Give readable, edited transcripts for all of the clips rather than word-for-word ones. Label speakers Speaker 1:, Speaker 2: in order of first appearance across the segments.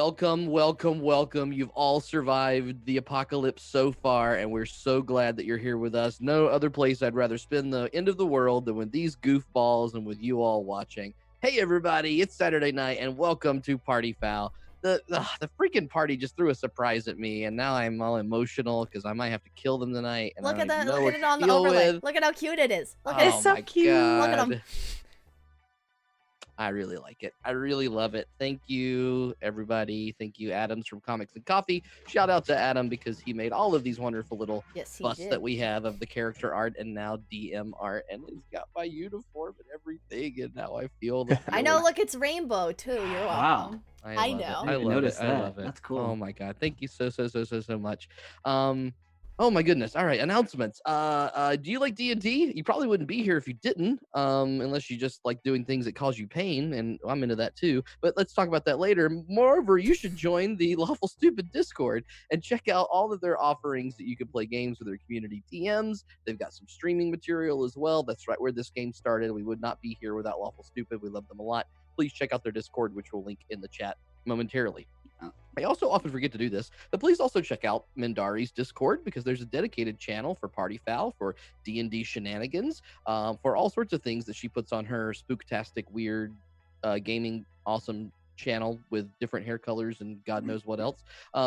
Speaker 1: welcome. You've all survived the apocalypse so far, and we're so glad that you're here with us. No other place I'd rather spend the end of the world than with these goofballs and with you all watching. Hey, everybody, it's Saturday night, and welcome to Party Foul. The freaking party just threw a surprise at me, and now I'm all emotional because I might have to kill them tonight. And
Speaker 2: Look
Speaker 1: I
Speaker 2: at
Speaker 1: don't
Speaker 2: that!
Speaker 1: know
Speaker 2: Look
Speaker 1: what
Speaker 2: at it
Speaker 1: to
Speaker 2: on the
Speaker 1: deal
Speaker 2: overlay.
Speaker 1: with.
Speaker 2: Look at how cute it is. Look
Speaker 1: Oh,
Speaker 2: at it.
Speaker 3: It's so
Speaker 1: my
Speaker 3: cute.
Speaker 2: Look at
Speaker 1: God.
Speaker 2: them.
Speaker 1: I really like it. I really love it. Thank you, everybody. Thank you, Adams from Comics and Coffee. Shout out to Adam because he made all of these wonderful little
Speaker 2: Yes, he
Speaker 1: busts
Speaker 2: did.
Speaker 1: that we have of the character art and now DM art. And he's got my uniform and everything. And now I feel the
Speaker 2: I know.
Speaker 1: feeling.
Speaker 2: Look, it's rainbow too. You're welcome.
Speaker 1: I love
Speaker 2: know.
Speaker 1: It.
Speaker 3: I
Speaker 1: I
Speaker 3: didn't
Speaker 1: love
Speaker 3: notice
Speaker 1: it. I
Speaker 3: that.
Speaker 1: love it.
Speaker 3: That's cool.
Speaker 1: Oh my God. Thank you so much. Oh my goodness. All right, announcements. Do you like D&D? You probably wouldn't be here if you didn't, unless you just like doing things that cause you pain, and I'm into that too. But let's talk about that later. Moreover, you should join the Lawful Stupid Discord and check out all of their offerings that you can play games with their community DMs. They've got some streaming material as well. That's right where this game started. We would not be here without Lawful Stupid. We love them a lot. Please check out their Discord, which we'll link in the chat momentarily. I also often forget to do this, but please also check out Mindari's Discord because there's a dedicated channel for Party Foul, for D&D shenanigans, for all sorts of things that she puts on her spooktastic, weird, gaming, awesome channel with different hair colors and God knows what else.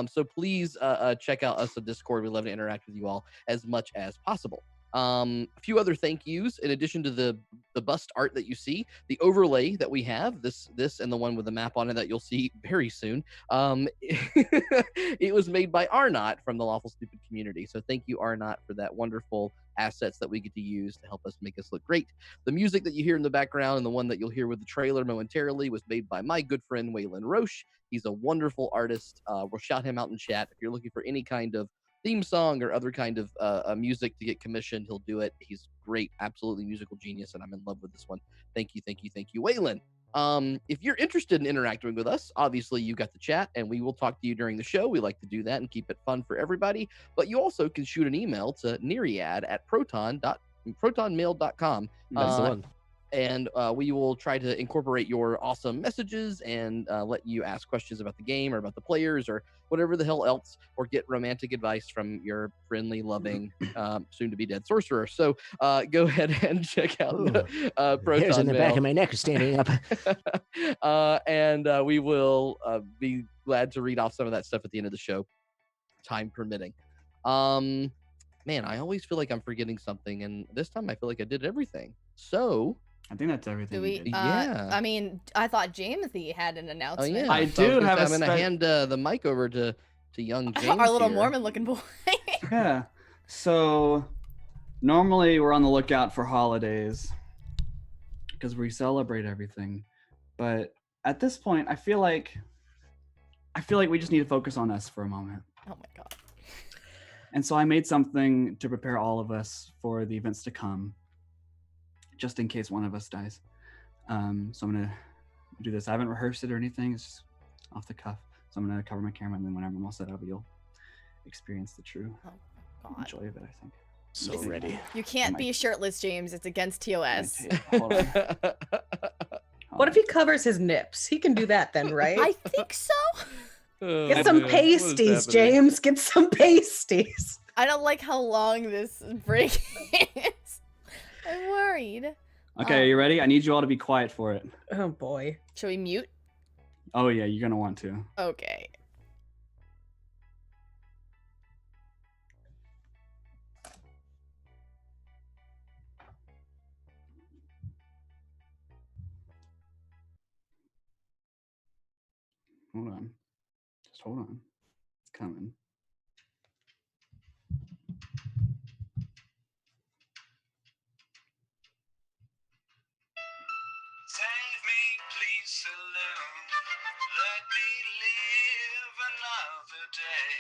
Speaker 1: So please check out us on Discord. We love to interact with you all as much as possible. A few other thank yous in addition to the bust art that you see, the overlay that we have, this and the one with the map on it that you'll see very soon. It was made by Arnott from the Lawful Stupid community. So thank you, Arnott, for that wonderful assets that we get to use to help us make us look great. The music that you hear in the background and the one that you'll hear with the trailer momentarily was made by my good friend Waylon Roche. He's a wonderful artist. We'll shout him out in chat. If you're looking for any kind of theme song or other kind of music to get commissioned, he'll do it. He's great, absolutely musical genius, and I'm in love with this one. Thank you, Waylon. If you're interested in interacting with us, obviously you got the chat, and we will talk to you during the show. We like to do that and keep it fun for everybody. But you also can shoot an email to Neriad at protonmail.com.
Speaker 3: That's the one.
Speaker 1: And we will try to incorporate your awesome messages and let you ask questions about the game or about the players or whatever the hell else, or get romantic advice from your friendly, loving, soon-to-be-dead sorcerer. So go ahead and check out Proton
Speaker 4: Hairs on the
Speaker 1: Mail.
Speaker 4: back of my neck are standing up.
Speaker 1: And we will be glad to read off some of that stuff at the end of the show, time permitting. Man, I always feel like I'm forgetting something, and this time I feel like I did everything. So
Speaker 3: I think that's everything.
Speaker 2: Do we?
Speaker 1: Yeah.
Speaker 2: I mean, I thought Jamesy had an
Speaker 1: Oh
Speaker 2: announcement.
Speaker 1: yeah,
Speaker 3: I
Speaker 1: so
Speaker 3: do have
Speaker 1: I'm gonna hand the mic over to young James.
Speaker 2: Our little
Speaker 1: here.
Speaker 2: Mormon-looking boy.
Speaker 3: Yeah. So normally we're on the lookout for holidays because we celebrate everything, but at this point, I feel like we just need to focus on us for a moment.
Speaker 2: Oh my God.
Speaker 3: And so I made something to prepare all of us for the events to come, just in case one of us dies. So I'm gonna do this. I haven't rehearsed it or anything. It's just off the cuff. So I'm gonna cover my camera, and then whenever I'm all set up, you'll experience the true
Speaker 2: God.
Speaker 3: joy of it, I think.
Speaker 4: So ready.
Speaker 2: You can't be shirtless, James. It's against TOS.
Speaker 3: Hold on.
Speaker 5: What if he covers his nips? He can do that then, right?
Speaker 2: I think so.
Speaker 1: Oh,
Speaker 5: Get some
Speaker 1: man, what is
Speaker 5: pasties,
Speaker 1: happening?
Speaker 5: James. Get some pasties.
Speaker 2: I don't like how long this break is. I'm worried.
Speaker 3: Okay, are you ready? I need you all to be quiet for it.
Speaker 5: Oh boy.
Speaker 2: Should we mute?
Speaker 3: Oh yeah, you're gonna want to.
Speaker 2: Okay.
Speaker 3: Hold on. Just hold on. It's coming.
Speaker 6: Save me, please, saloon. Let me live another day.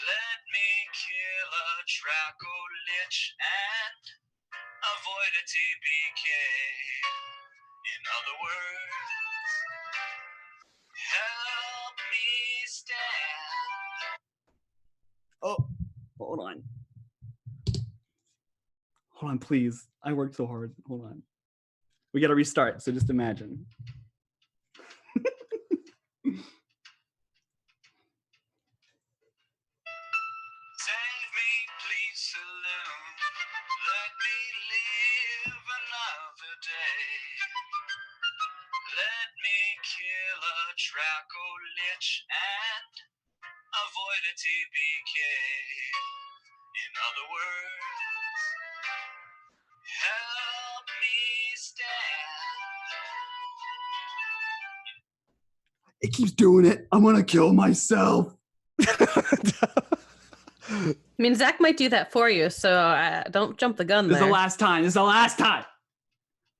Speaker 6: Let me kill a Draco Lich and avoid a TPK. In other words, help me stand.
Speaker 3: Oh, hold on. Hold on, please. I worked so hard. Hold on. We gotta restart, so just imagine.
Speaker 6: saloon. Let me live another day. Let me kill a Draco Lich and avoid a TPK. In other words, help me stand.
Speaker 3: It keeps doing it. I'm gonna kill myself.
Speaker 5: I mean, Zach might do that for you, so don't jump the gun
Speaker 3: This is
Speaker 5: there.
Speaker 3: the last time. This is the last time.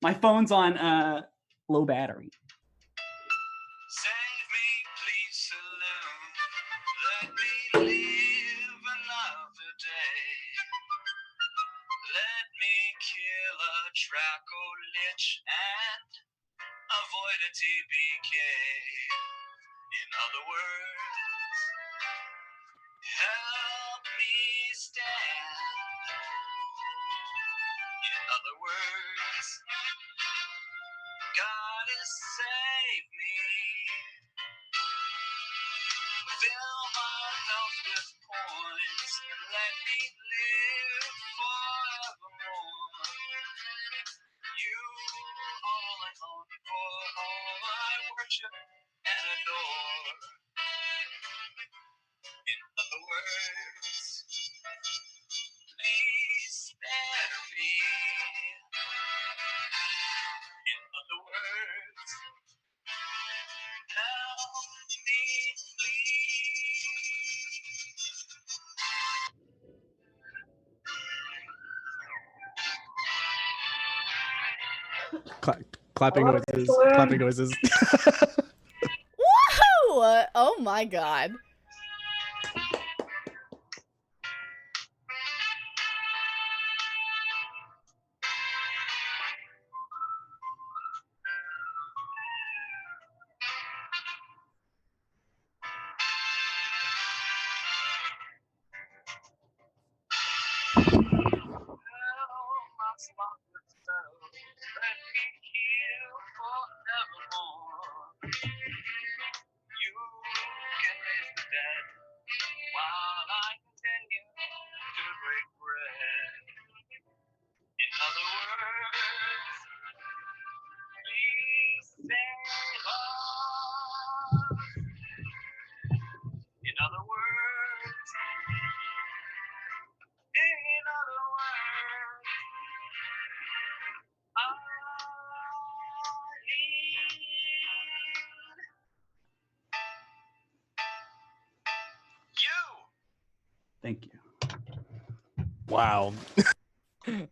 Speaker 3: My phone's on low battery.
Speaker 6: Save me, please, saloon. Let me live another day. Let me kill a Draco Lich and avoid a TPK. In other words, help me stand. In other words, Goddess, save me. Fill my mouth with points. Let me live forevermore. You all I long for, all I worship and adore. In other words, please spare me. In other words, help me,
Speaker 4: Clapping noises. Clapping noises.
Speaker 2: Woohoo! Oh my god.
Speaker 6: let me kill forevermore. You can raise the dead while I continue to break bread. In other words, please save us. In other words, I need you.
Speaker 3: Thank you.
Speaker 4: Wow.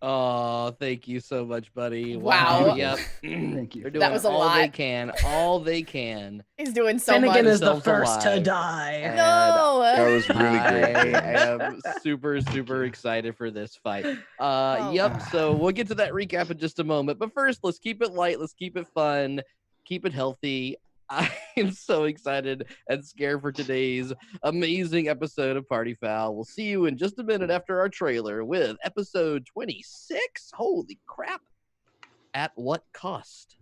Speaker 1: Oh, thank you so much, buddy.
Speaker 2: Wow.
Speaker 1: Yep.
Speaker 3: Thank you.
Speaker 1: They're
Speaker 2: That
Speaker 1: doing
Speaker 2: was a
Speaker 1: all they
Speaker 2: lot.
Speaker 1: can. All they can.
Speaker 2: He's doing so
Speaker 5: Finnegan
Speaker 2: much.
Speaker 5: is the
Speaker 1: Themselves
Speaker 5: first to
Speaker 1: alive.
Speaker 5: die.
Speaker 1: And
Speaker 2: No.
Speaker 7: That was really great.
Speaker 1: I
Speaker 7: Gwen.
Speaker 1: am super, super excited for this fight.
Speaker 2: Oh.
Speaker 1: Yep. So we'll get to that recap in just a moment. But first, let's keep it light. Let's keep it fun. Keep it healthy. I am so excited and scared for today's amazing episode of Party Foul. We'll see you in just a minute after our trailer with episode 26. Holy crap. At what cost?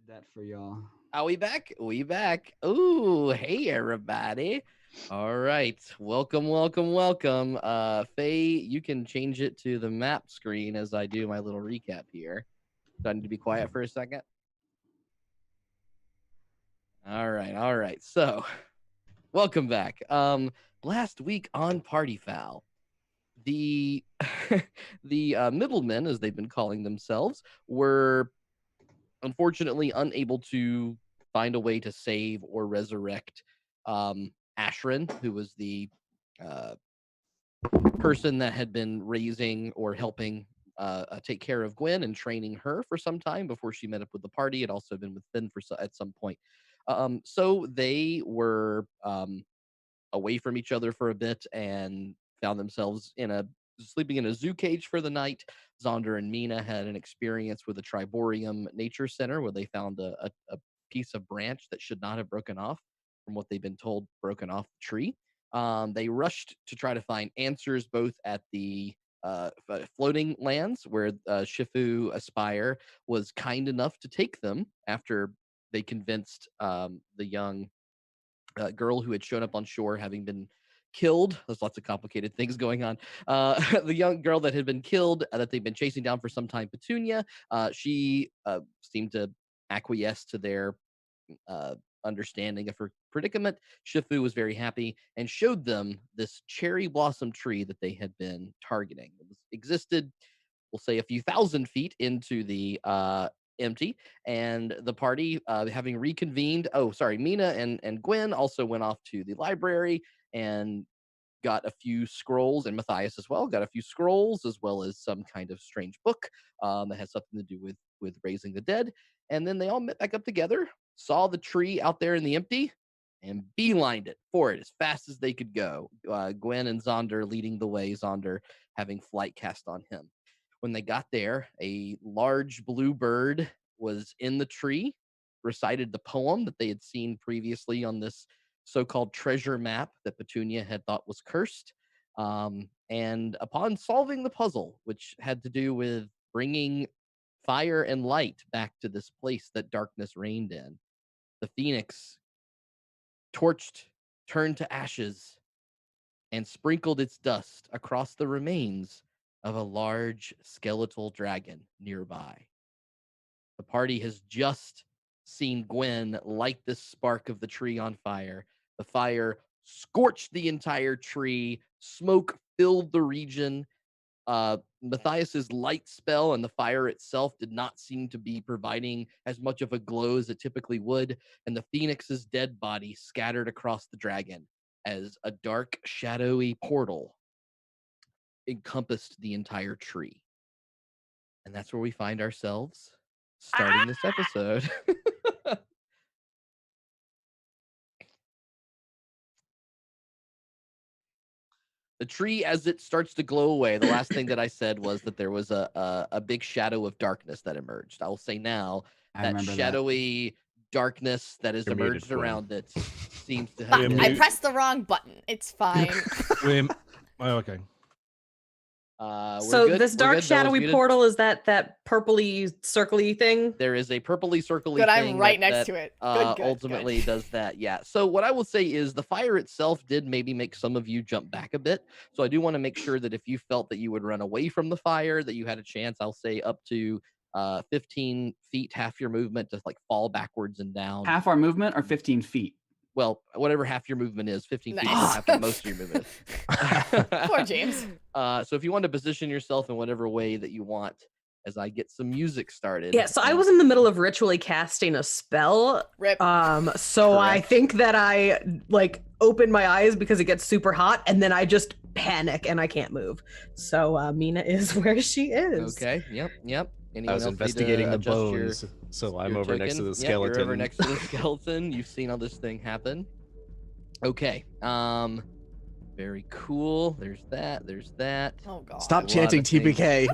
Speaker 3: That for y'all.
Speaker 1: Are we back? We back. Ooh, hey everybody. All right. Welcome, welcome, welcome. Faye, you can change it to the map screen as I do my little recap here. Do I need to be quiet for a second? All right. So, welcome back. Last week on Party Foul, the the middlemen, as they've been calling themselves, were unfortunately unable to find a way to save or resurrect Ashrin, who was the person that had been raising or helping take care of Gwen and training her for some time before she met up with the party. Had also been with Finn at some point. So they were away from each other for a bit and found themselves sleeping in a zoo cage for the night. Zaunder and Meena had an experience with a Triborium Nature Center where they found a piece of branch that should not have broken off, from what they've been told, broken off the tree. They rushed to try to find answers both at the floating lands where Shifu Aspire was kind enough to take them after they convinced the young girl who had shown up on shore having been killed. There's lots of complicated things going on. The young girl that had been killed, that they've been chasing down for some time, Petunia, she seemed to acquiesce to their understanding of her predicament. Shifu was very happy and showed them this cherry blossom tree that they had been targeting. It existed, we'll say, a few thousand feet into the empty, and the party, having reconvened. Oh, sorry, Meena and Gwen also went off to the library and got a few scrolls, and Matthias as well got a few scrolls, as well as some kind of strange book that has something to do with raising the dead. And then they all met back up together, saw the tree out there in the empty, and beelined it for it as fast as they could go. Gwen and Zaunder leading the way, Zaunder having flight cast on him. When they got there, a large blue bird was in the tree, recited the poem that they had seen previously on this so-called treasure map that Petunia had thought was cursed. And upon solving the puzzle, which had to do with bringing fire and light back to this place that darkness reigned in, the phoenix torched, turned to ashes, and sprinkled its dust across the remains of a large skeletal dragon nearby. The party has just seen Gwen light this spark of the tree on fire. The fire scorched the entire tree. Smoke filled the region. Matthias's light spell and the fire itself did not seem to be providing as much of a glow as it typically would, and the phoenix's dead body scattered across the dragon as a dark, shadowy portal encompassed the entire tree. And that's where we find ourselves starting this episode. The tree, as it starts to glow away, the last thing that I said was that there was a big shadow of darkness that emerged. I will say now that shadowy darkness that has emerged around it seems to have been...
Speaker 2: I pressed the wrong button. It's fine.
Speaker 4: Okay.
Speaker 5: So this dark shadowy portal, is that purpley circly thing?
Speaker 1: There is a purpley circly
Speaker 2: Good,
Speaker 1: thing
Speaker 2: I'm right next to it. Good,
Speaker 1: ultimately
Speaker 2: good.
Speaker 1: does that. Yeah. So what I will say is the fire itself did maybe make some of you jump back a bit. So I do want to make sure that if you felt that you would run away from the fire, that you had a chance. I'll say up to 15 feet, half your movement to like fall backwards and down.
Speaker 3: Half our movement or 15 feet?
Speaker 1: Well, whatever half your movement is, 15 feet is half most of your movement.
Speaker 2: Poor James.
Speaker 1: So if you want to position yourself in whatever way that you want, as I get some music started.
Speaker 5: Yeah, so I was in the middle of ritually casting a spell.
Speaker 2: Rip.
Speaker 5: So correct. I think that I like open my eyes because it gets super hot, and then I just panic and I can't move. So Meena is where she is.
Speaker 1: Okay. Yep. Anyone
Speaker 4: I was investigating the bones, so I'm over next to the skeleton.
Speaker 1: You're over next to the skeleton. You've seen all this thing happen. Okay. Very cool. There's that.
Speaker 2: Oh god.
Speaker 4: Stop chanting TPK.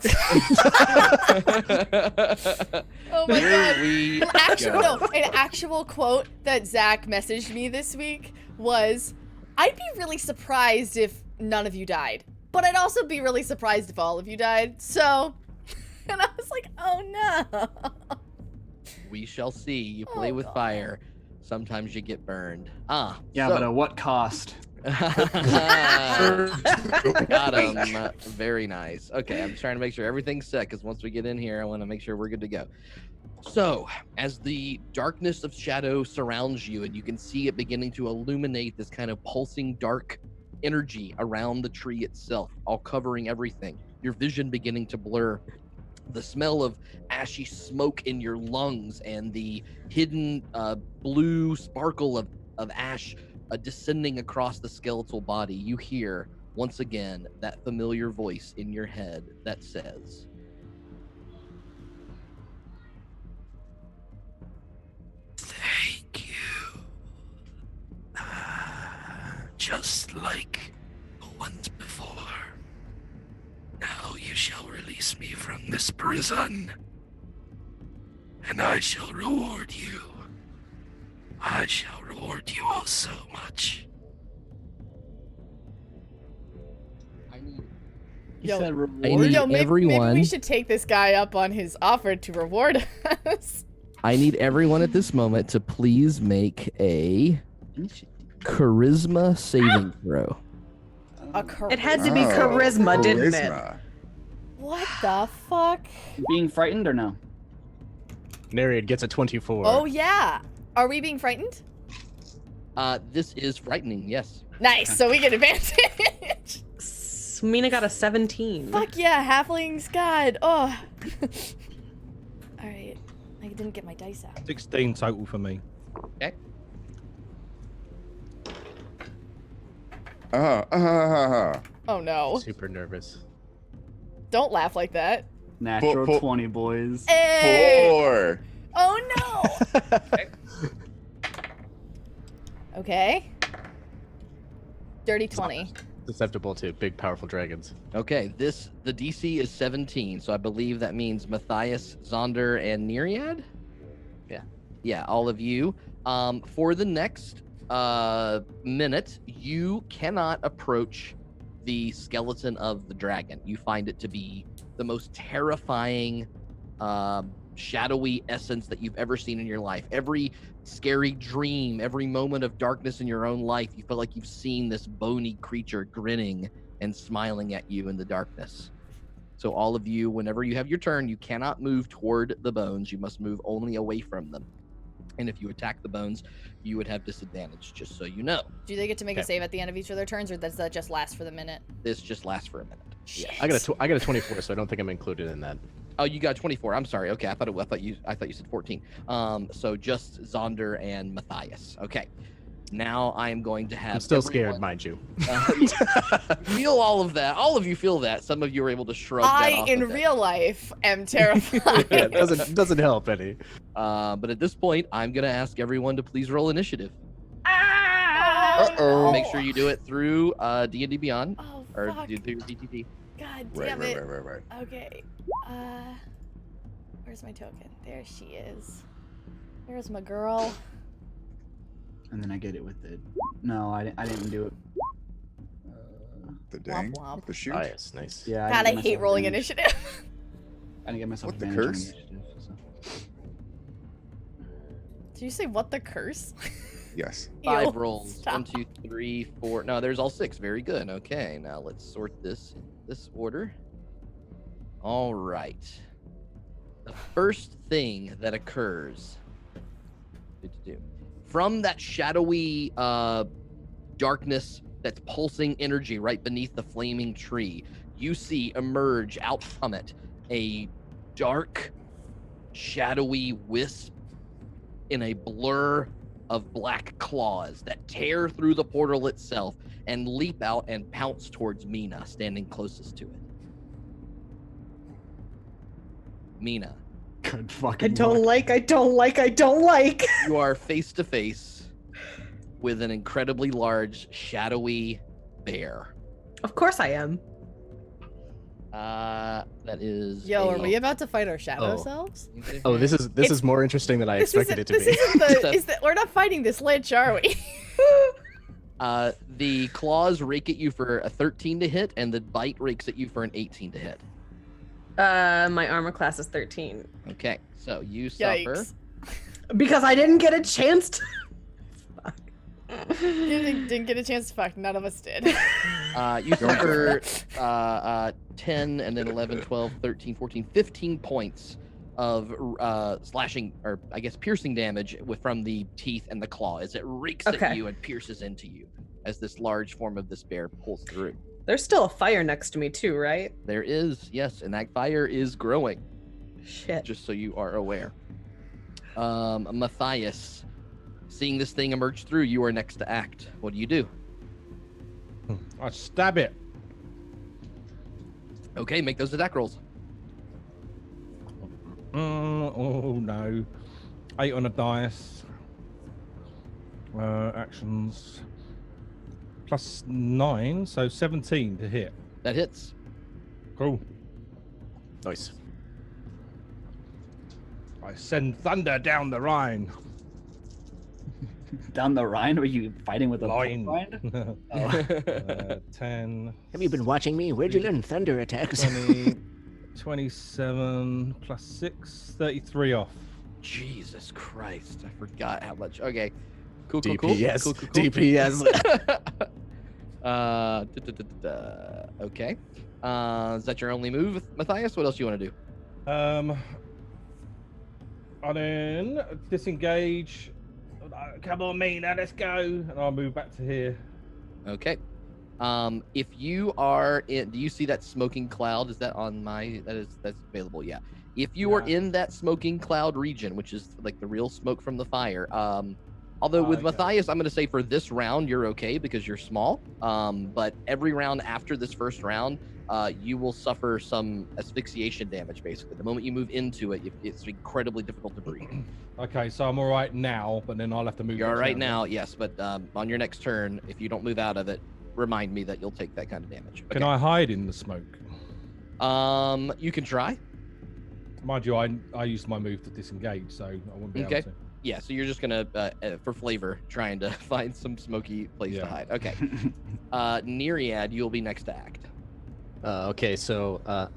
Speaker 2: Oh my god. An actual quote that Zach messaged me this week was, "I'd be really surprised if none of you died, but I'd also be really surprised if all of you died." So, and I was like, "Oh no."
Speaker 1: We shall see. You play with fire. Sometimes you get burned.
Speaker 3: Yeah,
Speaker 1: so,
Speaker 3: but at what cost?
Speaker 1: Got him. Very nice. Okay, I'm trying to make sure everything's set because once we get in here, I want to make sure we're good to go. So, as the darkness of shadow surrounds you, and you can see it beginning to illuminate this kind of pulsing dark energy around the tree itself, all covering everything, your vision beginning to blur. The smell of ashy smoke in your lungs and the hidden blue sparkle of ash descending across the skeletal body, you hear once again that familiar voice in your head that says,
Speaker 6: "Thank you. Just like the ones before. Now you shall release me from this prison, and I shall reward you. I shall reward you all so much."
Speaker 2: Yo,
Speaker 1: everyone.
Speaker 2: maybe we should take this guy up on his offer to reward us.
Speaker 1: I need everyone at this moment to please make a charisma saving throw.
Speaker 2: Charisma?
Speaker 5: It had to be charisma, didn't it?
Speaker 2: What the fuck?
Speaker 3: Being frightened or no?
Speaker 4: Neriad gets a 24.
Speaker 2: Oh yeah. Are we being frightened?
Speaker 1: This is frightening, yes.
Speaker 2: Nice, so we get advantage.
Speaker 5: Meena got a 17.
Speaker 2: Fuck yeah, halflings, god. Oh. Alright. I didn't get my dice out.
Speaker 7: 16 total for me.
Speaker 1: Okay.
Speaker 2: Oh no.
Speaker 4: Super nervous.
Speaker 2: Don't laugh like that.
Speaker 3: Natural 20, boys.
Speaker 2: Hey!
Speaker 8: 4.
Speaker 2: Oh no! Okay. Dirty 20.
Speaker 4: Susceptible to big, powerful dragons.
Speaker 1: Okay, the DC is 17, so I believe that means Matthias, Zaunder, and Neriad?
Speaker 4: Yeah.
Speaker 1: Yeah, all of you. For the next minute, you cannot approach the skeleton of the dragon. You find it to be the most terrifying, shadowy essence that you've ever seen in your life. Every scary dream, every moment of darkness in your own life, you feel like you've seen this bony creature grinning and smiling at you in the darkness. So all of you, whenever you have your turn, you cannot move toward the bones. You must move only away from them. And if you attack the bones, you would have disadvantage, just so you know.
Speaker 2: Do they get to make a save at the end of each of their turns, or does that just last for the minute?
Speaker 1: This just lasts for a minute.
Speaker 2: Shit.
Speaker 1: Yeah.
Speaker 4: I got a 24, so I don't think I'm included in that.
Speaker 1: Oh, you got 24. I'm sorry. Okay, I thought you said 14. So just Zaunder and Matthias. Okay. Now I am going to have.
Speaker 4: I'm still scared, mind you.
Speaker 1: Feel all of that. All of you feel that. Some of you are able to shrug that off.
Speaker 2: In real life, am terrified.
Speaker 4: Yeah, it doesn't help any.
Speaker 1: But at this point, I'm gonna ask everyone to please roll initiative.
Speaker 8: Uh-oh.
Speaker 1: Make sure you do it through D&D Beyond,
Speaker 2: Oh,
Speaker 1: or
Speaker 2: fuck.
Speaker 1: do through DTD.
Speaker 2: God damn
Speaker 8: Right.
Speaker 2: it. Okay. Where's my token? There she is. There's my girl.
Speaker 3: And then I get it with the... No, I didn't do it.
Speaker 8: The dang?
Speaker 2: Womp womp.
Speaker 8: With the shoot?
Speaker 4: Nice.
Speaker 3: Yeah.
Speaker 2: God,
Speaker 3: didn't
Speaker 2: I
Speaker 3: get
Speaker 2: hate
Speaker 3: myself
Speaker 2: rolling
Speaker 3: advantage.
Speaker 2: initiative.
Speaker 3: I didn't get myself
Speaker 8: What, the
Speaker 3: advantage on
Speaker 8: curse?
Speaker 3: initiative, so.
Speaker 2: Did you say what the curse?
Speaker 8: Yes.
Speaker 1: 5
Speaker 2: Ew,
Speaker 1: rolls.
Speaker 2: stop.
Speaker 1: 1, 2, 3, 4. No, there's all 6. Very good. Okay, now let's sort this in this order. All right. The first thing that occurs from that shadowy darkness that's pulsing energy right beneath the flaming tree, you see emerge out from it a dark, shadowy wisp in a blur of black claws that tear through the portal itself and leap out and pounce towards Meena, standing closest to it. Meena,
Speaker 3: Good fucking
Speaker 5: I don't
Speaker 3: luck.
Speaker 5: like.
Speaker 1: you are face to face with an incredibly large, shadowy bear.
Speaker 5: Of course I am.
Speaker 1: That is.
Speaker 2: Yo, are we about to fight our shadow selves?
Speaker 4: Oh, this is more interesting than I expected it to be.
Speaker 2: We're not fighting this lich, are we?
Speaker 1: The claws rake at you for a 13 to hit, and the bite rakes at you for an 18 to hit.
Speaker 5: My armor class is 13.
Speaker 1: Okay, so you suffer.
Speaker 2: Yikes.
Speaker 5: Because I didn't get a chance to...
Speaker 2: Didn't get a chance to fuck. None of us did.
Speaker 1: You suffer 10 and then 11, 12, 13, 14, 15 points of slashing, or I guess piercing damage from the teeth and the claw as it reeks at you and pierces into you as this large form of this bear pulls through.
Speaker 5: There's still a fire next to me too, right?
Speaker 1: There is, yes, and that fire is growing.
Speaker 5: Shit.
Speaker 1: Just so you are aware. Matthias, seeing this thing emerge through, you are next to act. What do you do?
Speaker 7: I stab it.
Speaker 1: Okay, make those attack rolls.
Speaker 7: Oh no. 8 on a dice. Actions. +9, so 17 to hit.
Speaker 1: That hits.
Speaker 7: Cool.
Speaker 4: Nice.
Speaker 7: I send thunder down the Rhine.
Speaker 3: Down the Rhine? Were you fighting with a
Speaker 7: Line.
Speaker 3: Rhine?
Speaker 7: 10.
Speaker 9: Have you been watching me? Where'd you learn thunder attacks?
Speaker 7: 20, 27 +6, 33 off.
Speaker 1: Jesus Christ, I forgot how much. Okay. Cool.
Speaker 4: DPS.
Speaker 1: Cool.
Speaker 4: DPS.
Speaker 1: Okay. Is that your only move, Matthias? What else do you want to do?
Speaker 7: And then disengage. Come on, Meena, let's go. And I'll move back to here.
Speaker 1: Okay. If you are in, do you see that smoking cloud? Is that on my? That's available. Yeah. If you are in that smoking cloud region, which is like the real smoke from the fire, although with Matthias, I'm going to say for this round you're okay because you're small. But every round after this first round, you will suffer some asphyxiation damage. Basically, the moment you move into it, it's incredibly difficult to breathe.
Speaker 7: Okay, so I'm all right now, but then I'll have to move.
Speaker 1: You're all right now, yes, but on your next turn, if you don't move out of it, remind me that you'll take that kind of damage. Okay.
Speaker 7: Can I hide in the smoke?
Speaker 1: You can try.
Speaker 7: Mind you, I used my move to disengage, so I wouldn't be able to.
Speaker 1: Yeah, so you're just gonna, for flavor, trying to find some smoky place to hide. Okay. Neriad, you'll be next to act.
Speaker 4: Okay, so I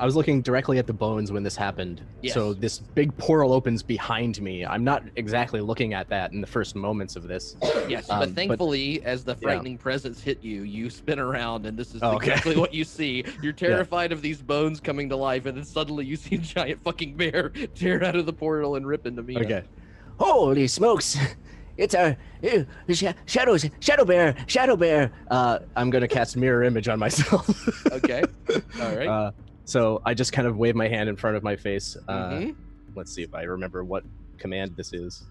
Speaker 4: was looking directly at the bones when this happened.
Speaker 1: Yes.
Speaker 4: So this big portal opens behind me. I'm not exactly looking at that in the first moments of this.
Speaker 1: Yes, but thankfully, as the frightening presence hit you, you spin around, and this is exactly what you see. You're terrified of these bones coming to life, and then suddenly you see a giant fucking bear tear out of the portal and rip into Meena.
Speaker 4: Okay.
Speaker 9: Holy smokes! It's our shadow bear.
Speaker 4: I'm gonna cast mirror image on myself.
Speaker 1: Okay. All right.
Speaker 4: So I just kind of wave my hand in front of my face. Let's see if I remember what command this is.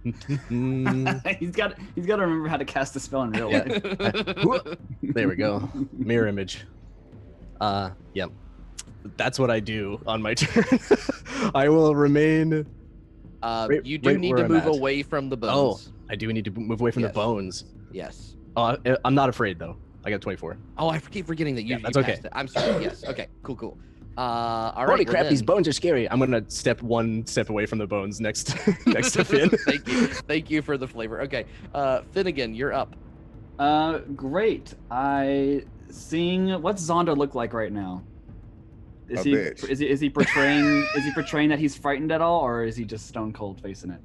Speaker 3: He's got to remember how to cast a spell in real life.
Speaker 4: There we go. Mirror image. Yep. That's what I do on my turn. I will remain.
Speaker 1: You do need to move away from the bones.
Speaker 4: Oh, I do need to move away from the bones.
Speaker 1: Yes.
Speaker 4: I'm not afraid though. I got 24.
Speaker 1: Oh, I keep forgetting that you.
Speaker 4: That's
Speaker 1: you
Speaker 4: okay.
Speaker 1: passed it. I'm sorry. Yes. Okay. Cool. All right.
Speaker 9: Holy crap! These bones are scary.
Speaker 4: I'm gonna one step away from the bones next to Finn.
Speaker 1: Thank you for the flavor. Okay. Finnegan, you're up.
Speaker 3: Great. What's Zaunder look like right now? Is he portraying that he's frightened at all, or is he just stone cold facing it?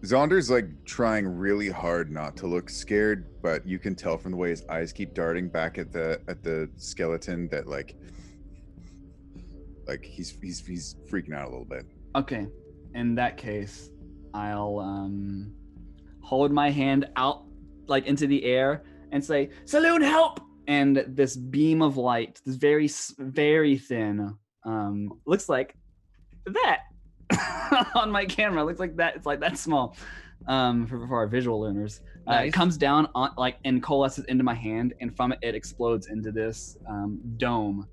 Speaker 8: Zaunder's like trying really hard not to look scared, but you can tell from the way his eyes keep darting back at the skeleton that like he's freaking out a little bit.
Speaker 3: Okay. In that case, I'll hold my hand out like into the air and say, "Saloon, help!" And this beam of light, this very, very thin, looks like that on my camera. Looks like that. It's like that small for our visual learners.
Speaker 1: Nice.
Speaker 3: It comes down on and coalesces into my hand, and from it, it explodes into this dome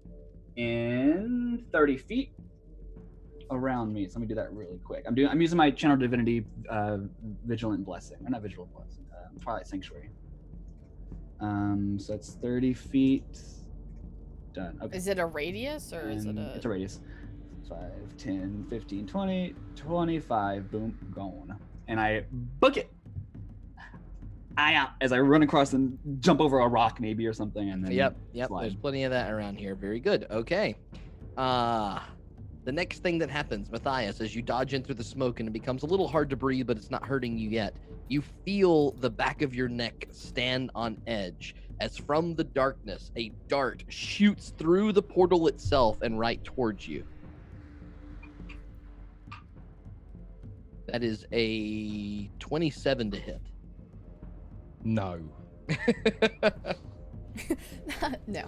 Speaker 3: in 30 feet around me. So let me do that really quick. I'm using my Channel Divinity Vigilant Blessing, or not Vigilant Blessing, Twilight Sanctuary. So it's 30 feet. Done. Okay.
Speaker 2: Is it a radius or is it a?
Speaker 3: It's a radius. 5, 10, 15, 20, 25. Boom, gone. And I book it. As I run across and jump over a rock maybe or something, and then
Speaker 1: Yep.
Speaker 3: slide.
Speaker 1: There's plenty of that around here. Very good. Okay. The next thing that happens, Matthias, as you dodge in through the smoke and it becomes a little hard to breathe, but it's not hurting you yet, you feel the back of your neck stand on edge as from the darkness, a dart shoots through the portal itself and right towards you. That is a 27 to hit.
Speaker 7: No.
Speaker 2: No.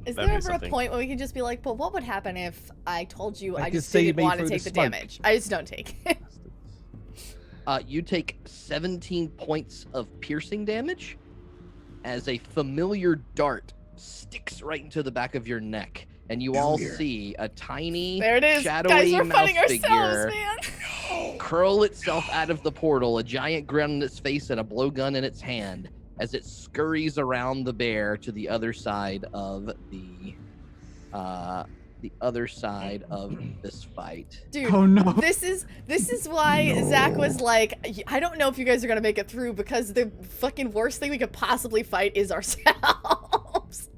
Speaker 2: Is
Speaker 4: That'd
Speaker 2: there
Speaker 4: be
Speaker 2: ever
Speaker 4: something.
Speaker 2: a point where we can just be like, but what would happen if I told you I
Speaker 7: could
Speaker 2: just
Speaker 7: see
Speaker 2: didn't
Speaker 7: me
Speaker 2: want to
Speaker 7: through
Speaker 2: take
Speaker 7: the
Speaker 2: the
Speaker 7: smoke.
Speaker 2: damage? I just don't take it.
Speaker 1: You take 17 points of piercing damage as a familiar dart sticks right into the back of your neck. And you all
Speaker 8: Familiar.
Speaker 1: see a tiny,
Speaker 2: There it is.
Speaker 1: shadowy
Speaker 2: Guys, we're
Speaker 1: mouse
Speaker 2: fighting
Speaker 1: figure
Speaker 2: ourselves, man.
Speaker 1: curl itself out of the portal, a giant grin on its face and a blowgun in its hand, as it scurries around the bear to the other side of this fight.
Speaker 2: Dude,
Speaker 3: Oh no.
Speaker 2: this is why Zach was like, I don't know if you guys are gonna make it through because the fucking worst thing we could possibly fight is ourselves.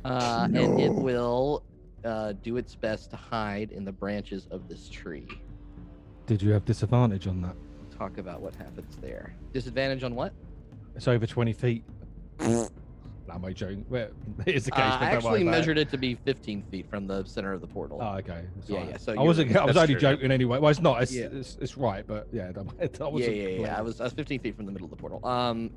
Speaker 1: And it will do its best to hide in the branches of this tree.
Speaker 7: Did you have disadvantage on that?
Speaker 1: Talk about what happens there. Disadvantage on what?
Speaker 7: It's over 20 feet. No, I'm only joking. Well, it is the case. but
Speaker 1: I
Speaker 7: don't worry
Speaker 1: actually
Speaker 7: about
Speaker 1: measured it to be 15 feet from the center of the portal.
Speaker 7: Oh, okay. That's
Speaker 1: Yeah,
Speaker 7: all right.
Speaker 1: yeah, so
Speaker 7: I was
Speaker 4: That's
Speaker 7: only
Speaker 4: true.
Speaker 7: joking anyway. Well, it's not. It's,
Speaker 1: Yeah.
Speaker 7: it's right, but yeah, I wasn't
Speaker 1: Yeah. I was 15 feet from the middle of the portal.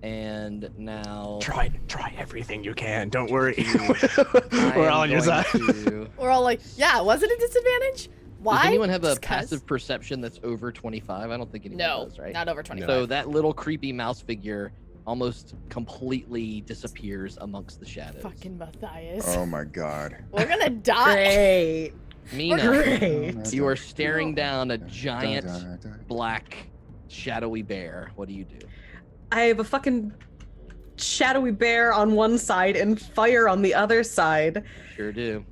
Speaker 1: And now
Speaker 4: Try everything you can. Don't worry.
Speaker 1: I
Speaker 4: We're
Speaker 1: am
Speaker 4: all on your
Speaker 1: going
Speaker 4: side.
Speaker 1: to-
Speaker 2: We're all like, yeah, was it a disadvantage? Why?
Speaker 1: Does anyone have a
Speaker 2: Just 'cause?
Speaker 1: passive perception that's over 25? I don't think anyone
Speaker 2: No,
Speaker 1: does, right?
Speaker 2: not over 25.
Speaker 1: So that little creepy mouse figure almost completely disappears amongst the shadows.
Speaker 2: Fucking Matthias.
Speaker 8: Oh my god.
Speaker 2: We're gonna die.
Speaker 5: Great.
Speaker 1: Mina,
Speaker 5: Great.
Speaker 1: you are staring down a
Speaker 8: Dun,
Speaker 1: giant
Speaker 8: dun, dun.
Speaker 1: black shadowy bear. What do you do?
Speaker 5: I have a fucking shadowy bear on one side and fire on the other side.
Speaker 1: Sure do.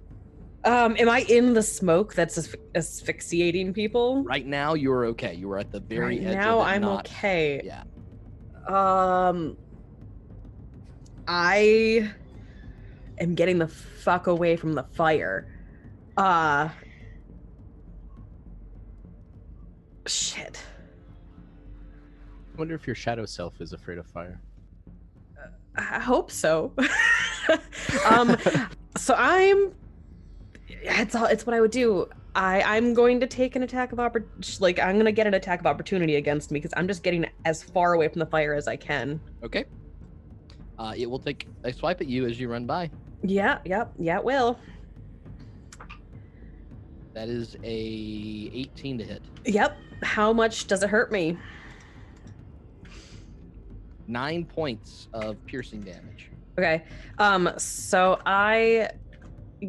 Speaker 5: Am I in the smoke that's asphyxiating people?
Speaker 1: Right now, you're okay. You are at the very
Speaker 5: Right
Speaker 1: edge
Speaker 5: now,
Speaker 1: of it.
Speaker 5: I'm
Speaker 1: not-
Speaker 5: okay.
Speaker 1: Yeah.
Speaker 5: I am getting the fuck away from the fire. Shit.
Speaker 4: I wonder if your shadow self is afraid of fire.
Speaker 5: I hope so. So it's what I would do. I'm going to take an attack of I'm going to get an attack of opportunity against me because I'm just getting as far away from the fire as I can.
Speaker 1: Okay. It will take a swipe at you as you run by.
Speaker 5: Yeah, it will.
Speaker 1: That is a 18 to hit.
Speaker 5: Yep. How much does it hurt me?
Speaker 1: 9 points of piercing damage.
Speaker 5: Okay. So I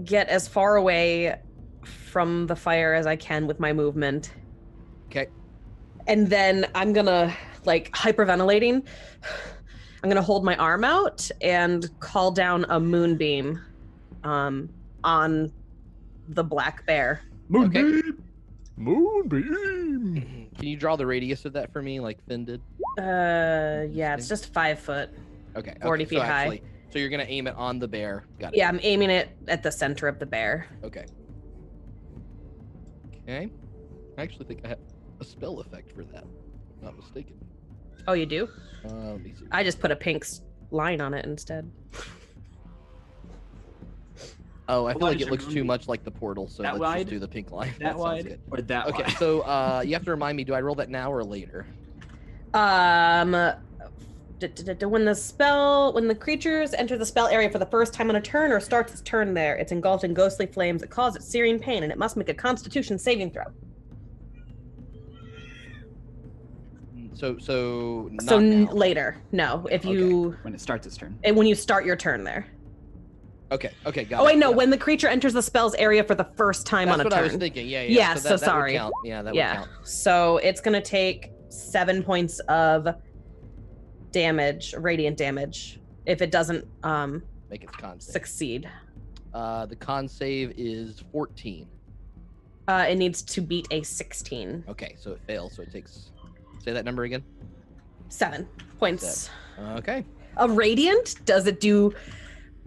Speaker 5: get as far away from the fire as I can with my movement.
Speaker 1: Okay.
Speaker 5: And then I'm gonna, like, hyperventilating. I'm gonna hold my arm out and call down a moonbeam on the black bear.
Speaker 4: Moonbeam! Moonbeam!
Speaker 1: Can you draw the radius of that for me, like Finn did?
Speaker 5: Yeah, it's just 5 foot.
Speaker 1: Okay.
Speaker 5: 40 feet high.
Speaker 1: So you're gonna aim it on the bear. Got it.
Speaker 5: Yeah, I'm aiming it at the center of the bear.
Speaker 1: Okay. Okay. I actually think I have a spell effect for that. If I'm not mistaken.
Speaker 5: Oh, you do?
Speaker 1: Let me see.
Speaker 5: I just put a pink line on it instead.
Speaker 1: Oh, I feel
Speaker 3: wide
Speaker 1: like
Speaker 3: is
Speaker 1: it
Speaker 3: your
Speaker 1: looks too
Speaker 3: moonbeam?
Speaker 1: much like the portal, so
Speaker 3: That
Speaker 1: let's
Speaker 3: wide?
Speaker 1: just do the pink line.
Speaker 3: That
Speaker 1: sounds
Speaker 3: wide
Speaker 1: good.
Speaker 3: or that
Speaker 1: Okay,
Speaker 3: wide?
Speaker 1: so you have to remind me, do I roll that now or later?
Speaker 5: When the creatures enter the spell area for the first time on a turn or starts its turn there, it's engulfed in ghostly flames that cause it searing pain, and it must make a Constitution saving throw.
Speaker 1: So not now.
Speaker 5: Later, no. If you
Speaker 3: When it starts its turn.
Speaker 5: and when you start your turn there.
Speaker 1: Okay, got
Speaker 5: Oh
Speaker 1: it.
Speaker 5: wait, no.
Speaker 1: Yeah.
Speaker 5: When the creature enters the spell's area for the first time
Speaker 1: That's
Speaker 5: on a
Speaker 1: what
Speaker 5: turn.
Speaker 1: I was thinking. Yeah.
Speaker 5: Yeah,
Speaker 1: So,
Speaker 5: so
Speaker 1: that would
Speaker 5: sorry.
Speaker 1: count. Yeah, that would
Speaker 5: Yeah.
Speaker 1: count.
Speaker 5: So it's gonna take 7 points of damage, radiant damage, if it doesn't
Speaker 1: Make its con save.
Speaker 5: succeed.
Speaker 1: The con save is 14.
Speaker 5: It needs to beat a 16.
Speaker 1: Okay, so it fails. So it takes. Say that number again.
Speaker 5: 7 points.
Speaker 1: Okay.
Speaker 5: A radiant? Does it do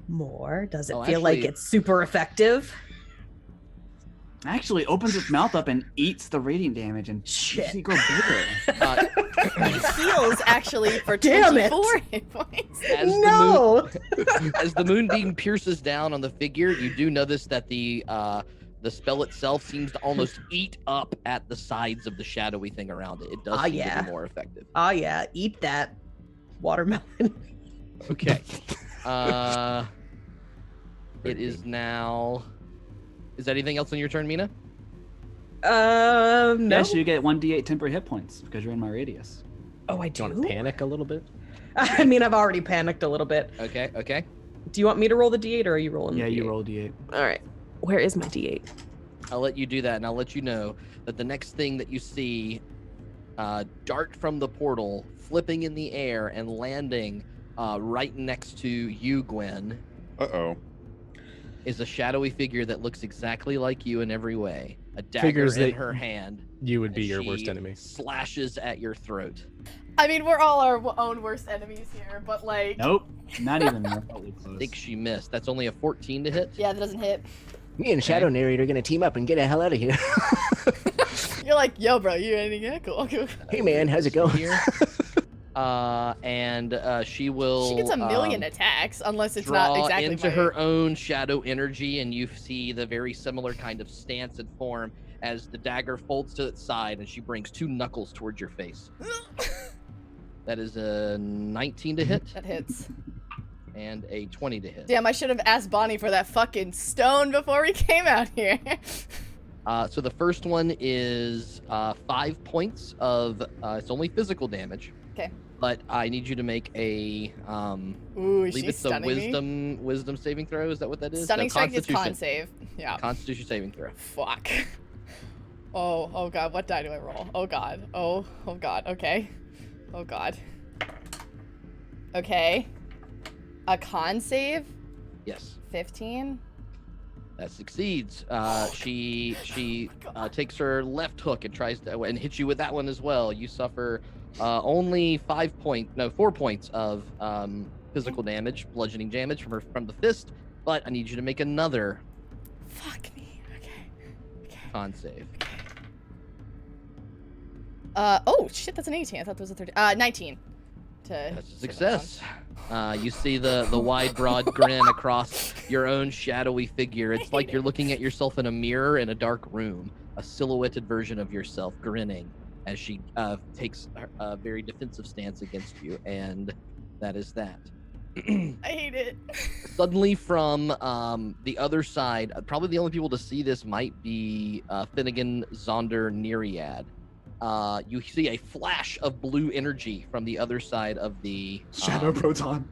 Speaker 5: more? Does it
Speaker 1: Oh,
Speaker 5: feel like
Speaker 1: actually-
Speaker 5: it's super effective?
Speaker 3: Actually opens its mouth up and eats the radiant damage and
Speaker 5: Shit.
Speaker 3: you go bigger.
Speaker 2: It heals actually for
Speaker 5: Damn it.
Speaker 2: 24 hit points.
Speaker 5: No!
Speaker 1: As the moonbeam pierces down on the figure, you do notice that the spell itself seems to almost eat up at the sides of the shadowy thing around it. It does seem to be more effective.
Speaker 5: Oh yeah, eat that watermelon.
Speaker 1: Okay. It is now. Is there anything else on your turn, Meena?
Speaker 5: No.
Speaker 3: Yes, you get 1d8 temporary hit points because you're in my radius.
Speaker 5: Oh, I
Speaker 4: Do you
Speaker 5: do?
Speaker 4: want to panic a little bit?
Speaker 5: I mean, I've already panicked a little bit.
Speaker 1: Okay.
Speaker 5: Do you want me to roll the d8 or are you rolling
Speaker 3: Yeah,
Speaker 5: the
Speaker 3: you
Speaker 5: d8?
Speaker 3: roll d8.
Speaker 5: All right. Where is my d8?
Speaker 1: I'll let you do that, and I'll let you know that the next thing that you see dart from the portal, flipping in the air and landing right next to you, Gwen,
Speaker 8: Uh-oh.
Speaker 1: is a shadowy figure that looks exactly like you in every way. A dagger
Speaker 4: Figures
Speaker 1: in
Speaker 4: that
Speaker 1: her hand.
Speaker 4: You would be
Speaker 1: as
Speaker 4: your worst
Speaker 1: she
Speaker 4: enemy.
Speaker 1: Slashes at your throat.
Speaker 2: I mean, we're all our own worst enemies here, but like.
Speaker 3: Nope, not even remotely
Speaker 1: I
Speaker 3: close.
Speaker 1: think she missed. That's only a 14 to hit.
Speaker 2: Yeah, that doesn't hit.
Speaker 9: Me and Shadow Neriad are gonna team up and get the hell out of here.
Speaker 2: You're like, yo, bro, you ready? Yeah, cool.
Speaker 9: Hey man, how's it going?
Speaker 1: Here. And she will.
Speaker 2: She gets a million attacks, unless it's
Speaker 1: draw
Speaker 2: not exactly
Speaker 1: into
Speaker 2: my...
Speaker 1: her own shadow energy, and you see the very similar kind of stance and form as the dagger folds to its side, and she brings 2 knuckles towards your face. That is a 19 to hit.
Speaker 2: That hits.
Speaker 1: And a 20 to hit.
Speaker 2: Damn, I should have asked Bonnie for that fucking stone before we came out here.
Speaker 1: So the first one is 5 points of it's only physical damage.
Speaker 2: Okay.
Speaker 1: But I need you to make a
Speaker 2: Ooh,
Speaker 1: believe
Speaker 2: she's
Speaker 1: it's a
Speaker 2: stunning
Speaker 1: wisdom saving throw. Is that what that is?
Speaker 2: Stunning
Speaker 1: No,
Speaker 2: strike is con
Speaker 1: Constitution.
Speaker 2: save. Yeah.
Speaker 1: Constitution saving throw.
Speaker 2: Fuck. Oh god, what die do I roll? Oh god. Oh god, okay. Oh god. Okay. A con save?
Speaker 1: Yes.
Speaker 2: 15?
Speaker 1: That succeeds. She takes her left hook and tries to and hits you with that one as well. You suffer only 4 points of physical damage, bludgeoning damage from the fist. But I need you to make another.
Speaker 2: Fuck me. Okay.
Speaker 1: Con save.
Speaker 2: Oh shit, that's an 18. I thought that was a 30. 19.
Speaker 1: That's a success. You see the wide, broad grin across your own shadowy figure. It's like you're looking at yourself in a mirror in a dark room, a silhouetted version of yourself grinning as she takes a very defensive stance against you, and that is that.
Speaker 2: I hate it.
Speaker 1: Suddenly from the other side, probably the only people to see this might be Finnegan, Zaunder, Neriad. You see a flash of blue energy from the other side of the
Speaker 3: Shadow proton.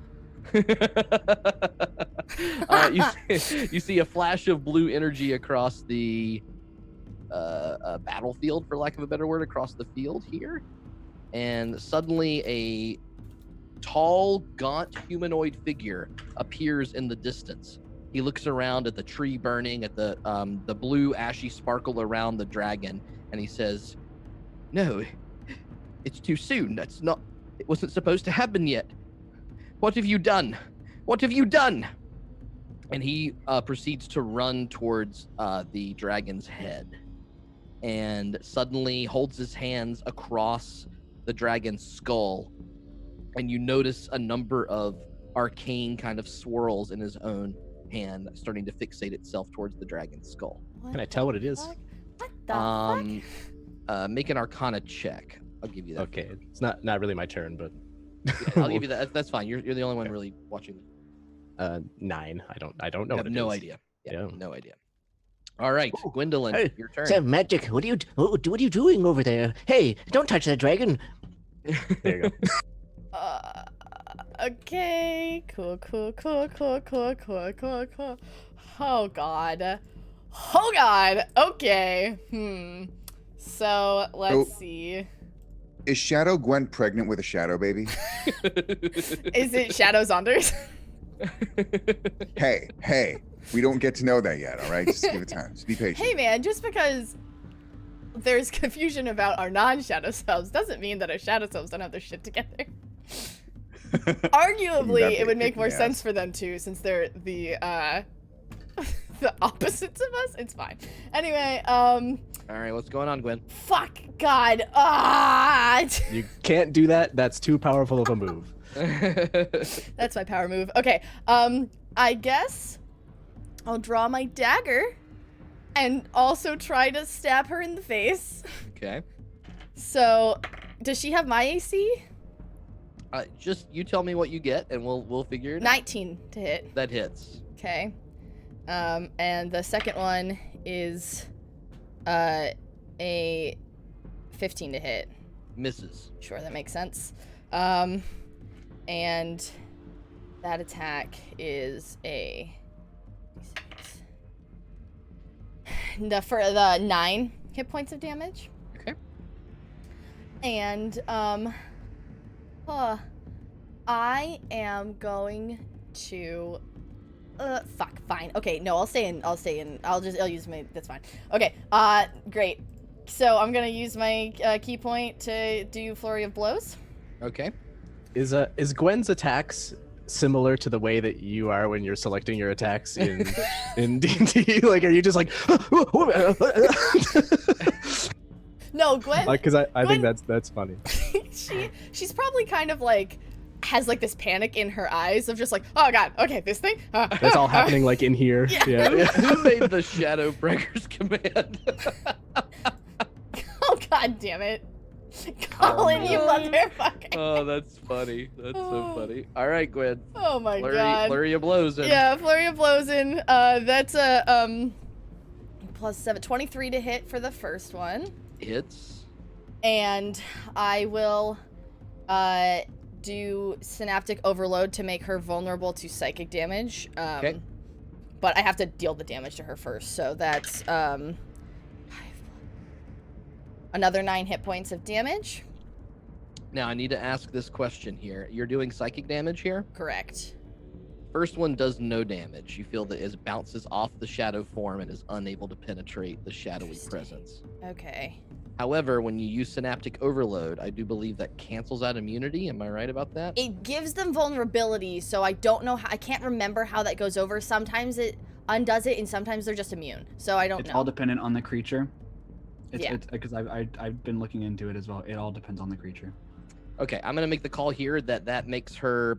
Speaker 1: You see a flash of blue energy across the battlefield, for lack of a better word, across the field here, and suddenly a tall, gaunt humanoid figure appears in the distance. He looks around at the tree burning, at the blue ashy sparkle around the dragon, and he says, "No, it's too soon. It wasn't supposed to happen yet. What have you done? What have you done?" And he proceeds to run towards the dragon's head, and suddenly holds his hands across the dragon's skull, and you notice a number of arcane kind of swirls in his own hand starting to fixate itself towards the dragon's skull.
Speaker 4: Can I tell what it is?
Speaker 2: What the fuck?
Speaker 1: Make an Arcana check. I'll give you that.
Speaker 4: Okay, it's not really my turn, but
Speaker 1: Yeah, I'll give you that. That's fine. You're the only one really watching.
Speaker 4: 9. I don't know.
Speaker 1: I have
Speaker 4: what it
Speaker 1: no
Speaker 4: is.
Speaker 1: idea. Yeah,
Speaker 4: Yeah.
Speaker 1: no idea. All right, Gwendolyn,
Speaker 9: Hey,
Speaker 1: your turn.
Speaker 9: Is that magic? What are you doing over there? Hey, don't touch that dragon.
Speaker 4: There you go.
Speaker 2: Okay. Cool. Oh god. Okay. So let's see.
Speaker 8: Is Shadow Gwen pregnant with a shadow baby?
Speaker 2: Is it Shadow Zaunders?
Speaker 8: Hey, we don't get to know that yet, all right? Just give it time. Just be patient.
Speaker 2: Hey man, just because there's confusion about our non-shadow selves doesn't mean that our shadow selves don't have their shit together. Arguably, it would make more sense for them to, since they're the the opposites of us. It's fine. Anyway,
Speaker 1: All right, what's going on, Gwen?
Speaker 2: fuck God.
Speaker 4: You can't do that. That's too powerful of a move.
Speaker 2: That's my power move. Okay. I guess I'll draw my dagger and also try to stab her in the face.
Speaker 1: Okay.
Speaker 2: So, does she have my AC?
Speaker 1: Just you tell me what you get, and we'll figure it out.
Speaker 2: 19 to hit.
Speaker 1: That hits.
Speaker 2: Okay. And the second one is a 15 to hit.
Speaker 1: Misses.
Speaker 2: Sure, that makes sense. And that attack is for the 9 hit points of damage.
Speaker 1: Okay.
Speaker 2: And I am going to fuck, fine. Okay, no, I'll stay in. I'll use my, that's fine. Okay, great. So I'm gonna use my key point to do Flurry of Blows.
Speaker 1: Okay.
Speaker 4: Is Gwen's attacks similar to the way that you are when you're selecting your attacks in D&D? Like, are you just like
Speaker 2: No, Gwen.
Speaker 4: like, because I think that's funny.
Speaker 2: she's probably kind of like has like this panic in her eyes of just like, oh God, okay, this thing.
Speaker 4: That's all happening like in here. Yeah.
Speaker 1: Who made the Shadow Breakers command?
Speaker 2: Oh God damn it. Colin, you motherfucker.
Speaker 1: Oh, that's funny. That's so funny. All right, Gwen.
Speaker 2: Oh my God.
Speaker 1: Flurry of blows in.
Speaker 2: Yeah, Flurry of Blows in. That's a +7, 23 to hit for the first one.
Speaker 1: Hits.
Speaker 2: And I will do Synaptic Overload to make her vulnerable to psychic damage.
Speaker 1: Okay.
Speaker 2: But I have to deal the damage to her first, so that's another 9 hit points of damage.
Speaker 1: Now I need to ask this question here. You're doing psychic damage here?
Speaker 2: Correct.
Speaker 1: First one does no damage. You feel that it bounces off the shadow form and is unable to penetrate the shadowy presence.
Speaker 2: Okay.
Speaker 1: However, when you use Synaptic Overload, I do believe that cancels out immunity. Am I right about that?
Speaker 2: It gives them vulnerability, so I don't know how, I can't remember how that goes over. Sometimes it undoes it, and sometimes they're just immune. So I don't know.
Speaker 3: It's all dependent on the creature.
Speaker 2: Yeah.
Speaker 3: Because I've been looking into it as well. It all depends on the creature.
Speaker 1: Okay, I'm gonna make the call here that makes her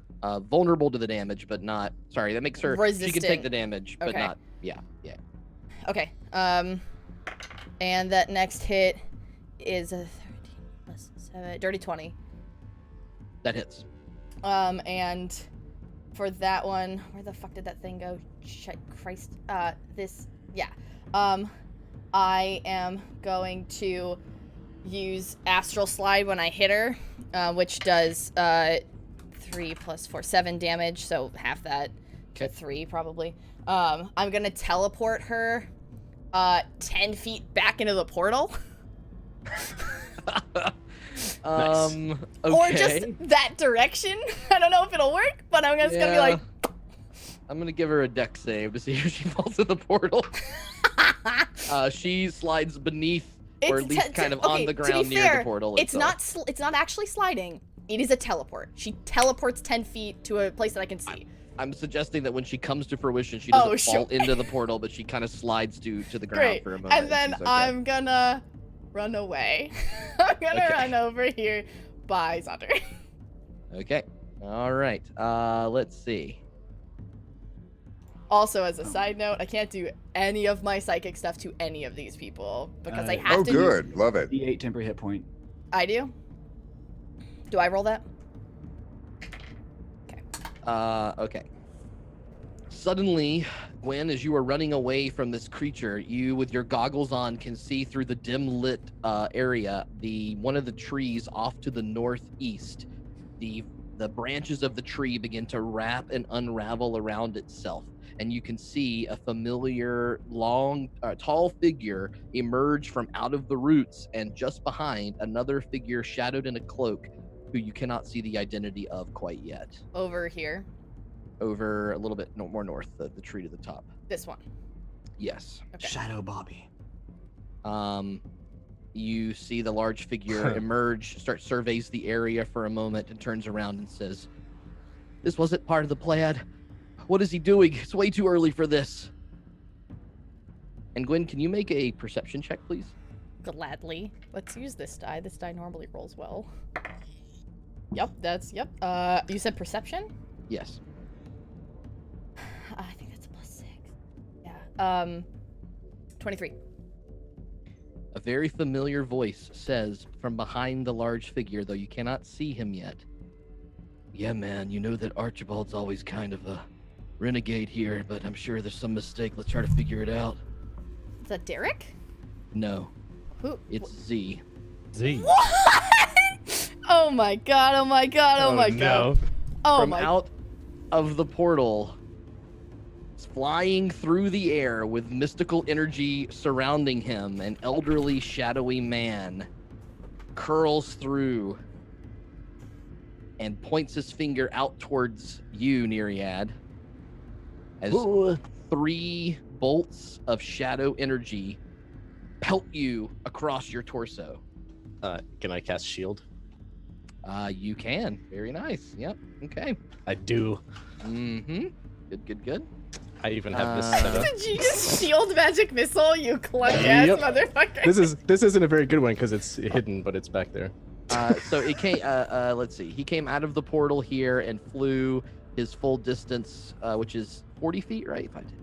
Speaker 1: vulnerable to the damage, but not. Sorry, that makes her
Speaker 2: resistant.
Speaker 1: She can take the damage, but
Speaker 2: Okay.
Speaker 1: not. Yeah.
Speaker 2: Okay. And that next hit is a 13 plus 7, dirty 20.
Speaker 1: That hits.
Speaker 2: And for that one, where the fuck did that thing go? Christ. I am going to use Astral Slide when I hit her, which does 3 plus 4, 7 damage, so half that to 3 probably. I'm gonna teleport her 10 feet back into the portal.
Speaker 1: Okay.
Speaker 2: Or just that direction. I don't know if it'll work, but I'm just gonna be like.
Speaker 1: I'm gonna give her a dex save to see if she falls in the portal. She slides beneath, or at least kind of on the ground near the portal.
Speaker 2: It's not actually sliding. It is a teleport. She teleports 10 feet to a place that I can see.
Speaker 1: I'm suggesting that when she comes to fruition, she doesn't fall into the portal, but she kind of slides to the ground for a moment.
Speaker 2: And then I'm gonna run away. I'm gonna run over here by Zaunder.
Speaker 1: Okay. All right. Let's see.
Speaker 2: Also, as a side note, I can't do any of my psychic stuff to any of these people because I have to.
Speaker 8: Oh, good. Love it.
Speaker 3: D8 temporary hit point.
Speaker 2: I do? Do I roll that?
Speaker 1: Okay. Suddenly, Gwen, as you are running away from this creature, you, with your goggles on, can see through the dim lit area one of the trees off to the northeast. The branches of the tree begin to wrap and unravel around itself, and you can see a familiar, tall figure emerge from out of the roots, and just behind, another figure shadowed in a cloak, who you cannot see the identity of quite yet.
Speaker 2: Over here.
Speaker 1: Over a little bit more north, the tree to the top.
Speaker 2: This one.
Speaker 1: Yes.
Speaker 2: Okay.
Speaker 3: Shadow Bobby.
Speaker 1: You see the large figure emerge, surveys the area for a moment, and turns around and says, "This wasn't part of the plan. What is he doing? It's way too early for this." And Gwen, can you make a perception check, please?
Speaker 2: Gladly. Let's use this die. This die normally rolls well. Yep, yep. You said perception?
Speaker 1: Yes.
Speaker 2: I think that's a +6. Yeah. 23.
Speaker 1: A very familiar voice says from behind the large figure, though you cannot see him yet. Yeah, man, you know that Archibald's always kind of a renegade here, but I'm sure there's some mistake. Let's try to figure it out.
Speaker 2: Is that Derek?
Speaker 1: No.
Speaker 2: Who?
Speaker 1: It's Z.
Speaker 4: Z.
Speaker 2: What? Oh my god, oh my god, oh my god. Oh
Speaker 1: From
Speaker 2: my
Speaker 1: out of the portal, flying through the air with mystical energy surrounding him, an elderly, shadowy man curls through and points his finger out towards you, Neriad, as
Speaker 9: Ooh.
Speaker 1: 3 bolts of shadow energy pelt you across your torso.
Speaker 4: Can I cast shield?
Speaker 1: You can. Very nice. Yep. Okay.
Speaker 4: I do.
Speaker 1: Mm-hmm. Good.
Speaker 4: I even have this set up.
Speaker 2: Did you just shield magic missile, you clunky ass
Speaker 4: Yep.
Speaker 2: motherfucker?
Speaker 4: This isn't a very good one because it's hidden, but it's back there.
Speaker 1: So it came. Let's see. He came out of the portal here and flew his full distance, which is 40 feet, right? If I did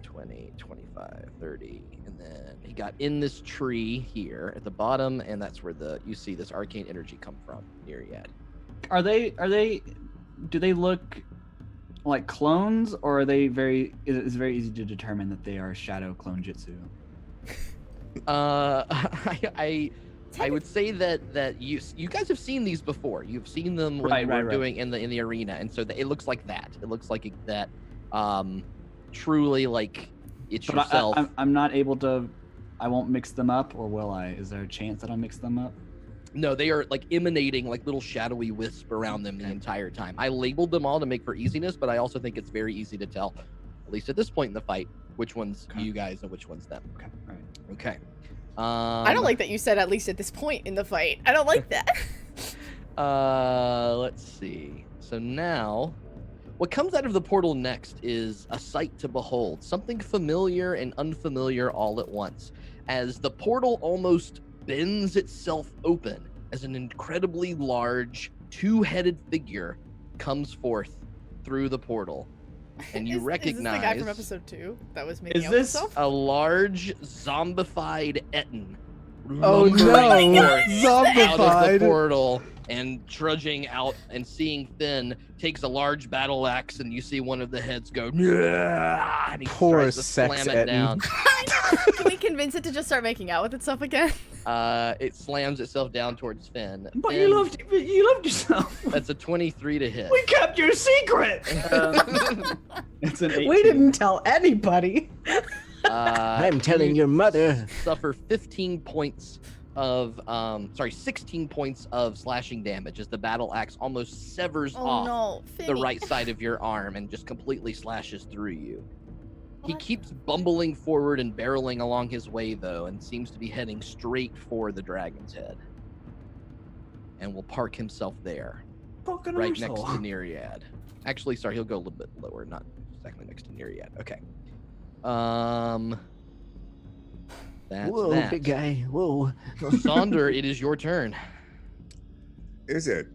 Speaker 1: 20, 25, 30, and then he got in this tree here at the bottom, and that's where you see this arcane energy come from, Neriad.
Speaker 3: Are they? Do they look like clones, or are they very? It's very easy to determine that they are shadow clone jutsu.
Speaker 1: I would say that you guys have seen these before. You've seen them when you were doing in the arena, and so it looks like that. It looks like that. Truly, like it's
Speaker 3: But
Speaker 1: yourself.
Speaker 3: I'm not able to. I won't mix them up, or will I? Is there a chance that I'll mix them up?
Speaker 1: No, they are like emanating like little shadowy wisp around them the entire time. I labeled them all to make for easiness, but I also think it's very easy to tell, at least at this point in the fight, which one's you guys and which one's them.
Speaker 3: Okay, all right.
Speaker 1: Okay.
Speaker 2: I don't like that you said at least at this point in the fight. I don't like that.
Speaker 1: Let's see. So now, what comes out of the portal next is a sight to behold, something familiar and unfamiliar all at once, as the portal almost bends itself open as an incredibly large, 2-headed figure comes forth through the portal. And you recognize...
Speaker 2: Is this the guy from episode 2 that was making
Speaker 3: Is
Speaker 2: out
Speaker 3: this-
Speaker 2: with himself?
Speaker 1: a large zombified Etten.
Speaker 4: Oh no!
Speaker 1: lumbering forth out of the
Speaker 4: Zombified.
Speaker 1: portal and trudging out, and seeing Finn takes a large battle axe, and you see one of the heads go, "Nyah," and he
Speaker 4: Poor
Speaker 1: tries to
Speaker 4: sex
Speaker 1: slam it
Speaker 4: Etten.
Speaker 1: down.
Speaker 2: Can we convince it to just start making out with itself again?
Speaker 1: It slams itself down towards Finn.
Speaker 3: But
Speaker 1: Finn,
Speaker 3: you loved yourself.
Speaker 1: That's a 23 to hit.
Speaker 3: We kept your secret. It's an 18.
Speaker 5: We didn't tell anybody.
Speaker 9: I'm telling your mother.
Speaker 1: Suffer 16 points of slashing damage as the battle axe almost severs
Speaker 2: Oh
Speaker 1: off
Speaker 2: no,
Speaker 1: the
Speaker 2: Finny.
Speaker 1: right side of your arm and just completely slashes through you. He
Speaker 2: What?
Speaker 1: keeps bumbling forward and barreling along his way, though, and seems to be heading straight for the dragon's head. And will park himself there,
Speaker 3: Fucking
Speaker 1: right next to
Speaker 3: arsehole.
Speaker 1: Neriad. Actually, sorry, he'll go a little bit lower, not exactly next to Neriad. Okay. That's
Speaker 9: Whoa,
Speaker 1: that.
Speaker 9: big guy. Whoa.
Speaker 1: Zaunder, it is your turn.
Speaker 8: Is it?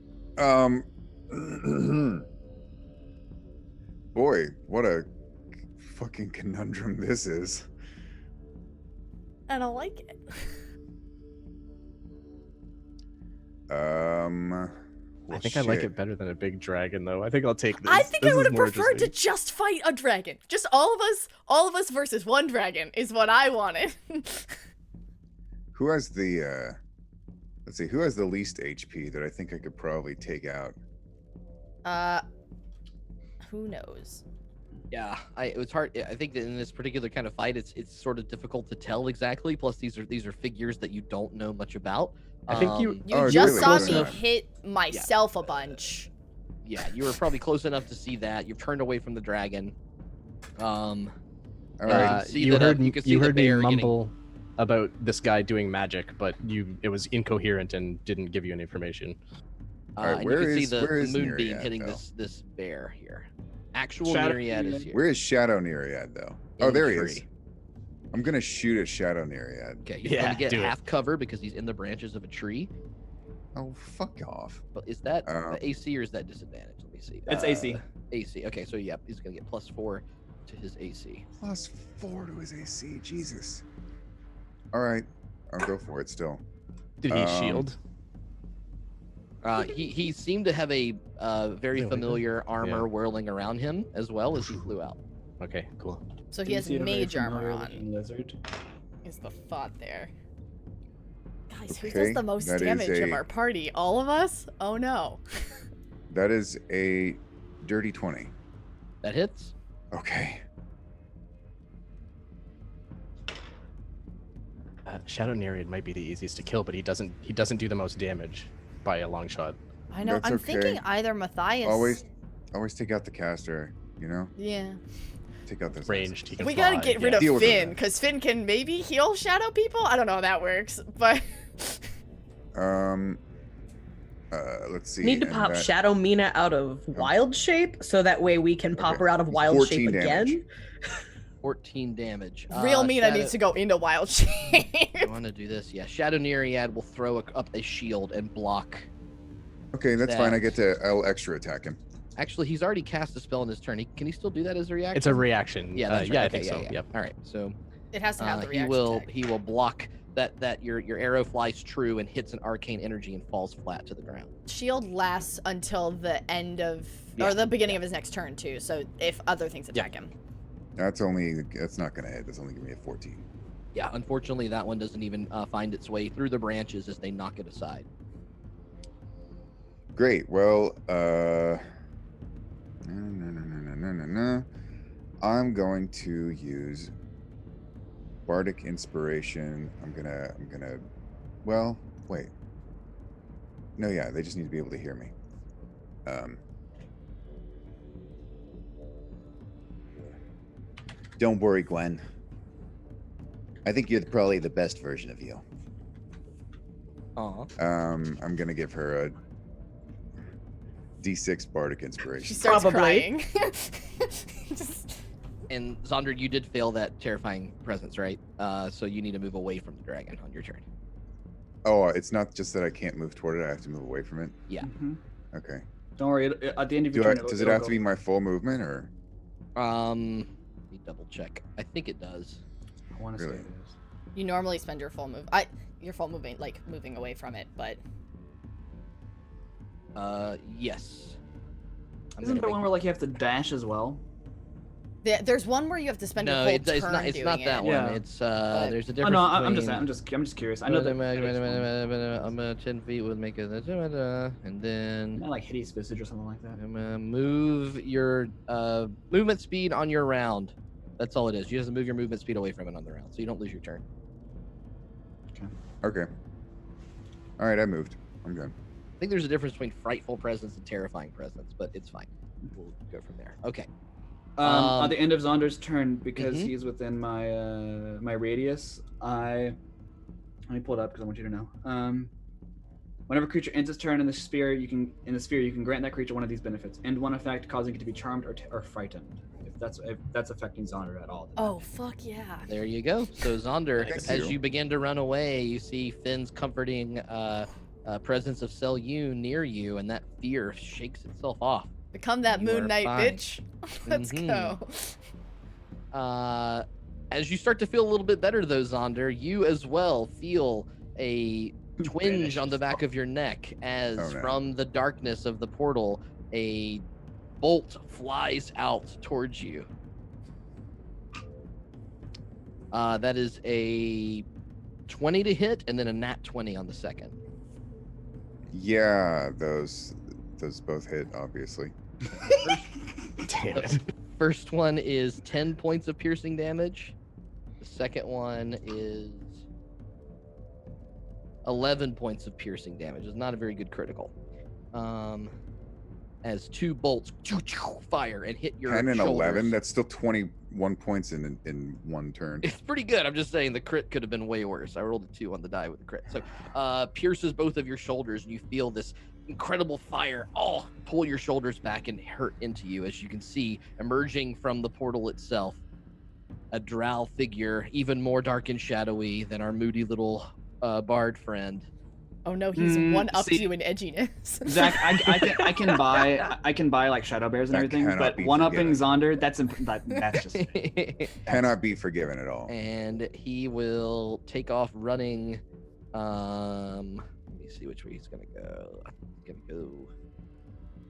Speaker 8: Boy, what a fucking conundrum this is.
Speaker 2: I don't like it.
Speaker 8: Well,
Speaker 4: I think I like
Speaker 8: shit.
Speaker 4: it better than a big dragon, though. I think I'll take this.
Speaker 2: I think
Speaker 4: This
Speaker 2: I would
Speaker 4: is
Speaker 2: have
Speaker 4: more
Speaker 2: preferred to
Speaker 4: interesting.
Speaker 2: just fight a dragon. Just all of us versus one dragon is what I wanted.
Speaker 8: Who has the let's see, who has the least HP that I think I could probably take out?
Speaker 2: Who knows?
Speaker 1: Yeah, it was hard. I think that in this particular kind of fight, it's sort of difficult to tell exactly. Plus, these are figures that you don't know much about.
Speaker 4: I think you-
Speaker 2: You
Speaker 8: Oh,
Speaker 2: just
Speaker 8: really?
Speaker 2: saw
Speaker 8: Close
Speaker 2: me
Speaker 8: enough.
Speaker 2: hit myself a bunch.
Speaker 1: Yeah, you were probably close enough to see that. You've turned away from the dragon.
Speaker 8: All right.
Speaker 1: see
Speaker 4: you
Speaker 1: that,
Speaker 4: heard,
Speaker 1: you can see
Speaker 4: you
Speaker 1: the
Speaker 4: heard me
Speaker 1: bear getting-
Speaker 4: mumble about this guy doing magic, but it was incoherent and didn't give you any information.
Speaker 8: All right,
Speaker 1: and
Speaker 8: where
Speaker 1: you can see
Speaker 8: is-
Speaker 1: the
Speaker 8: where is
Speaker 1: moonbeam
Speaker 8: Neriad,
Speaker 1: hitting
Speaker 8: though?
Speaker 1: this bear here. Actual
Speaker 7: Shadow
Speaker 1: Neriad is
Speaker 7: Neriad.
Speaker 1: here.
Speaker 8: Where is Shadow Neriad though?
Speaker 1: In
Speaker 8: Oh,
Speaker 1: the
Speaker 8: there he
Speaker 1: tree.
Speaker 8: is. I'm gonna shoot at Shadow Neriad.
Speaker 1: Okay, he's
Speaker 4: Yeah,
Speaker 1: going to get
Speaker 4: do it.
Speaker 1: half cover because he's in the branches of a tree.
Speaker 8: Oh, fuck off.
Speaker 1: But is that
Speaker 8: Um,
Speaker 1: AC or is that disadvantage? Let me see.
Speaker 3: It's AC.
Speaker 1: AC. Okay, so yeah, he's going to get +4 to his AC.
Speaker 8: +4 to his AC. Jesus. All right, I'll go for it still.
Speaker 4: Did he
Speaker 8: Um,
Speaker 4: shield?
Speaker 1: He seemed to have a very
Speaker 4: Is it like
Speaker 1: familiar armor
Speaker 4: Yeah.
Speaker 1: whirling around him as well as he flew out.
Speaker 4: Okay, cool.
Speaker 2: So he
Speaker 3: You
Speaker 2: has
Speaker 3: see a very
Speaker 2: mage armor
Speaker 3: familiar
Speaker 2: on.
Speaker 3: looking Lizard.
Speaker 2: Is the thought there? Guys, who
Speaker 8: Okay,
Speaker 2: does the most
Speaker 8: that is
Speaker 2: damage of
Speaker 8: a-
Speaker 2: our party? All of us? Oh no.
Speaker 8: That is a dirty 20.
Speaker 1: That hits.
Speaker 8: Okay.
Speaker 4: Shadow Neriad might be the easiest to kill, but he doesn't do the most damage by a long shot.
Speaker 2: I know.
Speaker 8: That's
Speaker 2: I'm
Speaker 8: okay.
Speaker 2: thinking either Matthias.
Speaker 8: Always take out the caster, you know?
Speaker 2: Yeah.
Speaker 8: Take out those
Speaker 4: Ranged, he can
Speaker 2: We gotta
Speaker 4: fly,
Speaker 2: get rid
Speaker 4: yeah.
Speaker 2: of
Speaker 8: Deal with
Speaker 2: Finn,
Speaker 8: it.
Speaker 2: because Finn can maybe heal shadow people. I don't know how that works, but
Speaker 8: Let's see.
Speaker 5: Need to
Speaker 8: and
Speaker 5: pop
Speaker 8: that-
Speaker 5: Shadow Meena out of wild shape so that way we can pop
Speaker 8: Okay.
Speaker 5: her out of wild
Speaker 8: 14
Speaker 5: shape
Speaker 8: damage.
Speaker 5: again.
Speaker 1: 14 damage.
Speaker 2: real Meena
Speaker 1: Shadow-
Speaker 2: needs to go into wild shape.
Speaker 1: I want to do this. Yeah, Shadow Neriad will throw up a shield and block.
Speaker 8: Okay, that's fine. I
Speaker 1: that.
Speaker 8: get to I'll extra attack him.
Speaker 1: Actually, he's already cast a spell in his turn. Can he still do that as a reaction?
Speaker 4: It's a reaction.
Speaker 1: Yeah, that's right.
Speaker 4: Yeah, I
Speaker 1: Okay,
Speaker 4: think so. Yep.
Speaker 1: All right, so
Speaker 2: It has to have the
Speaker 1: he
Speaker 2: reaction
Speaker 1: will
Speaker 2: tag.
Speaker 1: he will block that your arrow flies true and hits an arcane energy and falls flat to the ground.
Speaker 2: Shield lasts until the end of or the beginning of his next turn too. So if other things attack him.
Speaker 8: That's not gonna hit. That's only gonna be a 14.
Speaker 1: Yeah, unfortunately, that one doesn't even find its way through the branches as they knock it aside.
Speaker 8: Great. Well, no. I'm going to use Bardic Inspiration. I'm gonna. Well, wait. No, yeah, they just need to be able to hear me.
Speaker 10: Don't worry, Gwen. I think you're probably the best version of you.
Speaker 1: Aw.
Speaker 8: I'm gonna give her a D6 Bardic
Speaker 2: She
Speaker 8: Inspiration.
Speaker 2: starts
Speaker 5: Probably.
Speaker 2: crying. Just
Speaker 1: And Zaunder, you did fail that terrifying presence, right? So you need to move away from the dragon on your turn.
Speaker 8: Oh, it's not just that I can't move toward it. I have to move away from it.
Speaker 1: Yeah.
Speaker 3: Mhm.
Speaker 8: Okay.
Speaker 3: Don't worry. At the end of your turn,
Speaker 8: Does it have to be my full movement or?
Speaker 1: Let me double check. I think it does.
Speaker 3: I want to
Speaker 8: Really?
Speaker 3: say it is.
Speaker 2: you normally spend your full your full moving like moving away from it, but
Speaker 1: Yes. I'm
Speaker 3: Isn't
Speaker 1: gonna
Speaker 3: there
Speaker 1: make-
Speaker 3: one where like you have to dash as well?
Speaker 2: there's one where you have to spend your
Speaker 1: No,
Speaker 2: whole
Speaker 1: it's
Speaker 2: turn
Speaker 1: not. It's
Speaker 2: doing
Speaker 1: not that
Speaker 2: it.
Speaker 1: one.
Speaker 3: Yeah.
Speaker 1: It's
Speaker 2: But-
Speaker 1: there's a
Speaker 3: Oh
Speaker 1: difference.
Speaker 3: no, I'm
Speaker 1: between-
Speaker 3: just curious. I know that.
Speaker 1: I'm 10 feet would make it, and then
Speaker 3: Not like hideous visage or something like that.
Speaker 1: move your movement speed on your round. That's all it is. You just move your movement speed away from it on the round, so you don't lose your turn.
Speaker 8: Okay. All right, I moved. I'm good.
Speaker 1: I think there's a difference between frightful presence and terrifying presence, but it's fine. We'll go from there. Okay.
Speaker 3: At the end of Zaunder's turn, because
Speaker 1: Mhm.
Speaker 3: he's within my my radius, let me pull it up because I want you to know. Whenever a creature ends its turn in the sphere, you can grant that creature one of these benefits, and one effect causing it to be charmed or frightened. If that's affecting Zaunder at all.
Speaker 2: Oh fuck yeah.
Speaker 1: There you go. So Zaunder,
Speaker 8: Thank
Speaker 1: as
Speaker 8: you.
Speaker 1: you begin to run away, you see Finn's comforting presence of Selyun near you, and that fear shakes itself off.
Speaker 2: Become that
Speaker 1: You
Speaker 2: Moon
Speaker 1: are
Speaker 2: Knight
Speaker 1: fine.
Speaker 2: bitch. Let's
Speaker 1: Mhm.
Speaker 2: go.
Speaker 1: As you start to feel a little bit better, though, Zaunder, you as well feel a twinge on the back of your neck as
Speaker 8: Oh, no.
Speaker 1: from the darkness of the portal, a bolt flies out towards you. That is a 20 to hit, and then a nat 20 on the second.
Speaker 8: Yeah, those both hit, obviously.
Speaker 4: Damn it.
Speaker 1: First one is 10 points of piercing damage. The second one is 11 points of piercing damage. It's not a very good critical. As two bolts fire and hit your
Speaker 8: 10 and
Speaker 1: shoulders.
Speaker 8: 11. That's still 21 points in one turn.
Speaker 1: It's pretty good. I'm just saying the crit could have been way worse. I rolled a 2 on the die with the crit. So pierces both of your shoulders, and you feel this incredible fire pull your shoulders back and hurt into you, as you can see emerging from the portal itself a drow figure, even more dark and shadowy than our moody little bard friend.
Speaker 2: Oh no, he's one-upped
Speaker 3: see-
Speaker 2: you in edginess.
Speaker 3: Zach, I can buy like shadow bears and
Speaker 8: That
Speaker 3: everything,
Speaker 8: cannot
Speaker 3: but
Speaker 8: be
Speaker 3: one-upping
Speaker 8: forgiven.
Speaker 3: Zaunder, that's just
Speaker 8: Cannot be forgiven at all.
Speaker 1: And he will take off running. Let me see which way he's gonna go. He's gonna go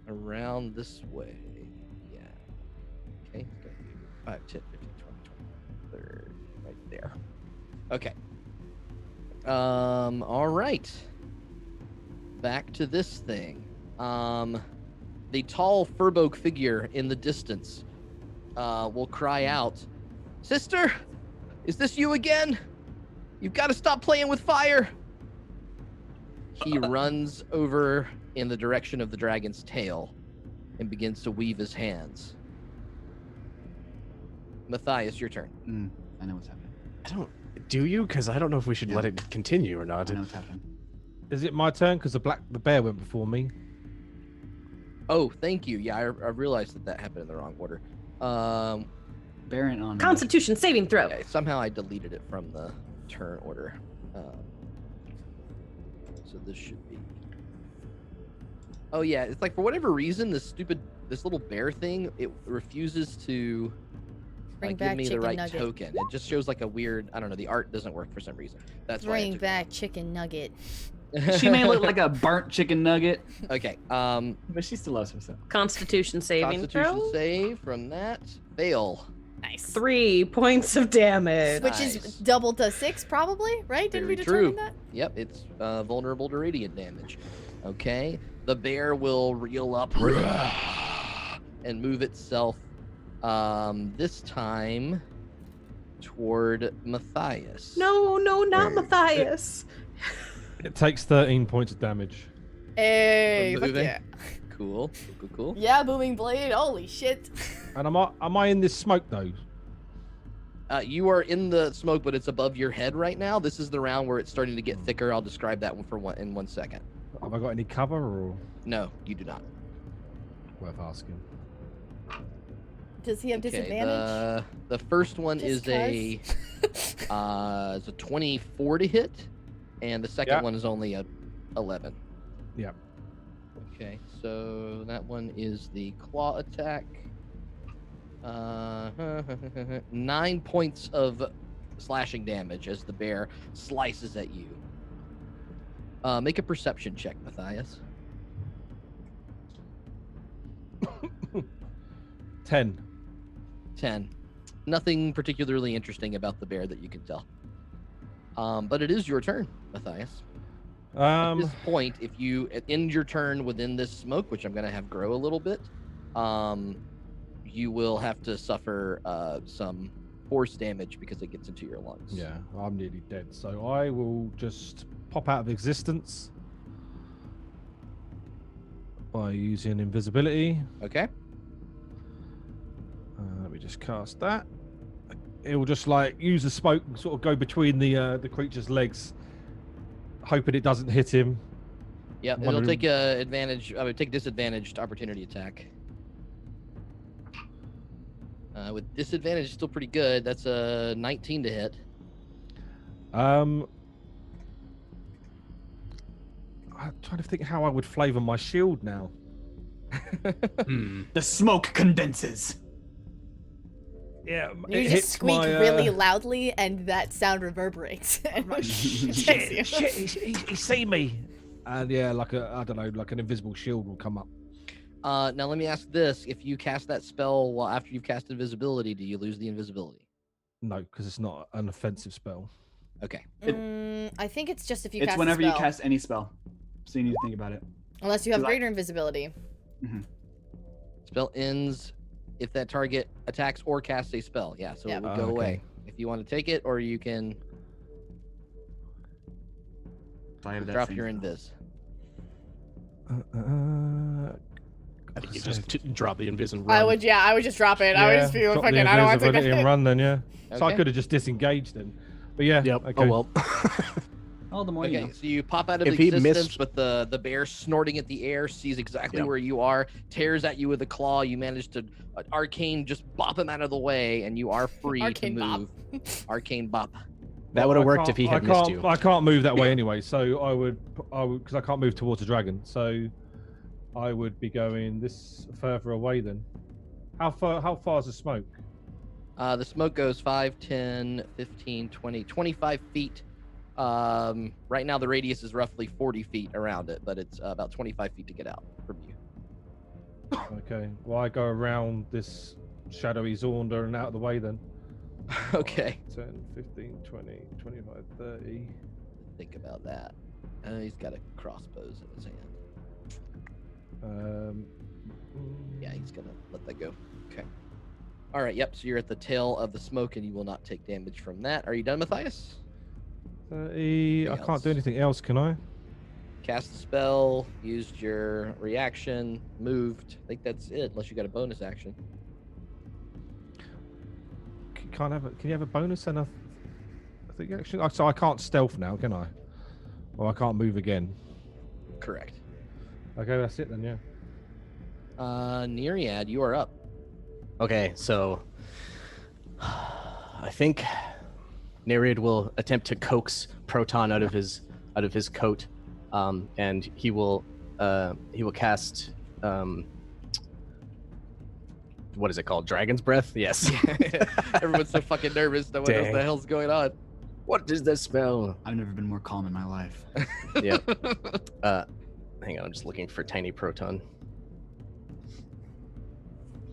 Speaker 1: around this way. Yeah. Okay. He's gonna do 5, 10, 15, 20, 30, right there. Okay. All right. Back to this thing. The tall furbolg figure in the distance will cry out, "Sister, is this you again? You've got to stop playing with fire." He runs over in the direction of the dragon's tail and begins to weave his hands. Matthias, your turn.
Speaker 3: I know what's happening.
Speaker 4: I don't. Do you? Because I don't know if we should let it continue or not.
Speaker 3: I know what's happening.
Speaker 7: Is it my turn? Because the bear went before me.
Speaker 1: Oh, thank you. Yeah, I realized that happened in the wrong order.
Speaker 3: Baron on
Speaker 5: Constitution saving throw.
Speaker 1: Yeah, somehow I deleted it from the turn order. So this should be. Oh yeah, it's like for whatever reason, this little bear thing, it refuses to
Speaker 2: Bring
Speaker 1: give
Speaker 2: back
Speaker 1: me the
Speaker 2: chicken
Speaker 1: right
Speaker 2: nugget.
Speaker 1: token. It just shows like a weird. I don't know. The art doesn't work for some reason. That's why. I
Speaker 2: Bring
Speaker 1: took it
Speaker 2: back chicken nugget.
Speaker 3: She may look like a burnt chicken nugget,
Speaker 1: Okay.
Speaker 3: but she still loves herself.
Speaker 5: Constitution saving
Speaker 1: Constitution
Speaker 5: throw.
Speaker 1: save from that. Fail.
Speaker 2: Nice.
Speaker 5: 3 points of damage.
Speaker 2: Which is
Speaker 1: Nice.
Speaker 2: double to 6, probably, right? Didn't we
Speaker 1: Very
Speaker 2: determine
Speaker 1: true.
Speaker 2: that?
Speaker 1: Yep, it's vulnerable to radiant damage. Okay. The bear will reel up and move itself this time toward Matthias.
Speaker 5: No, not
Speaker 8: Wait.
Speaker 5: Matthias.
Speaker 7: It takes 13 points of damage.
Speaker 2: Hey, fuck
Speaker 1: Moving.
Speaker 2: yeah.
Speaker 1: Cool.
Speaker 2: Yeah, booming blade. Holy shit.
Speaker 7: And am I in this smoke though?
Speaker 1: You are in the smoke, but it's above your head right now. This is the round where it's starting to get thicker. I'll describe that one in 1 second.
Speaker 7: Have I got any cover or
Speaker 1: No, you do not.
Speaker 7: worth asking?
Speaker 2: Does he have
Speaker 1: Okay,
Speaker 2: disadvantage?
Speaker 1: the first one
Speaker 2: Just
Speaker 1: is a 24 to hit, and the second
Speaker 7: Yeah.
Speaker 1: one is only a 11.
Speaker 7: Yeah.
Speaker 1: Okay, so that one is the claw attack. 9 points of slashing damage as the bear slices at you. Make a perception check, Matthias.
Speaker 7: 10.
Speaker 1: 10. Nothing particularly interesting about the bear that you can tell. But it is your turn, Matthias. At this point, if you end your turn within this smoke, which I'm going to have grow a little bit, you will have to suffer some force damage because it gets into your lungs.
Speaker 7: Yeah, I'm nearly dead. So I will just pop out of existence by using invisibility.
Speaker 1: Okay.
Speaker 7: Let me just cast that. It will just like use the smoke and sort of go between the creature's legs, hoping it doesn't hit him.
Speaker 1: Yep. It'll
Speaker 7: Wondering-
Speaker 1: take advantage. I would take disadvantaged opportunity attack. With disadvantage, still pretty good. That's a 19 to hit.
Speaker 7: I'm trying to think how I would flavor my shield now.
Speaker 3: The smoke condenses.
Speaker 7: Yeah,
Speaker 2: You just squeak really loudly, and that sound reverberates. And protects you.
Speaker 7: Shit, he see me. And yeah, like I don't know, like an invisible shield will come up.
Speaker 1: Now let me ask this: if you cast that spell after you've cast invisibility, do you lose the invisibility?
Speaker 7: No, because it's not an offensive spell.
Speaker 1: Okay.
Speaker 2: I think it's just if you
Speaker 3: It's
Speaker 2: cast
Speaker 3: whenever
Speaker 2: a
Speaker 3: you
Speaker 2: spell.
Speaker 3: cast any spell, so you need to think about it.
Speaker 2: Unless you have
Speaker 3: 'Cause I-
Speaker 2: greater invisibility.
Speaker 1: Spell ends if that target attacks or casts a spell. Yeah, so
Speaker 2: Yep.
Speaker 1: it would go
Speaker 7: Okay.
Speaker 1: away. If you want to take it, or you can
Speaker 3: So I have that
Speaker 1: drop
Speaker 3: same
Speaker 1: your
Speaker 3: spell.
Speaker 1: invis.
Speaker 4: I think you just drop the invis and run.
Speaker 2: I would just drop it. I would just be like,
Speaker 7: drop
Speaker 2: fucking,
Speaker 7: the
Speaker 2: I don't want to take
Speaker 7: invisibility and
Speaker 2: that.
Speaker 7: run then, yeah. So I
Speaker 1: Okay.
Speaker 7: could have just disengaged then. But yeah,
Speaker 4: Yep.
Speaker 7: okay.
Speaker 4: Oh well.
Speaker 3: Oh, the more you
Speaker 1: Okay,
Speaker 3: know.
Speaker 1: so you pop out of
Speaker 4: If he
Speaker 1: existence,
Speaker 4: missed-
Speaker 1: but the bear snorting at the air sees exactly
Speaker 4: Yep.
Speaker 1: where you are, tears at you with a claw. You manage to arcane just bop him out of the way, and you are free
Speaker 2: Arcane
Speaker 1: to
Speaker 2: bop.
Speaker 1: move. Arcane bop.
Speaker 4: That would have worked if he had missed you.
Speaker 7: I can't move that way anyway, so I would, because I can't move towards the dragon. So I would be going this further away then. How far is the smoke?
Speaker 1: The smoke goes 5, 10, 15, 20, 25 feet. Right now the radius is roughly 40 feet around it, but it's about 25 feet to get out from you.
Speaker 7: Okay, well I go around this shadowy Zaunder and out of the way then.
Speaker 1: Okay.
Speaker 7: 10, 15, 20, 25, 30.
Speaker 1: Think about that. He's got a crossbows in his hand. Yeah, he's gonna let that go. Okay. All right. Yep. So you're at the tail of the smoke, and you will not take damage from that. Are you done, Matthias?
Speaker 7: 30. I
Speaker 1: Anything
Speaker 7: can't
Speaker 1: else?
Speaker 7: do anything else, can I?
Speaker 1: Cast the spell. Used your reaction. Moved. I think that's it. Unless you got a bonus action.
Speaker 7: Can you have a bonus and I think actually, so I can't stealth now, can I? Or I can't move again.
Speaker 1: Correct.
Speaker 7: Okay, that's it then. Yeah.
Speaker 1: Neriad, you are up.
Speaker 4: Okay, so I think Neriad will attempt to coax Proton out of his coat, and he will cast what is it called? Dragon's Breath? Yes.
Speaker 1: Everyone's so fucking nervous. No one knows
Speaker 4: Dang.
Speaker 1: what the hell's going on.
Speaker 4: What does this spell?
Speaker 3: I've never been more calm in my life.
Speaker 4: Yeah. Hang on, I'm just looking for Tiny Proton.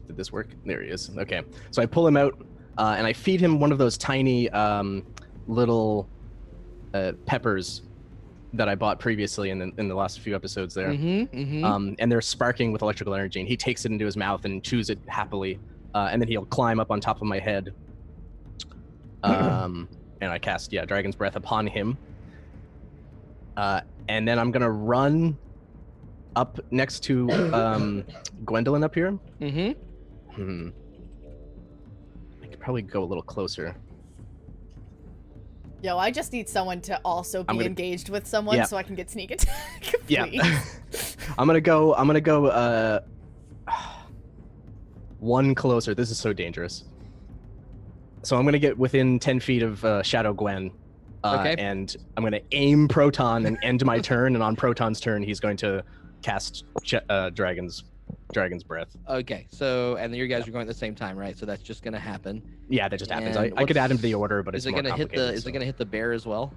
Speaker 4: Did this work? There he is. Okay. So I pull him out, and I feed him one of those tiny little peppers that I bought previously in the last few episodes there. And they're sparking with electrical energy, and he takes it into his mouth and chews it happily. And then he'll climb up on top of my head. And I cast, Dragon's Breath upon him. And then I'm going to run up next to Gwendolyn up here. I could probably go a little closer.
Speaker 2: Yo, I just need someone to also be engaged with someone
Speaker 4: Yeah.
Speaker 2: so I can get sneak attack.
Speaker 4: Yeah.
Speaker 2: Please.
Speaker 4: I'm gonna go one closer. This is so dangerous. So I'm gonna get within 10 feet of Shadow Gwen.
Speaker 1: Okay.
Speaker 4: And I'm gonna aim Proton and end my turn, and on Proton's turn he's going to cast Dragon's Breath.
Speaker 1: Okay. So, and you guys are going at the same time, right? So that's just gonna happen.
Speaker 4: Yeah, that just happens.
Speaker 1: And
Speaker 4: I could add him to the
Speaker 1: what's-
Speaker 4: order, but it's
Speaker 1: Is it
Speaker 4: more
Speaker 1: gonna hit
Speaker 4: complicated,
Speaker 1: Is
Speaker 4: so.
Speaker 1: it gonna hit the bear as well?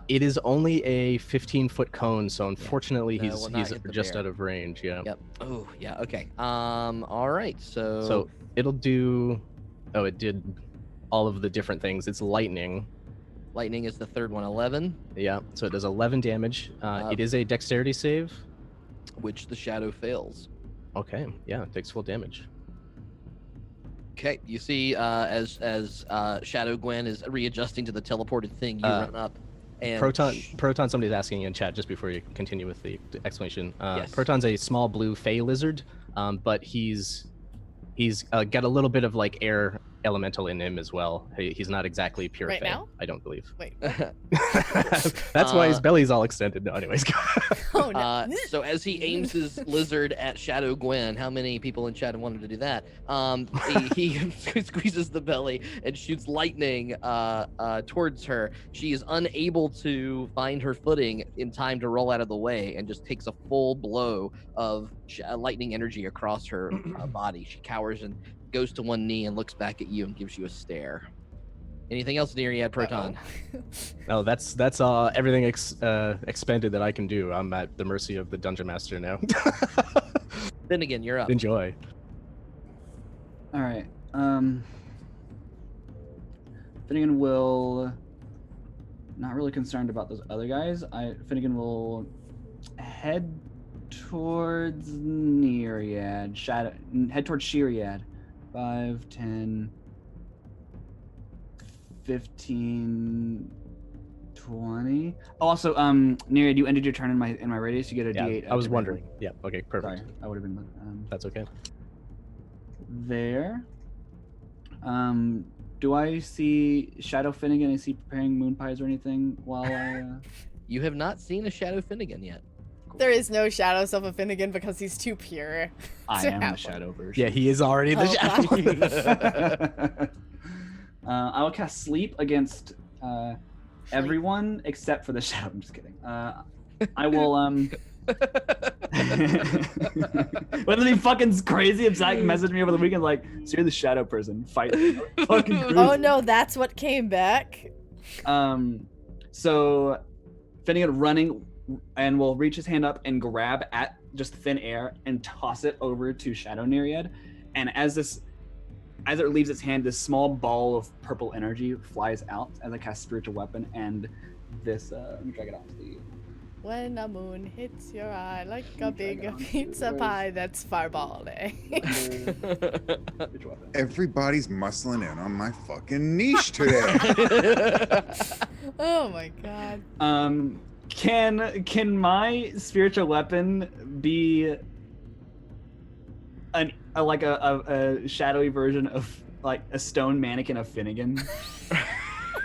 Speaker 4: It is only a 15-foot cone, so unfortunately
Speaker 1: No, it will
Speaker 4: he's
Speaker 1: not hit the
Speaker 4: just
Speaker 1: bear.
Speaker 4: out of range. Yeah.
Speaker 1: Yep. Oh, yeah. Okay. All right.
Speaker 4: So it'll do. Oh, it did all of the different things. It's lightning.
Speaker 1: Lightning is the third one. 11,
Speaker 4: Yeah. So it does 11 damage. It is a dexterity save.
Speaker 1: which the shadow fails.
Speaker 4: Okay. Yeah. It takes full damage.
Speaker 1: Okay. You see, as Shadow Gwen is readjusting to the teleported thing, you run up and
Speaker 4: Proton. Somebody's asking in chat just before you continue with the explanation.
Speaker 1: Yes.
Speaker 4: Proton's a small blue fey lizard, but he's got a little bit of like air elemental in him as well. He's not exactly pure
Speaker 2: Right
Speaker 4: fey,
Speaker 2: now?
Speaker 4: I don't believe.
Speaker 2: Wait.
Speaker 4: That's why his belly's all extended. No, anyways.
Speaker 2: Oh no.
Speaker 1: So as he aims his lizard at Shadow Gwen, how many people in chat have wanted to do that? He squeezes the belly and shoots lightning towards her. She is unable to find her footing in time to roll out of the way and just takes a full blow of lightning energy across her body. She cowers and goes to one knee and looks back at you and gives you a stare. Anything else, Neriad Proton?
Speaker 4: No, that's everything expended that I can do. I'm at the mercy of the Dungeon Master now.
Speaker 1: Then again, you're up.
Speaker 4: Enjoy.
Speaker 3: All right. Finnegan will. Not really concerned about those other guys. Finnegan will head towards Neriad. Head towards Shiriad. 5, 10, 15, 20. Oh, also, Neriad, you ended your turn in my radius. You get a D8.
Speaker 4: I was wondering. Yeah. Okay. Perfect.
Speaker 3: Sorry, I would have been.
Speaker 4: That's okay.
Speaker 3: There. Do I see Shadow Finnegan? Is he preparing moon pies or anything while I?
Speaker 1: You have not seen a Shadow Finnegan yet.
Speaker 2: There is no shadows of a Finnegan because he's too pure.
Speaker 3: I
Speaker 2: to
Speaker 3: am
Speaker 2: have
Speaker 3: the
Speaker 2: one.
Speaker 3: shadow version.
Speaker 4: Yeah, he is already the
Speaker 2: Oh,
Speaker 4: shadow.
Speaker 3: I will cast sleep against everyone except for the shadow. I'm just kidding. I will Wouldn't it be fucking crazy if Zach messaged me over the weekend like, so you're the shadow person, fight me. Fucking crazy.
Speaker 2: Oh no, that's what came back.
Speaker 3: So Finnegan running and will reach his hand up and grab at just thin air and toss it over to Shadow Neriad. And as it leaves its hand, this small ball of purple energy flies out as I cast Spiritual Weapon, and this let me drag it off to you.
Speaker 2: When a moon hits your eye like a big pizza pie, that's Fireball Day.
Speaker 8: Everybody's muscling in on my fucking niche today.
Speaker 2: Oh my god.
Speaker 3: Can my spiritual weapon be a shadowy version of like a stone mannequin of Finnegan?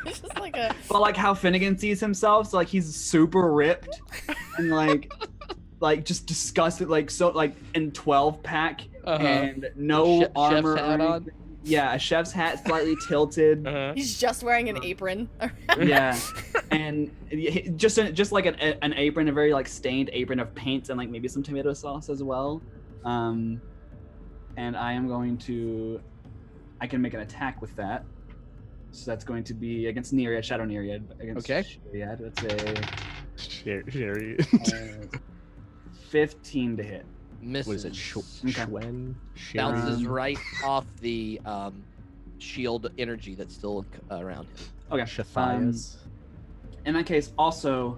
Speaker 2: It's just like a.
Speaker 3: But like how Finnegan sees himself, so like he's super ripped and like just disgusted, like so like in 12-pack and no armor.
Speaker 1: Chef's hat on?
Speaker 3: Yeah, a chef's hat slightly tilted.
Speaker 2: He's just wearing an apron.
Speaker 3: Yeah, and just like an apron, a very like stained apron of paint and like maybe some tomato sauce as well. And I can make an attack with that. So that's going to be against Neriad, Shadow Neriad. Against Neriad, that's a 15 to hit.
Speaker 1: Misses.
Speaker 4: What is it? Gwen?
Speaker 1: Bounces right off the shield energy that's still around him.
Speaker 3: Okay.
Speaker 4: Matthias.
Speaker 3: In that case, also,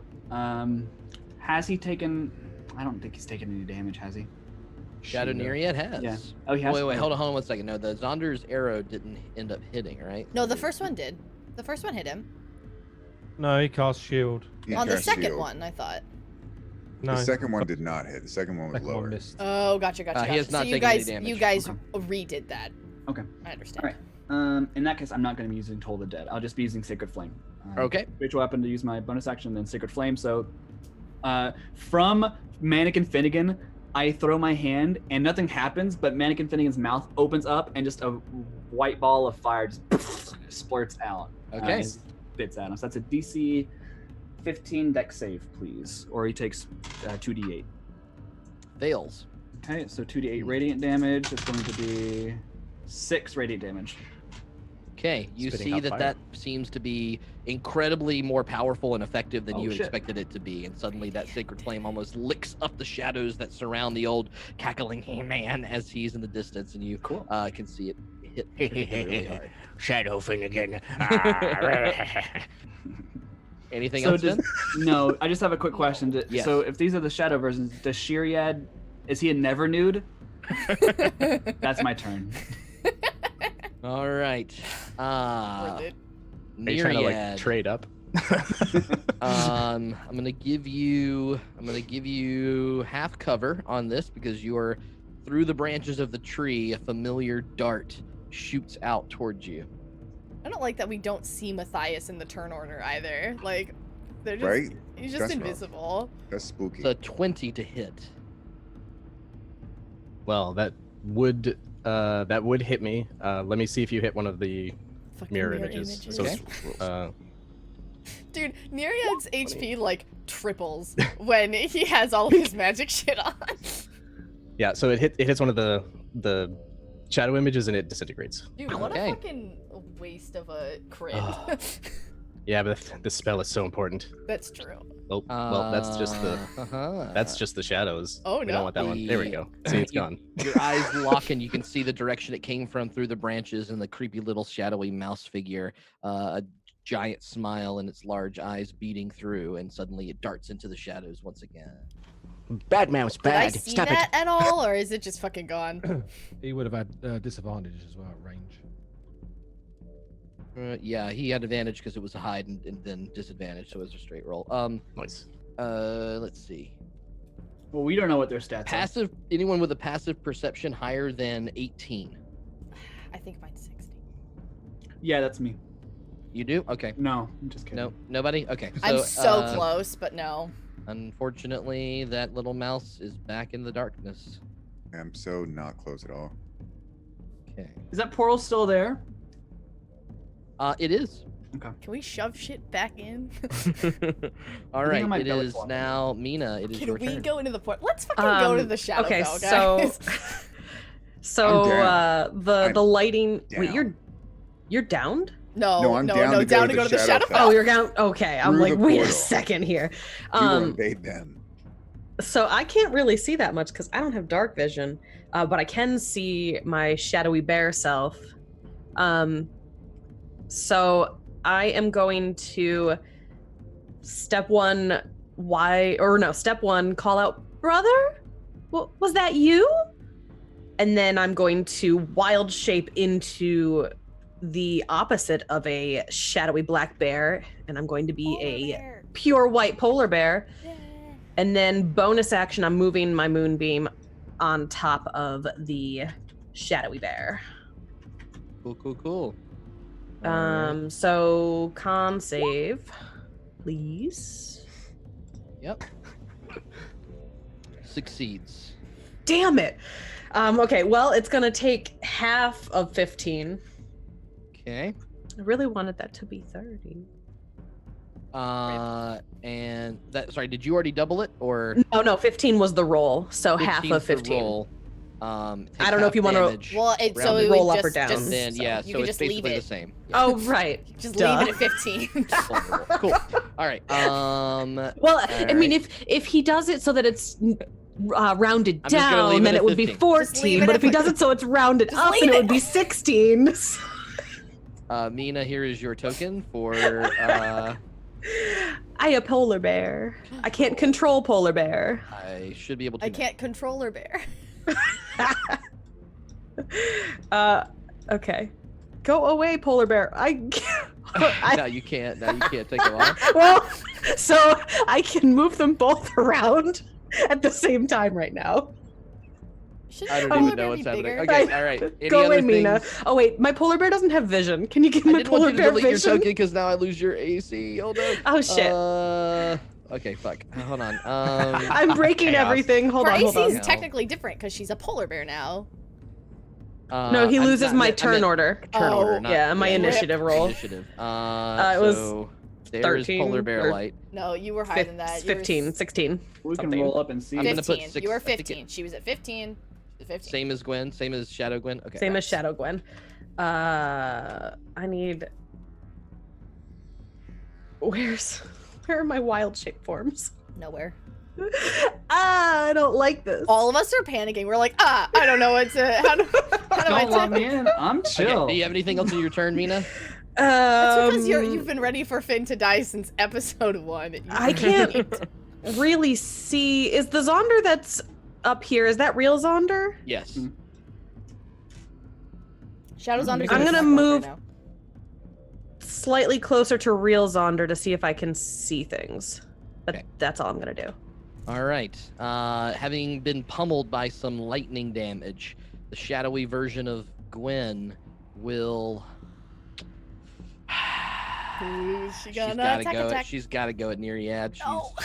Speaker 3: has he taken? I don't think he's taken any damage, has he?
Speaker 1: Shadow Neriad has.
Speaker 3: Yeah. Oh, he has.
Speaker 1: Wait, hold on 1 second. No, the Zaunder's arrow didn't end up hitting, right?
Speaker 2: No, the first one did. The first one hit him.
Speaker 7: No, he cast shield.
Speaker 2: On the second one, I thought.
Speaker 7: No.
Speaker 8: The second one did not hit. The second one was
Speaker 7: Second one
Speaker 8: lower.
Speaker 7: missed.
Speaker 2: Oh, gotcha.
Speaker 1: He has not
Speaker 2: so
Speaker 1: taken any damage.
Speaker 2: you guys redid that.
Speaker 3: Okay.
Speaker 2: I understand.
Speaker 3: All right. In that case, I'm not going to be using Toll the Dead. I'll just be using Sacred Flame.
Speaker 1: Okay.
Speaker 3: Spiritual Weapon to use my bonus action, then Sacred Flame. So, from Mannequin Finnegan, I throw my hand and nothing happens, but Mannequin Finnegan's mouth opens up and just a white ball of fire just splurts out.
Speaker 1: Okay.
Speaker 3: Spits at him. So that's a DC 15 dex save, please. Or he takes 2d8.
Speaker 1: Fails.
Speaker 3: Okay, so 2d8 radiant damage. It's going to be 6 radiant damage.
Speaker 1: Okay, you
Speaker 4: Spitting
Speaker 1: see
Speaker 4: out
Speaker 1: that
Speaker 4: fire.
Speaker 1: that seems to be incredibly more powerful and effective than
Speaker 3: Oh,
Speaker 1: you
Speaker 3: shit.
Speaker 1: expected it to be, and suddenly that sacred flame almost licks up the shadows that surround the old cackling man as he's in the distance, and you can see it hit really hard.
Speaker 9: Shadow Finnegan.
Speaker 1: Anything
Speaker 3: So
Speaker 1: else, Ben?
Speaker 3: no, I just have a quick question.
Speaker 1: Yes.
Speaker 3: So if these are the shadow versions, does Shiriad, is he a never nude? That's my turn.
Speaker 1: All right.
Speaker 2: Worth it.
Speaker 4: Are you trying to like
Speaker 1: Neriad.
Speaker 4: trade up?
Speaker 1: I'm gonna give you half cover on this because you are through the branches of the tree. A familiar dart shoots out towards you.
Speaker 2: I don't like that we don't see Matthias in the turn order either. Like, they're just
Speaker 8: Right?
Speaker 2: he's just
Speaker 8: That's rough.
Speaker 2: invisible.
Speaker 8: That's spooky.
Speaker 1: It's a 20 to hit.
Speaker 4: Well, that would hit me. Let me see if you hit one of the
Speaker 2: Fucking
Speaker 4: mirror images. So,
Speaker 1: Okay.
Speaker 2: Dude, Neriad's HP like triples when he has all of his magic shit on.
Speaker 4: yeah, so it hits one of the shadow images and it disintegrates.
Speaker 2: Dude, what
Speaker 1: Okay.
Speaker 2: a fucking waste of a crit.
Speaker 4: Yeah, but the spell is so important.
Speaker 2: That's true.
Speaker 4: Oh, well, that's just the shadows.
Speaker 2: Oh,
Speaker 4: We
Speaker 2: no.
Speaker 4: don't want that one. There we go. See, it's gone.
Speaker 1: Your eyes lock and you can see the direction it came from through the branches and the creepy little shadowy mouse figure. A giant smile and its large eyes beating through, and suddenly it darts into the shadows once again.
Speaker 9: Bad mouse,
Speaker 2: Did I
Speaker 9: bad.
Speaker 2: see
Speaker 9: Stop
Speaker 2: that
Speaker 9: it.
Speaker 2: at all, or is it just fucking gone?
Speaker 7: He would have had disadvantage as well at range.
Speaker 1: Yeah, he had advantage because it was a hide and then disadvantage, so it was a straight roll.
Speaker 4: Nice.
Speaker 1: Let's see.
Speaker 3: Well, we don't know what their stats
Speaker 1: Passive. Anyone with a passive perception higher than 18.
Speaker 2: I think mine's 60.
Speaker 3: are. Yeah, that's me.
Speaker 1: You do? Okay.
Speaker 3: No, I'm just kidding.
Speaker 1: No, nobody? Okay.
Speaker 2: I'm so close, but no.
Speaker 1: Unfortunately, that little mouse is back in the darkness.
Speaker 8: I'm so not close at all.
Speaker 1: Okay.
Speaker 3: Is that portal still there?
Speaker 1: It is.
Speaker 3: Okay.
Speaker 2: Can we shove shit back in?
Speaker 1: All
Speaker 3: I think I
Speaker 1: right.
Speaker 3: might
Speaker 1: It
Speaker 3: belly
Speaker 1: is
Speaker 3: flop.
Speaker 1: now Meena. It is
Speaker 2: Can
Speaker 1: your
Speaker 2: we
Speaker 1: turn.
Speaker 2: go into the portal? Let's fucking go to the shadow
Speaker 5: Okay,
Speaker 2: bell,
Speaker 5: so
Speaker 2: guys.
Speaker 5: so
Speaker 8: I'm
Speaker 5: the lighting. Wait,
Speaker 8: down.
Speaker 5: you're downed?
Speaker 8: No, I'm down to go to the shadow
Speaker 5: Oh, you're down. Okay, I'm
Speaker 8: Through
Speaker 5: like,
Speaker 8: the
Speaker 5: wait a
Speaker 8: portal.
Speaker 5: second here.
Speaker 8: You will invade them.
Speaker 5: So I can't really see that much because I don't have dark vision, but I can see my shadowy bear self. So I am going to step one, call out, brother? Was that you? And then I'm going to wild shape into the opposite of a shadowy black bear, and I'm going to be a pure white polar bear. And then bonus action, I'm moving my moonbeam on top of the shadowy bear.
Speaker 1: Cool.
Speaker 5: So con save, please.
Speaker 1: Yep. Succeeds.
Speaker 5: Damn it. Okay, well, it's gonna take half of 15.
Speaker 1: Okay.
Speaker 5: I really wanted that to be 30.
Speaker 1: And that. Sorry, did you already double it or?
Speaker 5: No, 15 was the roll, so half
Speaker 1: 15's
Speaker 5: of
Speaker 1: the
Speaker 5: 15.
Speaker 1: roll.
Speaker 5: I don't know if you want to.
Speaker 2: Well, it
Speaker 5: round roll up or down.
Speaker 1: And then
Speaker 2: so
Speaker 1: yeah,
Speaker 2: you
Speaker 1: so
Speaker 2: can
Speaker 1: it's
Speaker 2: just leave
Speaker 1: basically
Speaker 2: it.
Speaker 1: the same.
Speaker 5: Oh right,
Speaker 2: Just
Speaker 5: Duh.
Speaker 2: leave it at 15.
Speaker 1: Cool. All right.
Speaker 5: Well, I mean, if he does it so that it's rounded
Speaker 1: I'm just gonna leave
Speaker 5: down,
Speaker 1: it
Speaker 5: then
Speaker 1: at
Speaker 5: it would be
Speaker 1: 15.
Speaker 5: 14. But if he does it so it's rounded
Speaker 2: Just
Speaker 5: up,
Speaker 2: leave
Speaker 5: then it
Speaker 2: it.
Speaker 5: would be 16.
Speaker 1: Meena, here is your token for.
Speaker 5: I a polar bear. I can't control polar bear.
Speaker 1: I should be able to.
Speaker 2: I
Speaker 1: now.
Speaker 2: can't control her bear.
Speaker 5: Okay. Go away, polar bear.
Speaker 1: No, you can't. No, you can't take them off.
Speaker 5: Well, so I can move them both around at the same time right now.
Speaker 2: Shouldn't
Speaker 1: I
Speaker 2: the
Speaker 1: don't
Speaker 2: polar
Speaker 1: even know
Speaker 2: bear
Speaker 1: what's
Speaker 2: be
Speaker 1: happening.
Speaker 2: bigger?
Speaker 1: Okay, all right. Any
Speaker 5: Go
Speaker 1: other
Speaker 5: away, Meena.
Speaker 1: things?
Speaker 5: Oh wait, my polar bear doesn't have vision. Can you give
Speaker 1: I
Speaker 5: my
Speaker 1: didn't want
Speaker 5: polar
Speaker 1: you to
Speaker 5: bear
Speaker 1: delete your
Speaker 5: vision?
Speaker 1: token because now I lose your AC. Oh no.
Speaker 5: Oh shit.
Speaker 1: Okay, fuck. Hold on.
Speaker 5: I'm breaking
Speaker 4: Chaos.
Speaker 5: everything. Hold
Speaker 2: Her
Speaker 5: on, hold
Speaker 2: AC
Speaker 5: on.
Speaker 2: is technically different because she's a polar bear now.
Speaker 5: No, he
Speaker 1: I'm
Speaker 5: loses
Speaker 1: not-
Speaker 5: my
Speaker 1: I
Speaker 5: turn
Speaker 1: meant
Speaker 5: order.
Speaker 1: Turn
Speaker 2: Oh,
Speaker 1: order, not
Speaker 5: yeah, my
Speaker 1: yeah,
Speaker 5: initiative roll.
Speaker 1: Initiative.
Speaker 5: It was
Speaker 1: So there's
Speaker 5: 13
Speaker 1: polar bear
Speaker 5: or
Speaker 1: light.
Speaker 2: No, you were higher than that. You were
Speaker 5: 15, 16.
Speaker 3: We can
Speaker 5: Something.
Speaker 3: roll up and see.
Speaker 1: I'm gonna put
Speaker 2: 15.
Speaker 1: six-
Speaker 2: You were
Speaker 1: I think it-
Speaker 2: 15. She was at 15. 15.
Speaker 1: Same as Gwen. Same as Shadow Gwen. Okay.
Speaker 5: Same as Shadow Gwen. I need. Where are my wild shape forms?
Speaker 2: Nowhere.
Speaker 5: I don't like this.
Speaker 2: All of us are panicking. We're like, I don't know what to. How do I
Speaker 3: Don't want
Speaker 2: do?
Speaker 3: me in. I'm chill.
Speaker 1: Okay, do you have anything else in your turn, Meena?
Speaker 2: That's because you've been ready for Finn to die since episode 1.
Speaker 5: I can't really see. Is the Zaunder that's up here? Is that real Zaunder?
Speaker 1: Yes.
Speaker 2: Shadows under.
Speaker 5: I'm gonna move slightly closer to real Zaunder to see if I can see things. But
Speaker 1: Okay.
Speaker 5: that's all I'm gonna do.
Speaker 1: All right. Having been pummeled by some lightning damage, the shadowy version of Gwen will.
Speaker 2: She
Speaker 1: She's gotta go. She's gotta go at Neriad.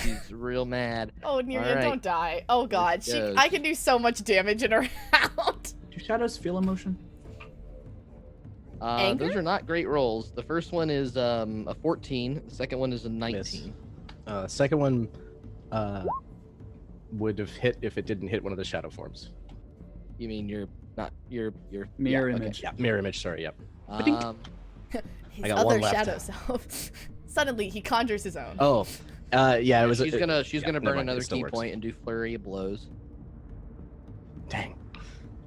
Speaker 1: She's real mad.
Speaker 2: Oh, Neriad,
Speaker 1: All right.
Speaker 2: don't die. Oh god,
Speaker 1: There it goes.
Speaker 2: I can do so much damage in her round.
Speaker 3: Do shadows feel emotion?
Speaker 2: Anger?
Speaker 1: Those are not great rolls. The first one is a 14. The second one is a 19.
Speaker 4: Second one would have hit if it didn't hit one of the shadow forms.
Speaker 1: You mean your
Speaker 3: Mirror
Speaker 1: yeah, okay.
Speaker 3: image.
Speaker 4: Yeah, mirror image. Sorry. Yep.
Speaker 2: His
Speaker 4: I got
Speaker 2: other
Speaker 4: one left.
Speaker 2: shadow self. Suddenly, he conjures his own.
Speaker 4: Oh, yeah. It was.
Speaker 1: She's gonna
Speaker 4: yeah,
Speaker 1: burn
Speaker 4: never mind,
Speaker 1: another
Speaker 4: it still
Speaker 1: key
Speaker 4: works.
Speaker 1: point and do flurry of blows.
Speaker 4: Dang.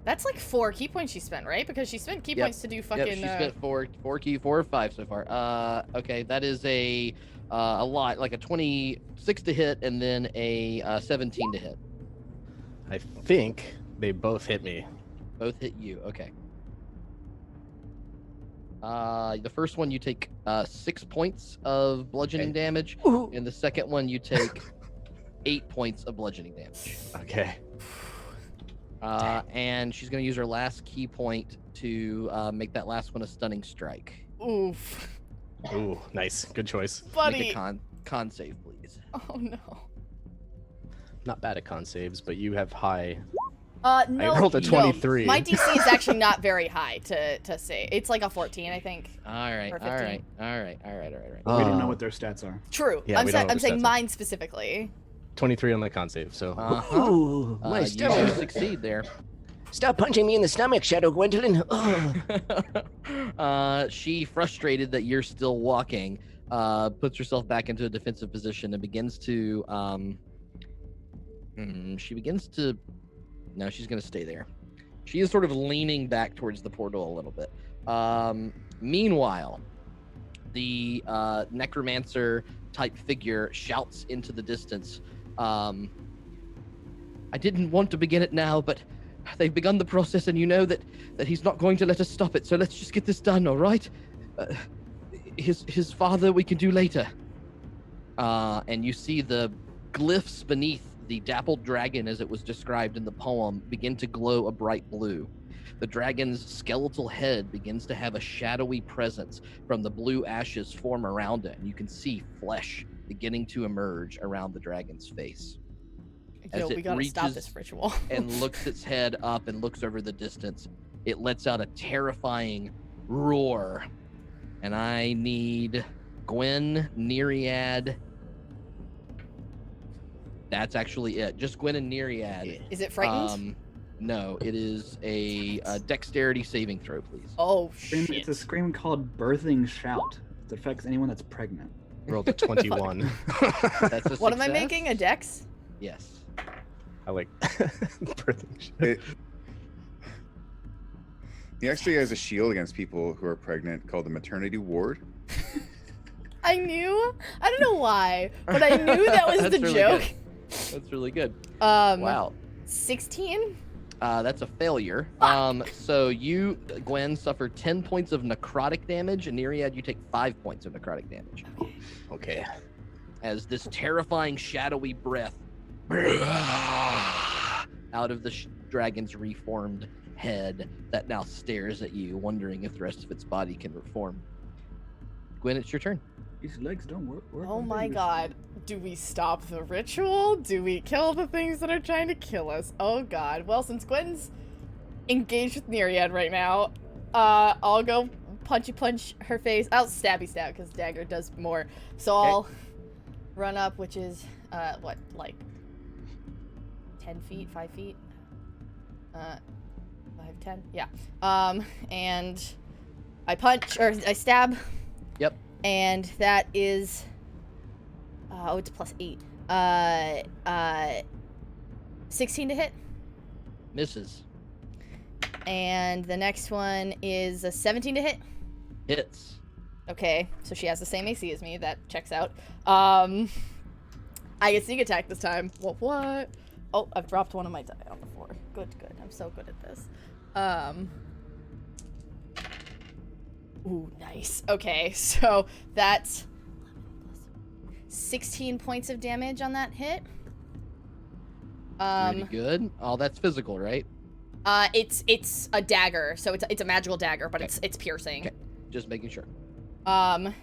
Speaker 2: That's like 4 key points she spent, right? Because she spent key
Speaker 1: Yep.
Speaker 2: points to do fucking.
Speaker 1: Yep, she's got four or five so far. Okay, that is a lot, like a 26 to hit and then a 17 to hit.
Speaker 4: I think they both hit me.
Speaker 1: Both hit you. Okay. The first one you take 6 points of bludgeoning damage, and the second one you take 8 points of bludgeoning damage.
Speaker 4: Okay.
Speaker 1: And she's gonna use her last key point to make that last one a stunning strike.
Speaker 2: Oof.
Speaker 4: Ooh, nice. Good choice.
Speaker 2: Buddy.
Speaker 1: Make a con save, please.
Speaker 2: Oh no.
Speaker 4: Not bad at con saves, but you have high.
Speaker 2: No.
Speaker 4: I rolled a 23.
Speaker 2: No. My DC is actually not very high to say. It's like a 14, I think.
Speaker 1: All right.
Speaker 2: Or
Speaker 1: All
Speaker 2: 15.
Speaker 1: right. All right.
Speaker 3: We don't know what their stats are.
Speaker 2: True.
Speaker 4: Yeah,
Speaker 2: I'm,
Speaker 4: we don't know
Speaker 2: I'm
Speaker 4: what
Speaker 2: saying
Speaker 4: stats are.
Speaker 2: mine specifically.
Speaker 4: 23 on the con save, so.
Speaker 9: Ooh, my
Speaker 1: You
Speaker 9: stomach.
Speaker 1: do succeed there.
Speaker 9: Stop punching me in the stomach, Shadow Gwendolyn. Ugh.
Speaker 1: She, frustrated that you're still walking, puts herself back into a defensive position and begins to. She begins to. No, she's going to stay there. She is sort of leaning back towards the portal a little bit. Meanwhile, the necromancer type figure shouts into the distance. I didn't want to begin it now, but they've begun the process, and you know that he's not going to let us stop it. So let's just get this done, all right? His father we can do later. And you see the glyphs beneath the dappled dragon, as it was described in the poem, begin to glow a bright blue. The dragon's skeletal head begins to have a shadowy presence from the blue ashes form around it, and you can see flesh beginning to emerge around the dragon's face.
Speaker 2: Yo,
Speaker 1: As
Speaker 2: we
Speaker 1: it
Speaker 2: gotta stop
Speaker 1: reaches
Speaker 2: this ritual.
Speaker 1: and looks its head up and looks over the distance, it lets out a terrifying roar. And I need Gwen, Neriad. That's actually it. Just Gwen and Neriad.
Speaker 2: Is it frightened?
Speaker 1: No, it is a dexterity saving throw, please.
Speaker 2: Oh,
Speaker 3: Scream,
Speaker 2: shit.
Speaker 3: it's a scream called Birthing Shout. It affects anyone that's pregnant.
Speaker 4: Rolled a 21.
Speaker 1: That's a
Speaker 2: What am I
Speaker 1: success?
Speaker 2: making? A dex?
Speaker 1: Yes.
Speaker 4: I like birthing shit.
Speaker 8: He actually has a shield against people who are pregnant called the maternity ward.
Speaker 2: I knew. I don't know why, but I knew that was
Speaker 1: That's
Speaker 2: the
Speaker 1: really
Speaker 2: joke.
Speaker 1: good. That's really good.
Speaker 2: Wow.
Speaker 1: Wow.
Speaker 2: 16?
Speaker 1: That's a failure. So you, Gwen, suffer 10 points of necrotic damage, and Neriad, you take 5 points of necrotic damage.
Speaker 4: Okay.
Speaker 1: As this terrifying shadowy breath out of the dragon's reformed head that now stares at you, wondering if the rest of its body can reform. Gwen, it's your turn.
Speaker 3: These legs don't work.
Speaker 2: Oh my god. Do we stop the ritual? Do we kill the things that are trying to kill us? Oh god. Well, since Gwen's engaged with Neriad right now, I'll go punch her face. I'll stabby stab because dagger does more. So I'll run up, which is, what, like 10 feet, 5 feet? 5, 10? Yeah. And I punch, or I stab.
Speaker 1: Yep.
Speaker 2: And that is, oh, it's +8. 16 to hit.
Speaker 1: Misses.
Speaker 2: And the next one is a 17 to hit.
Speaker 1: Hits.
Speaker 2: Okay, so she has the same AC as me. That checks out. I get sneak attack this time. What? Oh, I've dropped one of my die on the floor. Good. I'm so good at this. Ooh, nice. Okay, so that's 16 points of damage on that hit.
Speaker 1: Pretty good. Oh, that's physical, right?
Speaker 2: It's a dagger, so it's a magical dagger, but
Speaker 1: Okay.
Speaker 2: it's piercing.
Speaker 1: Okay. Just making sure.
Speaker 2: And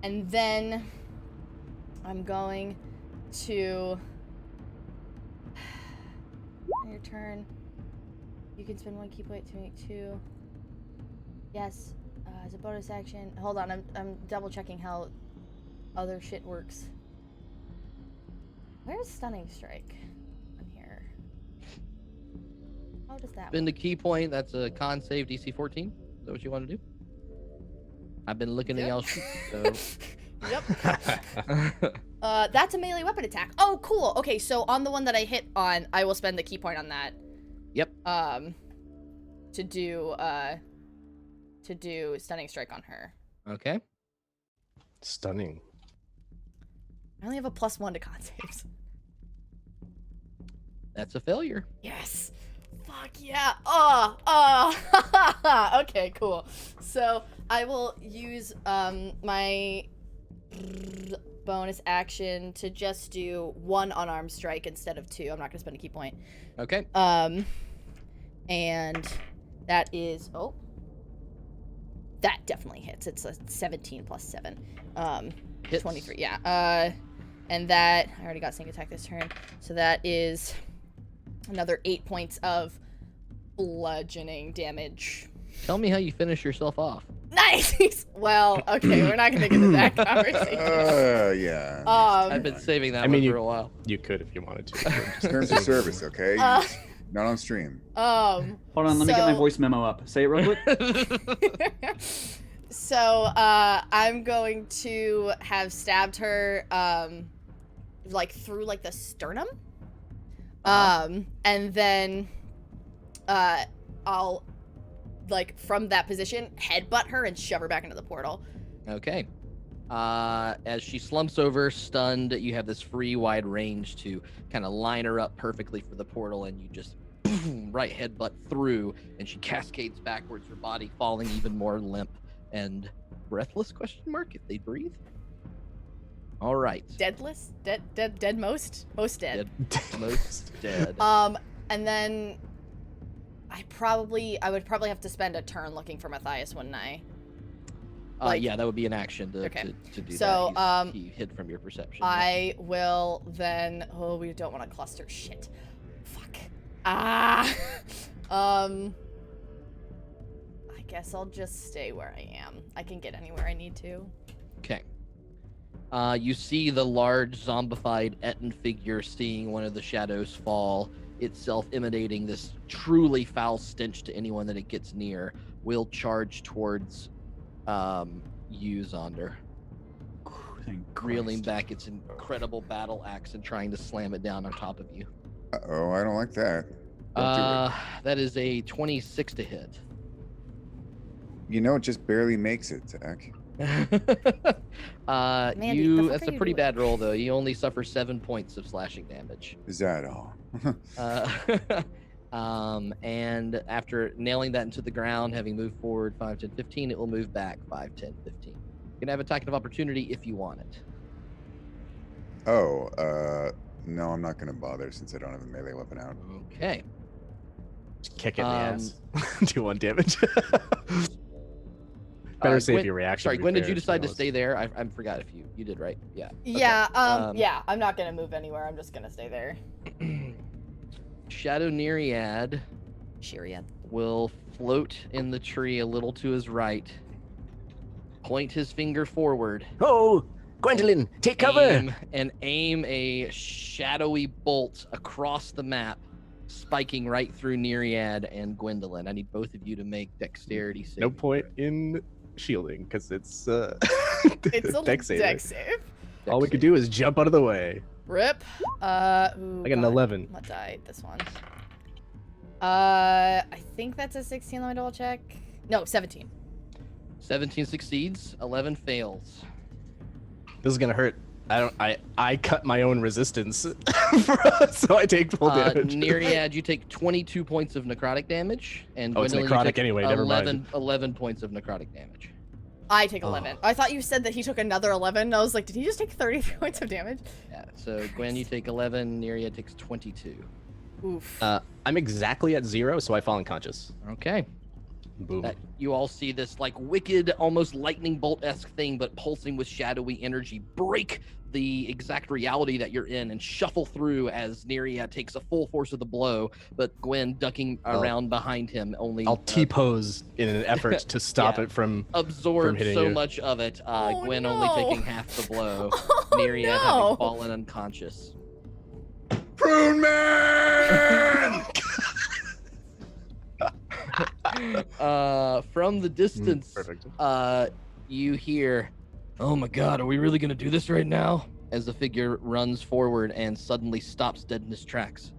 Speaker 2: then I'm going to on your turn. You can spend 1 key point to make 2. Yes. As a bonus action. Hold on, I'm double checking how other shit works. Where's Stunning Strike on here? How does that
Speaker 1: Spend a key point. That's a con save, DC 14. Is that what you want to do? I've been looking at y'all sheets, so.
Speaker 2: Yep. That's a melee weapon attack. Oh, cool. Okay, so on the one that I hit on, I will spend the key point on that.
Speaker 1: Yep.
Speaker 2: To do Stunning Strike on her.
Speaker 1: Okay.
Speaker 4: Stunning.
Speaker 2: I only have a +1 to con saves.
Speaker 1: That's a failure.
Speaker 2: Yes. Fuck yeah. Okay, cool. So I will use my bonus action to just do 1 unarmed strike instead of 2. I'm not gonna spend a key point.
Speaker 1: Okay.
Speaker 2: And that is That definitely hits. It's a 17 plus 7.
Speaker 1: Hits.
Speaker 2: 23, yeah. And that, I already got sneak attack this turn. So that is another 8 points of bludgeoning damage.
Speaker 1: Tell me how you finish yourself off.
Speaker 2: Nice! Well, okay, we're not gonna get into that conversation.
Speaker 8: Yeah.
Speaker 1: I've been saving that one for a while.
Speaker 4: You could if you wanted to.
Speaker 8: Terms of service, okay? Not on stream.
Speaker 3: Hold on, let me get my voice memo up. Say it real quick.
Speaker 2: So, I'm going to have stabbed her, like, through, like, the sternum. And then, I'll, like, from that position, headbutt her and shove her back into the portal.
Speaker 1: Okay. As she slumps over, stunned, you have this free, wide range to kind of line her up perfectly for the portal, and you just right headbutt through, and she cascades backwards, her body falling even more limp and breathless, question mark, if they breathe. All right.
Speaker 2: Deadless? Dead most? Most dead.
Speaker 1: Most dead.
Speaker 2: And then I would probably have to spend a turn looking for Matthias, wouldn't I?
Speaker 1: Yeah, that would be an action to do
Speaker 2: so,
Speaker 1: that. He hid from your perception.
Speaker 2: I will then. Oh, we don't want to cluster. Shit. Fuck. I guess I'll just stay where I am. I can get anywhere I need to.
Speaker 1: Okay. You see the large zombified Etten figure seeing one of the shadows fall, itself emanating this truly foul stench to anyone that it gets near, will charge towards you, Zaunder. Reeling back its incredible battle axe and trying to slam it down on top of you.
Speaker 8: Uh-oh, I don't like that. Don't do it.
Speaker 1: That is a 26 to hit.
Speaker 8: You know, it just barely makes it, Zach.
Speaker 2: Mandy,
Speaker 1: that's a pretty bad roll, though. You only suffer 7 points of slashing damage.
Speaker 8: Is that all?
Speaker 1: And after nailing that into the ground, having moved forward 5, 10, 15, it will move back 5, 10, 15. You can have attack of opportunity if you want it.
Speaker 8: Oh, no, I'm not going to bother since I don't have a melee weapon out.
Speaker 1: Okay.
Speaker 4: Just kick it in the ass. Do 1 damage. Better save
Speaker 1: Gwen,
Speaker 4: your reaction.
Speaker 1: Sorry, Gwen, did you decide to stay there? I forgot if you did, right? Yeah.
Speaker 2: Yeah,
Speaker 1: Okay.
Speaker 2: yeah, I'm not gonna move anywhere. I'm just gonna stay there.
Speaker 1: Shadow Neriad will float in the tree a little to his right, point his finger forward.
Speaker 9: Oh, Gwendolyn, take cover!
Speaker 1: Aim a shadowy bolt across the map, spiking right through Neriad and Gwendolyn. I need both of you to make dexterity saves.
Speaker 4: No point in shielding because it's
Speaker 2: It's a
Speaker 4: dex save.
Speaker 2: dex save.
Speaker 4: All we could do is jump out of the way.
Speaker 2: Rip. Ooh,
Speaker 4: I got an 11.
Speaker 2: What died? This one. I think that's a 16. Let me double check. No, 17.
Speaker 1: 17 succeeds, 11 fails.
Speaker 4: This is gonna hurt. I cut my own resistance, so I take full damage.
Speaker 1: Neriad, you take 22 points of necrotic damage, and
Speaker 4: it's
Speaker 1: Gwendolyn,
Speaker 4: necrotic
Speaker 1: you take
Speaker 4: anyway. Never mind.
Speaker 1: 11 points of necrotic damage.
Speaker 2: I take 11. I thought you said that he took another 11. I was like, did he just take 30 points of damage?
Speaker 1: Yeah. So Gwen, you take 11. Neriad takes 22.
Speaker 2: Oof.
Speaker 4: I'm exactly at 0, so I fall unconscious.
Speaker 1: Okay.
Speaker 4: Boom.
Speaker 1: You all see this like wicked, almost lightning bolt-esque thing, but pulsing with shadowy energy, break the exact reality that you're in and shuffle through as Neriad takes a full force of the blow, but Gwen ducking around behind him only.
Speaker 4: I'll T-pose in an effort to stop it from
Speaker 1: absorb
Speaker 4: hitting
Speaker 1: so
Speaker 4: you.
Speaker 1: much of it. Gwen
Speaker 2: no.
Speaker 1: only taking half the blow.
Speaker 2: Oh,
Speaker 1: Neriad
Speaker 2: no.
Speaker 1: having fallen unconscious.
Speaker 8: Prune Man!
Speaker 1: From the distance,
Speaker 4: Perfect.
Speaker 1: You hear, "Oh my God, are we really gonna do this right now?" As the figure runs forward and suddenly stops dead in his tracks.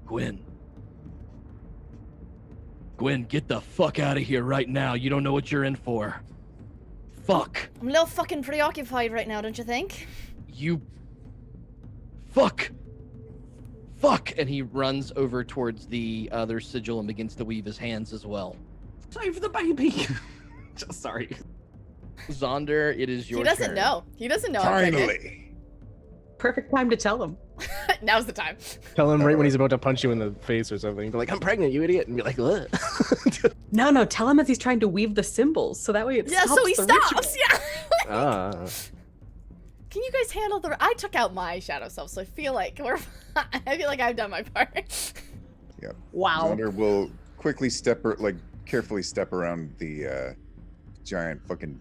Speaker 1: Gwen, get the fuck out of here right now. You don't know what you're in for. Fuck.
Speaker 2: I'm a little fucking preoccupied right now, don't you think?
Speaker 1: You. Fuck. And he runs over towards the other sigil and begins to weave his hands as well.
Speaker 3: Save the baby! Sorry.
Speaker 1: Zaunder, it is your
Speaker 2: He doesn't
Speaker 1: turn.
Speaker 2: know. He doesn't know. I'm pregnant.
Speaker 8: Finally.
Speaker 5: Perfect time to tell him.
Speaker 2: Now's the time.
Speaker 4: Tell him right when he's about to punch you in the face or something. Be like, "I'm pregnant, you idiot," and be like, "What?"
Speaker 5: No, tell him as he's trying to weave the symbols, so that way it
Speaker 2: Yeah,
Speaker 5: stops
Speaker 2: so he
Speaker 5: the
Speaker 2: stops.
Speaker 5: ritual.
Speaker 2: Yeah. Can you guys handle the? I took out my shadow self, so I feel like I feel like I've done my part.
Speaker 8: Yep.
Speaker 5: Wow.
Speaker 8: Zaunder will quickly carefully step around the giant fucking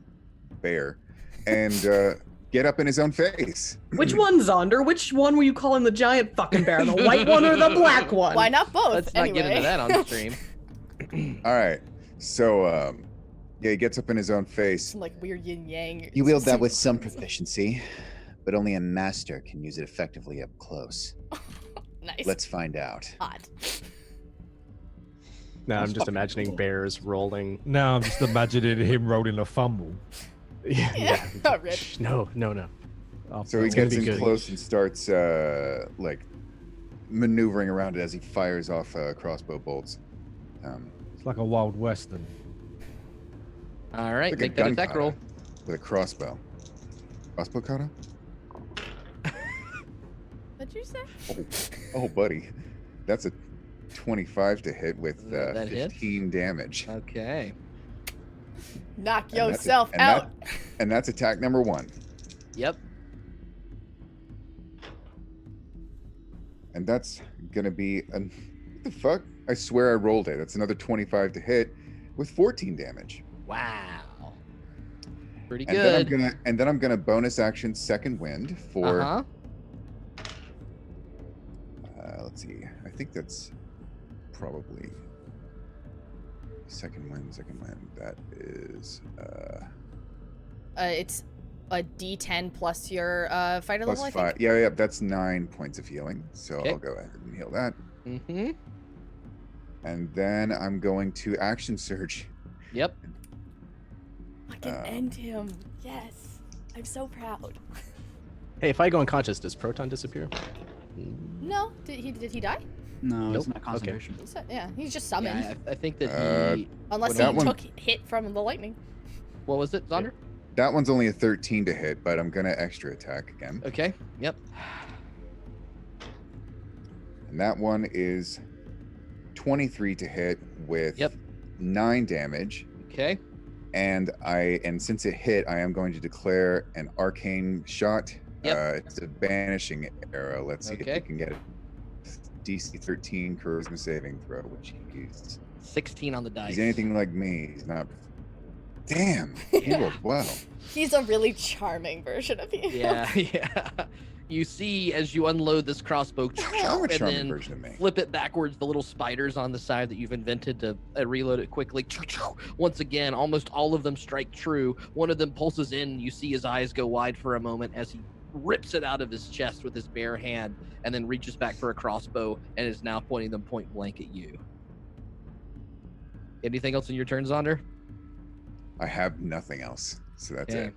Speaker 8: bear and get up in his own face.
Speaker 5: Which one, Zaunder? Which one were you calling the giant fucking bear? The white one or the black one?
Speaker 2: Why not both?
Speaker 1: Let's not get into that on stream.
Speaker 8: All right. So, yeah, he gets up in his own face.
Speaker 2: Some like weird yin yang.
Speaker 10: You wield that with some proficiency, but only a master can use it effectively up close.
Speaker 2: Nice.
Speaker 10: Let's find out.
Speaker 2: Hot.
Speaker 4: Now I'm just imagining bears rolling.
Speaker 7: Now I'm just imagining him rolling a fumble.
Speaker 4: Yeah.
Speaker 2: Oh, rip.
Speaker 4: No.
Speaker 7: Oh,
Speaker 8: So he
Speaker 4: It's gonna
Speaker 8: gets
Speaker 4: be
Speaker 8: in
Speaker 4: good.
Speaker 8: close and starts like maneuvering around it as he fires off crossbow bolts.
Speaker 7: It's like a Wild Western.
Speaker 1: All right,
Speaker 8: Like
Speaker 1: make
Speaker 8: a
Speaker 1: that
Speaker 8: gun
Speaker 1: attack
Speaker 8: kata
Speaker 1: roll.
Speaker 8: with a crossbow. Crossbow kata?
Speaker 2: What'd you say?
Speaker 8: Oh, buddy, that's a 25 to hit with
Speaker 1: That hits?
Speaker 8: 15 damage.
Speaker 1: Okay.
Speaker 2: Knock
Speaker 8: And that's
Speaker 2: yourself out.
Speaker 8: And that's attack number 1.
Speaker 1: Yep.
Speaker 8: And that's gonna be what the fuck? I swear I rolled it. That's another 25 to hit with 14 damage.
Speaker 1: Wow. Pretty
Speaker 8: And
Speaker 1: good.
Speaker 8: then I'm gonna bonus action second wind for
Speaker 1: Uh-huh.
Speaker 8: let's see. I think that's probably second wind. That is
Speaker 2: It's a D10 plus your fighter
Speaker 8: plus
Speaker 2: level, I
Speaker 8: 5.
Speaker 2: think.
Speaker 8: Yeah, that's 9 points of healing. So
Speaker 1: Okay.
Speaker 8: I'll go ahead and heal that.
Speaker 1: Mm-hmm.
Speaker 8: And then I'm going to action surge.
Speaker 1: Yep.
Speaker 2: I can end him. Yes. I'm so proud.
Speaker 4: Hey, if I go unconscious, does Proton disappear?
Speaker 2: No, did he die?
Speaker 3: No, it's
Speaker 4: Nope.
Speaker 3: not concentration.
Speaker 2: He said, yeah, he's just summoned.
Speaker 1: Yeah, I think that he.
Speaker 2: Unless
Speaker 8: that
Speaker 2: he
Speaker 8: one-
Speaker 2: took hit from the lightning.
Speaker 1: What was it, Zaunder?
Speaker 8: That one's only a 13 to hit, but I'm gonna extra attack again.
Speaker 1: Okay. Yep.
Speaker 8: And that one is 23 to hit with
Speaker 1: Yep.
Speaker 8: 9 damage.
Speaker 1: Okay.
Speaker 8: And since it hit, I am going to declare an arcane shot.
Speaker 1: Yep.
Speaker 8: It's a banishing arrow. Let's see
Speaker 1: Okay.
Speaker 8: if we can get a DC 13 charisma saving throw, which he's
Speaker 1: 16 on the dice.
Speaker 8: he's anything like me. He's not. Damn, he rolled well.
Speaker 2: He's a really charming version of you.
Speaker 1: Yeah, yeah. You see as you unload this crossbow,
Speaker 8: I'm a
Speaker 1: and
Speaker 8: charming
Speaker 1: then
Speaker 8: version of me.
Speaker 1: flip it backwards, the little spiders on the side that you've invented to reload it quickly. Once again, almost all of them strike true. One of them pulses in. You see his eyes go wide for a moment as he rips it out of his chest with his bare hand and then reaches back for a crossbow and is now pointing them point blank at you. Anything else in your turn, Zaunder?
Speaker 8: I have nothing else, so that's
Speaker 1: Okay.
Speaker 8: it.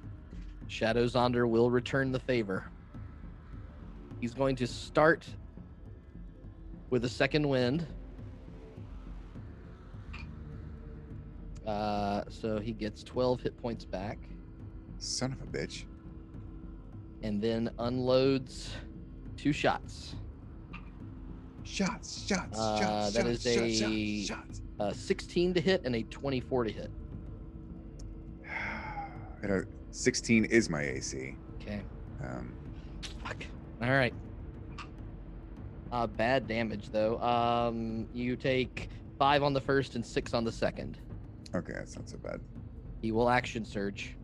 Speaker 1: Shadow Zaunder will return the favor. He's going to start with a second wind. So he gets 12 hit points back
Speaker 8: Son of a bitch.
Speaker 1: and then unloads 2 shots.
Speaker 8: Shots.
Speaker 1: That is a 16 to hit and a 24 to hit.
Speaker 8: And a 16 is my AC.
Speaker 1: Okay.
Speaker 8: Um,
Speaker 1: Fuck. All right. Bad damage though. You take 5 on the first and 6 on the second.
Speaker 8: okay, that's not so bad.
Speaker 1: He will action surge.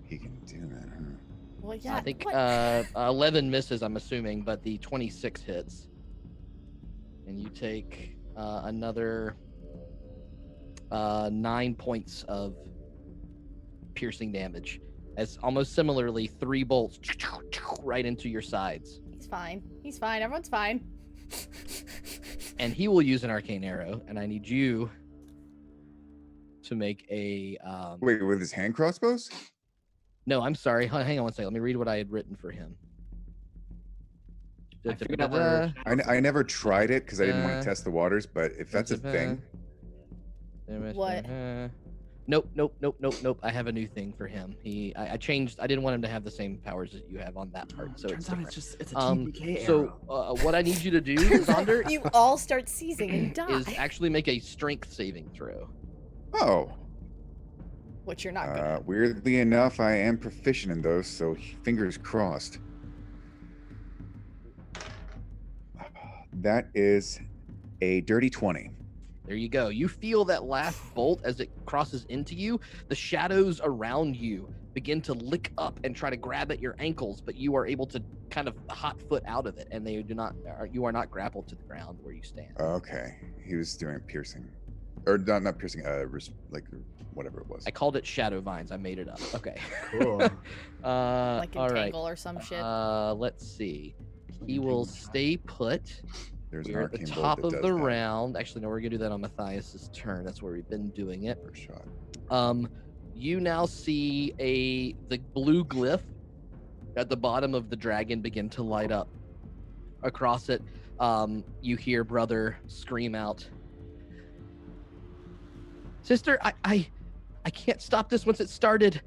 Speaker 8: He can do that, huh?
Speaker 2: Well, yeah.
Speaker 1: I think
Speaker 2: what?
Speaker 1: 11 misses, I'm assuming, but the 26 hits. And you take another 9 points of piercing damage. As almost similarly, 3 bolts right into your sides.
Speaker 2: He's fine. He's fine. Everyone's fine.
Speaker 1: And he will use an arcane arrow, and I need you to make a...
Speaker 8: Wait, with his hand crossbows?
Speaker 1: No, I'm sorry. Hang on one second. Let me read what I had written for him.
Speaker 3: I figured out where
Speaker 8: I never tried it because I didn't want
Speaker 1: Uh,
Speaker 8: to test the waters, but if that's a thing,
Speaker 2: What?
Speaker 1: Nope. I have a new thing for him. I changed. I didn't want him to have the same powers that you have on that part. So
Speaker 3: Turns
Speaker 1: it's
Speaker 3: out
Speaker 1: different.
Speaker 3: it's a TPK
Speaker 1: So
Speaker 3: arrow.
Speaker 1: what I need you to do, Zaunder,
Speaker 2: You all start seizing and die.
Speaker 1: is actually make a strength saving throw.
Speaker 8: Oh.
Speaker 2: Which you're not good at.
Speaker 8: Weirdly enough, I am proficient in those, so fingers crossed. That is a dirty 20.
Speaker 1: There you go. You feel that last bolt as it crosses into you. The shadows around you begin to lick up and try to grab at your ankles, but you are able to kind of hot foot out of it, and they do not. You are not grappled to the ground where you stand.
Speaker 8: Okay, he was doing piercing, or not piercing. Like whatever it was.
Speaker 1: I called it shadow vines. I made it up. Okay.
Speaker 3: Cool.
Speaker 2: Like
Speaker 1: all right.
Speaker 2: entangle or some shit.
Speaker 1: Let's see. He will stay put.
Speaker 8: There's an
Speaker 1: We're at the
Speaker 8: arcane
Speaker 1: top
Speaker 8: bolt
Speaker 1: of
Speaker 8: that
Speaker 1: the
Speaker 8: does that.
Speaker 1: round. Actually, no, we're gonna do that on Matthias's turn. That's where we've been doing it.
Speaker 8: First shot.
Speaker 1: You now see the blue glyph at the bottom of the dragon begin to light up. Across it, you hear brother scream out, "Sister, I can't stop this once it started.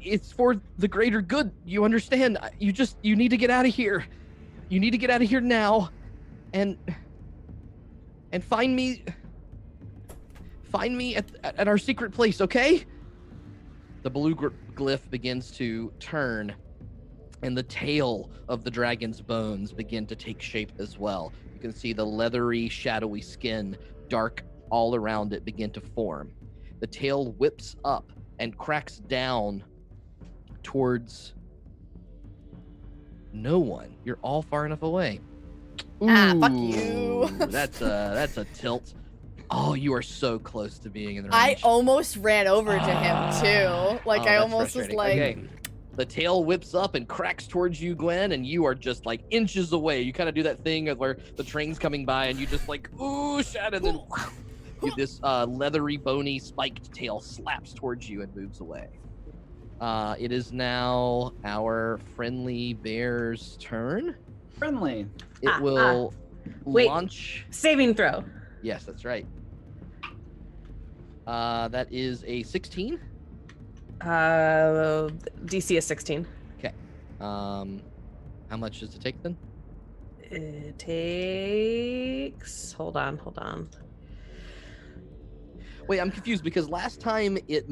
Speaker 1: It's for the greater good. You understand? You need to get out of here. You need to get out of here now, and find me at our secret place, okay?" The blue glyph begins to turn, and the tail of the dragon's bones begin to take shape as well. You can see the leathery, shadowy skin, dark all around it, begin to form. The tail whips up and cracks down towards no one. You're all far enough away.
Speaker 2: Fuck you.
Speaker 1: That's a tilt. Oh, you are so close to being in the range.
Speaker 2: I almost ran over to him too. Like
Speaker 1: Oh,
Speaker 2: I
Speaker 1: that's
Speaker 2: almost was
Speaker 1: frustrating.
Speaker 2: like,
Speaker 1: Okay. The tail whips up and cracks towards you, Gwen, and you are just like inches away. You kind of do that thing of where the train's coming by and you just like, ooh, shot, and then this leathery, bony, spiked tail slaps towards you and moves away. It is now our friendly bear's turn.
Speaker 3: Friendly.
Speaker 1: It will
Speaker 5: Wait.
Speaker 1: launch.
Speaker 5: Saving throw.
Speaker 1: Yes, that's right. That is a 16.
Speaker 5: DC is 16.
Speaker 1: Okay. How much does it take then?
Speaker 5: It takes. Hold on.
Speaker 1: Wait, I'm confused because last time it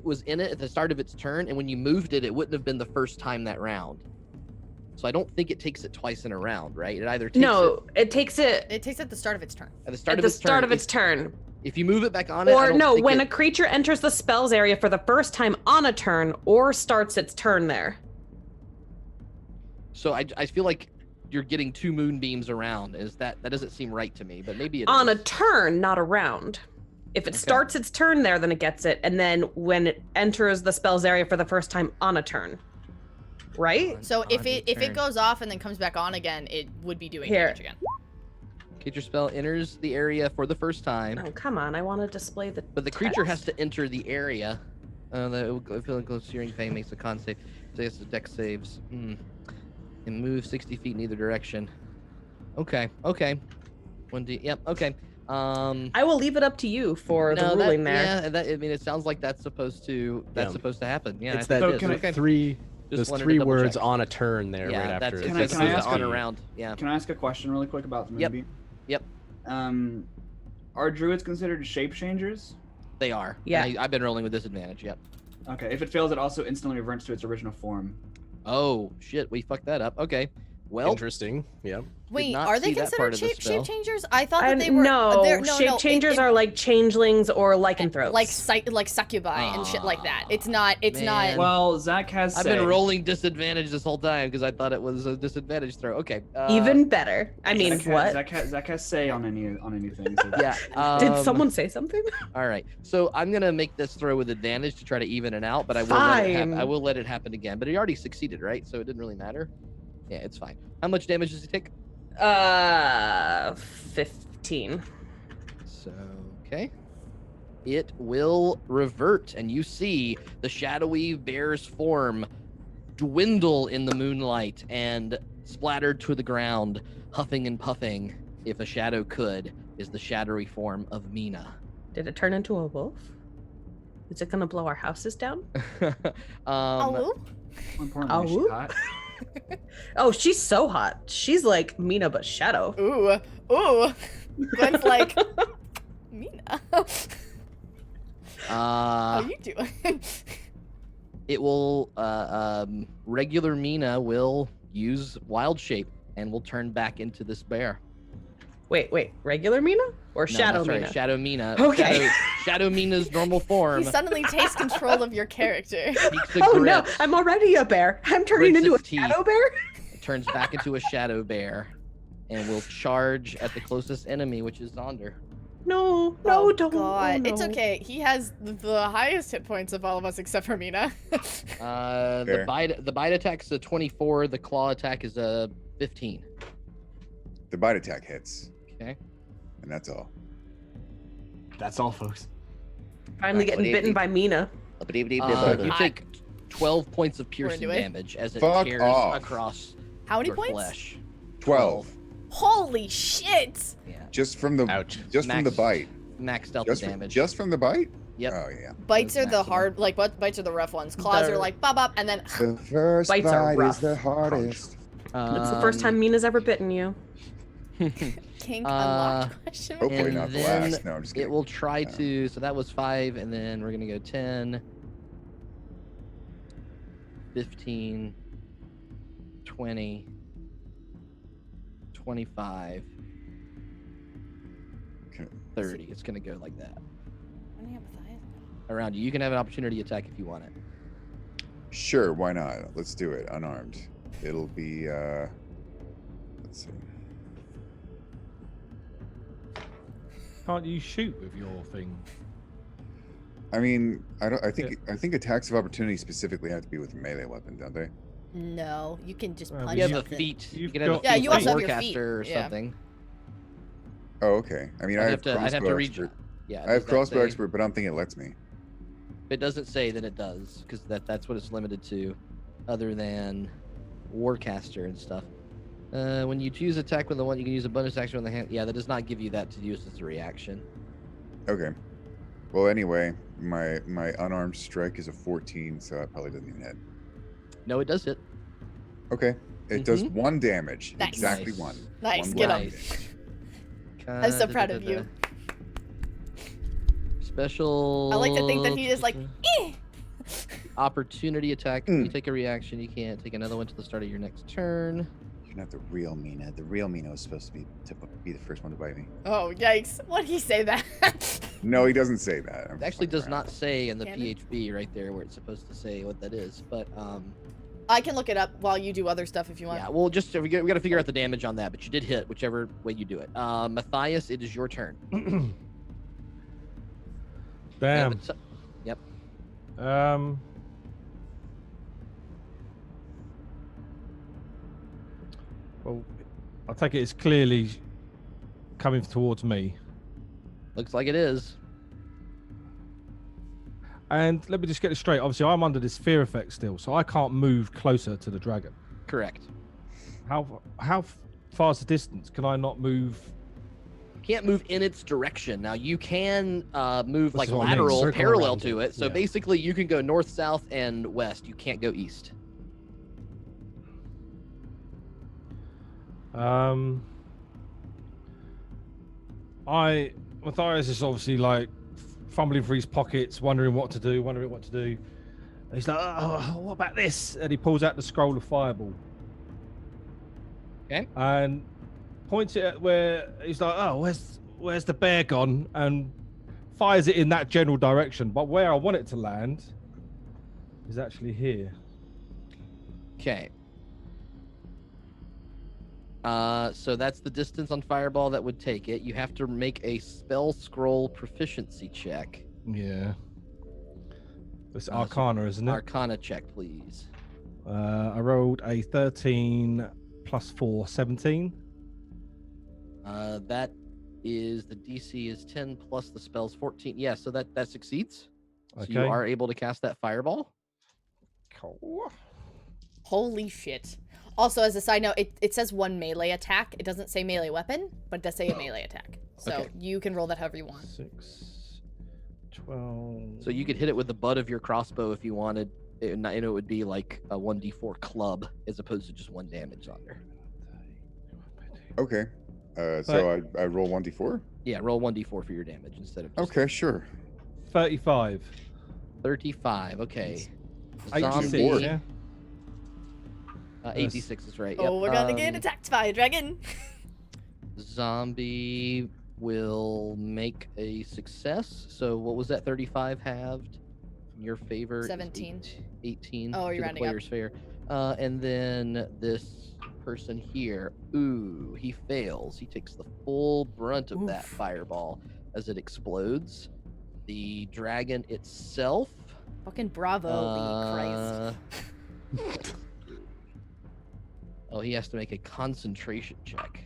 Speaker 1: was in it at the start of its turn, and when you moved it, it wouldn't have been the first time that round. So I don't think it takes it twice in a round, right? It either takes
Speaker 5: it takes it
Speaker 2: it takes at the start of its turn.
Speaker 1: at the start
Speaker 5: at
Speaker 1: of
Speaker 5: the
Speaker 1: its
Speaker 5: start
Speaker 1: turn.
Speaker 5: of its turn.
Speaker 1: If you move it back on it, I
Speaker 5: Or
Speaker 1: don't
Speaker 5: no,
Speaker 1: think
Speaker 5: when
Speaker 1: it-
Speaker 5: a creature enters the spells area for the first time on a turn or starts its turn there.
Speaker 1: So I feel like you're getting 2 moonbeams around. That doesn't seem right to me, but maybe it
Speaker 5: On
Speaker 1: is.
Speaker 5: a turn, not a round. If it starts its turn there, then it gets it, and then when it enters the spells area for the first time on a turn, right?
Speaker 2: So if
Speaker 1: On
Speaker 2: it
Speaker 1: your turn.
Speaker 2: goes off and then comes back on again, it would be doing
Speaker 5: Here.
Speaker 2: damage again.
Speaker 1: Creature spell enters the area for the first time,
Speaker 5: Oh come on! I want to display the.
Speaker 1: but the creature has
Speaker 5: text.
Speaker 1: to enter the area. If it goes searing pain, makes a con save. So it's the deck saves. And move 60 feet in either direction. Okay. 1d. Yep. Okay.
Speaker 5: I will leave it up to you for the ruling there.
Speaker 1: Yeah, I mean, it sounds like that's supposed to happen. Yeah,
Speaker 4: It's
Speaker 1: I think
Speaker 4: that
Speaker 1: it is.
Speaker 3: can I-
Speaker 1: Okay.
Speaker 4: three.
Speaker 1: Just
Speaker 4: Those
Speaker 1: wanted to
Speaker 4: 3
Speaker 1: double
Speaker 4: words
Speaker 1: check.
Speaker 4: on a turn there
Speaker 1: Yeah,
Speaker 4: right
Speaker 1: that's
Speaker 4: after.
Speaker 1: it.
Speaker 3: Can
Speaker 1: It
Speaker 3: I
Speaker 1: says
Speaker 3: ask
Speaker 1: on
Speaker 3: a-
Speaker 1: around. Yeah.
Speaker 3: Can I ask a question really quick about the
Speaker 1: Yep.
Speaker 3: movie?
Speaker 1: Yep.
Speaker 3: Are druids considered shape changers?
Speaker 1: They are.
Speaker 5: Yeah.
Speaker 1: I've been rolling with disadvantage. Yep.
Speaker 3: Okay. If it fails, it also instantly reverts to its original form.
Speaker 1: Oh shit, we fucked that up. Okay. Well,
Speaker 4: Interesting. Yeah.
Speaker 2: Wait,
Speaker 1: not
Speaker 2: are they
Speaker 1: see that part
Speaker 2: considered
Speaker 1: of the spell.
Speaker 2: shape changers? I thought that they were
Speaker 5: no,
Speaker 2: they're-
Speaker 5: shape changers are like changelings or lycanthropes.
Speaker 2: like succubi and shit like that. It's not.
Speaker 1: man.
Speaker 3: Well, Zach has.
Speaker 1: I've
Speaker 3: say.
Speaker 1: been rolling disadvantage this whole time because I thought it was a disadvantage throw. Okay.
Speaker 5: even better. I mean,
Speaker 3: Zach
Speaker 5: what?
Speaker 3: Zach has say on anything. So
Speaker 1: Yeah.
Speaker 5: Did someone say something?
Speaker 1: All right. So I'm gonna make this throw with advantage to try to even it out, but I will let it happen again. But he already succeeded, right? So it didn't really matter. Yeah, it's fine. How much damage does he take?
Speaker 5: 15.
Speaker 1: So, okay. It will revert, and you see the shadowy bear's form dwindle in the moonlight and splattered to the ground, huffing and puffing, if a shadow could, is the shadowy form of Meena.
Speaker 5: Did it turn into a wolf? Is it gonna blow our houses down?
Speaker 2: Oh,
Speaker 3: More importantly, is she
Speaker 5: Oh.
Speaker 3: hot?
Speaker 5: Oh, she's so hot. She's like Meena but shadow.
Speaker 2: ooh. Gwen's like, Meena. How you doing?
Speaker 1: It will, regular Meena will use wild shape and will turn back into this bear.
Speaker 5: Wait, regular Meena or Shadow Meena?
Speaker 1: Shadow Meena.
Speaker 5: Okay.
Speaker 1: Shadow Mina's normal form.
Speaker 2: He suddenly takes control of your character.
Speaker 1: Speaks the
Speaker 5: Oh no,
Speaker 1: grits,
Speaker 5: I'm already a bear. I'm turning
Speaker 1: grits
Speaker 5: into a
Speaker 1: its teeth,
Speaker 5: shadow bear?
Speaker 1: turns back into a shadow bear, and will charge at the closest enemy, which is Zaunder.
Speaker 5: No,
Speaker 2: Oh,
Speaker 5: don't.
Speaker 2: God.
Speaker 5: Oh, no.
Speaker 2: It's okay. He has the highest hit points of all of us except for Meena.
Speaker 1: The bite attack is a 24. The claw attack is a 15.
Speaker 8: The bite attack hits,
Speaker 1: Okay.
Speaker 8: and that's all.
Speaker 3: That's all, folks.
Speaker 5: Finally getting bitten by Meena.
Speaker 1: You take 12 points of piercing
Speaker 2: into it.
Speaker 1: damage as it
Speaker 8: Fuck
Speaker 1: tears
Speaker 8: off.
Speaker 1: across
Speaker 2: How many
Speaker 1: your
Speaker 2: points?
Speaker 1: flesh.
Speaker 8: 12.
Speaker 2: Holy shit!
Speaker 1: Yeah.
Speaker 8: Just from the
Speaker 4: Ouch.
Speaker 8: just from the
Speaker 1: Max-
Speaker 8: bite.
Speaker 1: Maxed out
Speaker 8: Just
Speaker 1: the
Speaker 8: from,
Speaker 1: damage.
Speaker 8: just from the bite?
Speaker 1: Yep.
Speaker 8: Oh yeah.
Speaker 2: Bites are the
Speaker 1: maximum.
Speaker 2: hard, like, bites are the rough ones. Claws
Speaker 5: The-
Speaker 2: are like, bop, bop, and then
Speaker 8: The first
Speaker 5: Bites are
Speaker 8: bite
Speaker 5: rough.
Speaker 8: is the hardest.
Speaker 5: It's the first time Meena's ever bitten you.
Speaker 2: kink
Speaker 1: Uh,
Speaker 2: unlocked question.
Speaker 8: Hopefully
Speaker 1: And
Speaker 8: not the
Speaker 1: then
Speaker 8: last. No, I'm just
Speaker 1: It
Speaker 8: kidding.
Speaker 1: will try to. So that was 5, and then we're gonna go 10, 15, 20, 25,
Speaker 8: Okay.
Speaker 1: 30. It's gonna go like that around you. You can have an opportunity attack if you want it.
Speaker 8: Sure, why not? Let's do it. Unarmed. It'll be let's see.
Speaker 7: Can't you shoot with your thing?
Speaker 8: I mean, I think attacks of opportunity specifically have to be with a melee weapon, don't they?
Speaker 2: No, you can just
Speaker 7: Well,
Speaker 2: punch.
Speaker 1: You have a
Speaker 2: something.
Speaker 1: feat. You
Speaker 7: You've
Speaker 1: can have a
Speaker 7: got-
Speaker 1: feat
Speaker 2: Yeah, you
Speaker 1: like
Speaker 2: also have your feet.
Speaker 1: Warcaster or
Speaker 2: Yeah.
Speaker 1: something.
Speaker 8: Oh, okay. I mean, I have
Speaker 1: I'd have to
Speaker 8: crossbow
Speaker 1: reach.
Speaker 8: expert.
Speaker 1: Yeah.
Speaker 8: I have
Speaker 1: does that
Speaker 8: crossbow
Speaker 1: say-
Speaker 8: expert, but I don't think it lets me.
Speaker 1: If it doesn't say, then it does, because that's what it's limited to, other than Warcaster and stuff. When you choose attack with the one, you can use a bonus action on the hand. Yeah, that does not give you that to use as a reaction.
Speaker 8: Okay. Well, anyway, my unarmed strike is a 14, so that probably doesn't even hit.
Speaker 1: No, it does hit.
Speaker 8: Okay. It does 1 damage.
Speaker 2: Nice.
Speaker 8: Exactly
Speaker 1: Nice.
Speaker 8: 1.
Speaker 2: Nice,
Speaker 8: One
Speaker 2: get
Speaker 8: blood
Speaker 2: him.
Speaker 8: damage.
Speaker 2: I'm so proud of you.
Speaker 1: Special.
Speaker 2: I like to think that he is like, eh.
Speaker 1: Opportunity attack. You take a reaction. You can't take another one to the start of your next turn.
Speaker 10: You're not the real Meena. The real Meena was supposed to be the first one to bite me.
Speaker 2: Oh, yikes. Why'd he say that?
Speaker 8: No, he doesn't say that. I'm
Speaker 1: It actually
Speaker 8: fucking
Speaker 1: does
Speaker 8: around.
Speaker 1: not say in the
Speaker 2: Damn it.
Speaker 1: PHB right there where it's supposed to say what that is, but
Speaker 2: I can look it up while you do other stuff if you want.
Speaker 1: yeah, we'll just we got to figure out the damage on that. But you did hit whichever way you do it. Matthias, it is your turn.
Speaker 7: Damn.
Speaker 1: Yep.
Speaker 7: Well, I take it it's clearly coming towards me.
Speaker 1: Looks like it is.
Speaker 7: And let me just get this straight. Obviously, I'm under this fear effect still, so I can't move closer to the dragon.
Speaker 1: Correct.
Speaker 7: How far is the distance? Can I not move?
Speaker 1: Can't move in its direction. Now you can move
Speaker 7: This
Speaker 1: like
Speaker 7: is what I mean,
Speaker 1: lateral,
Speaker 7: circle
Speaker 1: parallel
Speaker 7: around
Speaker 1: to
Speaker 7: it,
Speaker 1: it. So
Speaker 7: yeah.
Speaker 1: basically, you can go north, south, and west. You can't go east.
Speaker 7: Matthias is obviously like fumbling through his pockets, wondering what to do. And he's like, "Oh, what about this?" And he pulls out the scroll of fireball.
Speaker 1: Okay.
Speaker 7: And points it at where he's like, "Oh, where's the bear gone?" And fires it in that general direction. But where I want it to land is actually here.
Speaker 1: Okay. So that's the distance on fireball that would take it. You have to make a spell scroll proficiency check.
Speaker 7: Yeah. It's
Speaker 1: So
Speaker 7: Arcana, isn't it?
Speaker 1: Arcana check, please.
Speaker 7: I rolled a 13 plus 4, 17.
Speaker 1: That is the DC is 10 plus the spell's 14. Yeah, so that succeeds. So you
Speaker 7: Okay.
Speaker 1: are able to cast that fireball.
Speaker 7: Cool.
Speaker 2: Holy shit. Also, as a side note, it says 1 melee attack. It doesn't say melee weapon, but it does say a melee attack. So
Speaker 1: Okay.
Speaker 2: you can roll that however you want.
Speaker 7: 6,
Speaker 1: So you could hit it with the butt of your crossbow if you wanted. It would be like a 1d4 club as opposed to just 1 damage, Zaunder.
Speaker 8: Okay. So I roll 1d4?
Speaker 1: Yeah, roll 1d4 for your damage instead of just
Speaker 8: Okay, sure.
Speaker 7: 35.
Speaker 1: 35. Okay.
Speaker 7: 86,
Speaker 1: Zombie.
Speaker 7: yeah?
Speaker 1: 86 is right.
Speaker 2: Oh,
Speaker 1: Yep.
Speaker 2: we're gonna get attacked by a dragon.
Speaker 1: Zombie will make a success. So what was that 35 halved? In your favor is
Speaker 2: 17.
Speaker 1: 18
Speaker 2: Oh, are
Speaker 1: to
Speaker 2: you
Speaker 1: the
Speaker 2: rounding up?
Speaker 1: player's favor. And then this person here, ooh, he fails. He takes the full brunt of that fireball as it explodes. The dragon itself.
Speaker 2: Fucking bravo, Christ.
Speaker 1: Oh, he has to make a concentration check.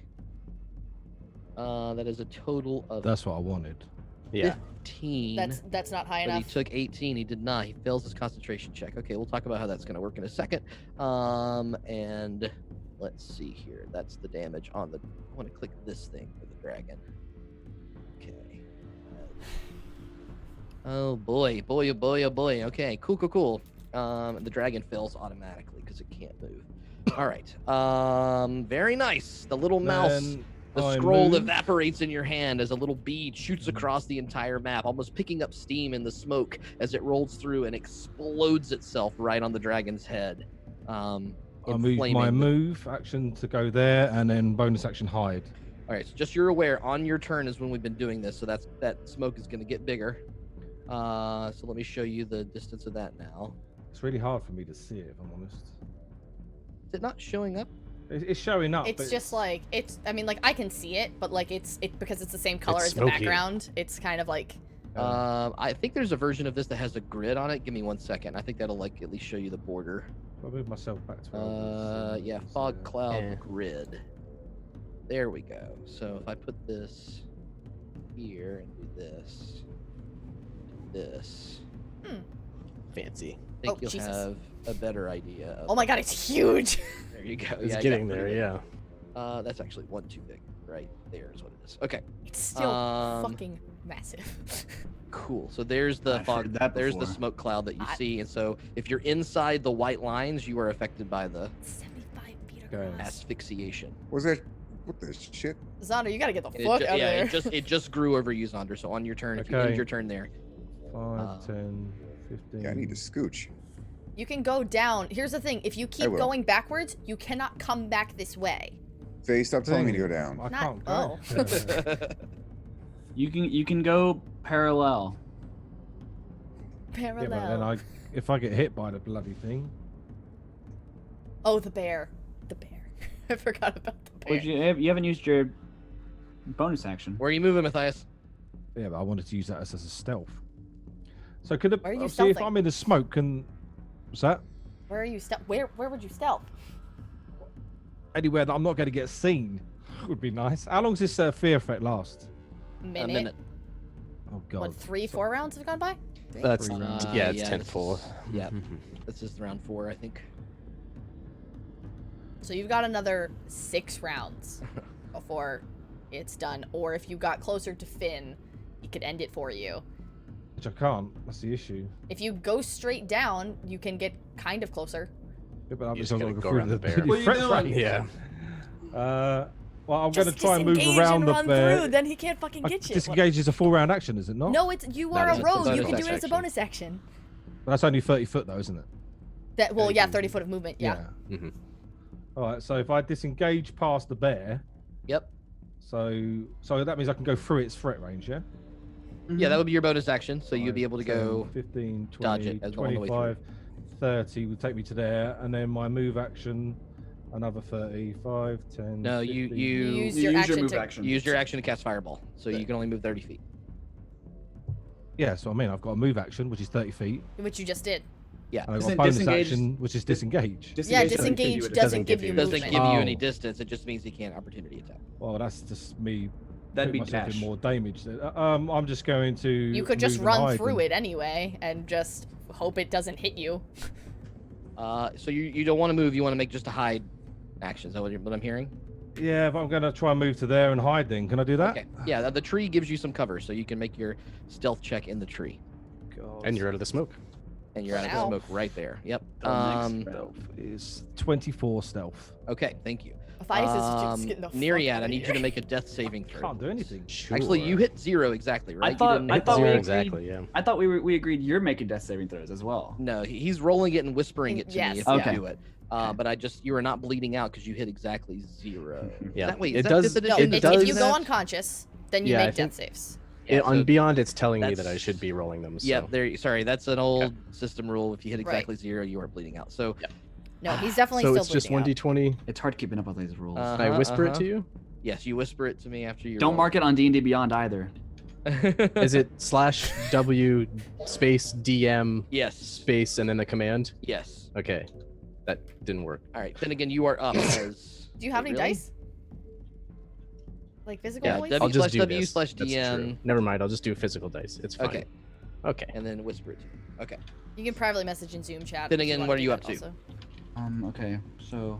Speaker 1: That is a total of
Speaker 7: That's what I wanted.
Speaker 4: Yeah.
Speaker 1: 15.
Speaker 2: That's not high
Speaker 1: But he
Speaker 2: enough.
Speaker 1: took 18. He did not. He fails his concentration check. Okay, we'll talk about how that's going to work in a second. And let's see here. That's the damage on the. I want to click this thing for the dragon. Okay. Oh boy, boy, oh boy, oh boy. Okay, cool. The dragon fails automatically because it can't move. All right. Very nice. The little mouse.
Speaker 7: Then
Speaker 1: The
Speaker 7: I
Speaker 1: scroll
Speaker 7: move.
Speaker 1: evaporates in your hand as a little bead shoots across the entire map, almost picking up steam in the smoke as it rolls through and explodes itself right on the dragon's head.
Speaker 7: I move
Speaker 1: inflaming
Speaker 7: my
Speaker 1: the-
Speaker 7: move action to go there, and then bonus action hide.
Speaker 1: All right, so just you're aware, on your turn is when we've been doing this, so that smoke is going to get bigger. So let me show you the distance of that now.
Speaker 7: It's really hard for me to see it, if I'm honest.
Speaker 1: Is it not showing up?
Speaker 7: It's showing up.
Speaker 2: It's
Speaker 7: but
Speaker 2: just like I mean, like I can see it, but like it's because it's the same color
Speaker 4: It's
Speaker 2: as the
Speaker 4: smoky.
Speaker 2: background. It's kind of like
Speaker 1: I think there's a version of this that has a grid on it. Give me 1 second. I think that'll like at least show you the border.
Speaker 7: I'll move myself back to where I was,
Speaker 1: Yeah,
Speaker 7: so-
Speaker 1: fog cloud
Speaker 4: Yeah.
Speaker 1: grid. There we go. So if I put this here and do this,
Speaker 4: Fancy.
Speaker 1: I think
Speaker 2: Oh,
Speaker 1: you'll
Speaker 2: Jesus.
Speaker 1: have a better idea. Of
Speaker 2: oh my god, it's huge.
Speaker 1: There you go.
Speaker 4: It's
Speaker 1: Yeah, I got
Speaker 4: getting
Speaker 1: rid of
Speaker 4: there,
Speaker 1: it.
Speaker 4: yeah.
Speaker 1: That's actually one too big. Right there is what it is. Okay,
Speaker 2: It's still
Speaker 1: Um,
Speaker 2: fucking massive.
Speaker 1: cool. So there's the
Speaker 3: I've
Speaker 1: fog.
Speaker 3: heard that
Speaker 1: There's the
Speaker 3: before.
Speaker 1: smoke cloud that you
Speaker 2: I-
Speaker 1: see, and so if you're inside the white lines, you are affected by the
Speaker 2: 75 feet
Speaker 7: Okay.
Speaker 2: across.
Speaker 1: asphyxiation.
Speaker 8: Was that what the shit?
Speaker 2: Zaunder, you gotta get the
Speaker 1: And
Speaker 2: fuck
Speaker 1: it,
Speaker 2: out
Speaker 1: yeah,
Speaker 2: of there.
Speaker 1: it just grew over you, Zaunder. So on your turn, if you
Speaker 7: Okay.
Speaker 1: end your turn there,
Speaker 7: 5, 10, 15.
Speaker 8: Yeah, I need to scooch.
Speaker 2: You can go down. Here's the thing: if you keep
Speaker 8: will.
Speaker 2: going backwards, you cannot come back this way.
Speaker 8: Faye, stop telling me to go
Speaker 7: Thing.
Speaker 8: down.
Speaker 7: I
Speaker 2: Not-
Speaker 7: can't go.
Speaker 2: oh.
Speaker 3: You can go parallel.
Speaker 7: Yeah,
Speaker 2: Parallel.
Speaker 7: but then if I get hit by the bloody thing,
Speaker 2: Oh, the bear. The bear. I forgot about the bear.
Speaker 3: Would you haven't used your bonus action.
Speaker 1: where are you moving, Matthias?
Speaker 7: yeah, but I wanted to use that as a stealth. So could
Speaker 2: Where are you
Speaker 7: obviously if
Speaker 2: stealthing?
Speaker 7: I'm in the smoke, what's that?
Speaker 2: Where are you stealth? Where would you stealth?
Speaker 7: Anywhere that I'm not going to get seen would be nice. How long does this fear effect last?
Speaker 2: Minute.
Speaker 1: A minute.
Speaker 7: Oh god.
Speaker 2: What, 3-4 rounds have gone by?
Speaker 4: That's
Speaker 7: Three rounds.
Speaker 4: yeah, it's
Speaker 1: yeah,
Speaker 4: 10-4.
Speaker 1: this is- yeah. This is round 4, I think.
Speaker 2: So you've got another 6 rounds before it's done. Or if you got closer to Finn, he could end it for you.
Speaker 7: Which I can't. That's the issue.
Speaker 2: If you go straight down, you can get kind of closer.
Speaker 7: Yeah, but I'm
Speaker 4: You
Speaker 7: just
Speaker 4: just
Speaker 7: not
Speaker 4: gotta
Speaker 7: going
Speaker 4: go around the bear.
Speaker 7: What are you doing?
Speaker 4: Yeah.
Speaker 7: Well, I'm going to
Speaker 2: Just
Speaker 7: try and move
Speaker 2: disengage
Speaker 7: around
Speaker 2: and
Speaker 7: the
Speaker 2: run
Speaker 7: bear.
Speaker 2: through, then he can't fucking get you.
Speaker 7: Disengage is a 4-round action, is it not?
Speaker 2: No, you are
Speaker 1: is
Speaker 2: a
Speaker 1: a
Speaker 2: rogue. You
Speaker 1: bonus
Speaker 2: can do it as a
Speaker 4: action.
Speaker 2: bonus action.
Speaker 7: But that's only 30 foot though, isn't it?
Speaker 2: That well, yeah, 30 foot of movement. Yeah.
Speaker 4: Mhm.
Speaker 7: All right. So if I disengage past the bear,
Speaker 1: Yep.
Speaker 7: so that means I can go through its threat range, yeah?
Speaker 1: Yeah, that would be your bonus action. So you'd be
Speaker 7: 5,
Speaker 1: able to
Speaker 7: 10,
Speaker 1: go
Speaker 7: 15, 20,
Speaker 1: dodge it as going all the way
Speaker 7: 25, 30 would take me to there, and then my move action, another 30, 5, 10.
Speaker 1: No,
Speaker 7: 15.
Speaker 1: you
Speaker 2: use
Speaker 3: You
Speaker 2: your
Speaker 3: use
Speaker 2: action
Speaker 3: your move
Speaker 2: to
Speaker 3: action.
Speaker 1: use your action to cast Fireball. So you can only move 30 feet.
Speaker 7: Yeah, so I mean, I've got a move action, which is 30 feet,
Speaker 2: which you just did.
Speaker 1: Yeah.
Speaker 7: and I've got a
Speaker 3: Isn't
Speaker 7: bonus
Speaker 3: disengage-
Speaker 7: action, which is disengage.
Speaker 2: Yeah,
Speaker 3: doesn't give you
Speaker 2: disengage
Speaker 3: a-
Speaker 2: doesn't give you
Speaker 1: It doesn't
Speaker 2: movement.
Speaker 1: give you any
Speaker 7: Oh.
Speaker 1: distance. It just means he can't opportunity attack.
Speaker 7: Well, that's just me.
Speaker 3: That'd
Speaker 7: putting
Speaker 3: be
Speaker 7: myself
Speaker 3: dash.
Speaker 7: in more damage. I'm just going to.
Speaker 2: You could just
Speaker 7: move and
Speaker 2: run
Speaker 7: hide
Speaker 2: through
Speaker 7: and-
Speaker 2: it anyway and just hope it doesn't hit you.
Speaker 1: So you don't want to move. You want to make just a hide action. Is that what I'm hearing?
Speaker 7: Yeah, but I'm going to try and move to there and hide. Then can I do that?
Speaker 1: Okay. Yeah, the tree gives you some cover, so you can make your stealth check in the tree.
Speaker 7: God.
Speaker 4: And you're out of the smoke.
Speaker 1: And you're out of the
Speaker 2: Wow.
Speaker 1: smoke right there. Yep.
Speaker 7: Stealth is 24 stealth.
Speaker 1: Okay, thank you.
Speaker 2: Matthias is just getting the fuck
Speaker 1: Neriad,
Speaker 2: outta
Speaker 1: I need
Speaker 2: here.
Speaker 1: you to make a death saving throw.
Speaker 7: Can't do anything.
Speaker 1: Actually, you hit 0 exactly, right? You
Speaker 3: thought-
Speaker 1: didn't
Speaker 3: I
Speaker 1: hit
Speaker 3: thought we
Speaker 4: 0
Speaker 3: agreed-
Speaker 4: exactly, yeah.
Speaker 3: I thought we agreed you're making death saving throws as well.
Speaker 1: No, he's rolling it and whispering it to
Speaker 2: Yes.
Speaker 1: me if
Speaker 3: Okay.
Speaker 1: you do it. But you are not bleeding out because you hit exactly 0.
Speaker 4: Yeah,
Speaker 1: Wait,
Speaker 4: it
Speaker 1: is that
Speaker 4: does-
Speaker 1: fifth edition?
Speaker 2: No,
Speaker 4: it
Speaker 2: if
Speaker 4: does
Speaker 2: you go
Speaker 1: that?
Speaker 2: unconscious, then you
Speaker 4: Yeah, I
Speaker 2: make death
Speaker 4: think-
Speaker 2: saves.
Speaker 1: Yeah,
Speaker 4: On
Speaker 1: so
Speaker 4: Beyond, it's telling me that I
Speaker 1: that's-
Speaker 4: should be rolling them. So.
Speaker 1: Yep, sorry, that's an old system rule. If you hit
Speaker 2: Right.
Speaker 1: exactly 0, you are bleeding out. So,
Speaker 2: No, he's definitely
Speaker 4: So
Speaker 2: still
Speaker 4: it's just
Speaker 2: bleeding out.
Speaker 4: 1d20.
Speaker 3: It's hard keeping up with these rules.
Speaker 1: Uh,
Speaker 4: Can I whisper it
Speaker 1: uh-huh.
Speaker 4: to you?
Speaker 1: yes, you whisper it to me after you.
Speaker 3: Don't mark it on D&D Beyond either.
Speaker 4: Is it /W space DM
Speaker 1: Yes.
Speaker 4: space and then the command?
Speaker 1: Yes.
Speaker 4: Okay, that didn't work.
Speaker 1: All right. Then again, you are up. As...
Speaker 2: Do you have
Speaker 1: Wait,
Speaker 2: any
Speaker 1: really?
Speaker 2: dice? Like physical
Speaker 1: Yeah,
Speaker 2: dice?
Speaker 1: W
Speaker 4: I'll just
Speaker 1: slash
Speaker 4: do
Speaker 1: W
Speaker 4: this.
Speaker 1: slash
Speaker 4: That's
Speaker 1: DM.
Speaker 4: true. Never mind. I'll just do physical dice. It's fine.
Speaker 1: Okay.
Speaker 4: Okay.
Speaker 1: And then whisper it to me. Okay.
Speaker 2: You can privately message in Zoom chat.
Speaker 1: Then
Speaker 2: if
Speaker 1: again,
Speaker 2: wanna
Speaker 1: what are
Speaker 2: do
Speaker 1: you
Speaker 2: that
Speaker 1: up to?
Speaker 2: also.
Speaker 3: Okay, so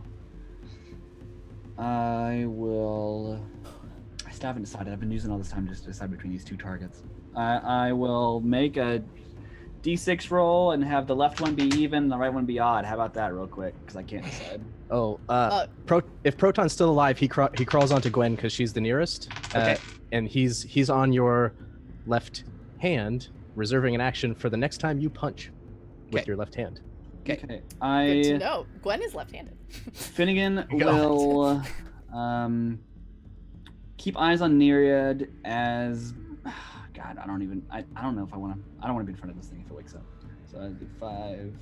Speaker 3: I will. I still haven't decided. I've been using all this time just to decide between these two targets. I will make a D6 roll and have the left one be even and the right one be odd. How about that, real quick? Because I can't decide.
Speaker 4: Oh,
Speaker 2: Uh,
Speaker 4: if Proton's still alive, he crawls onto Gwen because she's the nearest.
Speaker 1: Okay.
Speaker 4: And he's on your left hand, reserving an action for the next time you punch with
Speaker 1: Okay.
Speaker 4: your left hand.
Speaker 1: Okay.
Speaker 2: Good to
Speaker 3: I
Speaker 2: know. Gwen is left-handed.
Speaker 3: Finnegan
Speaker 1: God.
Speaker 3: will keep eyes on Neriad as. God, I don't know if I want to. I don't want to be in front of this thing if it wakes up. So I'd do 5,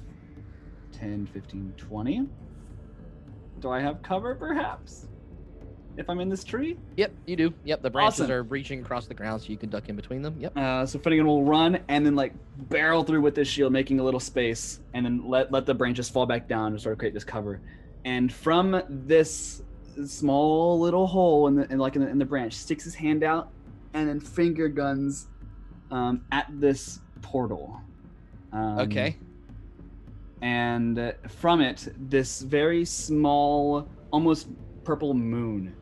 Speaker 3: 10, 15, 20. Do I have cover, perhaps? If I'm in this tree?
Speaker 1: Yep, you do. Yep, the branches
Speaker 3: Awesome.
Speaker 1: are reaching across the ground, so you can duck in between them. Yep.
Speaker 3: So Finnegan will run and then like barrel through with this shield, making a little space, and then let the branches fall back down to sort of create this cover. And from this small little hole in the branch, sticks his hand out, and then finger guns at this portal.
Speaker 1: Okay.
Speaker 3: And from it, this very small, almost purple moon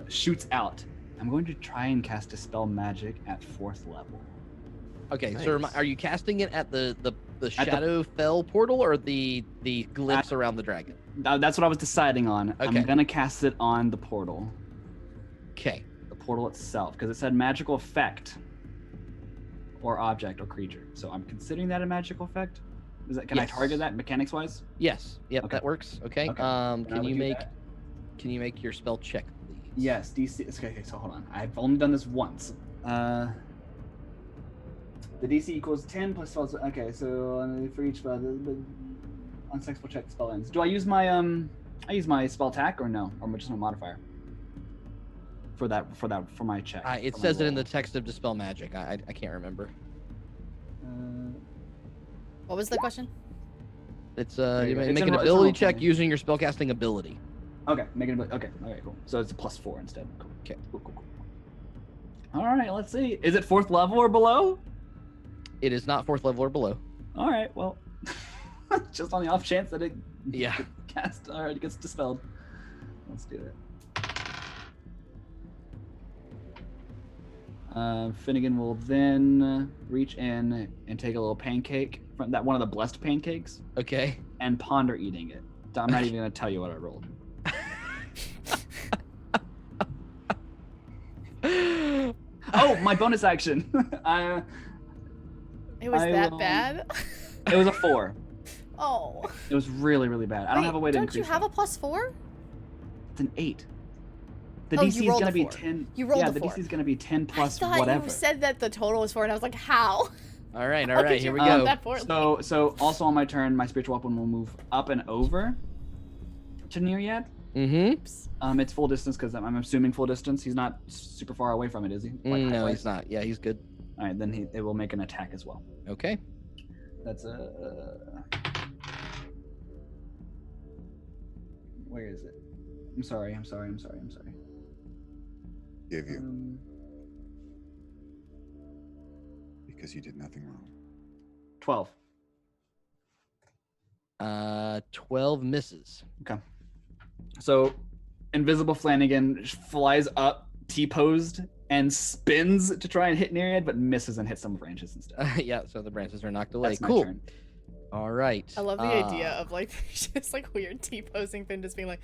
Speaker 3: shoots out. I'm going to try and cast Dispel Magic at 4th level.
Speaker 1: Okay. So
Speaker 4: Nice.
Speaker 1: are you casting it at the Shadowfell portal or the glyphs around the dragon?
Speaker 3: That's what I was deciding on.
Speaker 1: Okay.
Speaker 3: I'm going to cast it on the portal.
Speaker 1: Okay.
Speaker 3: The portal itself, because it said magical effect or object or creature. So I'm considering that a magical effect. Can I
Speaker 1: Yes.
Speaker 3: target that mechanics wise?
Speaker 1: Yes. Yep.
Speaker 3: Okay.
Speaker 1: That works. Okay.
Speaker 3: Okay. I
Speaker 1: Can
Speaker 3: will
Speaker 1: you
Speaker 3: do
Speaker 1: make
Speaker 3: that.
Speaker 1: can you make your spell check, please?
Speaker 3: Yes, DC. Okay, so hold on. I've only done this once. The DC equals 10 plus 12. Okay, so for each spell, the unsuccessful check spell ends. Do I use my I use my spell attack or no, or just no modifier? For my check.
Speaker 1: It
Speaker 3: for my
Speaker 1: says it in
Speaker 3: roll?
Speaker 1: the text of Dispel Magic. I can't remember.
Speaker 2: What was the question?
Speaker 1: It's
Speaker 3: you
Speaker 1: you
Speaker 3: go.
Speaker 1: make
Speaker 3: It's
Speaker 1: an
Speaker 3: in ro- it's in
Speaker 1: ability
Speaker 3: roll
Speaker 1: check
Speaker 3: 20.
Speaker 1: using your spellcasting ability.
Speaker 3: Okay, make it. Okay, cool. So it's a +4 instead. Cool.
Speaker 1: Okay.
Speaker 3: Cool. All right, let's see. Is it 4th level or below?
Speaker 1: It is not 4th level or below.
Speaker 3: All right, well, just on the off chance that it
Speaker 1: Yeah.
Speaker 3: gets cast. All right, it gets dispelled. Let's do it. Finnegan will then reach in and take a little pancake from that one of the blessed pancakes
Speaker 1: Okay.
Speaker 3: and ponder eating it. I'm not even gonna tell you what I rolled. Oh, my bonus action.
Speaker 2: It was
Speaker 3: I
Speaker 2: that
Speaker 3: will-
Speaker 2: bad?
Speaker 3: It was a 4.
Speaker 2: Oh.
Speaker 3: It was really, really bad. I don't have a way to
Speaker 2: Don't
Speaker 3: increase
Speaker 2: you have
Speaker 3: that.
Speaker 2: a +4?
Speaker 3: It's an 8. The
Speaker 2: Oh, you
Speaker 3: DC is
Speaker 2: rolled
Speaker 3: gonna
Speaker 2: a
Speaker 3: be
Speaker 2: 4.
Speaker 3: 10.
Speaker 2: You rolled
Speaker 3: yeah,
Speaker 2: a
Speaker 3: the
Speaker 2: 4.
Speaker 3: DC is gonna be 10 plus
Speaker 2: I thought
Speaker 3: whatever.
Speaker 2: you said that the total was 4, and I was like, how?
Speaker 1: All right.
Speaker 2: How
Speaker 1: All
Speaker 2: could
Speaker 1: right.
Speaker 2: you
Speaker 1: Here we
Speaker 2: roll
Speaker 1: go.
Speaker 2: that poorly?
Speaker 3: So also on my turn, my spiritual weapon will move up and over to Neriad.
Speaker 1: Mm-hmm.
Speaker 3: It's full distance because I'm assuming full distance. He's not super far away from it, is he? Like,
Speaker 1: No,
Speaker 3: height-wise?
Speaker 1: he's not. Yeah, he's good.
Speaker 3: All right, then it will make an attack as well.
Speaker 1: Okay.
Speaker 3: That's a. Where is it? I'm sorry.
Speaker 8: Give you because you did nothing wrong.
Speaker 3: 12.
Speaker 1: 12 misses.
Speaker 3: Okay. So, invisible Flanagan flies up, T-posed and spins to try and hit Neriad, but misses and hits some branches instead.
Speaker 1: Yeah, so the branches are knocked away.
Speaker 3: That's my
Speaker 1: Cool.
Speaker 3: turn.
Speaker 1: All right.
Speaker 2: I love the idea of like just like weird T-posing thing, just being like.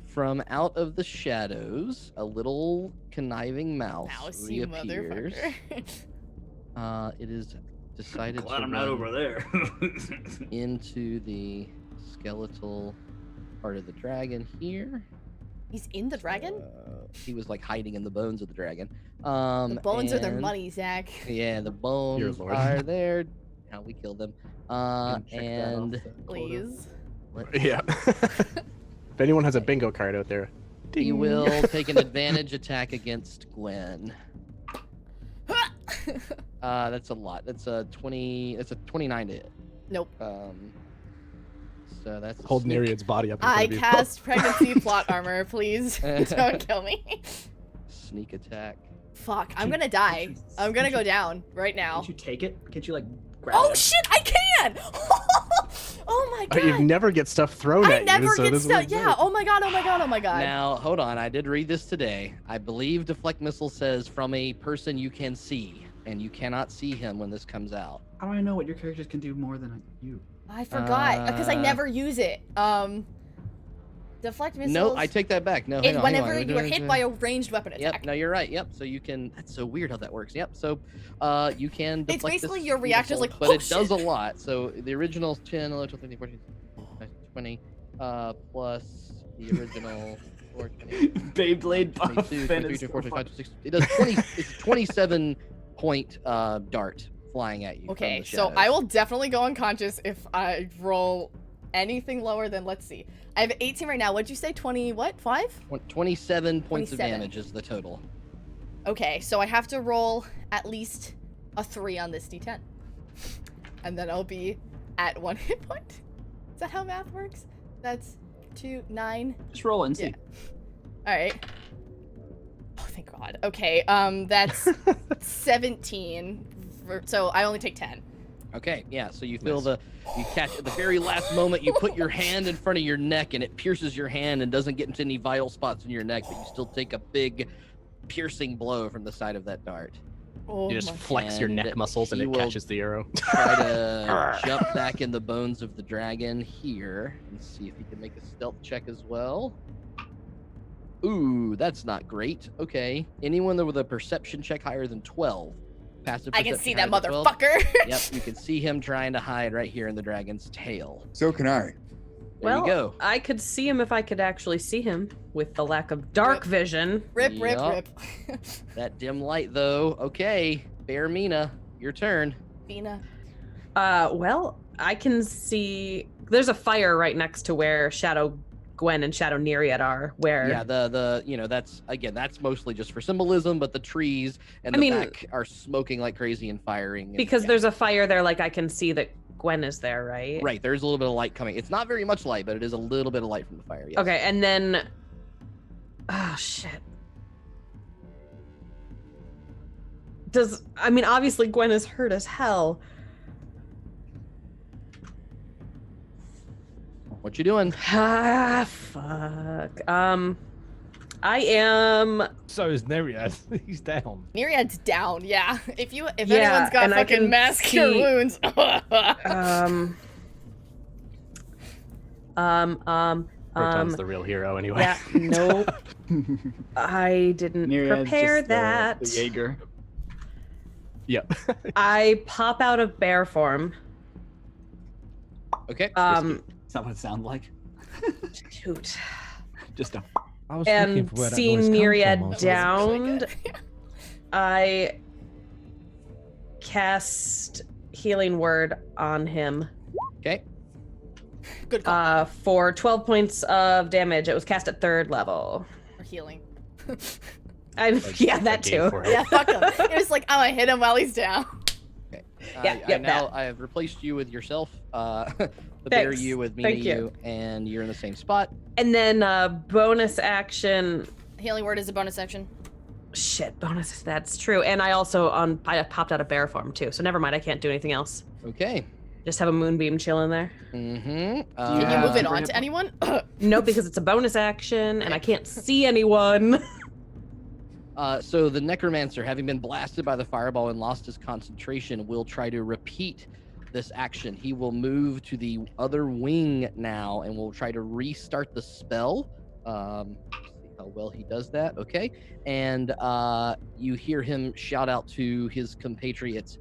Speaker 1: From out of the shadows, a little conniving mouse
Speaker 2: Mousy
Speaker 1: reappears.
Speaker 2: motherfucker.
Speaker 1: It is decided
Speaker 11: Glad
Speaker 1: to
Speaker 11: I'm not
Speaker 1: run
Speaker 11: over there.
Speaker 1: into the skeletal part of the dragon here.
Speaker 2: He's in the dragon?
Speaker 1: He was like hiding in the bones of the dragon.
Speaker 2: The bones are their
Speaker 1: and-
Speaker 2: money, Zach.
Speaker 1: Yeah, the bones
Speaker 4: Lord.
Speaker 1: are there. Now we killed them. And
Speaker 2: Please.
Speaker 4: Yeah. If anyone has a bingo card out there,
Speaker 1: he
Speaker 4: ding.
Speaker 1: will take an advantage attack against Gwen. That's a lot. That's a 20. That's a 29 to hit.
Speaker 2: Nope.
Speaker 1: So that's a
Speaker 4: Hold
Speaker 1: sneak.
Speaker 4: Neriad's body up. In front
Speaker 2: I
Speaker 4: of you.
Speaker 2: cast pregnancy plot armor. Please don't kill me.
Speaker 1: Sneak attack.
Speaker 2: Fuck, I'm gonna die. I'm gonna go down right now.
Speaker 11: Can't you take it? Can't you like grab
Speaker 2: Oh
Speaker 11: it?
Speaker 2: shit, I can! Oh my god.
Speaker 4: You never get stuff thrown
Speaker 2: I
Speaker 4: at
Speaker 2: never
Speaker 4: you. so
Speaker 2: get
Speaker 4: this
Speaker 2: stuff.
Speaker 4: works
Speaker 2: Yeah.
Speaker 4: out.
Speaker 2: Oh my god. Oh my god. Oh my god.
Speaker 1: Now, hold on. I did read this today. I believe deflect missile says from a person you can see, and you cannot see him when this comes out.
Speaker 3: How do I know what your characters can do more than you?
Speaker 2: I forgot because I
Speaker 1: Uh,
Speaker 2: never use it. Deflect missiles.
Speaker 1: No, I take that back. No, hang on, hang
Speaker 2: whenever
Speaker 1: on.
Speaker 2: you are hit by a ranged weapon attack.
Speaker 1: Yep. No, you're right. Yep. So you can. That's so weird how that works. Yep. So, you can.
Speaker 2: It's
Speaker 1: deflect
Speaker 2: basically
Speaker 1: this
Speaker 2: your reactor's
Speaker 1: missile,
Speaker 2: like,
Speaker 1: but
Speaker 2: "Oh,
Speaker 1: it does a
Speaker 2: shit."
Speaker 1: lot. So the original 10, 11, 13, 14, 20, plus the original 4, 20,
Speaker 3: Beyblade buff
Speaker 1: 22, 23,
Speaker 3: is
Speaker 1: 24,
Speaker 3: so
Speaker 1: 25, 26. It does 20. It's a 27 point dart flying at you. from
Speaker 2: Okay,
Speaker 1: the
Speaker 2: so
Speaker 1: shadows.
Speaker 2: I will definitely go unconscious if I roll anything lower than, let's see. I have 18 right now. What'd you say? 20 what? 5?
Speaker 1: 27 points of
Speaker 2: 27.
Speaker 1: damage is the total.
Speaker 2: Okay, so I have to roll at least a 3 on this d10. And then I'll be at 1 hit point. Is that how math works? That's 2, 9.
Speaker 3: Just roll it and see.
Speaker 2: Yeah. Alright. Oh, thank God. Okay, that's 17. So I only take 10.
Speaker 1: Okay, yeah, so you feel you catch at the very last moment, you put your hand in front of your neck and it pierces your hand and doesn't get into any vital spots in your neck, but you still take a big piercing blow from the side of that dart.
Speaker 2: Oh,
Speaker 4: You just
Speaker 2: my
Speaker 4: flex your
Speaker 1: And
Speaker 4: neck muscles and
Speaker 1: he
Speaker 4: it
Speaker 1: will
Speaker 4: catches the arrow.
Speaker 1: Try to jump back in the bones of the dragon here and see if he can make a stealth check as well. Ooh, that's not great. Okay, anyone with a perception check higher than 12. Passive
Speaker 2: I can
Speaker 1: perception
Speaker 2: see that
Speaker 1: higher than 12.
Speaker 2: motherfucker.
Speaker 1: Yep, you can see him trying to hide right here in the dragon's tail.
Speaker 8: So can I.
Speaker 1: There
Speaker 5: Well,
Speaker 1: you go.
Speaker 5: I could see him if I could actually see him with the lack of dark vision.
Speaker 2: Rip, rip,
Speaker 1: Yup.
Speaker 2: rip.
Speaker 1: That dim light, though. Okay, Bear Meena, your turn.
Speaker 2: Meena.
Speaker 5: Well, I can see there's a fire right next to where Shadow Gwen and Shadow Neriad are. Where
Speaker 1: Yeah, the that's that's mostly just for symbolism, but the trees and
Speaker 5: I
Speaker 1: the
Speaker 5: mean-
Speaker 1: back are smoking like crazy and firing. And,
Speaker 5: because
Speaker 1: yeah.
Speaker 5: there's a fire there, like I can see that Gwen is there, right?
Speaker 1: Right, there's a little bit of light coming. It's not very much light, but it is a little bit of light from the fire. Yes.
Speaker 5: Okay, and then oh shit. Obviously Gwen is hurt as hell.
Speaker 1: What you doing?
Speaker 5: Ah, fuck. I am.
Speaker 7: So is Neriad. He's down.
Speaker 2: Neriad's down, yeah. If
Speaker 5: Yeah,
Speaker 2: anyone's got
Speaker 5: and I
Speaker 2: fucking
Speaker 5: can
Speaker 2: mass cure
Speaker 5: see-
Speaker 2: wounds.
Speaker 4: Proton's the real hero anyway.
Speaker 5: Yeah, nope. I didn't
Speaker 3: Neriad's
Speaker 5: prepare
Speaker 3: just
Speaker 5: that.
Speaker 3: The Jaeger.
Speaker 4: Yep.
Speaker 5: I pop out of bear form.
Speaker 1: Okay.
Speaker 3: Is that what it sounded like?
Speaker 5: Shoot.
Speaker 3: Just a.
Speaker 7: I was looking
Speaker 5: And
Speaker 7: for where that
Speaker 5: seeing
Speaker 7: noise come
Speaker 5: Neriad
Speaker 7: from. I was like,
Speaker 5: downed, I cast Healing Word on him
Speaker 1: Okay.
Speaker 2: Good call.
Speaker 5: for 12 points of damage. It was cast at 3rd level.
Speaker 2: Or healing.
Speaker 5: Yeah, that too.
Speaker 2: Yeah, fuck him. It was like, I'm gonna hit him while he's down.
Speaker 1: Okay.
Speaker 5: Yeah,
Speaker 1: I have replaced you with yourself. The bear
Speaker 5: Thanks.
Speaker 1: you with Meena
Speaker 5: Thank you.
Speaker 1: you, and you're in the same spot.
Speaker 5: And then bonus action.
Speaker 2: Healing word is a bonus action.
Speaker 5: Shit, bonus. That's true. And I also I popped out of bear form too. So never mind. I can't do anything else.
Speaker 1: Okay.
Speaker 5: Just have a moonbeam chilling there.
Speaker 1: Mm-hmm.
Speaker 2: Can you
Speaker 3: Yeah.
Speaker 2: move it
Speaker 3: Super
Speaker 2: on
Speaker 3: hit
Speaker 2: to
Speaker 3: point.
Speaker 2: anyone?
Speaker 5: No, because it's a bonus action and I can't see anyone.
Speaker 1: So the necromancer, having been blasted by the fireball and lost his concentration, will try to repeat this action. He will move to the other wing now and will try to restart the spell. See how well he does that. Okay. And you hear him shout out to his compatriots.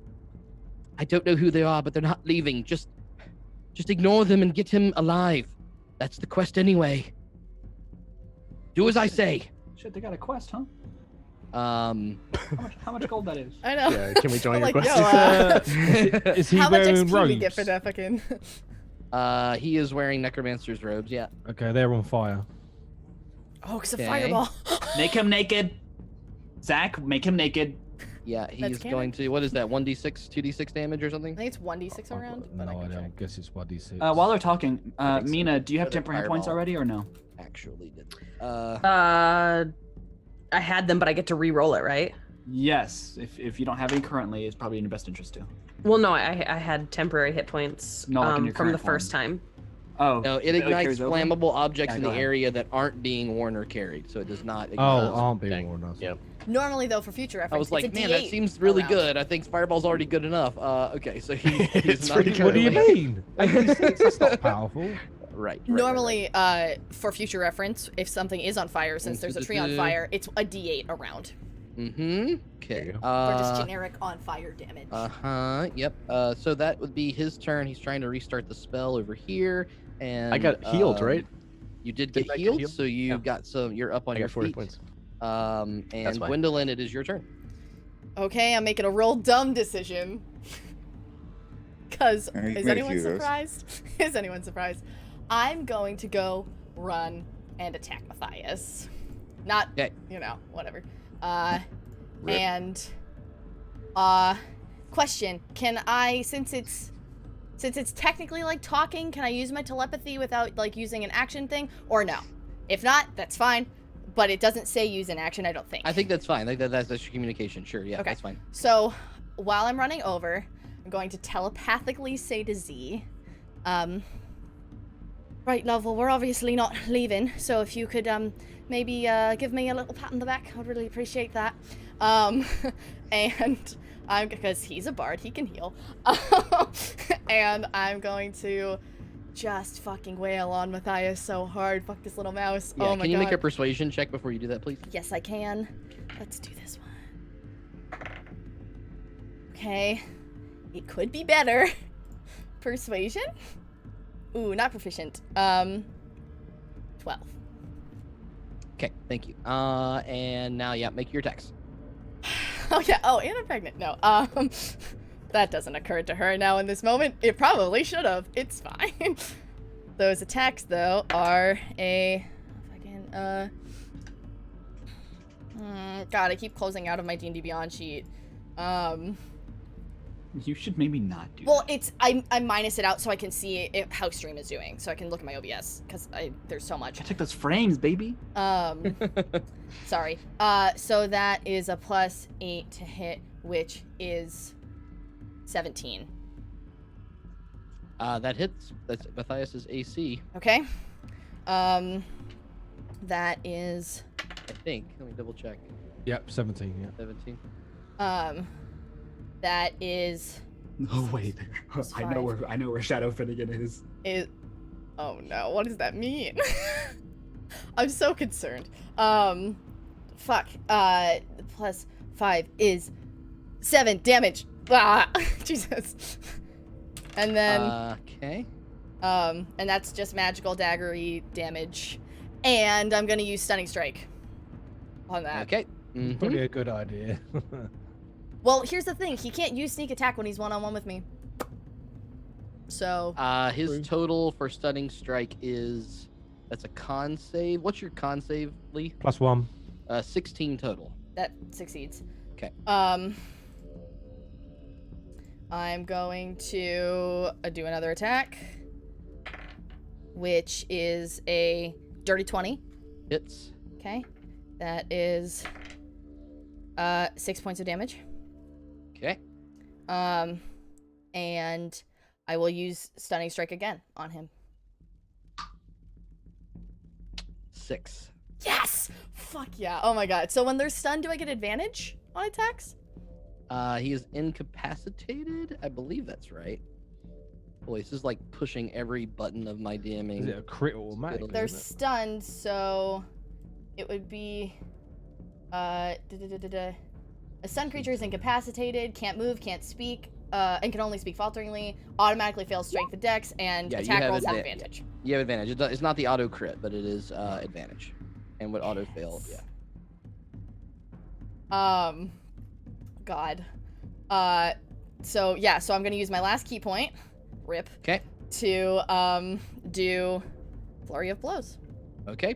Speaker 1: I don't know who they are, but they're not leaving. Just ignore them and get him alive. That's the quest anyway. Do as I say.
Speaker 3: Shit, they got a quest, huh?
Speaker 1: How
Speaker 3: much gold that is?
Speaker 2: I know.
Speaker 4: Yeah, can we join your
Speaker 2: Like,
Speaker 4: quest?
Speaker 7: Is he
Speaker 2: How much
Speaker 7: wearing
Speaker 2: XP
Speaker 7: robes?
Speaker 2: we get for that fucking?
Speaker 1: He is wearing necromancer's robes. Yeah.
Speaker 7: Okay, they're on fire.
Speaker 2: Oh, because of
Speaker 1: Okay.
Speaker 2: fireball.
Speaker 3: Make him naked. Zach, make him naked.
Speaker 1: Yeah, he's
Speaker 2: canon.
Speaker 1: going to. What is that? 1d6, 2d6 damage or
Speaker 2: I
Speaker 1: something?
Speaker 2: think it's 1d6 around, but I
Speaker 7: No
Speaker 2: can
Speaker 7: idea. I
Speaker 2: check.
Speaker 7: guess it's 1d6.
Speaker 3: While they're talking,
Speaker 1: I think so.
Speaker 3: Meena, do you have
Speaker 1: For the
Speaker 3: temporary points
Speaker 1: fireball.
Speaker 3: already or no?
Speaker 1: Actually, did.
Speaker 5: I had them, but I get to re-roll it, right?
Speaker 3: Yes. If you don't have any currently, it's probably in your best interest to.
Speaker 5: Well, no, I had temporary hit points
Speaker 3: No, like in your
Speaker 5: from the
Speaker 3: current form.
Speaker 5: first time.
Speaker 3: Oh.
Speaker 1: No, it
Speaker 3: carries
Speaker 1: ignites
Speaker 3: over?
Speaker 1: flammable objects
Speaker 3: Yeah,
Speaker 1: in
Speaker 3: go
Speaker 1: the
Speaker 3: ahead.
Speaker 1: area that aren't being worn or carried, so it does not.
Speaker 7: Oh,
Speaker 1: ignite.
Speaker 7: aren't being
Speaker 4: Dang.
Speaker 7: worn us.
Speaker 4: Yeah.
Speaker 2: Normally, though, for future reference,
Speaker 1: I was like,
Speaker 2: it's a
Speaker 1: man,
Speaker 2: D8
Speaker 1: that seems really
Speaker 2: around.
Speaker 1: good. I think fireball's already good enough. Okay, so he's
Speaker 4: It's
Speaker 1: not
Speaker 4: pretty
Speaker 1: gonna
Speaker 7: What do you
Speaker 1: really-
Speaker 7: mean? 86, that's not powerful.
Speaker 1: Right.
Speaker 2: Normally, for future reference, if something is on fire, since there's a tree on fire, it's a D8 around
Speaker 1: Mm-hmm. Okay.
Speaker 2: for just generic on fire damage.
Speaker 1: Yep. So that would be his turn. He's trying to restart the spell over here, and
Speaker 4: I got healed, right?
Speaker 1: You did
Speaker 4: Didn't
Speaker 1: get
Speaker 4: I get
Speaker 1: healed,
Speaker 4: healed?
Speaker 1: so you
Speaker 4: Yeah.
Speaker 1: got some. You're up on
Speaker 4: I
Speaker 1: your
Speaker 4: got 40
Speaker 1: feet.
Speaker 4: points.
Speaker 1: And
Speaker 4: why.
Speaker 1: Gwendolyn, it is your turn.
Speaker 2: Okay, I'm making a real dumb decision. Cause
Speaker 8: Yeah, you
Speaker 2: is
Speaker 8: made a
Speaker 2: anyone
Speaker 8: few of those.
Speaker 2: surprised? Is anyone surprised? I'm going to go run and attack Matthias. Not,
Speaker 1: Okay.
Speaker 2: whatever.
Speaker 8: Rip.
Speaker 2: And question, can I, since it's technically like talking, can I use my telepathy without like using an action thing, or no? If not, that's fine. But it doesn't say use an action, I don't think.
Speaker 1: I think that's fine. I think that's your communication. Sure. Yeah,
Speaker 2: Okay.
Speaker 1: that's fine.
Speaker 2: So while I'm running over, I'm going to telepathically say to Z, right, Lawful, we're obviously not leaving, so if you could maybe give me a little pat on the back, I'd really appreciate that. And I'm, because he's a bard, he can heal. And I'm going to just fucking wail on Matthias so hard. Fuck this little mouse.
Speaker 1: Yeah.
Speaker 2: Oh my
Speaker 1: Can you
Speaker 2: god.
Speaker 1: make a persuasion check before you do that, please?
Speaker 2: Yes, I can. Let's do this one. Okay. It could be better. Persuasion? Ooh, not proficient. 12.
Speaker 1: Okay. Thank you. And now, yeah, make your attacks.
Speaker 2: Oh yeah. Oh, and I'm pregnant. No. That doesn't occur to her now in this moment. It probably should have. It's fine. Those attacks though are a fucking God, I keep closing out of my D&D Beyond sheet.
Speaker 3: You should maybe not do
Speaker 2: Well,
Speaker 3: that.
Speaker 2: it's I minus it out so I can see how stream is doing, so I can look at my OBS because there's so much.
Speaker 3: I took those frames, baby.
Speaker 2: Sorry. So that is a +8 to hit, which is 17.
Speaker 1: That hits. That's Matthias's AC.
Speaker 2: Okay. That is
Speaker 1: I think. Let me double check.
Speaker 7: Yep, 17. Yeah.
Speaker 1: 17.
Speaker 2: that is
Speaker 3: No wait.
Speaker 2: It's
Speaker 3: I know where Shadow Finnegan is.
Speaker 2: oh no, what does that mean? I'm so concerned. Fuck. +5 is 7 damage. Ah, Jesus. And then
Speaker 1: Okay.
Speaker 2: and that's just magical daggery damage. And I'm gonna use Stunning Strike on that.
Speaker 1: Okay. Mhm.
Speaker 7: Probably a good idea.
Speaker 2: Well, here's the thing. He can't use Sneak Attack when he's one-on-one with me. So,
Speaker 1: His total for stunning strike is that's a con save. What's your con save, Lee?
Speaker 7: +1.
Speaker 1: 16 total.
Speaker 2: that succeeds.
Speaker 1: Okay.
Speaker 2: I'm going to do another attack, which is a dirty 20.
Speaker 1: Hits.
Speaker 2: Okay. That is 6 points of damage.
Speaker 1: Okay.
Speaker 2: And I will use Stunning Strike again on him.
Speaker 1: 6.
Speaker 2: Yes! Fuck yeah. Oh my god. So when they're stunned, do I get advantage on attacks?
Speaker 1: He is incapacitated. I believe that's right. Boy, this is like pushing every button of my DMing.
Speaker 7: Is it a crit or automatic?
Speaker 2: They're
Speaker 7: isn't it?
Speaker 2: stunned, so it would be a stunned creature is incapacitated, can't move, can't speak, and can only speak falteringly, automatically fails strength and dex, and
Speaker 1: Yeah, you
Speaker 2: attack
Speaker 1: have
Speaker 2: rolls have advantage.
Speaker 1: You have advantage. It's not the auto crit, but it is advantage. And would auto fail, yeah.
Speaker 2: God. So yeah, so I'm gonna use my last key point, rip,
Speaker 1: Okay.
Speaker 2: to do Flurry of Blows.
Speaker 1: Okay.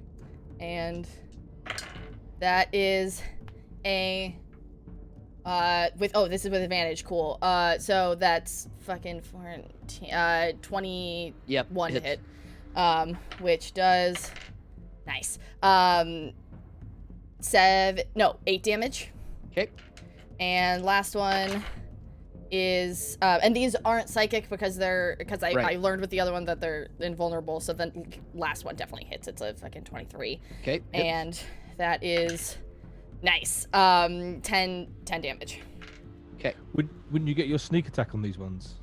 Speaker 2: And that is a this is with advantage, cool. So that's fucking 21 to hit. Which does nice. 8 damage.
Speaker 1: Okay.
Speaker 2: And last one is and these aren't psychic because I learned with the other one that they're invulnerable, so then last one definitely hits. It's a fucking 23.
Speaker 1: Okay.
Speaker 2: And that is nice. 10 damage.
Speaker 1: Okay.
Speaker 7: Wouldn't you get your sneak attack on these ones?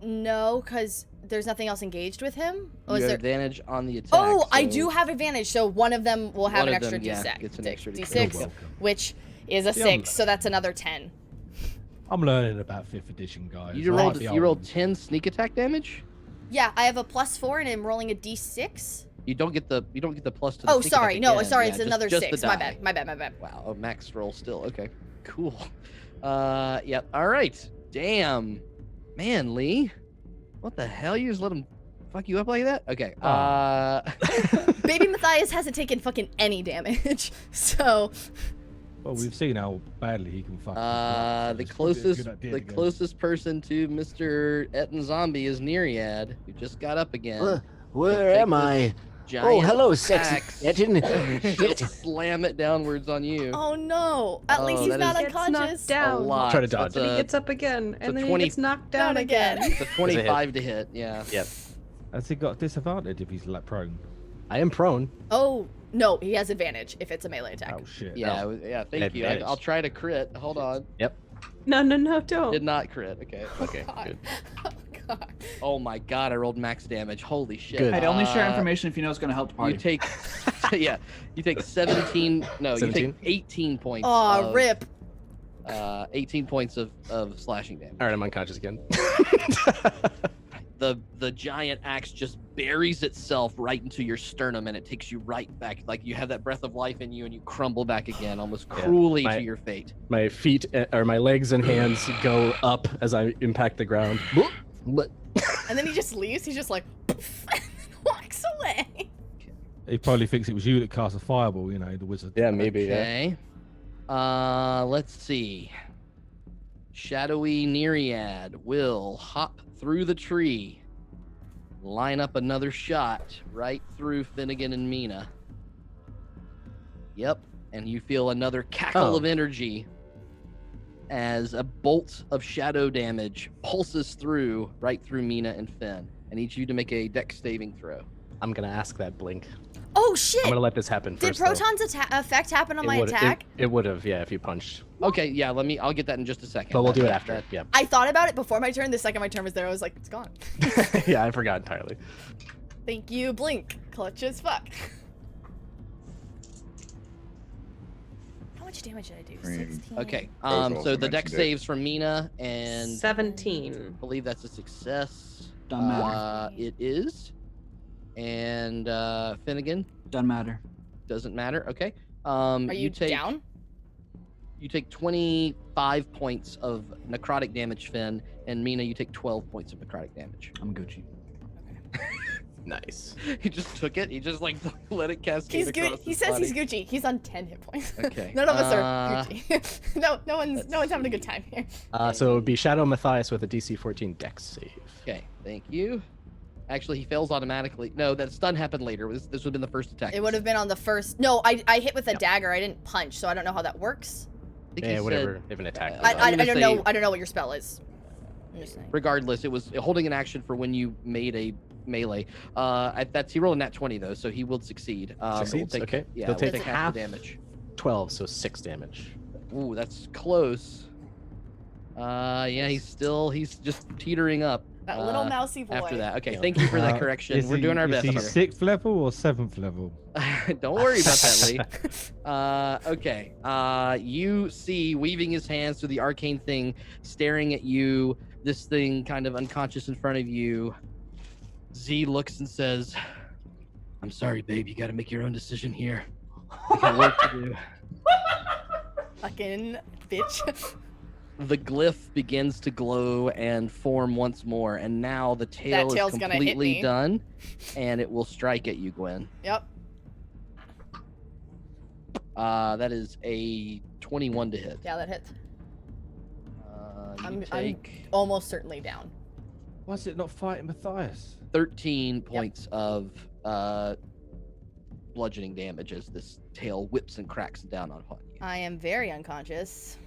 Speaker 2: No, because there's nothing else engaged with him.
Speaker 1: You have advantage on the attack.
Speaker 2: Oh, I
Speaker 1: so
Speaker 2: do have advantage, so one of them will have
Speaker 1: one
Speaker 2: an
Speaker 1: of
Speaker 2: extra
Speaker 1: them, yeah,
Speaker 2: D6,
Speaker 1: gets an extra
Speaker 2: D6, which is a 6, so that's another 10.
Speaker 7: I'm learning about 5th edition, guys.
Speaker 1: You rolled 10 sneak attack damage?
Speaker 2: Yeah, I have a +4 and I'm rolling a D6.
Speaker 1: You don't get the plus to the
Speaker 2: Oh,
Speaker 1: sneak
Speaker 2: sorry.
Speaker 1: attack
Speaker 2: No,
Speaker 1: again.
Speaker 2: sorry,
Speaker 1: Yeah,
Speaker 2: it's another
Speaker 1: just
Speaker 2: 6.
Speaker 1: the
Speaker 2: My
Speaker 1: die.
Speaker 2: bad.
Speaker 1: Wow, a max roll still. Okay. Cool. Yep. All right. Damn. Man, Lee. What the hell? You just let him fuck you up like that? Okay.
Speaker 2: Baby Matthias hasn't taken fucking any damage, so.
Speaker 7: Well, we've seen how badly he can fuck.
Speaker 1: The closest person to Mr. Etten Zombie is Neriad, who just got up again.
Speaker 9: Where am I? Oh, hello, sexy Etten. Shit.
Speaker 1: Slam it downwards on you.
Speaker 2: Oh no! At least he's not unconscious.
Speaker 5: Down.
Speaker 1: A lot.
Speaker 4: Try to dodge.
Speaker 5: Then he gets up again, and then he gets knocked down again.
Speaker 1: It's a 25 to hit. Yeah.
Speaker 4: Yep.
Speaker 7: Has he got disadvantage if he's like prone?
Speaker 4: I am prone.
Speaker 2: Oh no, he has advantage if it's a melee attack.
Speaker 7: Oh shit.
Speaker 1: Yeah. Yeah. Thank you.
Speaker 4: Advantage.
Speaker 1: I'll try to crit. Hold on.
Speaker 4: Yep.
Speaker 5: No, don't.
Speaker 1: Did not crit. Okay.
Speaker 4: Okay. Good.
Speaker 2: Oh god.
Speaker 1: Oh my god! I rolled max damage. Holy shit!
Speaker 4: Good.
Speaker 3: I'd only share information if you know it's going to help the party.
Speaker 1: You take, yeah, you take 17. No,
Speaker 4: 17?
Speaker 1: you take 18 points.
Speaker 2: Oh,
Speaker 1: of,
Speaker 2: rip.
Speaker 1: 18 points of slashing damage.
Speaker 4: All right, I'm unconscious again.
Speaker 1: The giant axe just buries itself right into your sternum, and it takes you right back. Like you have that breath of life in you, and you crumble back again, almost cruelly to your fate.
Speaker 4: My feet or my legs and hands go up as I impact the ground.
Speaker 2: And then he just leaves. He's just like, and walks away.
Speaker 7: He probably thinks it was you that cast a fireball. You know, the wizard.
Speaker 4: Yeah, maybe.
Speaker 1: Okay. Let's see. Shadowy Neriad will hop through the tree, line up another shot right through Finnegan and Meena. Yep, and you feel another cackle of energy as a bolt of shadow damage pulses through right through Meena and Finn. I need you to make a dex saving throw.
Speaker 4: I'm gonna ask that blink.
Speaker 2: Oh shit!
Speaker 4: I'm gonna let this happen
Speaker 2: Did
Speaker 4: first. Did
Speaker 2: Proton's effect happen on my attack?
Speaker 4: It would have, yeah, if you punched.
Speaker 1: Okay, yeah, I'll get that in just a second.
Speaker 4: But we'll do it after. Yeah.
Speaker 2: I thought about it before my turn. The second my turn was there, I was like, it's gone.
Speaker 4: Yeah, I forgot entirely.
Speaker 2: Thank you, Blink. Clutch as fuck. How much damage did I do? 16.
Speaker 1: Okay,
Speaker 8: Both
Speaker 1: so
Speaker 8: also
Speaker 1: the dex
Speaker 8: mentioned it.
Speaker 1: saves from Meena and
Speaker 5: 17.
Speaker 1: I believe that's a success.
Speaker 3: Doesn't matter.
Speaker 1: It is. And Finnegan
Speaker 3: Doesn't matter.
Speaker 1: doesn't matter. Okay.
Speaker 2: Are you
Speaker 1: take
Speaker 2: down?
Speaker 1: You take 25 points of necrotic damage, Finn, and Meena, you take 12 points of necrotic damage.
Speaker 3: I'm Gucci.
Speaker 4: Nice.
Speaker 1: He just took it. He just like let it cascade
Speaker 2: He's
Speaker 1: across
Speaker 2: good. He
Speaker 1: his
Speaker 2: says
Speaker 1: body.
Speaker 2: he's Gucci. He's on 10 hit points.
Speaker 1: Okay.
Speaker 2: None of us are Gucci. no one's having a good time here.
Speaker 4: So it would be Shadow Matthias with a DC 14 Dex save.
Speaker 1: Okay, thank you. Actually, he fails automatically. No, that stun happened later. This would have been the first attack.
Speaker 2: It would have been on the first. No, I hit with a dagger. I didn't punch, so I don't know how that works.
Speaker 1: I think he
Speaker 4: Yeah,
Speaker 1: said-
Speaker 4: whatever. If an attack.
Speaker 2: I
Speaker 1: I'm gonna
Speaker 2: don't know.
Speaker 1: say-
Speaker 2: I don't know what your spell is. I'm just saying.
Speaker 1: Regardless, it was holding an action for when you made a melee. He rolled a nat 20 though, so he will succeed.
Speaker 4: Succeeds? Okay.
Speaker 1: Yeah,
Speaker 4: He'll
Speaker 1: we'll
Speaker 4: take
Speaker 1: half
Speaker 4: half
Speaker 1: the damage.
Speaker 4: 12, so 6 damage.
Speaker 1: Ooh, that's close. Yeah, he's just teetering up.
Speaker 2: That little mousy boy.
Speaker 1: After that. Okay, thank you for that correction. We're doing our best
Speaker 7: Is he
Speaker 1: here.
Speaker 7: 6th level or 7th level?
Speaker 1: Don't worry about that, Lee. Okay. You see, weaving his hands through the arcane thing, staring at you, this thing kind of unconscious in front of you. Z looks and says, I'm sorry, babe. You got to make your own decision here. I got work to do.
Speaker 2: Fucking bitch.
Speaker 1: The glyph begins to glow and form once more, and now the tail is completely done, and it will strike at you, Gwen.
Speaker 2: Yep.
Speaker 1: That is a 21 to hit.
Speaker 2: Yeah, that hits. I'm
Speaker 1: take
Speaker 2: almost certainly down.
Speaker 7: Why is it not fighting Matthias?
Speaker 1: 13 points of bludgeoning damage as this tail whips and cracks down upon you.
Speaker 2: I am very unconscious.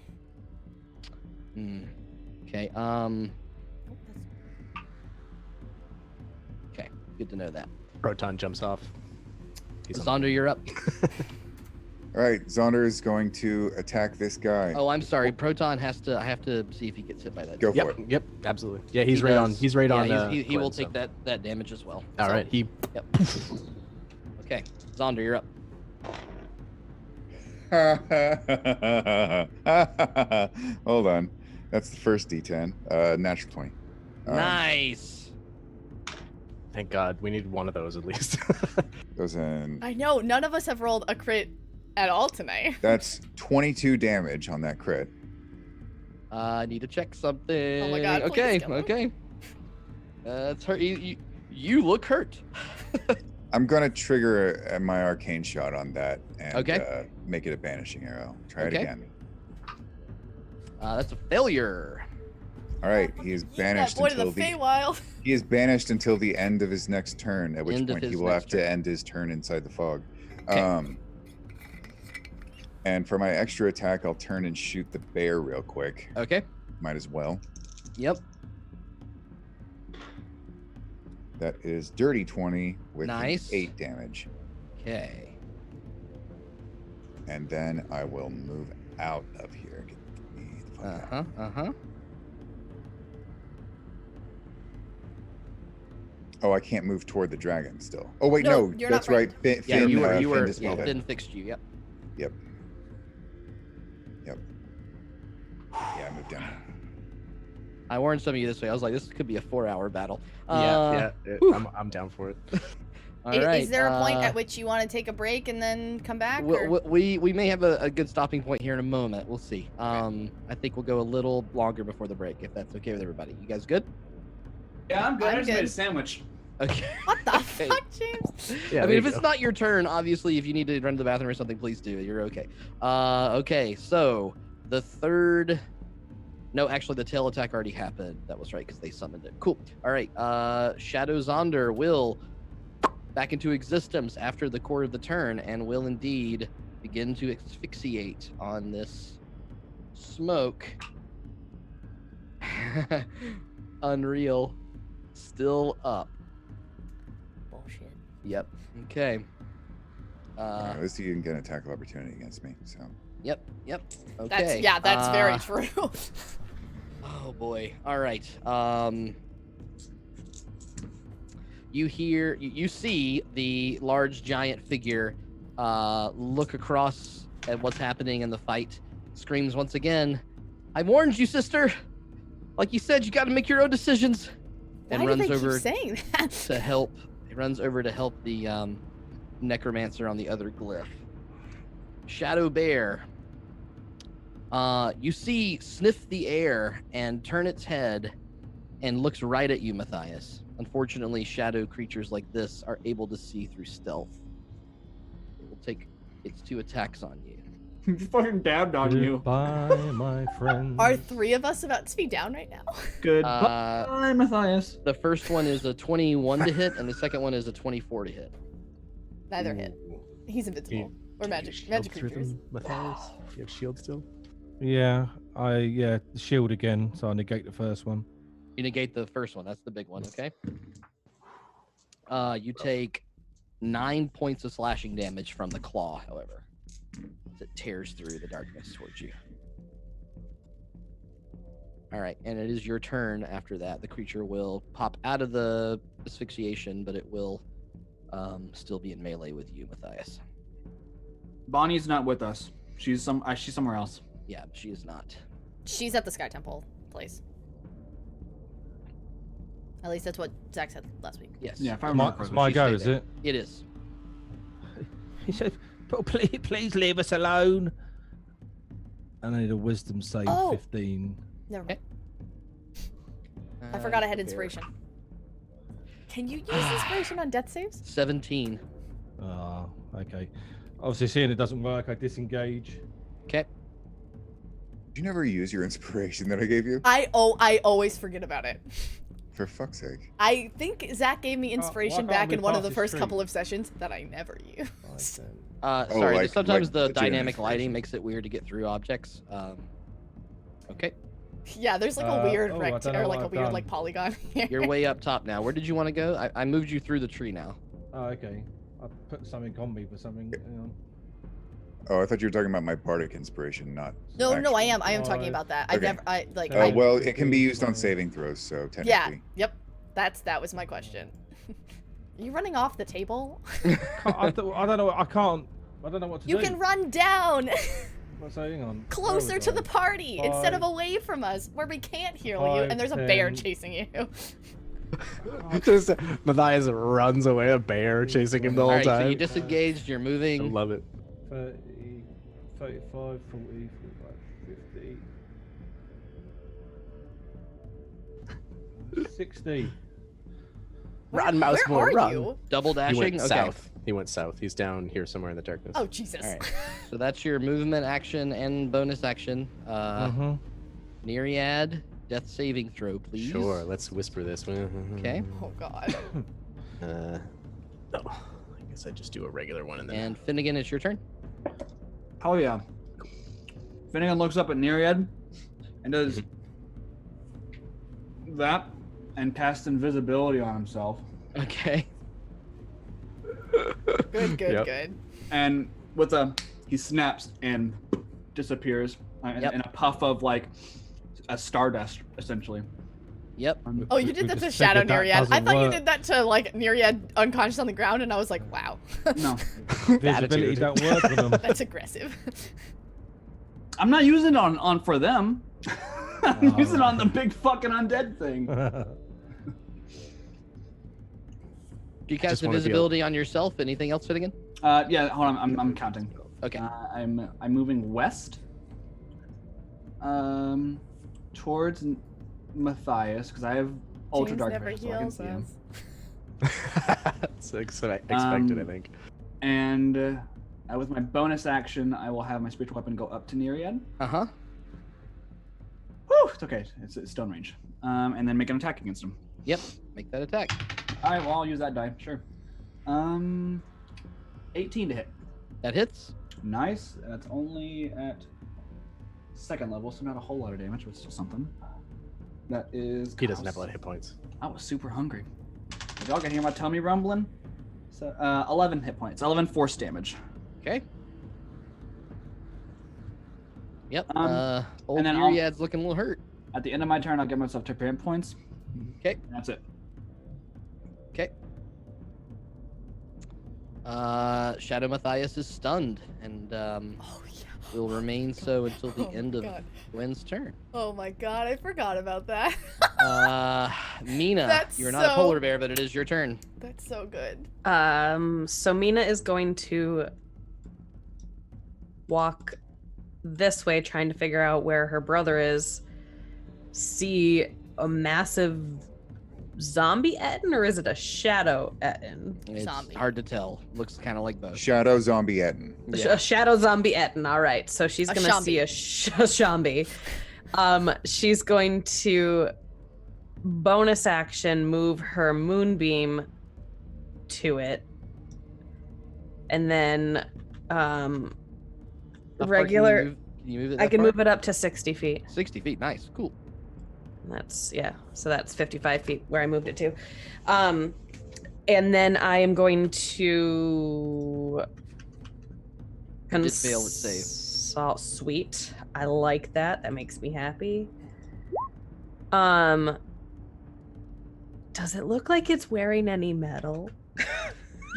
Speaker 1: Okay. Okay. Good to know that.
Speaker 4: Proton jumps off.
Speaker 1: Zaunder, you're up.
Speaker 8: All right, Zaunder is going to attack this guy.
Speaker 1: Oh, I'm sorry. Proton I have to see if he gets hit by that.
Speaker 8: Go for it.
Speaker 4: Yep, absolutely. Yeah, he's right on. He's right on.
Speaker 1: He will take that damage as well.
Speaker 4: All right. He.
Speaker 1: Yep. Okay, Zaunder, you're up.
Speaker 8: Hold on. That's the first D10. Natural 20.
Speaker 1: Nice.
Speaker 4: Thank God. We need one of those at least.
Speaker 8: Goes in.
Speaker 2: I know. None of us have rolled a crit at all tonight.
Speaker 8: That's 22 damage on that crit.
Speaker 1: I need to check something.
Speaker 2: Oh my God.
Speaker 1: Okay.
Speaker 2: Please,
Speaker 1: Okay. It's hurt. You look hurt.
Speaker 8: I'm going to trigger my arcane shot on that and make it a banishing arrow. Try it again.
Speaker 1: That's a failure.
Speaker 8: All right, he is banished until he is banished until the end of his next turn, at which point he will have to end his turn inside the fog.
Speaker 1: Okay.
Speaker 8: And for my extra attack, I'll turn and shoot the bear real quick.
Speaker 1: Okay.
Speaker 8: Might as well.
Speaker 1: Yep.
Speaker 8: That is dirty 20 with
Speaker 1: nice.
Speaker 8: 8 damage.
Speaker 1: Okay.
Speaker 8: And then I will move out of here. Get me the fuck out. Oh, I can't move toward the dragon still. Oh wait, no, that's right. Finn,
Speaker 1: you were.
Speaker 8: dispelled it.
Speaker 1: Finn fixed you. Yep.
Speaker 8: Yep. Yeah, I moved down.
Speaker 1: I warned some of you this way. I was like, this could be a 4-hour battle.
Speaker 4: I'm down for it.
Speaker 1: All right.
Speaker 2: Is there a point at which you want to take a break and then come back?
Speaker 1: We may have a good stopping point here in a moment. We'll see. I think we'll go a little longer before the break, if that's okay with everybody. You guys good?
Speaker 3: Yeah, I'm good. I just made a sandwich.
Speaker 1: Okay.
Speaker 2: What the fuck, James?
Speaker 1: Yeah, I mean, if it's not your turn, obviously, if you need to run to the bathroom or something, please do. You're okay. Okay, so the third... No, actually, the tail attack already happened. That was right, because they summoned it. Cool. All right. Shadow Zaunder will back into existence after the core of the turn and will indeed begin to asphyxiate on this smoke. Unreal. Still up.
Speaker 2: Bullshit.
Speaker 1: Yep. Okay.
Speaker 8: At least you can get an attack of opportunity against me. So.
Speaker 1: Yep. Okay.
Speaker 2: That's very true.
Speaker 1: Oh boy. All right. You see the large giant figure look across at what's happening in the fight, screams once again, I warned you, sister. Like you said, you got to make your own decisions. And
Speaker 2: Why
Speaker 1: runs
Speaker 2: do they
Speaker 1: over
Speaker 2: keep saying that?
Speaker 1: to help. He runs over to help the necromancer on the other glyph. Shadow Bear. You see sniff the air and turn its head and looks right at you, Matthias. Unfortunately, shadow creatures like this are able to see through stealth. It will take its 2 attacks on you.
Speaker 3: Fucking dabbed on you.
Speaker 7: Goodbye, my friend.
Speaker 2: Are 3 of us about to be down right now?
Speaker 3: Goodbye, Matthias.
Speaker 1: The first one is a 21 to hit, and the second one is a 24 to hit.
Speaker 2: Neither hit. He's invincible. Or magic creatures.
Speaker 4: Matthias, you have shield still?
Speaker 7: Yeah, the shield again, so I negate the first one.
Speaker 1: You negate the first one. That's the big one, okay? You take 9 points of slashing damage from the claw, however, as it tears through the darkness towards you. All right, and it is your turn after that. The creature will pop out of the asphyxiation, but it will still be in melee with you, Matthias.
Speaker 3: Bonnie's not with us. She's somewhere else.
Speaker 1: Yeah, she is not.
Speaker 2: She's at the Sky Temple place. At least that's what Zach said last week.
Speaker 1: Yes.
Speaker 3: Yeah, if I remember
Speaker 7: It's
Speaker 3: correctly,
Speaker 7: my
Speaker 3: she
Speaker 7: go,
Speaker 3: stayed
Speaker 7: is
Speaker 3: there.
Speaker 7: it?
Speaker 1: It is.
Speaker 7: He said, please leave us alone. I need a wisdom save 15.
Speaker 2: Never mind.
Speaker 1: Okay.
Speaker 2: I forgot I had
Speaker 1: prepare.
Speaker 2: inspiration. Can you use inspiration on death saves?
Speaker 1: 17.
Speaker 7: Oh, okay. Obviously, seeing it doesn't work, I disengage.
Speaker 1: Okay.
Speaker 8: Did you never use your inspiration that I gave you?
Speaker 2: I always forget about it.
Speaker 8: For fuck's sake.
Speaker 2: I think Zach gave me inspiration
Speaker 7: can't
Speaker 2: back
Speaker 7: we
Speaker 2: in one of
Speaker 7: pass
Speaker 2: the
Speaker 7: this
Speaker 2: first
Speaker 7: street?
Speaker 2: couple of sessions that I never use.
Speaker 1: Sorry,
Speaker 8: like-
Speaker 1: sometimes
Speaker 8: like
Speaker 1: the
Speaker 8: legitimate
Speaker 1: dynamic lighting
Speaker 8: inspiration.
Speaker 1: makes it weird to get through objects. Okay.
Speaker 2: Yeah, there's like a weird
Speaker 7: I don't know
Speaker 2: or like
Speaker 7: what
Speaker 2: a
Speaker 7: I've
Speaker 2: weird
Speaker 7: done.
Speaker 2: like polygon here.
Speaker 1: You're way up top now. Where did you want to go? I moved you through the tree now.
Speaker 7: Oh, okay. I put something on me for something. Hang on.
Speaker 8: Oh, I thought you were talking about my bardic inspiration, not.
Speaker 2: No, I
Speaker 8: actual-
Speaker 2: am talking
Speaker 7: Five.
Speaker 2: about that. I
Speaker 8: Okay.
Speaker 2: never I like
Speaker 8: Oh,
Speaker 2: I,
Speaker 8: well, it can be used on saving throws, so technically.
Speaker 2: yeah, yep. That was my question. Are you running off the table?
Speaker 7: I don't know. I can't. I don't know what to
Speaker 2: You
Speaker 7: do.
Speaker 2: can run down
Speaker 7: What's hang on?
Speaker 2: closer to the party instead of
Speaker 7: Five.
Speaker 2: away from us where we can't hear you
Speaker 7: Five,
Speaker 2: and there's a bear
Speaker 7: 10.
Speaker 2: chasing you.
Speaker 4: Just Matthias runs away, a bear chasing him the
Speaker 1: All
Speaker 4: whole
Speaker 1: right,
Speaker 4: time.
Speaker 1: so you disengaged. You're
Speaker 4: I
Speaker 1: moving.
Speaker 4: love it.
Speaker 7: 30, 35, 40, 45, 50. 60.
Speaker 4: Run, mouse
Speaker 2: Where
Speaker 4: boy,
Speaker 2: are
Speaker 4: run.
Speaker 2: you?
Speaker 1: Double
Speaker 4: He
Speaker 1: dashing.
Speaker 4: went
Speaker 1: Okay.
Speaker 4: south. He went south. He's down here somewhere in the darkness.
Speaker 2: Oh Jesus.
Speaker 1: All right. So that's your movement action and bonus action. Neriad, death saving throw, please.
Speaker 4: Sure, let's whisper this.
Speaker 1: Okay.
Speaker 2: Oh God.
Speaker 4: Oh, I guess I just do a regular one and then.
Speaker 1: And Finnegan, it's your turn.
Speaker 3: Oh yeah. Finnegan looks up at Neriad and does that and casts invisibility on himself.
Speaker 1: Okay.
Speaker 2: Good,
Speaker 4: Yep.
Speaker 2: good.
Speaker 3: And he snaps and disappears
Speaker 1: Yep.
Speaker 3: in a puff of like a stardust, essentially.
Speaker 1: Yep.
Speaker 2: Oh, you
Speaker 7: We
Speaker 2: did that to
Speaker 7: just
Speaker 2: Shadow
Speaker 7: figured that
Speaker 2: Neriad. I
Speaker 7: doesn't
Speaker 2: thought you
Speaker 7: work.
Speaker 2: did that to like Neriad unconscious on the ground, and I was like, wow,
Speaker 3: No,
Speaker 7: Visibility
Speaker 4: Attitude.
Speaker 7: don't work with them.
Speaker 2: that's aggressive.
Speaker 3: I'm not using it on for them. I'm
Speaker 7: Oh.
Speaker 3: using it on the big fucking undead thing.
Speaker 1: Do you cast
Speaker 4: just wanna be
Speaker 1: invisibility on yourself? Anything else, Finnegan?
Speaker 3: Yeah, hold on. I'm counting.
Speaker 1: Okay.
Speaker 3: I'm moving west. Towards Matthias because I have ultra
Speaker 2: James
Speaker 3: dark
Speaker 2: never
Speaker 3: vision, so I can
Speaker 2: heals
Speaker 3: see him.
Speaker 2: us.
Speaker 4: That's what I expected, I think.
Speaker 3: And with my bonus action, I will have my spiritual weapon go up to Neriad.
Speaker 1: Uh-huh.
Speaker 3: Whew, it's okay. It's stone range. And then make an attack against him.
Speaker 1: Yep. Make that attack.
Speaker 3: All right, well, I'll use that die. Sure. 18 to hit.
Speaker 1: That hits.
Speaker 3: Nice. That's only at second level, so not a whole lot of damage, but still something. That is.
Speaker 4: He doesn't have a lot of hit points.
Speaker 3: I was super hungry. Did y'all get hear my tummy rumbling? So 11 hit points. 11 force damage.
Speaker 1: Okay. Yep. Old
Speaker 3: and then I'll-
Speaker 1: Neriad's looking a little hurt.
Speaker 3: At the end of my turn, I'll give myself 2 hit points.
Speaker 1: Okay.
Speaker 3: That's it.
Speaker 1: Okay. Shadow Matthias is stunned and
Speaker 2: Oh yeah.
Speaker 1: will remain so until the
Speaker 2: Oh,
Speaker 1: end of
Speaker 2: God.
Speaker 1: Gwen's turn.
Speaker 2: Oh my God, I forgot about that.
Speaker 1: Meena,
Speaker 2: That's
Speaker 1: you're not a
Speaker 2: so-
Speaker 1: polar bear, but it is your turn.
Speaker 2: That's so good.
Speaker 5: So Meena is going to walk this way, trying to figure out where her brother is. See a massive zombie Etten, or is it a shadow Etten?
Speaker 1: It's
Speaker 2: Zombie.
Speaker 1: hard to tell. Looks kind of like both.
Speaker 8: Shadow zombie Etten.
Speaker 5: A shadow zombie Etten. All right, so she's
Speaker 2: A
Speaker 5: gonna
Speaker 2: shambi.
Speaker 5: see a shambi. She's going to bonus action move her moonbeam to it, and then
Speaker 1: How far
Speaker 5: regular.
Speaker 1: Can you move it?
Speaker 5: I
Speaker 1: that
Speaker 5: can
Speaker 1: far?
Speaker 5: move it up to 60 feet.
Speaker 1: 60 feet. Nice. Cool.
Speaker 5: That's so that's 55 feet where I moved it to. And then I am going to
Speaker 1: Did fail its save.
Speaker 5: Sweet. I like that. That makes me happy. Does it look like it's wearing any metal?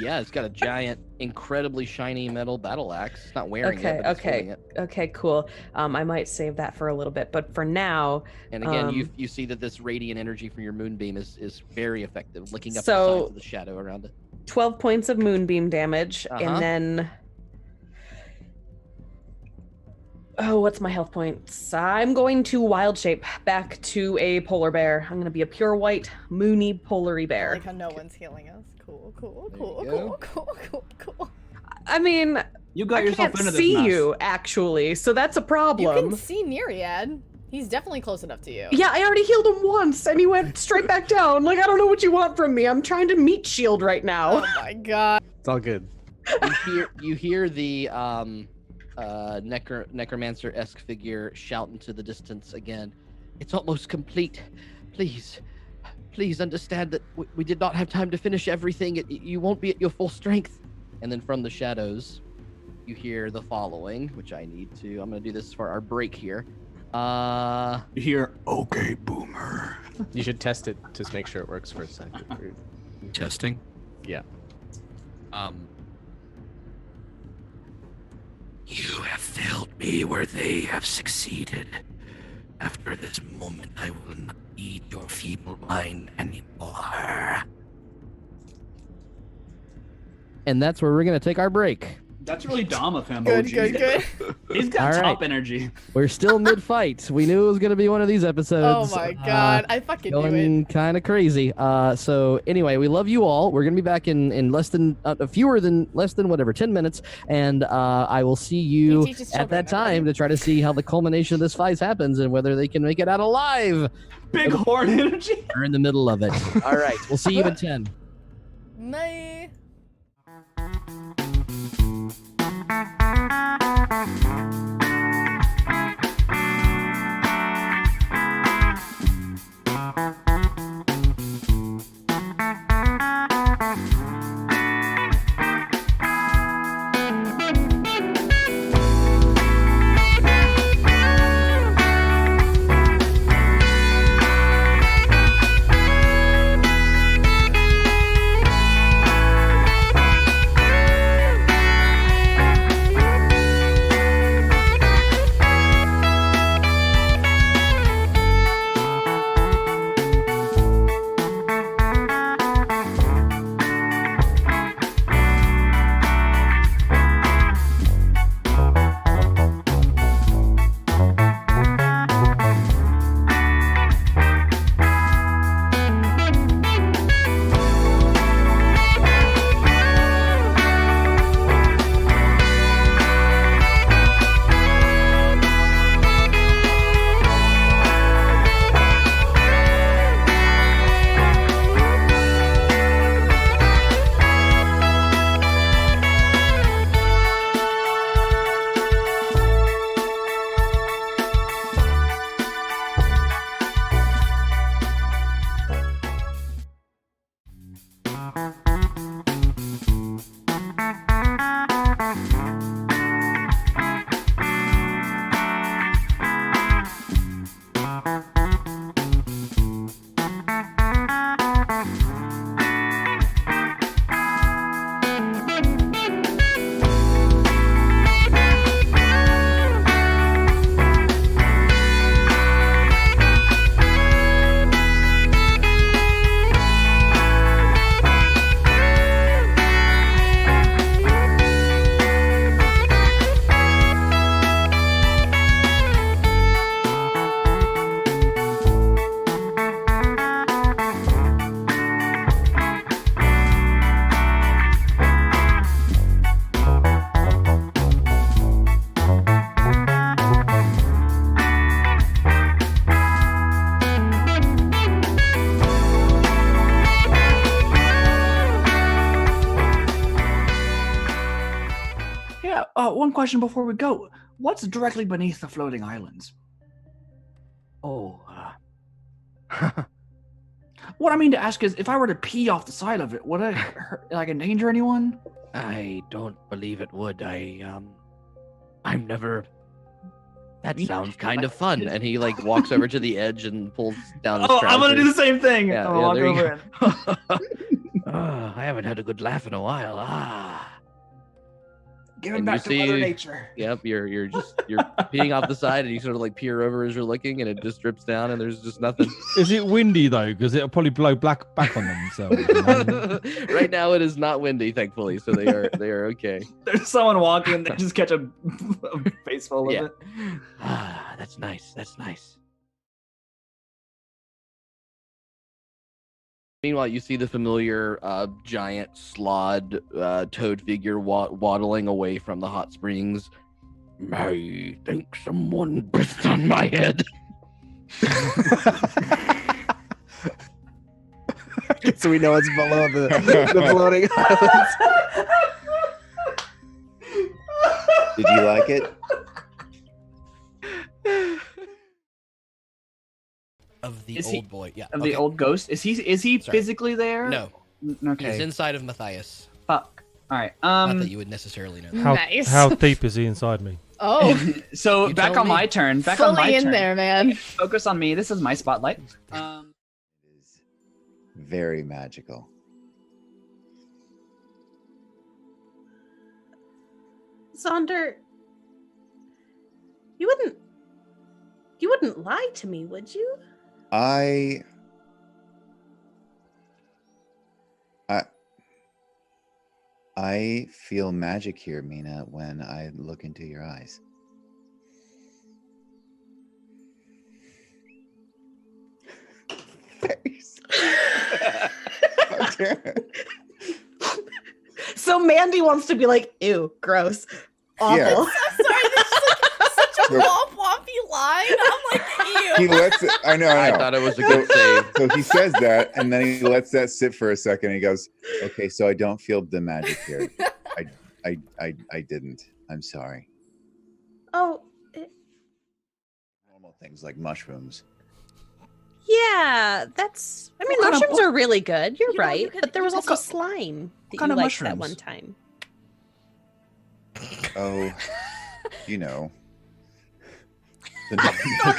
Speaker 1: Yeah, it's got a giant, incredibly shiny metal battle axe. It's not wearing it, but it's holding it.
Speaker 5: Okay, cool. I might save that for a little bit, but for now.
Speaker 1: And again, you see that this radiant energy from your moonbeam is very effective, licking up the
Speaker 5: So-
Speaker 1: sides of the shadow around it.
Speaker 5: 12 points of moonbeam damage, and then. Oh, what's my health points? I'm going to wild shape back to a polar bear. I'm going to be a pure white, moony, polary
Speaker 2: I
Speaker 5: bear.
Speaker 2: like how no one's healing us. Cool.
Speaker 1: There you
Speaker 2: Cool.
Speaker 5: I mean,
Speaker 3: You got
Speaker 5: I
Speaker 3: yourself
Speaker 5: can't
Speaker 3: into this
Speaker 5: see
Speaker 3: mess.
Speaker 5: you, actually, so that's a
Speaker 2: You
Speaker 5: problem.
Speaker 2: can see Neriad. He's definitely close enough to you.
Speaker 5: Yeah, I already healed him once, and he went straight back down. Like, I don't know what you want from me. I'm trying to meat shield right now.
Speaker 2: Oh my god.
Speaker 4: It's all good.
Speaker 1: You hear the necromancer-esque figure shout into the distance again. It's almost complete. Please understand that we did not have time to finish everything. You won't be at your full strength. And then from the shadows, you hear the following, which I'm going to do this for our break here.
Speaker 3: You hear, okay, boomer.
Speaker 4: You should test it to make sure it works for a second.
Speaker 6: Testing.
Speaker 4: Yeah.
Speaker 6: You have failed me where they have succeeded. After this moment, I will not need your feeble mind anymore.
Speaker 1: And that's where we're going to take our break.
Speaker 3: That's really dumb of him.
Speaker 2: Good.
Speaker 3: He's got
Speaker 1: All
Speaker 3: top
Speaker 1: right.
Speaker 3: energy.
Speaker 1: We're still mid-fight. We knew it was going to be one of these
Speaker 2: Oh
Speaker 1: episodes.
Speaker 2: my god. I fucking knew it.
Speaker 1: Going kind of crazy. So anyway, we love you all. We're gonna be back in less than 10 minutes, and I will see you
Speaker 2: He teaches
Speaker 1: at that
Speaker 2: children,
Speaker 1: time to try to see how the culmination of this fight happens and whether they can make it out alive.
Speaker 3: Big horn energy.
Speaker 1: We're in the middle of it. All right, we'll see you in 10.
Speaker 2: Bye.
Speaker 3: One question before we go. What's directly beneath the floating islands?
Speaker 4: Oh.
Speaker 3: What I mean to ask is, if I were to pee off the side of it, would it endanger anyone?
Speaker 1: I don't believe it would. I'm never. That sounds kind of fun. And he like walks over to the edge and pulls down his trousers.
Speaker 3: I'm gonna do the same thing.
Speaker 1: Yeah,
Speaker 3: I'm gonna walk
Speaker 1: there you
Speaker 3: over
Speaker 1: Oh, I haven't had a good laugh in a while.
Speaker 3: Giving
Speaker 1: And
Speaker 3: back to
Speaker 1: you
Speaker 3: Mother
Speaker 1: see-
Speaker 3: Nature.
Speaker 1: Yep, you're peeing off the side, and you sort of like peer over as you're looking, and it just drips down, and there's just nothing.
Speaker 7: Is it windy though? Because it'll probably blow back on themselves.
Speaker 1: Right now, it is not windy, thankfully, so they are okay.
Speaker 3: There's someone walking, and they just catch a face full of
Speaker 1: Yeah.
Speaker 3: it.
Speaker 1: That's nice. That's nice. Meanwhile, you see the familiar giant slod toad figure waddling away from the hot springs. I think someone pissed on my head.
Speaker 4: So we know it's below the floating islands.
Speaker 10: Did you like it?
Speaker 12: Of the
Speaker 3: Is
Speaker 12: old
Speaker 3: he-
Speaker 12: boy, yeah.
Speaker 3: Of
Speaker 12: okay.
Speaker 3: the old ghost? Is he
Speaker 12: Sorry.
Speaker 3: physically there?
Speaker 12: No,
Speaker 3: Okay.
Speaker 12: he's inside of Matthias.
Speaker 3: Fuck. All right.
Speaker 12: Not that you would necessarily know. That.
Speaker 2: Nice.
Speaker 7: How deep is he inside me?
Speaker 2: Oh,
Speaker 3: So
Speaker 12: You
Speaker 3: back
Speaker 12: tell
Speaker 3: on
Speaker 12: me.
Speaker 3: my turn. Back on my
Speaker 2: fully in
Speaker 3: turn.
Speaker 2: there, man.
Speaker 3: Focus on me. This is my spotlight.
Speaker 10: It is very magical.
Speaker 5: Zaunder, you wouldn't lie to me, would you?
Speaker 10: I feel magic here, Meena, when I look into your eyes. Face.
Speaker 5: So Mandy wants to be like, ew, gross, awful.
Speaker 10: Yeah.
Speaker 2: I'm sorry, this is like such a
Speaker 10: So-
Speaker 2: womp wompy line. I'm like,
Speaker 10: He
Speaker 2: ew.
Speaker 10: lets it. I know.
Speaker 1: I thought it was a good save.
Speaker 10: So he says that, and then he lets that sit for a second. And he goes, "Okay, so I don't feel the magic here. I didn't. I'm sorry.
Speaker 5: Oh,
Speaker 10: Normal things like mushrooms.
Speaker 5: yeah, that's. I mean,
Speaker 3: What kind of-
Speaker 5: mushrooms are really good. You're
Speaker 2: You know,
Speaker 5: right,
Speaker 2: you could-
Speaker 5: but there was
Speaker 2: you
Speaker 5: also
Speaker 2: could-
Speaker 5: slime that
Speaker 3: kind
Speaker 5: you
Speaker 3: of
Speaker 5: liked that
Speaker 3: mushrooms?
Speaker 5: one time.
Speaker 10: Oh, you know." The normal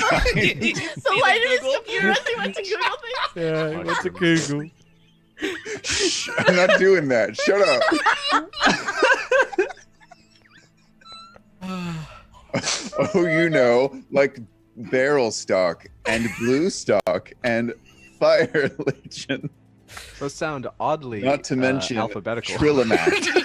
Speaker 10: kind.
Speaker 2: So light of his computer as he went to Google things.
Speaker 7: Yeah, he went to Google.
Speaker 10: Shh, I'm not doing that. Shut up. Oh, you know, like barrel stock and blue stock and fire legion.
Speaker 4: Those sound oddly
Speaker 10: Not to mention
Speaker 4: alphabetical.
Speaker 10: Trillamat.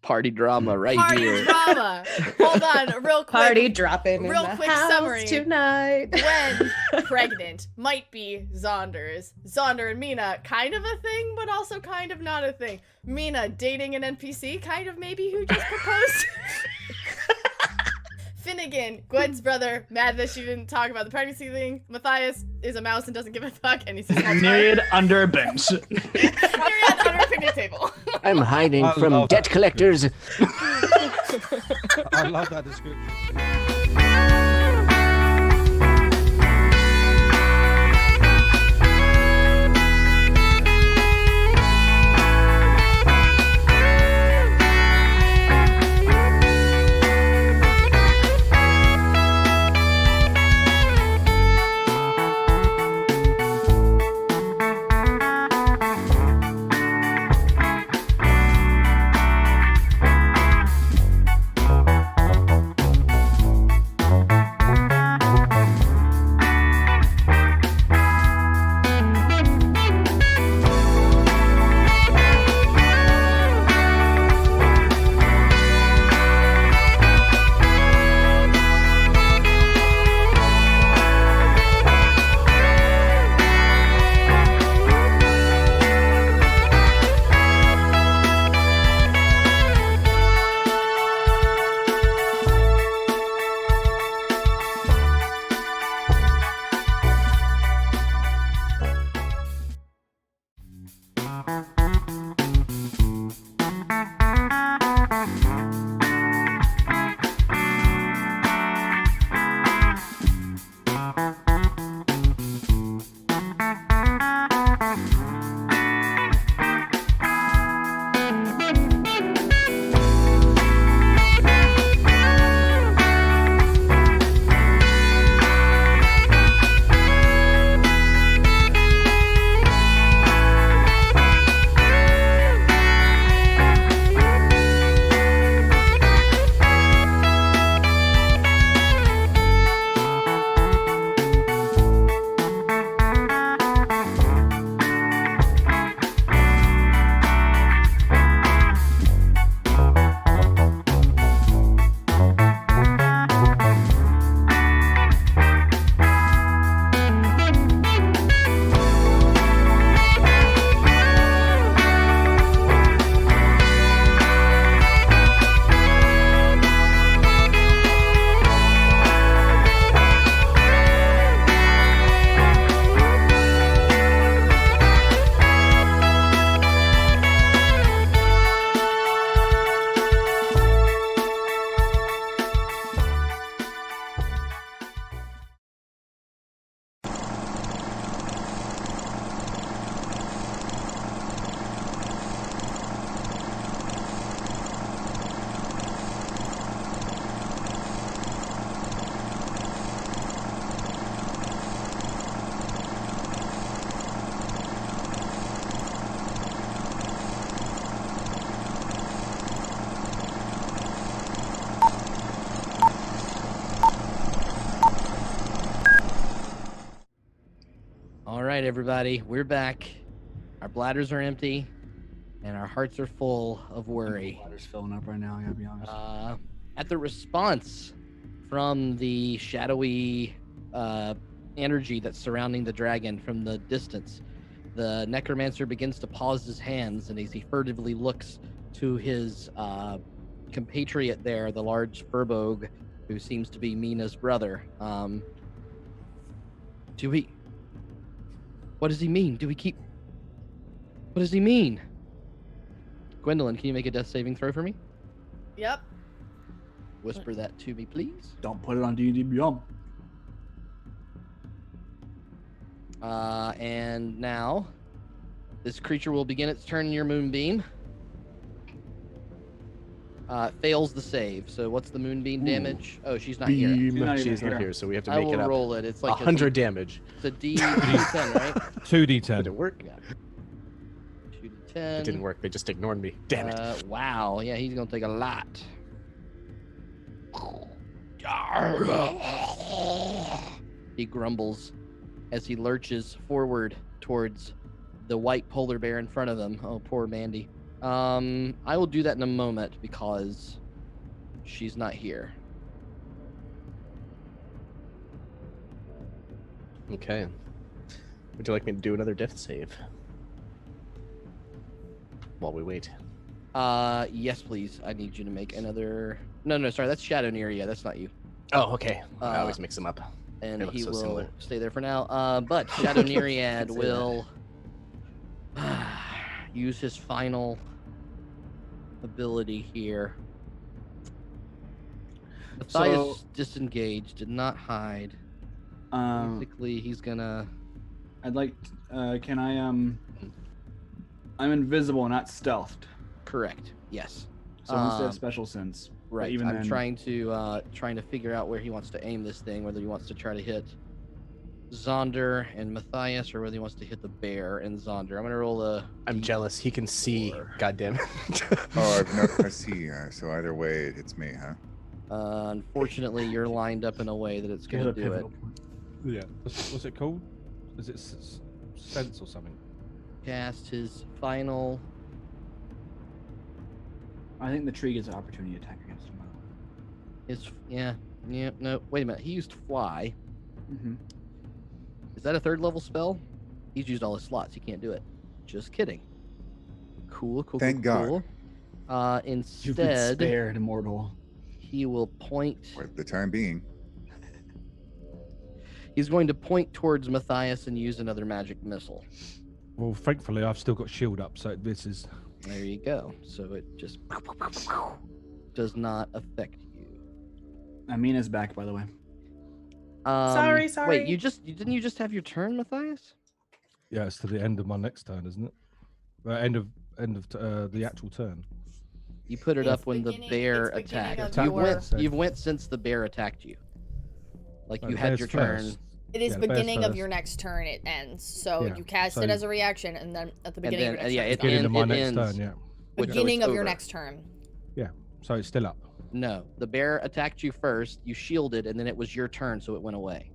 Speaker 1: Party drama right
Speaker 2: Party
Speaker 1: here.
Speaker 2: drama. Hold on, real quick.
Speaker 5: Party dropping.
Speaker 2: Real
Speaker 5: in the
Speaker 2: quick
Speaker 5: house
Speaker 2: summary.
Speaker 5: tonight.
Speaker 2: Gwen, pregnant, might be Zaunder's. Zaunder and Meena, kind of a thing, but also kind of not a thing. Meena dating an NPC, kind of maybe who just proposed. Finnegan, Gwen's brother, mad that she didn't talk about the pregnancy thing. Matthias is a mouse and doesn't give a fuck, and he's a small
Speaker 3: Neriad under a bench.
Speaker 2: Neriad under a picnic table.
Speaker 9: I'm hiding
Speaker 7: I
Speaker 9: from
Speaker 7: love
Speaker 9: debt
Speaker 7: that.
Speaker 9: collectors.
Speaker 7: I love that description.
Speaker 1: right, everybody, we're back. Our bladders are empty, and our hearts are full of worry.
Speaker 3: My bladder's filling up right now. I gotta be honest.
Speaker 1: At the response from the shadowy energy that's surrounding the dragon from the distance, the necromancer begins to pause his hands, and as he furtively looks to his compatriot there, the large Furbolg, who seems to be Meena's brother. What does he mean? What does he mean? Gwendolyn, can you make a death saving throw for me?
Speaker 2: Yep.
Speaker 1: Whisper that to me, please.
Speaker 3: Don't put it on D&D Beyond.
Speaker 1: And now, this creature will begin its turn in your moonbeam. Fails the save. So what's the moonbeam damage? Oh, she's not here.
Speaker 4: She's not here, so we have to
Speaker 1: I
Speaker 4: make
Speaker 1: will
Speaker 4: it up.
Speaker 1: roll it. It's like
Speaker 4: 100 damage.
Speaker 1: It's a D10, right?
Speaker 7: 2d10.
Speaker 4: Did it work?
Speaker 1: Yeah. 2d10.
Speaker 4: It didn't work. They just ignored me. Damn it.
Speaker 1: Wow. Yeah, he's gonna take a lot. He grumbles as he lurches forward towards the white polar bear in front of him. Oh, poor Mandy. I will do that in a moment because she's not here.
Speaker 4: Okay. Would you like me to do another death save? While we wait.
Speaker 1: Yes, please. I need you to make another... No, sorry, that's Shadow Neriad. That's not you.
Speaker 4: Oh, okay. I always mix them up.
Speaker 1: And
Speaker 4: They look
Speaker 1: he
Speaker 4: so
Speaker 1: will
Speaker 4: similar.
Speaker 1: stay there for now. But Shadow Neriad will use his final ability here. Matthias disengaged, did not hide. Basically, he's gonna...
Speaker 3: I'd like... can I, I'm invisible, not stealthed.
Speaker 1: Correct, yes.
Speaker 3: So instead of special sense.
Speaker 1: Right,
Speaker 3: even
Speaker 1: I'm
Speaker 3: then...
Speaker 1: trying to figure out where he wants to aim this thing, whether he wants to try to hit Zaunder and Matthias, or whether he wants to hit the bear and Zaunder. I'm gonna roll a...
Speaker 4: I'm jealous. He can see. God damn it.
Speaker 8: Oh, I've never seen. So either way, it hits me, huh?
Speaker 1: Unfortunately, you're lined up in a way that it's gonna do it.
Speaker 7: Yeah. What's it called? Is it sense or something?
Speaker 1: Cast his final...
Speaker 3: I think the tree gets an opportunity attack against him.
Speaker 1: No, wait a minute. He used fly.
Speaker 3: Mm-hmm.
Speaker 1: Is that a 3rd level spell? He's used all his slots. He can't do it. Just kidding. Cool.
Speaker 8: Thank God.
Speaker 3: You've been
Speaker 1: Instead,
Speaker 3: spared, immortal.
Speaker 1: he will point...
Speaker 8: For the time being.
Speaker 1: He's going to point towards Matthias and use another magic missile.
Speaker 7: Well, thankfully, I've still got shield up, so this is...
Speaker 1: There you go. So it just does not affect you.
Speaker 3: Amina's back, by the way.
Speaker 5: Sorry.
Speaker 1: Wait, didn't you just have your turn, Matthias?
Speaker 7: Yeah, it's to the end of my next turn, isn't it? End of the actual turn.
Speaker 1: You put it up when the bear attacked. You've went since the bear attacked you. Like you had your turn.
Speaker 2: It is beginning of your next turn. It ends. So you cast it as a reaction, and then at the beginning of your next turn.
Speaker 7: Beginning of my next turn. Yeah.
Speaker 2: Beginning of your next turn.
Speaker 7: Yeah. So it's still up.
Speaker 1: No, the bear attacked you first. You shielded, and then it was your turn, so it went away.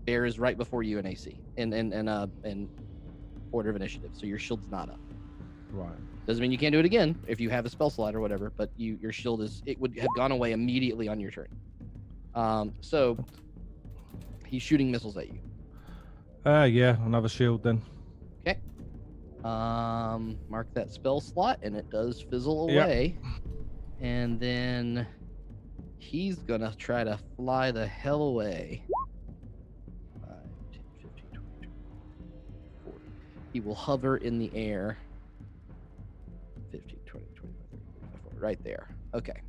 Speaker 1: Bear is right before you in AC in order of initiative, so your shield's not up.
Speaker 7: Right.
Speaker 1: Doesn't mean you can't do it again if you have a spell slot or whatever, but your shield would have gone away immediately on your turn. So he's shooting missiles at you.
Speaker 7: Yeah, another shield then.
Speaker 1: Okay. Mark that spell slot, and it does fizzle away. Yep. And then he's gonna try to fly the hell away. 5, 10, 15, 20, 40. He will hover in the air. 15, 20, 25, 30, 35, 40. Right there. Okay.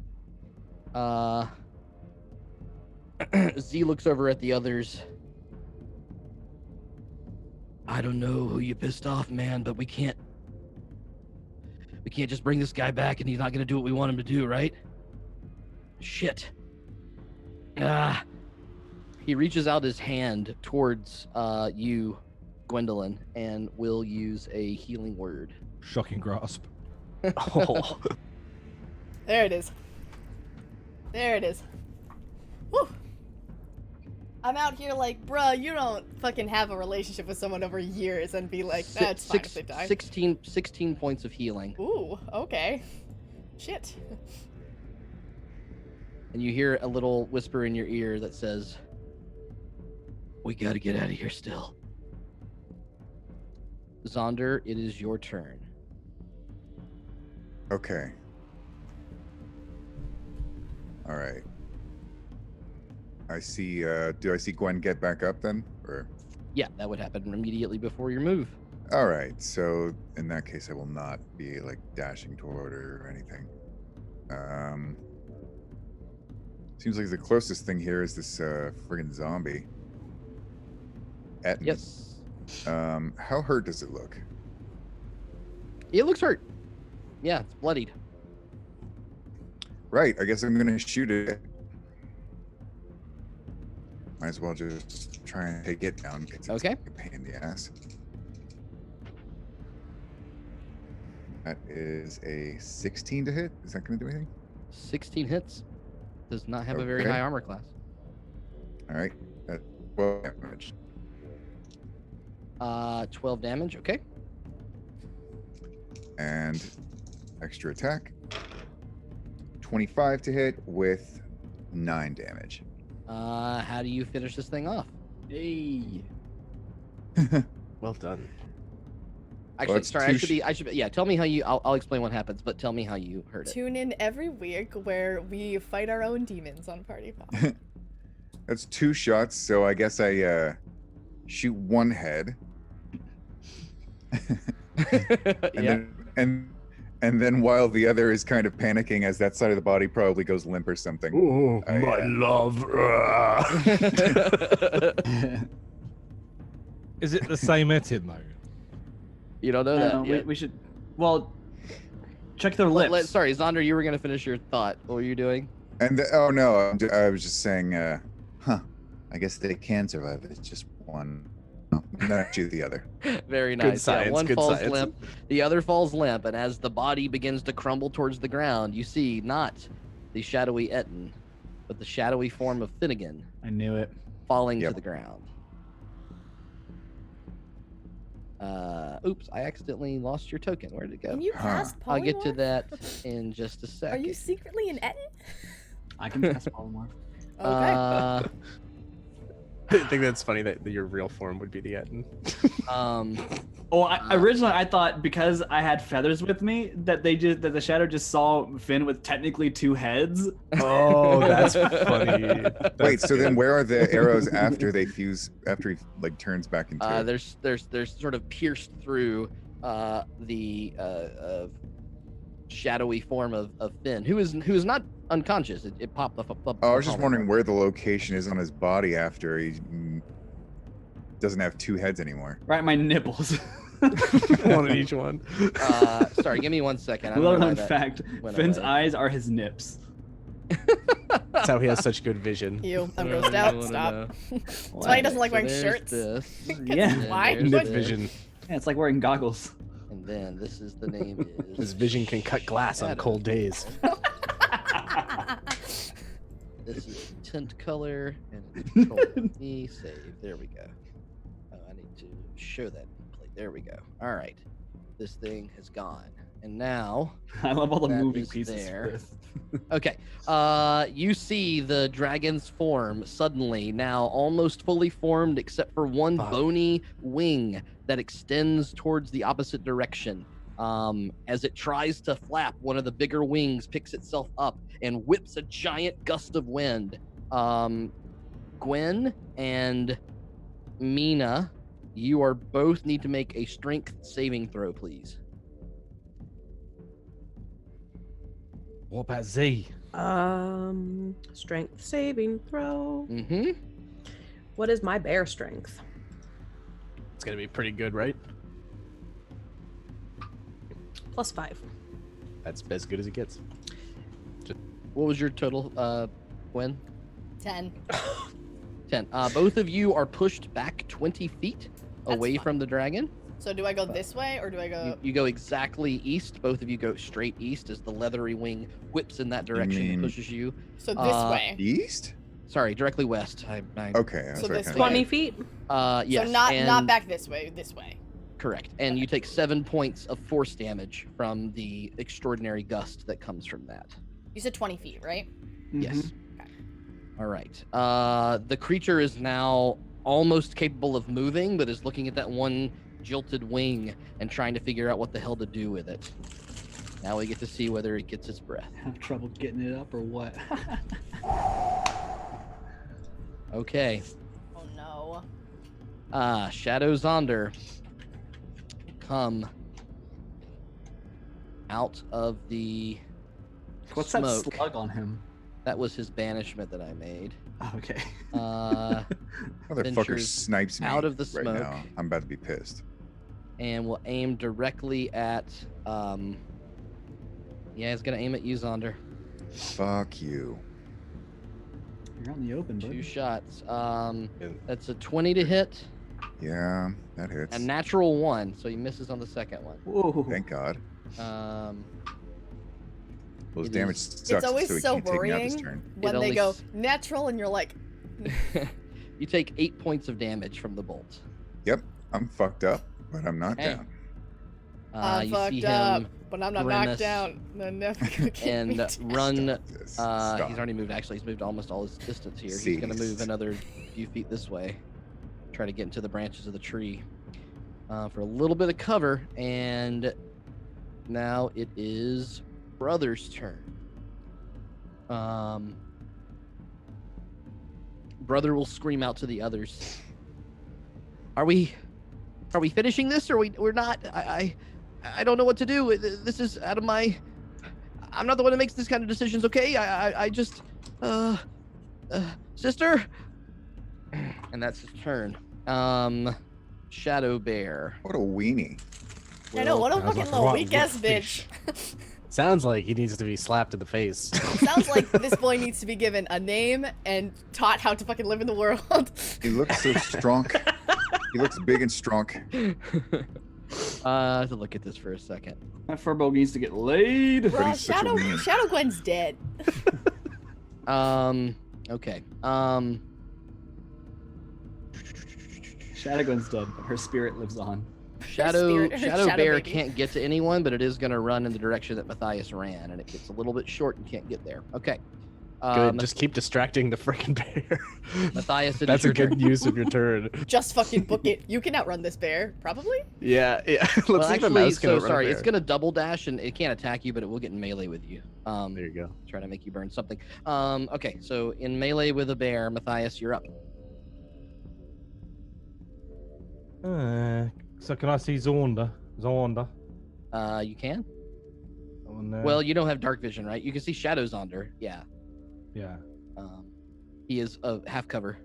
Speaker 1: Z looks over at the others. I don't know who you pissed off, man, but we can't just bring this guy back and he's not gonna do what we want him to do, right? Shit. He reaches out his hand towards you, Gwendolyn, and will use a healing word.
Speaker 7: Shocking grasp.
Speaker 1: Oh.
Speaker 2: There it is. There it is. Woo. I'm out here like, bruh, you don't fucking have a relationship with someone over years and be like, that's fine if they die.
Speaker 1: 16 points of healing.
Speaker 2: Ooh, okay. Shit.
Speaker 1: And you hear a little whisper in your ear that says, "We gotta get out of here still." Zaunder, it is your turn.
Speaker 8: Okay. All right. I see. Do I see Gwen get back up then, or?
Speaker 1: Yeah, that would happen immediately before your move.
Speaker 8: All right. So in that case, I will not be like dashing toward her or anything. Seems like the closest thing here is this friggin' zombie.
Speaker 1: Yes.
Speaker 8: How hurt does it look?
Speaker 1: It looks hurt. Yeah, it's bloodied.
Speaker 8: Right. I guess I'm gonna shoot it. Might as well just try and take it down because it's a pain in the ass. That is a 16 to hit. Is that going to do anything?
Speaker 1: 16 hits. Does not have a very high armor class.
Speaker 8: All right. 12 damage.
Speaker 1: 12 damage. Okay.
Speaker 8: And extra attack. 25 to hit with 9 damage.
Speaker 1: How do you finish this thing off?
Speaker 3: Hey.
Speaker 4: Well done.
Speaker 1: Actually, sorry. I should be. Yeah, tell me how you. I'll explain what happens, but tell me how you heard it.
Speaker 2: Tune in every week where we fight our own demons on Party Pop.
Speaker 8: That's 2 shots, so I guess I shoot one head. And then while the other is kind of panicking as that side of the body probably goes limp or something.
Speaker 6: Oh, my love.
Speaker 7: Is it the same Etin though?
Speaker 1: You don't know that yet?
Speaker 3: We should. Well, check their lips.
Speaker 1: Sorry, Zaunder, you were going to finish your thought. What were you doing?
Speaker 8: And oh no, I was just saying, I guess they can survive. It's just one. No, not shoot the other.
Speaker 1: Very nice.
Speaker 4: Good science,
Speaker 1: one
Speaker 4: good
Speaker 1: falls
Speaker 4: science.
Speaker 1: limp, the other falls limp, and as the body begins to crumble towards the ground, you see not the shadowy Etin, but the shadowy form of Finnegan.
Speaker 3: I knew it.
Speaker 1: Falling to the ground. Oops, I accidentally lost your token. Where did it go?
Speaker 2: Can you cast
Speaker 1: I'll get to
Speaker 2: polymorph?
Speaker 1: that in just a second.
Speaker 2: Are you secretly an Etin?
Speaker 3: I can cast polymorph.
Speaker 2: Okay.
Speaker 4: I think that's funny that your real form would be the Etin.
Speaker 3: Originally I thought because I had feathers with me that that the shadow just saw Finn with technically 2 heads.
Speaker 4: Oh, that's funny.
Speaker 8: Wait, so then where are the arrows after they fuse? After he like turns back into?
Speaker 1: There's sort of pierced through the shadowy form of Finn, who is not unconscious. It popped up.
Speaker 8: Oh, I was just wondering where the location is on his body after he doesn't have 2 heads anymore.
Speaker 3: Right, my nipples.
Speaker 4: One in each one.
Speaker 1: Sorry, give me 1 second.
Speaker 3: Little known fact: Finn's eyes are his nips.
Speaker 4: That's how he has such good vision.
Speaker 2: I'm grossed out. Stop. That's why he doesn't like wearing shirts.
Speaker 3: Yeah.
Speaker 2: Why?
Speaker 4: Nip vision.
Speaker 3: Yeah, it's like wearing goggles.
Speaker 1: And then this is the name.
Speaker 4: His vision can cut glass on cold days.
Speaker 1: This is tint color and it's control me save. There we go. Oh, I need to show that plate. There we go. All right, this thing has gone, and now
Speaker 3: I love all the
Speaker 1: that
Speaker 3: moving
Speaker 1: is
Speaker 3: pieces.
Speaker 1: there. Okay. You see the dragon's form suddenly now almost fully formed, except for one bony wing that extends towards the opposite direction. As it tries to flap, one of the bigger wings picks itself up and whips a giant gust of wind. Gwen and Meena, you are both need to make a strength saving throw, please.
Speaker 7: What about Z?
Speaker 5: Strength saving throw.
Speaker 1: Mm-hmm.
Speaker 5: What is my bear strength?
Speaker 4: It's gonna be pretty good, right?
Speaker 5: +5.
Speaker 4: That's as good as it gets.
Speaker 1: What was your total, Gwen?
Speaker 2: 10.
Speaker 1: 10. Both of you are pushed back 20 feet away from the dragon.
Speaker 2: So do I go this way or do I go?
Speaker 1: You go exactly east. Both of you go straight east as the leathery wing whips in that direction and pushes you.
Speaker 2: So this way.
Speaker 8: East?
Speaker 1: Sorry, directly west.
Speaker 10: Okay. That's
Speaker 2: So
Speaker 10: what I
Speaker 2: this
Speaker 10: kinda
Speaker 2: way.
Speaker 5: 20
Speaker 10: thought.
Speaker 5: feet?
Speaker 1: Yes.
Speaker 2: So not
Speaker 1: and-
Speaker 2: back this way. This way.
Speaker 1: Correct. And you take 7 points of force damage from the extraordinary gust that comes from that.
Speaker 2: You said 20 feet, right?
Speaker 1: Yes. All right. The creature is now almost capable of moving, but is looking at that one jilted wing and trying to figure out what the hell to do with it. Now we get to see whether it gets its breath.
Speaker 11: Have trouble getting it up or what?
Speaker 1: Okay.
Speaker 2: Oh no.
Speaker 1: Shadow Zaunder, come out of the
Speaker 11: What's
Speaker 1: smoke.
Speaker 11: that slug on him?
Speaker 1: That was his banishment that I made.
Speaker 11: Oh, okay.
Speaker 10: Motherfucker
Speaker 1: ventures
Speaker 10: snipes me
Speaker 1: out of the
Speaker 10: right
Speaker 1: smoke.
Speaker 10: now. I'm about to be pissed.
Speaker 1: And will aim directly at yeah, he's gonna aim at you, Zaunder.
Speaker 10: Fuck you.
Speaker 11: You're out in the open, bud.
Speaker 1: 2 shots. That's a 20 to hit.
Speaker 10: Yeah, that hits.
Speaker 1: A natural 1, so he misses on the second one.
Speaker 11: Whoa.
Speaker 10: Thank God. Those
Speaker 1: it
Speaker 10: damage
Speaker 1: is-
Speaker 10: sucks.
Speaker 2: It's always
Speaker 10: so he
Speaker 2: so
Speaker 10: can't take me out this
Speaker 2: worrying
Speaker 10: turn.
Speaker 2: when
Speaker 1: It
Speaker 2: they
Speaker 1: only
Speaker 2: go
Speaker 1: s-
Speaker 2: natural and you're like,
Speaker 1: You take 8 points of damage from the bolt.
Speaker 10: Yep, I'm fucked up, but I'm not
Speaker 1: Hey.
Speaker 10: down.
Speaker 2: I'm
Speaker 1: You see
Speaker 2: fucked up,
Speaker 1: him
Speaker 2: but I'm not
Speaker 1: grimace
Speaker 2: knocked down. They're never gonna get me
Speaker 1: and
Speaker 2: down.
Speaker 1: run.
Speaker 10: Stop this.
Speaker 1: He's
Speaker 10: Stop.
Speaker 1: already moved. Actually, he's moved almost all his distance here. He's gonna move
Speaker 10: Cease.
Speaker 1: another few feet this way. Try to get into the branches of the tree for a little bit of cover. And now it is Brother's turn. Brother will scream out to the others. Are we finishing this, or we're not? I don't know what to do. This is out of my. I'm not the one that makes this kind of decisions. Okay, I just sister. And that's his turn. Shadow Bear.
Speaker 10: What a weenie.
Speaker 2: I know, what a
Speaker 7: Sounds
Speaker 2: fucking
Speaker 7: like a
Speaker 2: little
Speaker 7: rotten
Speaker 2: weak ass
Speaker 7: fish.
Speaker 2: bitch.
Speaker 4: Sounds like he needs to be slapped in the face.
Speaker 2: Sounds like this boy needs to be given a name and taught how to fucking live in the world.
Speaker 10: He looks so strong. He looks big and strong.
Speaker 1: I have to look at this for a second.
Speaker 11: That furbo needs to get laid.
Speaker 2: Bro,
Speaker 10: he's such a weenie.
Speaker 2: Shadow Gwen's dead.
Speaker 1: Okay.
Speaker 11: Shadowgun's dead, but her spirit lives on.
Speaker 1: Shadow
Speaker 2: Shadow
Speaker 1: Bear
Speaker 2: baby.
Speaker 1: can't get to anyone, but it is going to run in the direction that Matthias ran, and it gets a little bit short and can't get there. Okay.
Speaker 4: Good. Just keep distracting the freaking bear.
Speaker 1: Matthias,
Speaker 4: That's a good use of your turn.
Speaker 2: Just fucking book it. You can outrun this bear, probably.
Speaker 4: Yeah. Let's
Speaker 1: Well,
Speaker 4: see if a
Speaker 1: actually,
Speaker 4: mouse can
Speaker 1: so
Speaker 4: outrun a
Speaker 1: sorry.
Speaker 4: bear.
Speaker 1: It's going to double dash, and it can't attack you, but it will get in melee with you.
Speaker 4: There you go.
Speaker 1: Trying to make you burn something. Okay, so in melee with a bear, Matthias, you're up.
Speaker 7: So can I see Zaunder?
Speaker 1: You can.
Speaker 7: Oh, no.
Speaker 1: Well, you don't have dark vision, right? You can see shadows under. Yeah.
Speaker 7: yeah.
Speaker 1: He is half cover.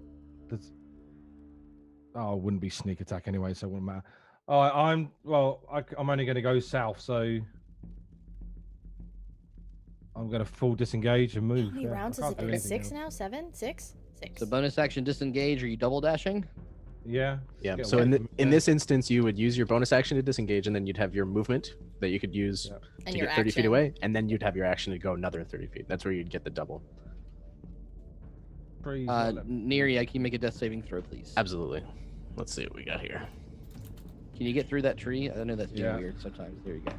Speaker 7: Oh, it wouldn't be sneak attack anyway, so it wouldn't matter. Oh, I'm only going to go south, so I'm going to full disengage and move.
Speaker 2: How many
Speaker 7: yeah.
Speaker 2: rounds
Speaker 7: I
Speaker 2: has
Speaker 7: can't
Speaker 2: it
Speaker 7: do
Speaker 2: been?
Speaker 7: anything
Speaker 2: 6
Speaker 7: else.
Speaker 2: now? 7? 6? 6.
Speaker 1: So bonus action disengage. Are you double dashing?
Speaker 7: Yeah.
Speaker 4: Yeah.
Speaker 7: Get
Speaker 4: So
Speaker 7: away
Speaker 4: in
Speaker 7: from
Speaker 4: in
Speaker 7: it.
Speaker 4: this instance, you would use your bonus action to disengage, and then you'd have your movement that you could use
Speaker 7: Yeah.
Speaker 2: And
Speaker 4: to
Speaker 2: your
Speaker 4: get 30 feet
Speaker 2: action.
Speaker 4: away, and then you'd have your action to go another 30 feet. That's where you'd get the double.
Speaker 7: Please, not let me-
Speaker 1: Neriad, can you make a death saving throw, please?
Speaker 4: Absolutely. Let's see what we got here.
Speaker 1: Can you get through that tree? I know that's being
Speaker 7: Yeah.
Speaker 1: weird sometimes. There you go.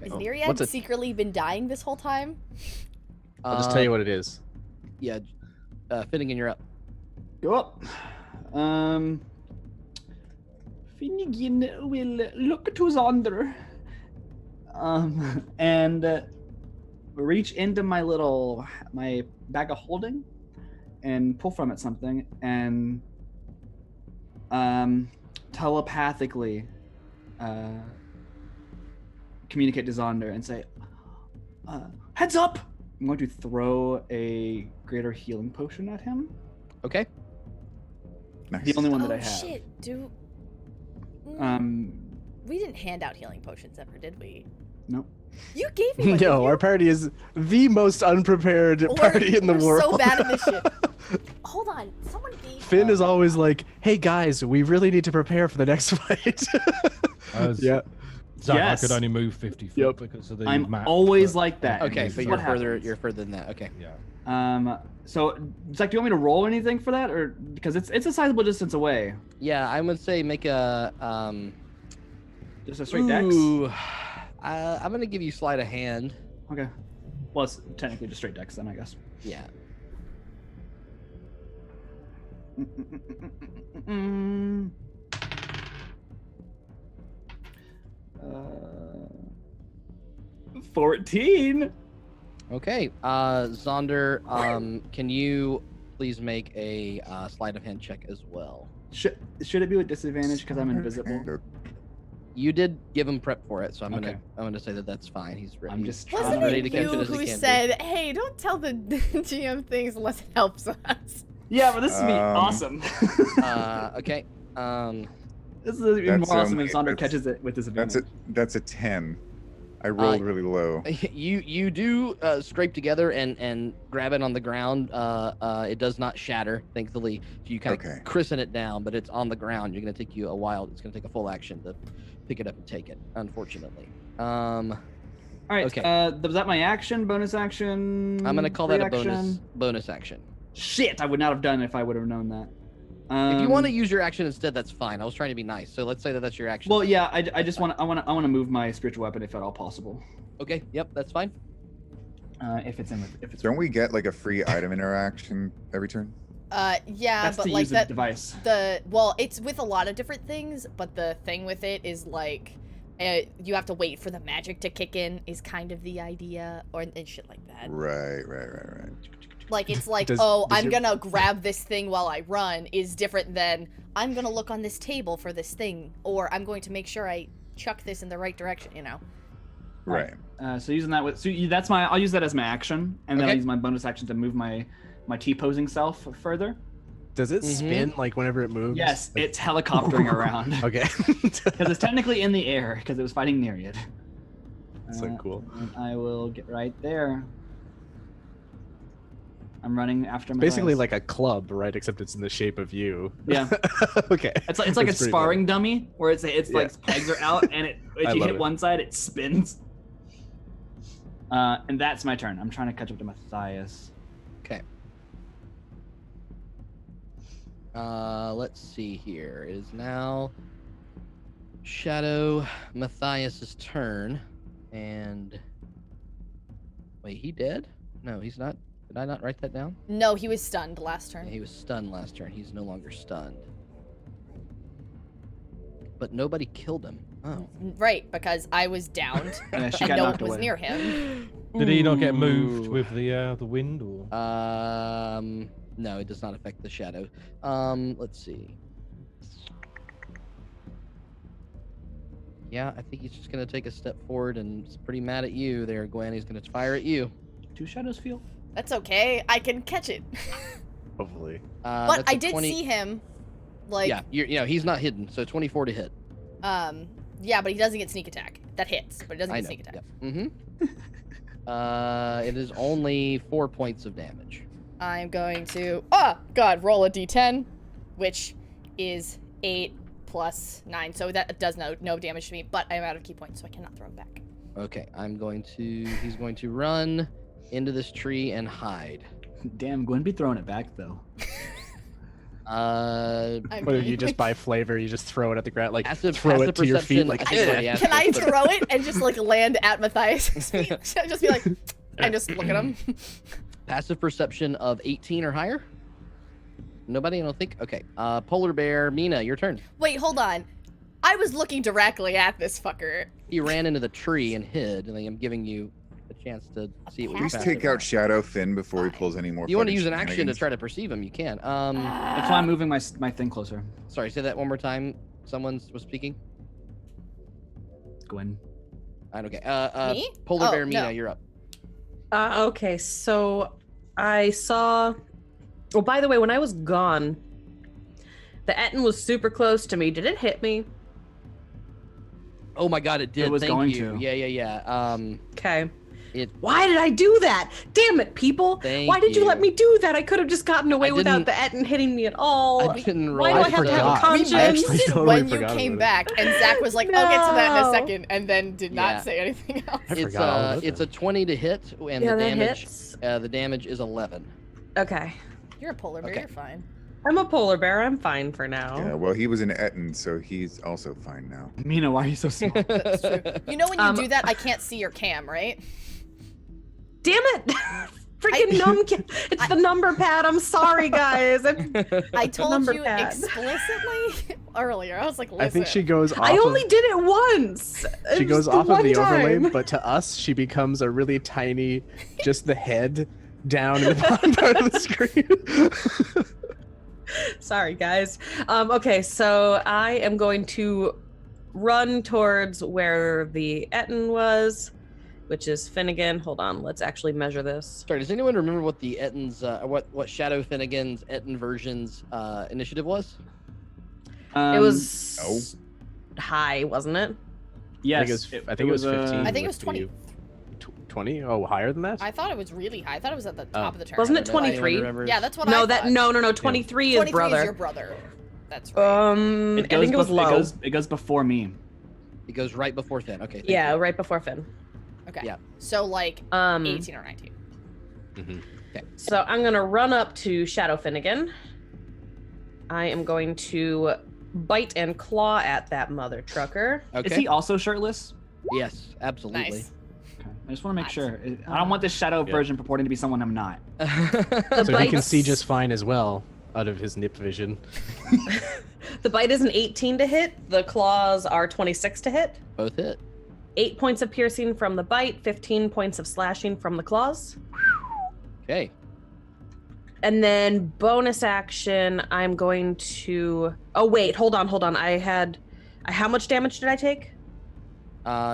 Speaker 2: Has
Speaker 4: Oh,
Speaker 2: Neriad
Speaker 4: what's a-
Speaker 2: secretly been dying this whole time?
Speaker 4: I'll just tell you what it is.
Speaker 1: Yeah. Finnegan, you're up.
Speaker 11: Go up. Finnegan will look to Zaunder. And reach into my bag of holding and pull from it something and telepathically communicate to Zaunder and say, heads up! I'm going to throw a greater healing potion at him.
Speaker 1: Okay.
Speaker 10: Nice.
Speaker 11: The only one that
Speaker 2: Oh
Speaker 11: I have.
Speaker 2: shit, we didn't hand out healing potions ever, did we?
Speaker 11: Nope.
Speaker 2: You gave me one.
Speaker 4: No, our party is the most unprepared party in the
Speaker 2: we're
Speaker 4: world.
Speaker 2: so bad at this shit. Hold on, someone gave
Speaker 4: Finn is always like, "Hey guys, we really need to prepare for the next fight."
Speaker 7: As-
Speaker 4: Yeah.
Speaker 7: Zach,
Speaker 11: Yes.
Speaker 7: I could only move 50 feet because of the
Speaker 11: I'm
Speaker 7: map.
Speaker 11: always like that.
Speaker 1: Okay,
Speaker 11: This
Speaker 1: but
Speaker 11: is
Speaker 1: you're
Speaker 11: what
Speaker 1: further.
Speaker 11: happens.
Speaker 1: You're further than that. Okay.
Speaker 7: Yeah.
Speaker 11: So, Zach, do you want me to roll anything for that, or because it's a sizable distance away?
Speaker 1: Yeah, I would say make a
Speaker 11: Just a straight dex.
Speaker 1: Ooh, I'm gonna give you sleight of hand.
Speaker 11: Okay. Well, it's technically just straight dex then, I guess.
Speaker 1: Yeah.
Speaker 11: 14.
Speaker 1: Okay. Zaunder, can you please make a sleight of hand check as well?
Speaker 11: Should it be with disadvantage because I'm invisible?
Speaker 1: You did give him prep for it, so I'm
Speaker 11: Okay.
Speaker 1: gonna say that that's fine. He's ready.
Speaker 11: I'm just
Speaker 2: Wasn't
Speaker 1: ready
Speaker 2: it
Speaker 1: to catch
Speaker 2: you
Speaker 1: it as he
Speaker 2: who
Speaker 1: can be.
Speaker 2: said, "Hey, don't tell the GM things unless it helps us"?
Speaker 11: Yeah, but this is awesome.
Speaker 1: Okay.
Speaker 11: This is even
Speaker 8: That's,
Speaker 11: more awesome if
Speaker 8: that's-
Speaker 11: Zaunder catches it with disadvantage.
Speaker 8: That's a 10. I rolled really low.
Speaker 1: You do scrape together and grab it on the ground. It does not shatter, thankfully. You kind of christen it down, but it's on the ground. You're gonna take you a while. It's gonna take a full action to pick it up and take it, unfortunately.
Speaker 11: All right.
Speaker 1: Okay.
Speaker 11: Was that my action? Bonus action?
Speaker 1: I'm gonna call that a
Speaker 11: reaction?
Speaker 1: bonus action.
Speaker 11: Shit! I would not have done it if I would have known that.
Speaker 1: If you want to use your action instead, that's fine. I was trying to be nice, so let's say that that's your action.
Speaker 11: Well, yeah. I just want to move my spiritual weapon if at all possible.
Speaker 1: Okay. Yep. That's fine.
Speaker 11: If it's
Speaker 8: Don't we get like a free item interaction every turn?
Speaker 2: Yeah,
Speaker 11: That's
Speaker 2: but
Speaker 11: to
Speaker 2: like
Speaker 11: use the
Speaker 2: that
Speaker 11: device.
Speaker 2: well, it's with a lot of different things, but the thing with it is like you have to wait for the magic to kick in is kind of the idea, or and shit like that.
Speaker 8: Right.
Speaker 2: Like it's like,
Speaker 4: Does
Speaker 2: I'm
Speaker 4: your-
Speaker 2: gonna grab this thing while I run is different than I'm gonna look on this table for this thing, or I'm going to make sure I chuck this in the right direction, you know?
Speaker 8: Right.
Speaker 11: So using that that's my. I'll use that as my action, and then I'll
Speaker 1: Okay.
Speaker 11: use my bonus action to move my T-posing self further.
Speaker 4: Does it spin like whenever it moves?
Speaker 11: Yes,
Speaker 4: Like-
Speaker 11: it's helicoptering around.
Speaker 4: Okay.
Speaker 11: Because it's technically in the air because it was fighting Neriad.
Speaker 4: So cool.
Speaker 11: And I will get right there. I'm running after my
Speaker 4: Basically like a club, right? Except it's in the shape of you.
Speaker 11: Yeah.
Speaker 4: Okay.
Speaker 11: It's like a
Speaker 4: That's pretty
Speaker 11: sparring dummy where it's like pegs are out and if
Speaker 4: I
Speaker 11: you
Speaker 4: love
Speaker 11: hit
Speaker 4: it.
Speaker 11: one side it spins. And that's my turn. I'm trying to catch up to Matthias.
Speaker 1: Okay. Let's see here. It is now Shadow Matthias's turn, and wait, he dead? No, he's not. Did I not write that down?
Speaker 2: No, he was stunned last turn.
Speaker 1: Yeah, he was stunned last turn. He's no longer stunned. But nobody killed him. Oh.
Speaker 2: Right, because I was downed
Speaker 11: Yeah, she
Speaker 2: and
Speaker 11: got
Speaker 2: no one
Speaker 11: knocked
Speaker 2: was
Speaker 11: away.
Speaker 2: near him.
Speaker 7: Did he not get moved
Speaker 1: Ooh.
Speaker 7: with the wind or?
Speaker 1: No, it does not affect the shadow. Let's see. Yeah, I think he's just gonna take a step forward and is pretty mad at you there, Gwen. He's gonna fire at you.
Speaker 11: Do shadows feel?
Speaker 2: That's okay. I can catch it.
Speaker 4: Hopefully.
Speaker 2: But
Speaker 1: That's
Speaker 2: I
Speaker 1: a
Speaker 2: did
Speaker 1: 20
Speaker 2: see him. Like,
Speaker 1: Yeah, he's not hidden, so 24 to hit.
Speaker 2: yeah, but he doesn't get sneak attack. That hits, but it doesn't
Speaker 1: I
Speaker 2: get
Speaker 1: know.
Speaker 2: sneak attack.
Speaker 1: Yep. It is only 4 points of damage.
Speaker 2: I'm going to, God, roll a d10, which is 8 plus 9, so that does no damage to me, but I'm out of key points, so I cannot throw it back.
Speaker 1: Okay, he's going to run into this tree and hide.
Speaker 11: Damn, Gwen be throwing it back though.
Speaker 4: What do you just buy flavor? You just throw it at the ground, like
Speaker 1: Passive
Speaker 4: throw it to your feet,
Speaker 1: perception,
Speaker 4: like.
Speaker 1: I think I already asked
Speaker 2: Can I
Speaker 1: this, but-
Speaker 2: throw it and just like land at Matthias' feet? Should I just be like, and just look at him?
Speaker 1: Passive perception of 18 or higher? Nobody, I don't think. Okay. Polar bear, Meena, your turn.
Speaker 2: Wait, hold on. I was looking directly at this fucker.
Speaker 1: He ran into the tree and hid, and I'm giving you a chance to see what
Speaker 8: Please take out Shadow Finn before he pulls any more.
Speaker 1: If you want to
Speaker 8: fucking
Speaker 1: use an action to
Speaker 8: shenanigans.
Speaker 1: try to perceive him, you can.
Speaker 11: That's why I'm moving my thing closer.
Speaker 1: Sorry, say that one more time. Someone was speaking.
Speaker 11: Gwen.
Speaker 1: Okay.
Speaker 2: Me?
Speaker 1: Polar
Speaker 2: Oh,
Speaker 1: bear, Meena,
Speaker 2: no.
Speaker 1: you're up.
Speaker 5: Okay, so I saw. Well, by the way, when I was gone, the Etten was super close to me. Did it hit me?
Speaker 1: Oh my god, it did.
Speaker 11: It was
Speaker 1: Thank
Speaker 11: going
Speaker 1: you.
Speaker 11: to.
Speaker 1: Yeah.
Speaker 5: Okay. Why did I do that? Damn it, people! Why did you let me do that? I could have just gotten away without the Etten hitting me at all.
Speaker 1: I didn't
Speaker 5: Why do I have to have a conscience?
Speaker 2: I actually when you came back, and Zach was like, "I'll get to that in a second," and then did not say anything else.
Speaker 1: It's a 20 to hit, and the damage is 11.
Speaker 5: Okay.
Speaker 2: You're a polar bear. You're fine.
Speaker 5: I'm a polar bear. I'm fine for now.
Speaker 8: Yeah, well, he was an Etten, so he's also fine now.
Speaker 11: Meena, why are you so small?
Speaker 2: That's true. You know when you do that, I can't see your cam, right?
Speaker 5: Damn it! Freaking it's the number pad. I'm sorry, guys.
Speaker 2: I told you explicitly earlier. I was like, listen.
Speaker 4: I think she goes off.
Speaker 5: I only did it once.
Speaker 4: She goes off of the overlay, but to us, she becomes a really tiny, just the head down in the bottom part of the screen.
Speaker 5: Sorry, guys. Okay, so I am going to run towards where the Etten was, which is Finnegan. Hold on, let's actually measure this.
Speaker 1: Sorry, does anyone remember what the Etten's, what Shadow Finnegan's Etten version's initiative was?
Speaker 5: It was high, wasn't it?
Speaker 11: Yes.
Speaker 4: I think it was 15.
Speaker 2: I think it was 20.
Speaker 4: 20? Oh, higher than that?
Speaker 2: I thought it was really high. I thought it was at the top of the turn.
Speaker 5: Wasn't it 23?
Speaker 2: Yeah, that's what
Speaker 5: no,
Speaker 2: I thought.
Speaker 5: No. 23 is brother.
Speaker 2: 23 is your brother. That's right.
Speaker 5: I think it was low.
Speaker 11: It goes before me.
Speaker 1: It goes right before Finn. Okay.
Speaker 5: Yeah, right before Finn.
Speaker 2: Okay.
Speaker 1: Yeah.
Speaker 2: So like 18 or 19.
Speaker 4: Mm-hmm.
Speaker 1: Okay.
Speaker 5: So I'm gonna run up to Shadow Finnegan. I am going to bite and claw at that mother trucker.
Speaker 1: Okay.
Speaker 11: Is he also shirtless?
Speaker 1: Yes, absolutely.
Speaker 2: Nice.
Speaker 11: Okay. I just want to make sure. I don't want this shadow version purporting to be someone I'm not.
Speaker 4: So he can see just fine as well out of his nip vision.
Speaker 5: The bite is an 18 to hit. The claws are 26 to hit.
Speaker 1: Both hit.
Speaker 5: 8 points of piercing from the bite, 15 points of slashing from the claws.
Speaker 1: Okay.
Speaker 5: And then bonus action, I'm going to... Oh, wait, hold on. How much damage did I take?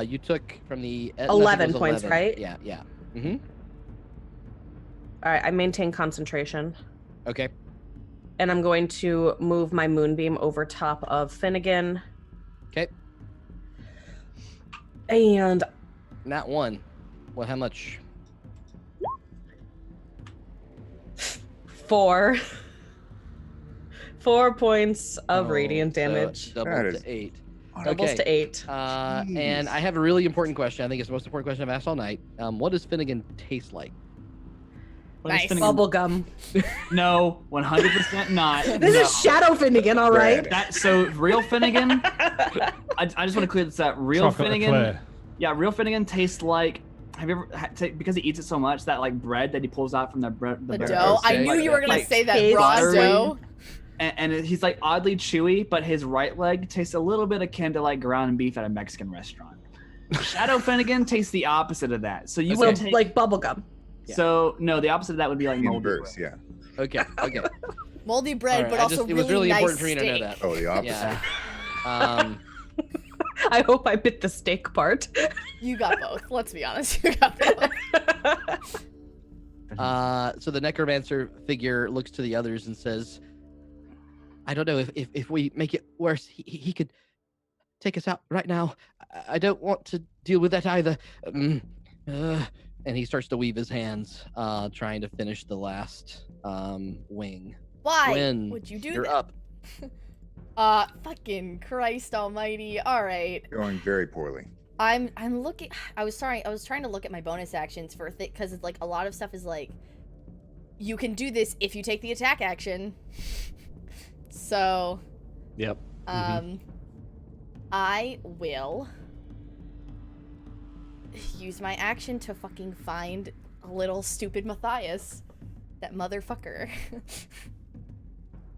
Speaker 1: You took from the...
Speaker 5: 11 points,
Speaker 1: 11.
Speaker 5: right?
Speaker 1: Yeah. Mm-hmm.
Speaker 5: All right, I maintain concentration.
Speaker 1: Okay.
Speaker 5: And I'm going to move my moonbeam over top of Finnegan.
Speaker 1: Okay.
Speaker 5: And...
Speaker 1: Not one. Well, how much?
Speaker 5: 4 points of radiant damage.
Speaker 1: So double to 8.
Speaker 5: Doubles to 8.
Speaker 1: And I have a really important question. I think it's the most important question I've asked all night. What does Finnegan taste like?
Speaker 2: Nice.
Speaker 5: Bubble gum.
Speaker 11: No, 100% not.
Speaker 5: This is Shadow Finnegan, all right?
Speaker 11: So real Finnegan. I just want to clear this up. Real
Speaker 7: Chocolate
Speaker 11: Finnegan.
Speaker 7: eclair.
Speaker 11: Yeah, real Finnegan tastes like. Have you ever because he eats it so much that like bread that he pulls out from the
Speaker 2: dough? I knew you were gonna say that raw dough.
Speaker 11: And he's like oddly chewy, but his right leg tastes a little bit akin to like ground beef at a Mexican restaurant. Shadow Finnegan tastes the opposite of that. So you would take
Speaker 5: like bubble gum.
Speaker 1: Yeah.
Speaker 11: So no, the opposite of that would be like moldy bread.
Speaker 8: Yeah.
Speaker 1: Okay.
Speaker 2: Moldy bread,
Speaker 1: right,
Speaker 2: but also
Speaker 1: it was really
Speaker 2: nice
Speaker 1: important for you to know
Speaker 2: steak.
Speaker 1: that.
Speaker 8: Oh, the opposite.
Speaker 1: Yeah.
Speaker 5: I hope I bit the steak part.
Speaker 2: You got both. Let's be honest. You got both.
Speaker 1: So the necromancer figure looks to the others and says, I don't know if we make it worse, he could take us out right now. I don't want to deal with that either. And he starts to weave his hands, trying to finish the last wing.
Speaker 2: Why
Speaker 1: Gwen,
Speaker 2: would you do
Speaker 1: you're
Speaker 2: that?
Speaker 1: up.
Speaker 2: Fucking Christ almighty. All right.
Speaker 8: Going very poorly.
Speaker 2: I'm looking. I was trying to look at my bonus actions for because it's like a lot of stuff is like you can do this if you take the attack action. So.
Speaker 4: Yep.
Speaker 2: I will use my action to fucking find a little stupid Matthias, that motherfucker.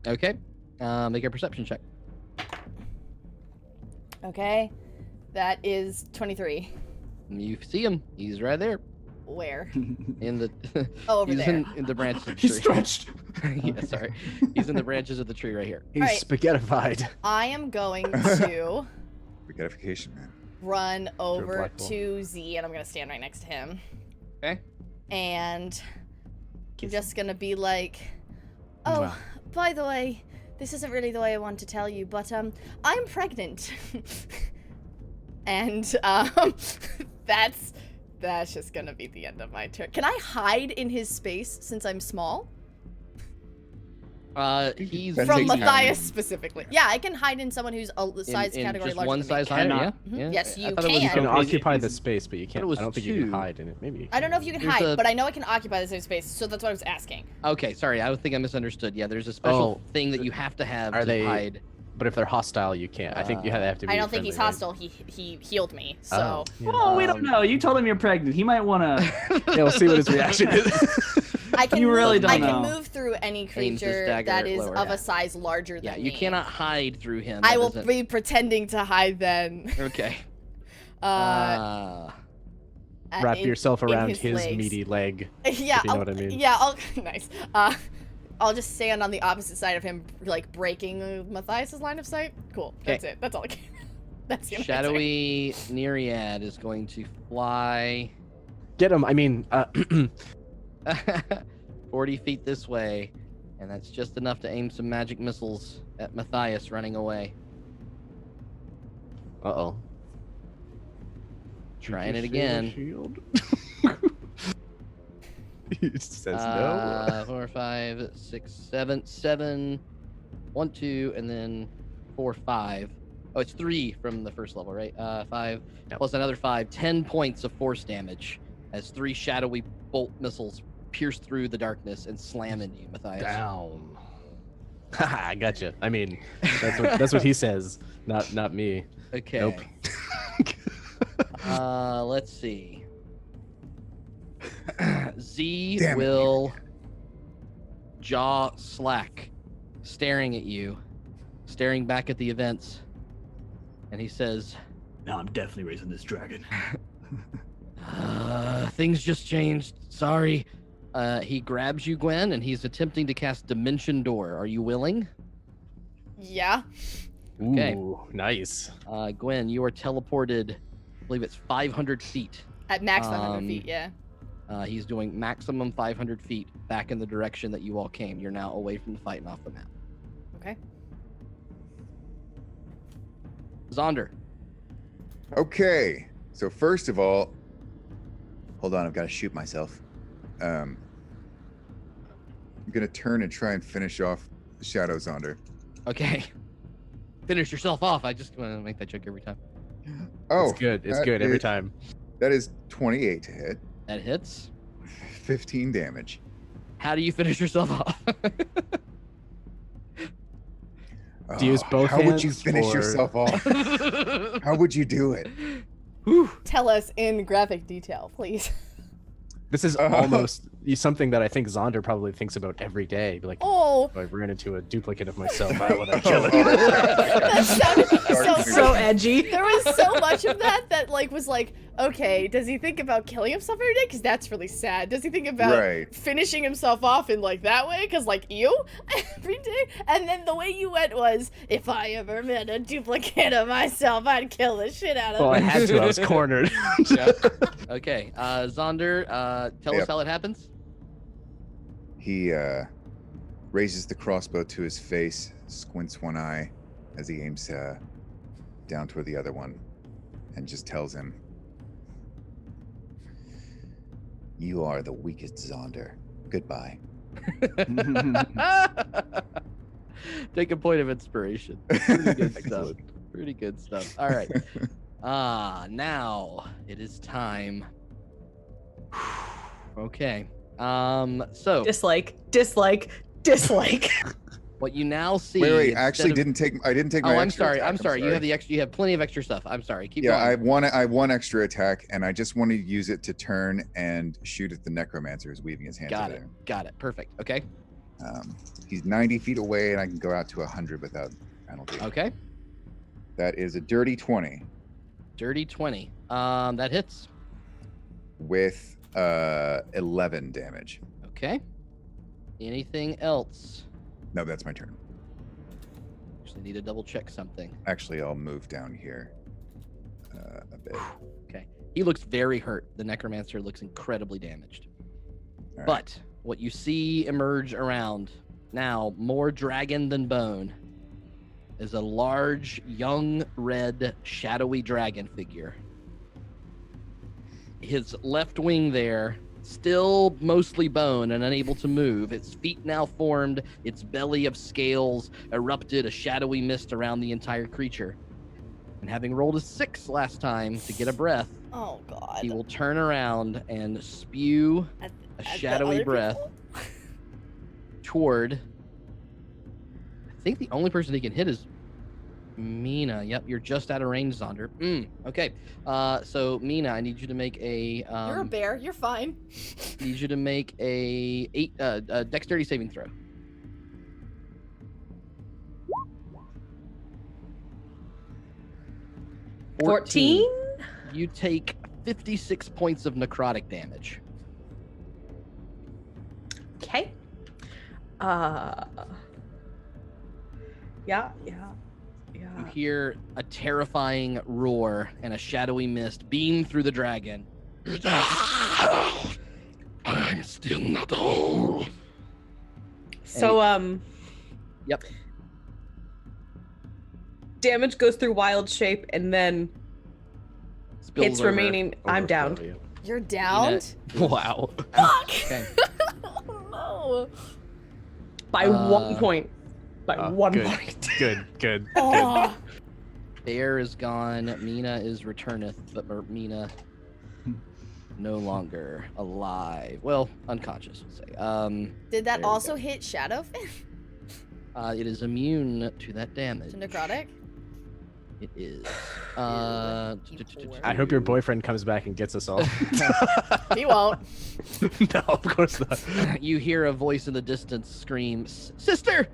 Speaker 1: Okay. Make a perception check.
Speaker 2: Okay. That is 23.
Speaker 1: You see him. He's right there.
Speaker 2: Where?
Speaker 1: In the
Speaker 2: over
Speaker 1: he's
Speaker 2: there.
Speaker 1: in the branches of the
Speaker 11: He's
Speaker 1: tree.
Speaker 11: stretched.
Speaker 1: Yeah, sorry. He's in the branches of the tree right here.
Speaker 4: He's
Speaker 2: Alright.
Speaker 4: spaghettified.
Speaker 2: I am going to
Speaker 8: Spaghettification, man.
Speaker 2: run over
Speaker 4: black ball.
Speaker 2: to Z, and I'm gonna stand right next to him.
Speaker 1: Okay.
Speaker 2: And I'm just gonna be like, oh, by the way, this isn't really the way I want to tell you, but I'm pregnant. And that's That's just gonna be the end of my turn. Can I hide in his space since I'm small?
Speaker 1: He's
Speaker 2: From Matthias specifically. Yeah, I can hide in someone who's a size category
Speaker 1: just
Speaker 2: larger
Speaker 1: one
Speaker 2: than
Speaker 1: size
Speaker 2: me.
Speaker 1: higher. Yeah.
Speaker 2: Mhm.
Speaker 1: Yeah.
Speaker 2: Yes, you
Speaker 1: I thought it was
Speaker 4: You can
Speaker 2: can.
Speaker 4: occupy the space, but you can't.
Speaker 1: it was
Speaker 4: I don't think you can
Speaker 1: 2.
Speaker 4: hide in it. Maybe.
Speaker 2: I don't know if you can
Speaker 1: There's
Speaker 2: hide,
Speaker 1: a-
Speaker 2: but I know I can occupy the same space, so that's what I was asking.
Speaker 1: Okay, sorry. I think I misunderstood. Yeah, there's a special
Speaker 4: Oh,
Speaker 1: thing that you have to have
Speaker 4: are
Speaker 1: to
Speaker 4: they-
Speaker 1: hide.
Speaker 4: But if they're hostile, you can't. I think you have to be.
Speaker 2: I don't think he's
Speaker 4: friendly, right?
Speaker 2: hostile. He healed me, so.
Speaker 4: yeah.
Speaker 11: Oh, we don't know. You told him you're pregnant. He might want to.
Speaker 4: Yeah, we'll see what his reaction is.
Speaker 2: I can
Speaker 11: You really
Speaker 2: move, I
Speaker 11: don't
Speaker 2: can
Speaker 11: know.
Speaker 2: move through any
Speaker 1: Aims his
Speaker 2: creature
Speaker 1: dagger
Speaker 2: that is
Speaker 1: lower,
Speaker 2: of
Speaker 1: yeah.
Speaker 2: a size larger than
Speaker 1: Yeah,
Speaker 2: me.
Speaker 1: you cannot hide through him.
Speaker 2: I
Speaker 1: That
Speaker 2: will
Speaker 1: doesn't-
Speaker 2: be pretending to hide then.
Speaker 1: Okay.
Speaker 4: Wrap
Speaker 2: in-
Speaker 4: yourself
Speaker 2: in
Speaker 4: around
Speaker 2: his
Speaker 4: his
Speaker 2: legs.
Speaker 4: meaty leg.
Speaker 2: Yeah,
Speaker 4: if you know
Speaker 2: I'll,
Speaker 4: what I mean.
Speaker 2: yeah. Nice. I'll just stand on the opposite side of him, like breaking Matthias's line of sight. Cool. That's it. That's all I can. That's the
Speaker 1: Shadowy Neriad is going to fly
Speaker 4: Get him. I mean,
Speaker 1: 40 feet this way, and that's just enough to aim some magic missiles at Matthias running away.
Speaker 4: uh-oh.
Speaker 1: Trying it again.
Speaker 4: Shield. He says no.
Speaker 1: 4, 5, 6, 7, 7, 1, 2, and then 4, 5. Oh, it's 3 from the first level, right? 5 plus another 5. 10 points of force damage as 3 shadowy bolt missiles pierce through the darkness and slam into you, Matthias.
Speaker 4: Down. Haha, I gotcha. I mean, that's what he says, not me.
Speaker 1: Okay.
Speaker 4: Nope.
Speaker 1: Let's see. Z
Speaker 10: Damn it.
Speaker 1: will jaw slack, staring at you, staring back at the events, and he says,
Speaker 11: No, I'm definitely raising this dragon.
Speaker 1: things just changed. Sorry. He grabs you, Gwen, and he's attempting to cast Dimension Door. Are you willing?
Speaker 2: Yeah.
Speaker 1: Okay.
Speaker 4: Ooh, nice.
Speaker 1: Gwen, you are teleported, I believe it's 500 feet.
Speaker 2: At max 500 feet. Yeah.
Speaker 1: He's doing maximum 500 feet back in the direction that you all came. You're now away from the fight and off the map.
Speaker 2: Okay.
Speaker 1: Zaunder.
Speaker 10: Okay. So first of all, hold on. I've got to shoot myself. I'm gonna turn and try and finish off Shadow Zaunder.
Speaker 1: Okay. Finish yourself off. I just want to make that joke every time.
Speaker 10: Oh,
Speaker 4: It's good. It's
Speaker 10: that
Speaker 4: good every
Speaker 10: is-
Speaker 4: time.
Speaker 10: That is 28 to hit.
Speaker 1: That hits.
Speaker 10: 15 damage.
Speaker 1: How do you finish yourself off?
Speaker 4: Do you use both
Speaker 10: How would you
Speaker 4: hands,
Speaker 10: finish
Speaker 4: or-
Speaker 10: yourself off? How would you do it?
Speaker 2: Tell us in graphic detail, please.
Speaker 4: This is almost something that I think Zaunder probably thinks about every day. Be like,
Speaker 2: Oh.
Speaker 4: if I ran into a duplicate of myself, how would I kill it?
Speaker 2: That sounded
Speaker 5: So edgy.
Speaker 2: There was so much of that like was like, okay, does he think about killing himself every day? Because that's really sad. Does he think about
Speaker 10: Right.
Speaker 2: finishing himself off in like that way? Because like you every day. And then the way you went was, if I ever met a duplicate of myself, I'd kill the shit out of
Speaker 4: Well, I
Speaker 2: him.
Speaker 4: had to. I was cornered.
Speaker 1: Okay. Zaunder, tell us
Speaker 10: Yep.
Speaker 1: how it happens.
Speaker 10: He raises the crossbow to his face, squints one eye as he aims down toward the other one, and just tells him, "You are the weakest, Zaunder. Goodbye."
Speaker 1: Take a point of inspiration. Pretty good stuff. Pretty good stuff. All right. Now it is time. Okay. So
Speaker 5: Dislike.
Speaker 1: what you now see?
Speaker 10: Wait.
Speaker 1: instead
Speaker 10: Actually,
Speaker 1: of-
Speaker 10: I didn't take my.
Speaker 1: Oh, I'm
Speaker 10: extra
Speaker 1: sorry.
Speaker 10: attack,
Speaker 1: I'm sorry. You have the extra. You have plenty of extra stuff. I'm sorry. Keep
Speaker 10: Yeah,
Speaker 1: going.
Speaker 10: I have one extra attack, and I just want to use it to turn and shoot at the necromancer who's weaving his hands
Speaker 1: Got
Speaker 10: over
Speaker 1: it.
Speaker 10: there.
Speaker 1: Got it. Perfect. Okay.
Speaker 10: He's 90 feet away, and I can go out to 100 without penalty.
Speaker 1: Okay.
Speaker 10: That is a dirty 20
Speaker 1: Dirty 20. That hits.
Speaker 10: with 11 damage.
Speaker 1: Okay. Anything else?
Speaker 10: No, that's my turn.
Speaker 1: Actually, need to double check something.
Speaker 10: Actually, I'll move down here a bit.
Speaker 1: Okay. He looks very hurt. The necromancer looks incredibly damaged.
Speaker 10: All right.
Speaker 1: But what you see emerge around now, more dragon than bone, is a large, young, red, shadowy dragon figure. his left wing there, still mostly bone and unable to move. Its feet now formed, its belly of scales erupted, a shadowy mist around the entire creature. And having rolled a 6 last time to get a breath,
Speaker 2: Oh God.
Speaker 1: he will turn around and spew a shadowy breath toward. I think the only person he can hit is Meena. Yep, you're just out of range, Zaunder. Okay. So Meena, I need you to make a.
Speaker 2: You're a bear. You're fine.
Speaker 1: Need you to make a dexterity saving throw.
Speaker 5: 14?
Speaker 1: You take 56 points of necrotic damage.
Speaker 5: Okay. Yeah.
Speaker 1: You hear a terrifying roar and a shadowy mist beam through the dragon.
Speaker 6: I'm still not whole.
Speaker 5: So,
Speaker 1: Yep.
Speaker 5: damage goes through wild shape and then
Speaker 1: Spills
Speaker 5: hits
Speaker 1: over.
Speaker 5: remaining. I'm down.
Speaker 2: You're down?
Speaker 4: Wow.
Speaker 2: Fuck!
Speaker 1: Okay.
Speaker 2: No.
Speaker 5: By 1 point. By 1
Speaker 4: good.
Speaker 5: point.
Speaker 4: Good.
Speaker 2: Oh.
Speaker 1: Bear is gone. Meena is returneth, but Meena no longer alive. Well, unconscious, we'll say.
Speaker 2: Did that
Speaker 1: there we
Speaker 2: also
Speaker 1: go.
Speaker 2: hit Shadowfin?
Speaker 1: It is immune to that damage.
Speaker 2: To necrotic?
Speaker 1: It is.
Speaker 4: I hope your boyfriend comes back and gets us all.
Speaker 2: He won't.
Speaker 4: No, of course not.
Speaker 1: You hear a voice in the distance scream, "Sister!"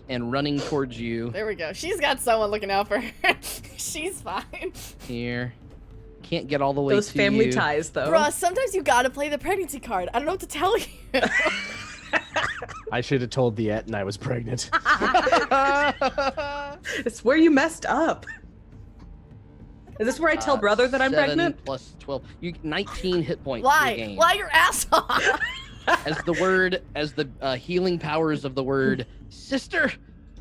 Speaker 1: And running towards you.
Speaker 2: There we go. She's got someone looking out for her. She's fine.
Speaker 1: Here. Can't get all the way
Speaker 5: Those
Speaker 1: to
Speaker 5: family
Speaker 1: you.
Speaker 5: ties, though.
Speaker 2: Bruh, sometimes you gotta play the pregnancy card. I don't know what to tell you.
Speaker 4: I should have told the Ettin I was pregnant.
Speaker 5: It's where you messed up. Is this where I tell brother that I'm
Speaker 1: 7
Speaker 5: pregnant?
Speaker 1: plus 12. 19 hit points.
Speaker 2: Lie.
Speaker 1: regained.
Speaker 2: Lie your ass off.
Speaker 1: As the healing powers of the word sister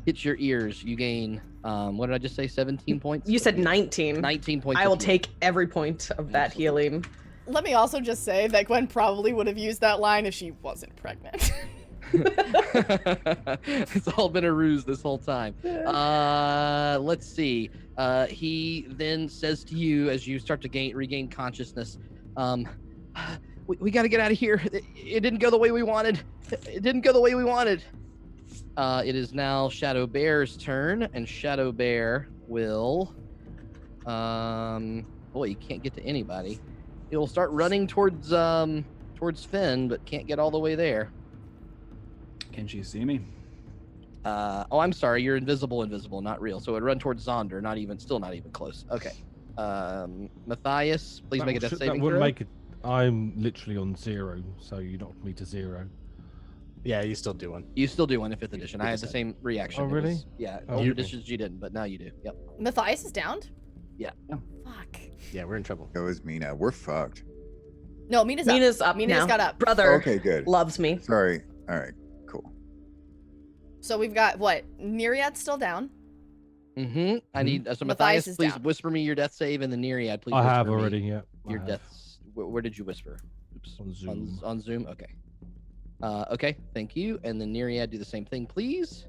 Speaker 1: hits your ears, you gain, what did I just say, 17 points?
Speaker 5: You said 19.
Speaker 1: 19 points.
Speaker 5: I will
Speaker 1: of healing.
Speaker 5: take every point of that healing.
Speaker 2: Let me also just say that Gwen probably would have used that line if she wasn't pregnant.
Speaker 1: It's all been a ruse this whole time. Let's see. He then says to you as you start to regain consciousness, we got to get out of here. It didn't go the way we wanted. It didn't go the way we wanted. It is now Shadow Bear's turn, and Shadow Bear will, boy, you can't get to anybody. He'll start running towards Finn, but can't get all the way there.
Speaker 3: Can she see me?
Speaker 1: Oh, I'm sorry. You're invisible, not real. So it'd run towards Zaunder, still not even close. Okay. Matthias, please make a death saving
Speaker 7: That wouldn't
Speaker 1: throw.
Speaker 7: make it. I'm literally on 0, so you knocked me to 0.
Speaker 4: Yeah, you still do one.
Speaker 1: You still do one in 5th edition. I had the same reaction.
Speaker 7: Oh,
Speaker 1: It
Speaker 7: really?
Speaker 1: was- yeah.
Speaker 7: Oh,
Speaker 1: Older
Speaker 7: okay.
Speaker 1: editions you didn't, but now you do. Yep.
Speaker 2: Matthias is downed?
Speaker 1: Yeah.
Speaker 2: Fuck.
Speaker 4: Yeah, we're in trouble.
Speaker 10: That was Meena. We're fucked.
Speaker 2: No, Mina's up.
Speaker 5: Mina's up
Speaker 2: Mina's
Speaker 5: now.
Speaker 2: got up.
Speaker 5: Brother
Speaker 10: Okay, good.
Speaker 5: loves me.
Speaker 10: Sorry. All right. Cool.
Speaker 2: So we've got, what? Neriad's still down.
Speaker 1: Mm-hmm. I need so
Speaker 2: Matthias
Speaker 1: Matthias,
Speaker 2: is
Speaker 1: please
Speaker 2: down.
Speaker 1: whisper me your death save, and the Neriad, please.
Speaker 7: I
Speaker 1: whisper
Speaker 7: have
Speaker 1: me
Speaker 7: already. Yeah. I
Speaker 1: Your
Speaker 7: have.
Speaker 1: deaths. Where did you whisper? Oops.
Speaker 7: On Zoom.
Speaker 1: On Zoom. Okay. Okay. Thank you. And the Neriad, do the same thing, please.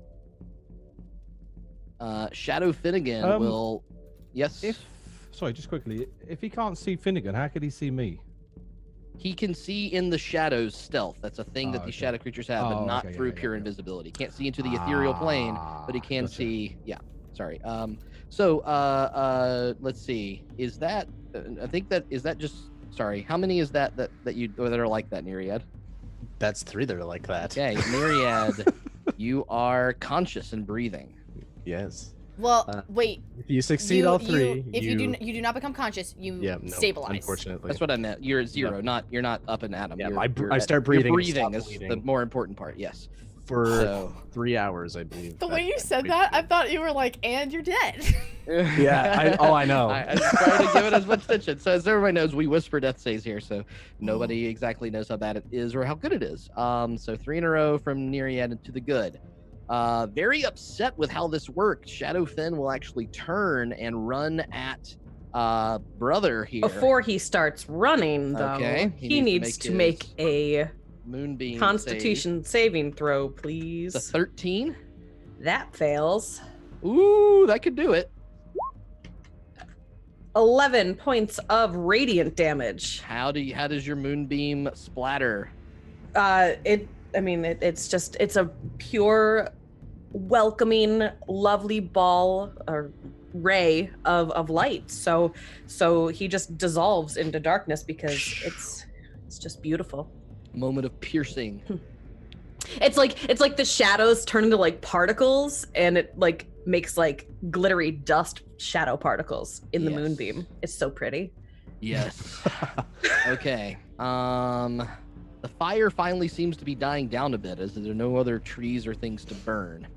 Speaker 1: Shadow Finnegan will. Yes.
Speaker 7: Sorry, just quickly. If he can't see Finnegan, how could he see me?
Speaker 1: He can see in the shadows stealth. That's a thing that
Speaker 7: Oh,
Speaker 1: these
Speaker 7: okay.
Speaker 1: shadow creatures have, but
Speaker 7: Oh,
Speaker 1: not
Speaker 7: okay,
Speaker 1: through
Speaker 7: yeah,
Speaker 1: pure
Speaker 7: yeah.
Speaker 1: invisibility. Can't see into the ethereal plane, but he can
Speaker 7: Gotcha.
Speaker 1: see. Yeah. Sorry. Let's see. Is that? I think that is that just. Sorry. How many is that that are like that, Neriad?
Speaker 4: That's 3 that are like that.
Speaker 1: Okay, Neriad, you are conscious and breathing.
Speaker 4: Yes.
Speaker 2: Well, wait.
Speaker 4: If you succeed all 3,
Speaker 2: if you do not become conscious, you
Speaker 4: Yeah, no,
Speaker 2: stabilize.
Speaker 4: unfortunately.
Speaker 1: That's what I meant. You're at 0, you're not up and at 'em.
Speaker 4: Yeah,
Speaker 1: You're
Speaker 4: I
Speaker 1: at-
Speaker 4: start breathing
Speaker 1: You're
Speaker 4: and
Speaker 1: breathing
Speaker 4: stop
Speaker 1: is the
Speaker 4: bleeding.
Speaker 1: more important part. Yes.
Speaker 4: For
Speaker 1: So-
Speaker 4: 3 hours, I believe.
Speaker 2: The way you said that, I thought you were like, and you're dead.
Speaker 4: Yeah, I know.
Speaker 1: I was trying to give it as much attention. So as everybody knows, we whisper death saves here, so nobody exactly knows how bad it is or how good it is. So 3 in a row from Neriad to the good. Very upset with how this worked. Shadow Finn will actually turn and run at brother here.
Speaker 5: Before he starts running, though,
Speaker 1: Okay,
Speaker 5: he needs to make a
Speaker 1: Moonbeam
Speaker 5: Constitution saving throw, please.
Speaker 1: The 13.
Speaker 5: That fails.
Speaker 1: Ooh, that could do it.
Speaker 5: 11 points of radiant damage.
Speaker 1: How does your moonbeam splatter?
Speaker 5: It's a pure, welcoming, lovely ball or ray of light. So he just dissolves into darkness because it's just beautiful.
Speaker 1: Moment of piercing.
Speaker 5: It's like the shadows turn into like particles, and it like makes like glittery dust shadow particles in the moonbeam. It's so pretty.
Speaker 1: Yes. Okay. The fire finally seems to be dying down a bit, as there are no other trees or things to burn.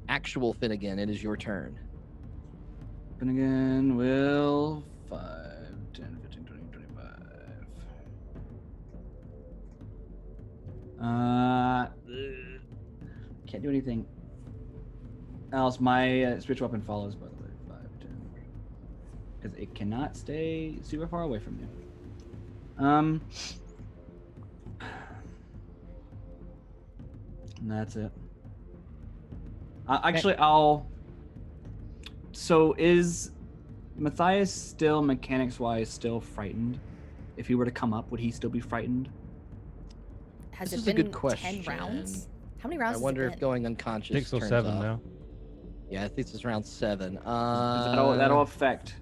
Speaker 1: Actual Finnegan, it is your turn.
Speaker 11: Finnegan will 5, 10, 15, 20, 25. Can't do anything else. My spiritual weapon follows, by the way. 5, 10. Because it cannot stay super far away from you. And that's it. Actually, So is Matthias still, mechanics-wise, still frightened? If he were to come up, would he still be frightened?
Speaker 2: Has
Speaker 1: This
Speaker 2: it
Speaker 1: is a
Speaker 2: been
Speaker 1: good question.
Speaker 2: 10 rounds? How many rounds
Speaker 1: I wonder
Speaker 2: has it
Speaker 1: if
Speaker 2: been?
Speaker 1: going unconscious
Speaker 7: 6 or
Speaker 1: turns
Speaker 7: 7
Speaker 1: up.
Speaker 7: now.
Speaker 1: Yeah, I think it's around 7.
Speaker 11: That'll affect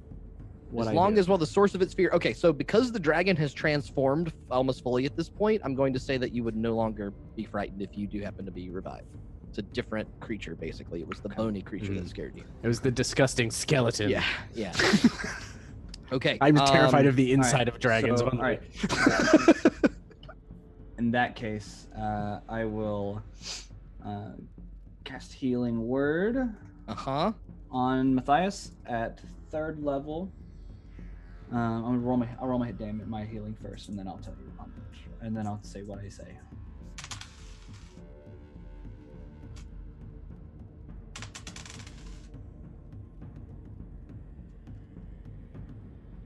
Speaker 11: what
Speaker 1: as long as the source of its fear. Okay, so because the dragon has transformed almost fully at this point, I'm going to say that you would no longer be frightened if you do happen to be revived. It's a different creature, basically. It was the bony creature that scared you.
Speaker 4: It was the disgusting skeleton.
Speaker 1: Yeah. Okay.
Speaker 4: I'm terrified of the inside of dragons.
Speaker 11: So, all right. In that case, I will cast Healing Word. On Matthias at 3rd level. I'll roll my hit damage, my healing first, and then I'll tell you how much, and then I'll say what I say.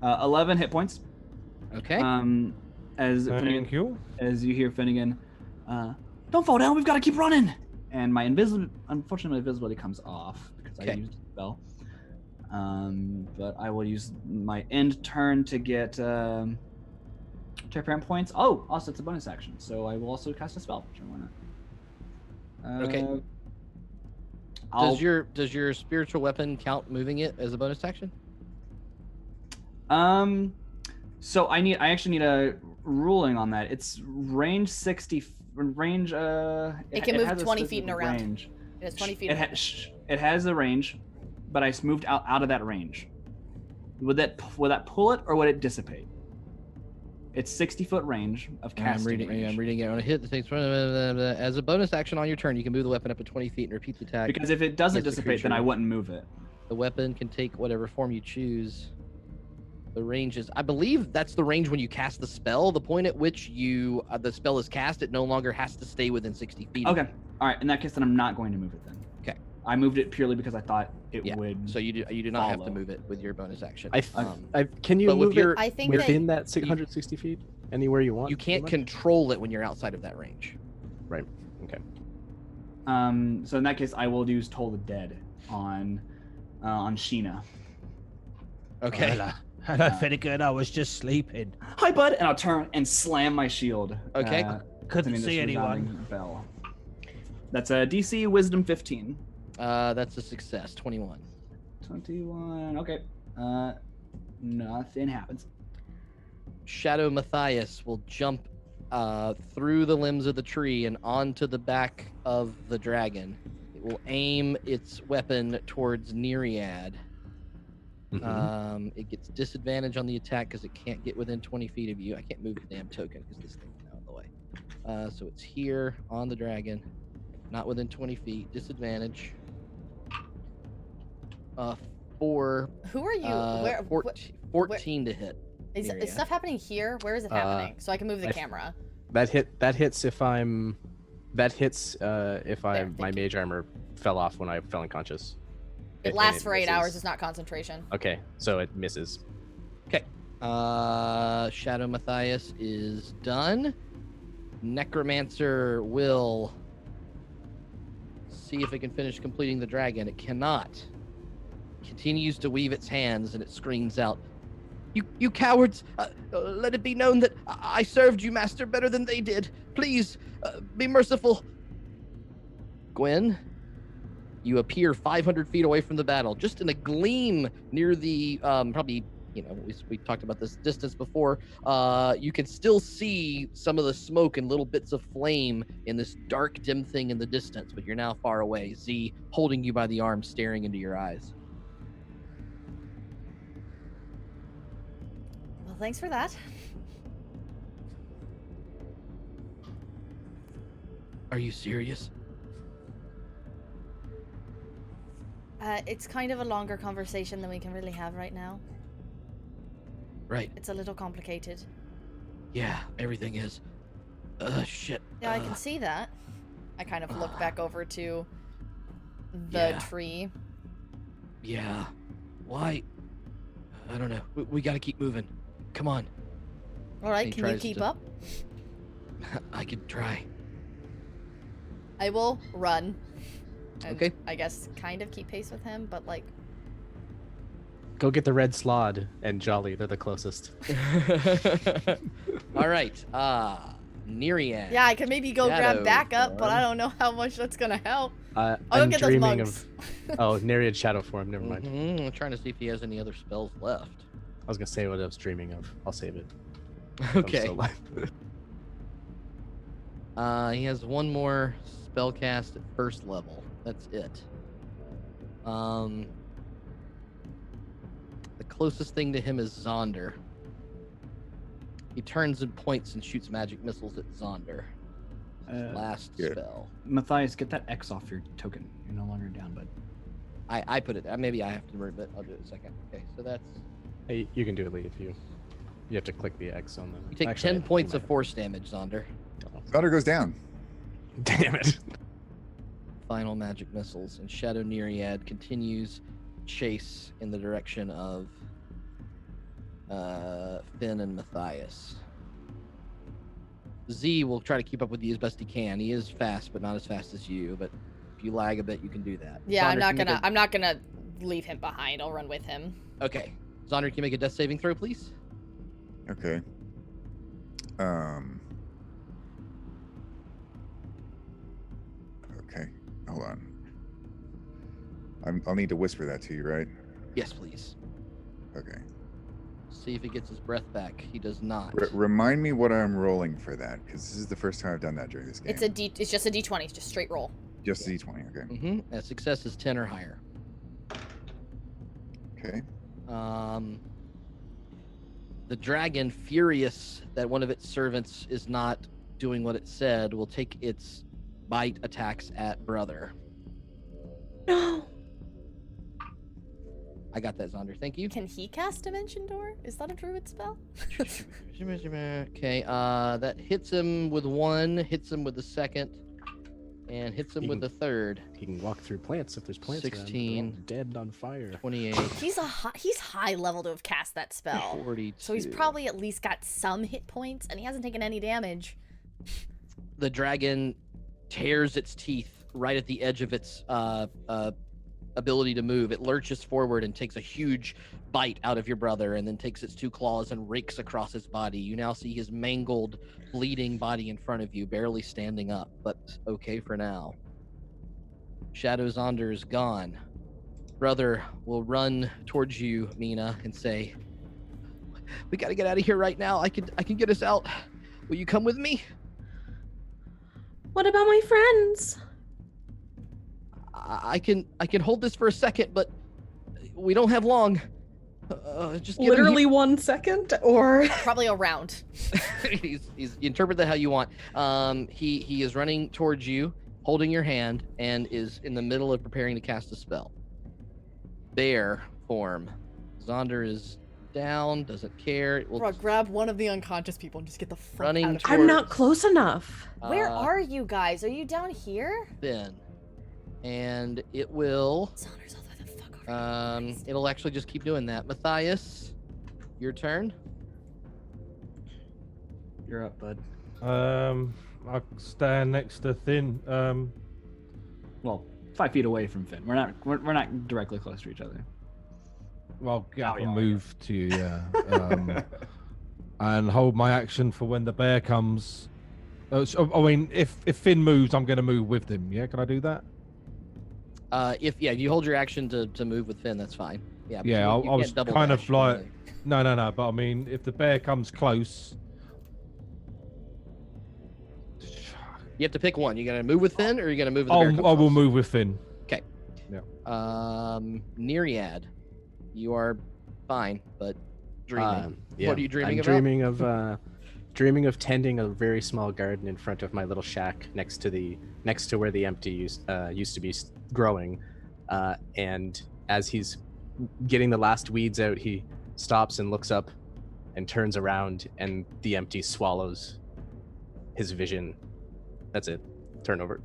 Speaker 11: Uh, 11 hit points.
Speaker 1: Okay.
Speaker 11: As
Speaker 7: Thank you.
Speaker 11: As you hear Finnegan, don't fall down. We've got to keep running. And my unfortunately, my invisibility comes off because I used the spell. But I will use my end turn to get temperament points. Oh, also it's a bonus action, so I will also cast a spell. Sure, why not?
Speaker 1: Okay. Does your spiritual weapon count moving it as a bonus action?
Speaker 11: So I actually need a ruling on that. It's range 60 range.
Speaker 2: It can move 20 feet in a round.
Speaker 11: Range.
Speaker 2: It has 20 feet.
Speaker 11: It has a range, but I moved out of that range. Would that pull it or would it dissipate? It's 60-foot range of casting.
Speaker 1: I'm reading it. On a hit that takes as a bonus action on your turn, you can move the weapon up to 20 feet and repeat the attack.
Speaker 11: Because if it doesn't dissipate, then I wouldn't move it.
Speaker 1: The weapon can take whatever form you choose. The range is, I believe that's the range when you cast the spell. The point at which you the spell is cast, it no longer has to stay within 60 feet.
Speaker 11: Okay. All right. In that case, then I'm not going to move it then.
Speaker 1: Okay.
Speaker 11: I moved it purely because I thought it would.
Speaker 1: So you do not have to move it with your bonus action.
Speaker 4: Can you move it
Speaker 2: I think
Speaker 4: within that 160 feet? Anywhere you want?
Speaker 1: You can't control it when you're outside of that range.
Speaker 4: Right. Okay.
Speaker 11: So in that case, I will use Toll the Dead on Sheena.
Speaker 1: Okay.
Speaker 7: Hello, Finnegan. I was just sleeping.
Speaker 11: Hi, bud. And I'll turn and slam my shield.
Speaker 1: Okay.
Speaker 7: Couldn't see anyone.
Speaker 11: Bell. That's a DC Wisdom 15.
Speaker 1: That's a success. 21.
Speaker 11: 21. Okay. Nothing happens.
Speaker 1: Shadow Matthias will jump through the limbs of the tree and onto the back of the dragon. It will aim its weapon towards Neriad. It gets disadvantage on the attack because it can't get within 20 feet of you. I can't move the damn token because this thing's out of the way. So it's here on the dragon, not within 20 feet. Disadvantage. 4.
Speaker 2: Who are you?
Speaker 1: 14 to hit.
Speaker 2: Is stuff happening here? Where is it happening? So I can move the camera.
Speaker 4: That hits if my mage armor fell off when I fell unconscious.
Speaker 2: It lasts for 8 hours. It's not concentration.
Speaker 4: Okay, so it misses.
Speaker 1: Okay. Shadow Matthias is done. Necromancer will see if it can finish completing the dragon. It cannot. Continues to weave its hands, and it screams out, You cowards! Let it be known that I served you, master, better than they did. Please, be merciful. Gwen, you appear 500 feet away from the battle, just in a gleam near the, probably, we talked about this distance before. You can still see some of the smoke and little bits of flame in this dark, dim thing in the distance, but you're now far away. Z holding you by the arm, staring into your eyes.
Speaker 2: Well, thanks for that.
Speaker 1: Are you serious?
Speaker 2: It's kind of a longer conversation than we can really have right now.
Speaker 1: Right.
Speaker 2: It's a little complicated.
Speaker 1: Yeah, everything is. Shit.
Speaker 2: Yeah, I can see that. I kind of look back over to the tree.
Speaker 1: Yeah. Why? I don't know. We gotta keep moving. Come on.
Speaker 2: All right, can you keep up?
Speaker 1: I could try.
Speaker 2: I will run. And
Speaker 1: okay.
Speaker 2: I guess kind of keep pace with him, but like.
Speaker 4: Go get the red slod and Jolly. They're the closest.
Speaker 1: All right. Neriad.
Speaker 2: Yeah, I could maybe go grab backup, but I don't know how much that's gonna help.
Speaker 4: I'm
Speaker 2: get
Speaker 4: dreaming
Speaker 2: those
Speaker 4: of. Nereid shadow form. Never mind.
Speaker 1: I'm trying to see if he has any other spells left.
Speaker 4: I was gonna say what I was dreaming of. I'll save it.
Speaker 1: Okay. He has one more spell cast at first level. That's it. The closest thing to him is Zaunder. He turns and points and shoots magic missiles at Zaunder. Last spell.
Speaker 3: Matthias, get that X off your token. You're no longer down, bud.
Speaker 1: I put it. Maybe I have to remove it. I'll do it in a second. Okay, so that's.
Speaker 4: Hey, you can do it, Lee, if you have to click the X on the.
Speaker 1: You take 10 points of force damage, Zaunder.
Speaker 10: Zaunder goes down.
Speaker 4: Damn it.
Speaker 1: Final magic missiles, and Shadow Neriad continues chase in the direction of Finn and Matthias. Z will try to keep up with you as best he can. He is fast, but not as fast as you. But if you lag a bit, you can do that.
Speaker 2: Yeah,
Speaker 1: Zaunder,
Speaker 2: I'm not gonna leave him behind. I'll run with him.
Speaker 1: Okay, Zaunder, can you make a death saving throw, please?
Speaker 10: Okay. Okay, hold on. I'll need to whisper that to you, right?
Speaker 1: Yes, please.
Speaker 10: Okay.
Speaker 1: See if he gets his breath back. He does not.
Speaker 10: Remind me what I'm rolling for that, because this is the first time I've done that during this game.
Speaker 2: It's just a D20. It's just straight roll.
Speaker 10: Just a D20. Okay.
Speaker 1: Mm-hmm. A success is 10 or higher.
Speaker 10: Okay.
Speaker 1: The dragon, furious that one of its servants is not doing what it said, will take its bite attacks at brother.
Speaker 5: No.
Speaker 1: I got that, Zaunder. Thank you.
Speaker 2: Can he cast Dimension Door? Is that a druid spell?
Speaker 1: Okay, that hits him with one, hits him with the second, and hits him with the third.
Speaker 4: He can walk through plants if there's plants
Speaker 1: 16,
Speaker 4: around. Dead on fire.
Speaker 1: 28.
Speaker 2: He's high level to have cast that spell.
Speaker 1: 42.
Speaker 2: So he's probably at least got some hit points, and he hasn't taken any damage.
Speaker 1: The dragon tears its teeth right at the edge of its ability to move. It lurches forward and takes a huge bite out of your brother, and then takes its two claws and rakes across his body. You now see his mangled, bleeding body in front of you, barely standing up, but okay for now. Shadow Zaunder is gone. Brother will run towards you, Meena, and say, "We gotta get out of here right now. I can get us out. Will you come with me?"
Speaker 5: What about my friends?
Speaker 1: I can hold this for a second, but we don't have long. Just
Speaker 5: literally 1 second, or
Speaker 2: probably a round.
Speaker 1: he's interpret that how you want. He is running towards you, holding your hand, and is in the middle of preparing to cast a spell. Bear form. Zaunder is down, doesn't care.
Speaker 2: Bro, grab one of the unconscious people and just get the fuck
Speaker 1: running
Speaker 2: out of
Speaker 5: here. I'm not close enough.
Speaker 2: Where are you guys? Are you down here?
Speaker 1: Then. And it will.
Speaker 2: Zaunder's all the way the fuck
Speaker 1: It'll actually just keep doing that. Matthias, your turn.
Speaker 3: You're up, bud.
Speaker 7: I stand next to Thin.
Speaker 3: Well, 5 feet away from Finn. We're not directly close to each other.
Speaker 7: Well, get up
Speaker 3: Oh,
Speaker 7: and
Speaker 3: yeah.
Speaker 7: move to you, yeah. And hold my action for when the bear comes. I mean, if Finn moves, I'm going to move with him. Yeah, can I do that?
Speaker 1: If you hold your action to move with Finn, that's fine. Yeah. But
Speaker 7: Yeah,
Speaker 1: you
Speaker 7: I was
Speaker 1: can't double
Speaker 7: kind
Speaker 1: dash
Speaker 7: of
Speaker 1: or
Speaker 7: like,
Speaker 1: anything.
Speaker 7: no. But I mean, if the bear comes close,
Speaker 1: You have to pick one. You gonna move with Finn, or you gonna move with the bear?
Speaker 7: I will move with Finn.
Speaker 1: Okay.
Speaker 7: Yeah.
Speaker 1: Neriad, you are fine, but dreaming.
Speaker 4: Yeah,
Speaker 1: What are you dreaming
Speaker 4: I'm
Speaker 1: about?
Speaker 4: Dreaming of tending a very small garden in front of my little shack next to where the empty used to be growing, and as he's getting the last weeds out, he stops and looks up and turns around, and the empty swallows his vision. That's it. Turn over.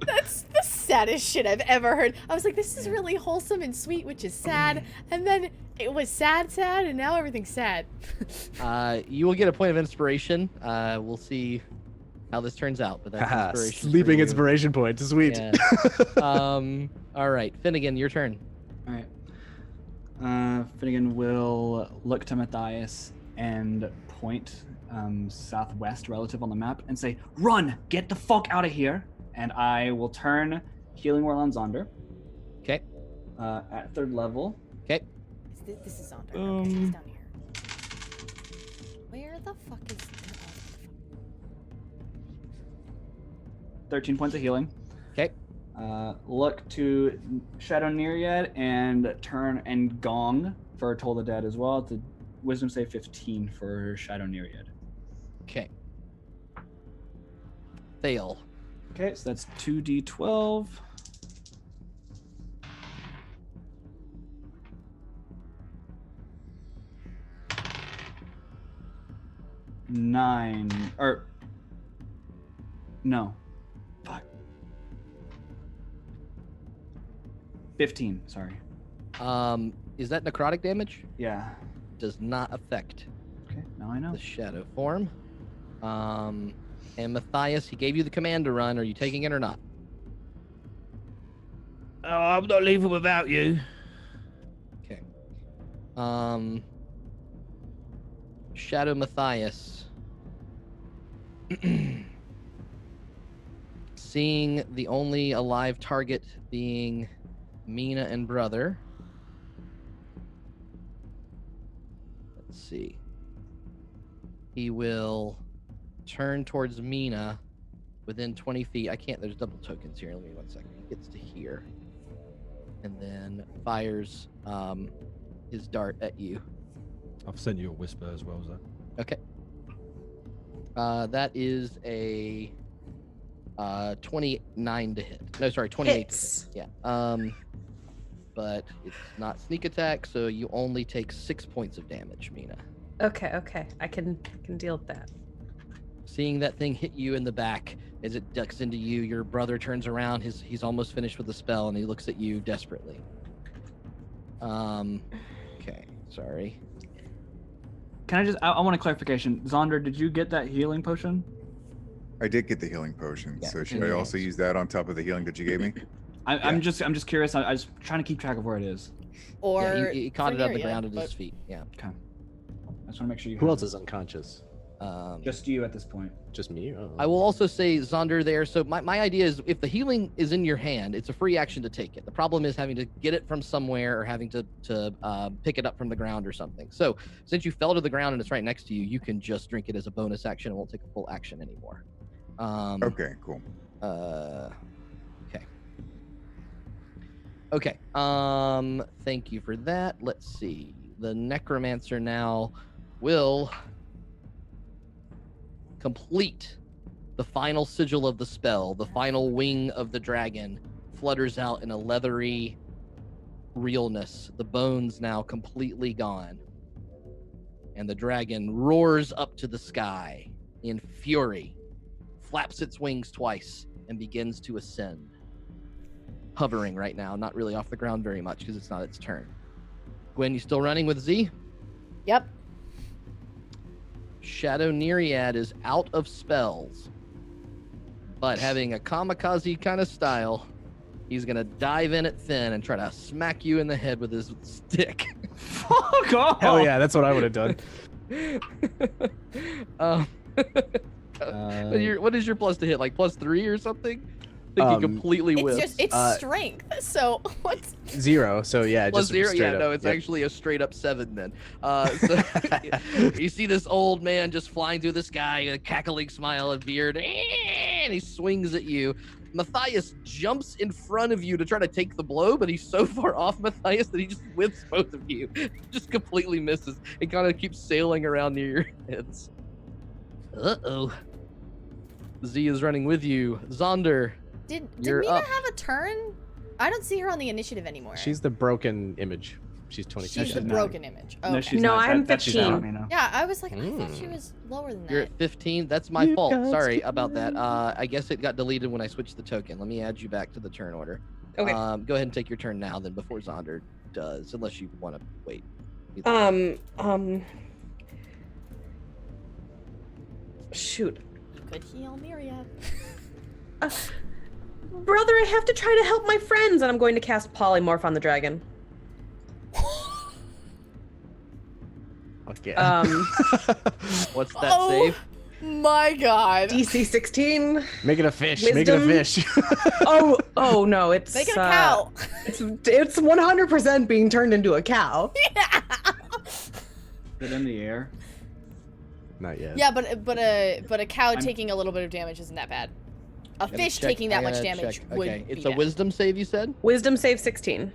Speaker 2: That's the saddest shit I've ever heard. I was like, this is really wholesome and sweet, which is sad. And then it was sad, and now everything's sad.
Speaker 1: You will get a point of inspiration. We'll see how this turns out, but that's inspiration. for
Speaker 4: Sleeping
Speaker 1: you.
Speaker 4: inspiration point. Sweet.
Speaker 1: Yeah. All right, Finnegan, your turn.
Speaker 3: All right. Finnegan will look to Matthias and point southwest relative on the map and say, "Run! Get the fuck out of here!" And I will turn Healing Word on Zaunder.
Speaker 1: Okay.
Speaker 3: At 3rd level.
Speaker 1: Okay.
Speaker 2: This is Zaunder. Okay, he's down here. Where the fuck is...
Speaker 3: 13 points of healing.
Speaker 1: Okay.
Speaker 3: Look to Shadow Neriad and turn and Gong for Toll the Dead as well. The Wisdom save 15 for Shadow Neriad.
Speaker 1: Okay. Fail.
Speaker 3: Okay, so that's 2d12. No. Fuck. 15, sorry.
Speaker 1: Is that necrotic damage?
Speaker 3: Yeah.
Speaker 1: Does not affect
Speaker 3: Okay, now I know.
Speaker 1: the shadow form. And Matthias, he gave you the command to run. Are you taking it or not?
Speaker 7: Oh, I'm not leaving without you.
Speaker 1: Okay. Shadow Matthias. Seeing the only alive target being Meena and brother. Let's see. He will turn towards Meena within 20 feet. I can't, there's double tokens here. Let me 1 second. He gets to here. And then fires his dart at you.
Speaker 7: I've sent you a whisper as well, Zach.
Speaker 1: Okay. That is a 29 to hit. No, sorry, 28
Speaker 5: Hits.
Speaker 1: to hit. Yeah. But it's not sneak attack, so you only take 6 points of damage, Meena.
Speaker 5: Okay. I can deal with that.
Speaker 1: Seeing that thing hit you in the back as it ducks into you, your brother turns around. He's almost finished with the spell, and he looks at you desperately. Okay, sorry.
Speaker 3: Can I want a clarification. Zaunder, did you get that healing potion?
Speaker 10: I did get the healing potion,
Speaker 1: Yeah.
Speaker 10: so should I also use that on top of the healing that you gave me?
Speaker 3: I'm just curious. I was trying to keep track of where it is.
Speaker 2: Or
Speaker 1: Yeah, he caught it on the
Speaker 2: Neriad,
Speaker 1: ground at
Speaker 2: but-
Speaker 1: his feet. Yeah.
Speaker 3: Okay. I just want to make sure you.
Speaker 4: Who
Speaker 3: have
Speaker 4: else
Speaker 3: it.
Speaker 4: is unconscious?
Speaker 3: Just you at this point.
Speaker 4: Just me? Oh.
Speaker 1: I will also say, Zaunder, there. So my idea is, if the healing is in your hand, it's a free action to take it. The problem is having to get it from somewhere or having to pick it up from the ground or something. So since you fell to the ground and it's right next to you, you can just drink it as a bonus action. It won't take a full action anymore.
Speaker 10: Okay, cool.
Speaker 1: Okay. Okay. Thank you for that. Let's see. The necromancer now will complete the final sigil of the spell. The final wing of the dragon flutters out in a leathery realness. The bones now completely gone. And the dragon roars up to the sky in fury, flaps its wings twice, and begins to ascend. hovering right now, not really off the ground very much because it's not its turn. Gwen, you still running with Z?
Speaker 2: Yep.
Speaker 1: Shadow Neriad is out of spells, but having a kamikaze kind of style, he's gonna dive in at Finn and try to smack you in the head with his stick.
Speaker 11: Fuck off!
Speaker 4: Hell yeah, that's what I would have done.
Speaker 1: What is your plus to hit? Like +3 or something? I think he completely whiffs.
Speaker 2: It's strength. So what's
Speaker 4: 0? So yeah,
Speaker 1: plus
Speaker 4: just
Speaker 1: 0.
Speaker 4: straight
Speaker 1: Yeah,
Speaker 4: up.
Speaker 1: no, it's
Speaker 4: Yep.
Speaker 1: actually a straight up 7 then. So you see this old man just flying through the sky, a cackling smile and beard, and he swings at you. Matthias jumps in front of you to try to take the blow, but he's so far off Matthias that he just whips both of you. Just completely misses and kind of keeps sailing around near your heads. Uh-oh. Z is running with you. Zaunder.
Speaker 2: Did
Speaker 1: You're
Speaker 2: Meena
Speaker 1: up.
Speaker 2: have a turn? I don't see her on the initiative anymore.
Speaker 4: She's the broken image. She's 22.
Speaker 2: She's the
Speaker 3: not.
Speaker 2: broken image. Oh,
Speaker 3: No,
Speaker 2: okay.
Speaker 3: she's
Speaker 5: No,
Speaker 3: not.
Speaker 5: I'm
Speaker 3: She's
Speaker 5: 15.
Speaker 3: not, Meena.
Speaker 2: Yeah, I was like, I thought she was lower than
Speaker 1: You're
Speaker 2: that.
Speaker 1: at 15. That's my fault. Sorry about that. I guess it got deleted when I switched the token. Let me add you back to the turn order.
Speaker 5: Okay.
Speaker 1: Go ahead and take your turn now, then, before Zaunder does, unless you want to wait.
Speaker 5: Shoot.
Speaker 2: You could heal Neriad.
Speaker 5: Brother, I have to try to help my friends, and I'm going to cast Polymorph on the dragon.
Speaker 4: Okay.
Speaker 1: What's that
Speaker 2: Oh.
Speaker 1: save?
Speaker 2: My God.
Speaker 5: DC 16.
Speaker 4: Make it a fish. Make it a
Speaker 5: Wisdom.
Speaker 4: fish.
Speaker 5: Oh no, it's
Speaker 2: Make it a cow.
Speaker 5: It's 100% being turned into a cow.
Speaker 3: Is it in the air?
Speaker 4: Not yet.
Speaker 2: Yeah, but a cow taking a little bit of damage isn't that bad. A
Speaker 1: Gotta
Speaker 2: fish
Speaker 1: check-
Speaker 2: taking that
Speaker 1: I
Speaker 2: much
Speaker 1: gotta
Speaker 2: damage
Speaker 1: check.
Speaker 2: would
Speaker 1: Okay, it's
Speaker 2: be
Speaker 1: a
Speaker 2: bad.
Speaker 1: wisdom save, you said?
Speaker 5: Wisdom save 16.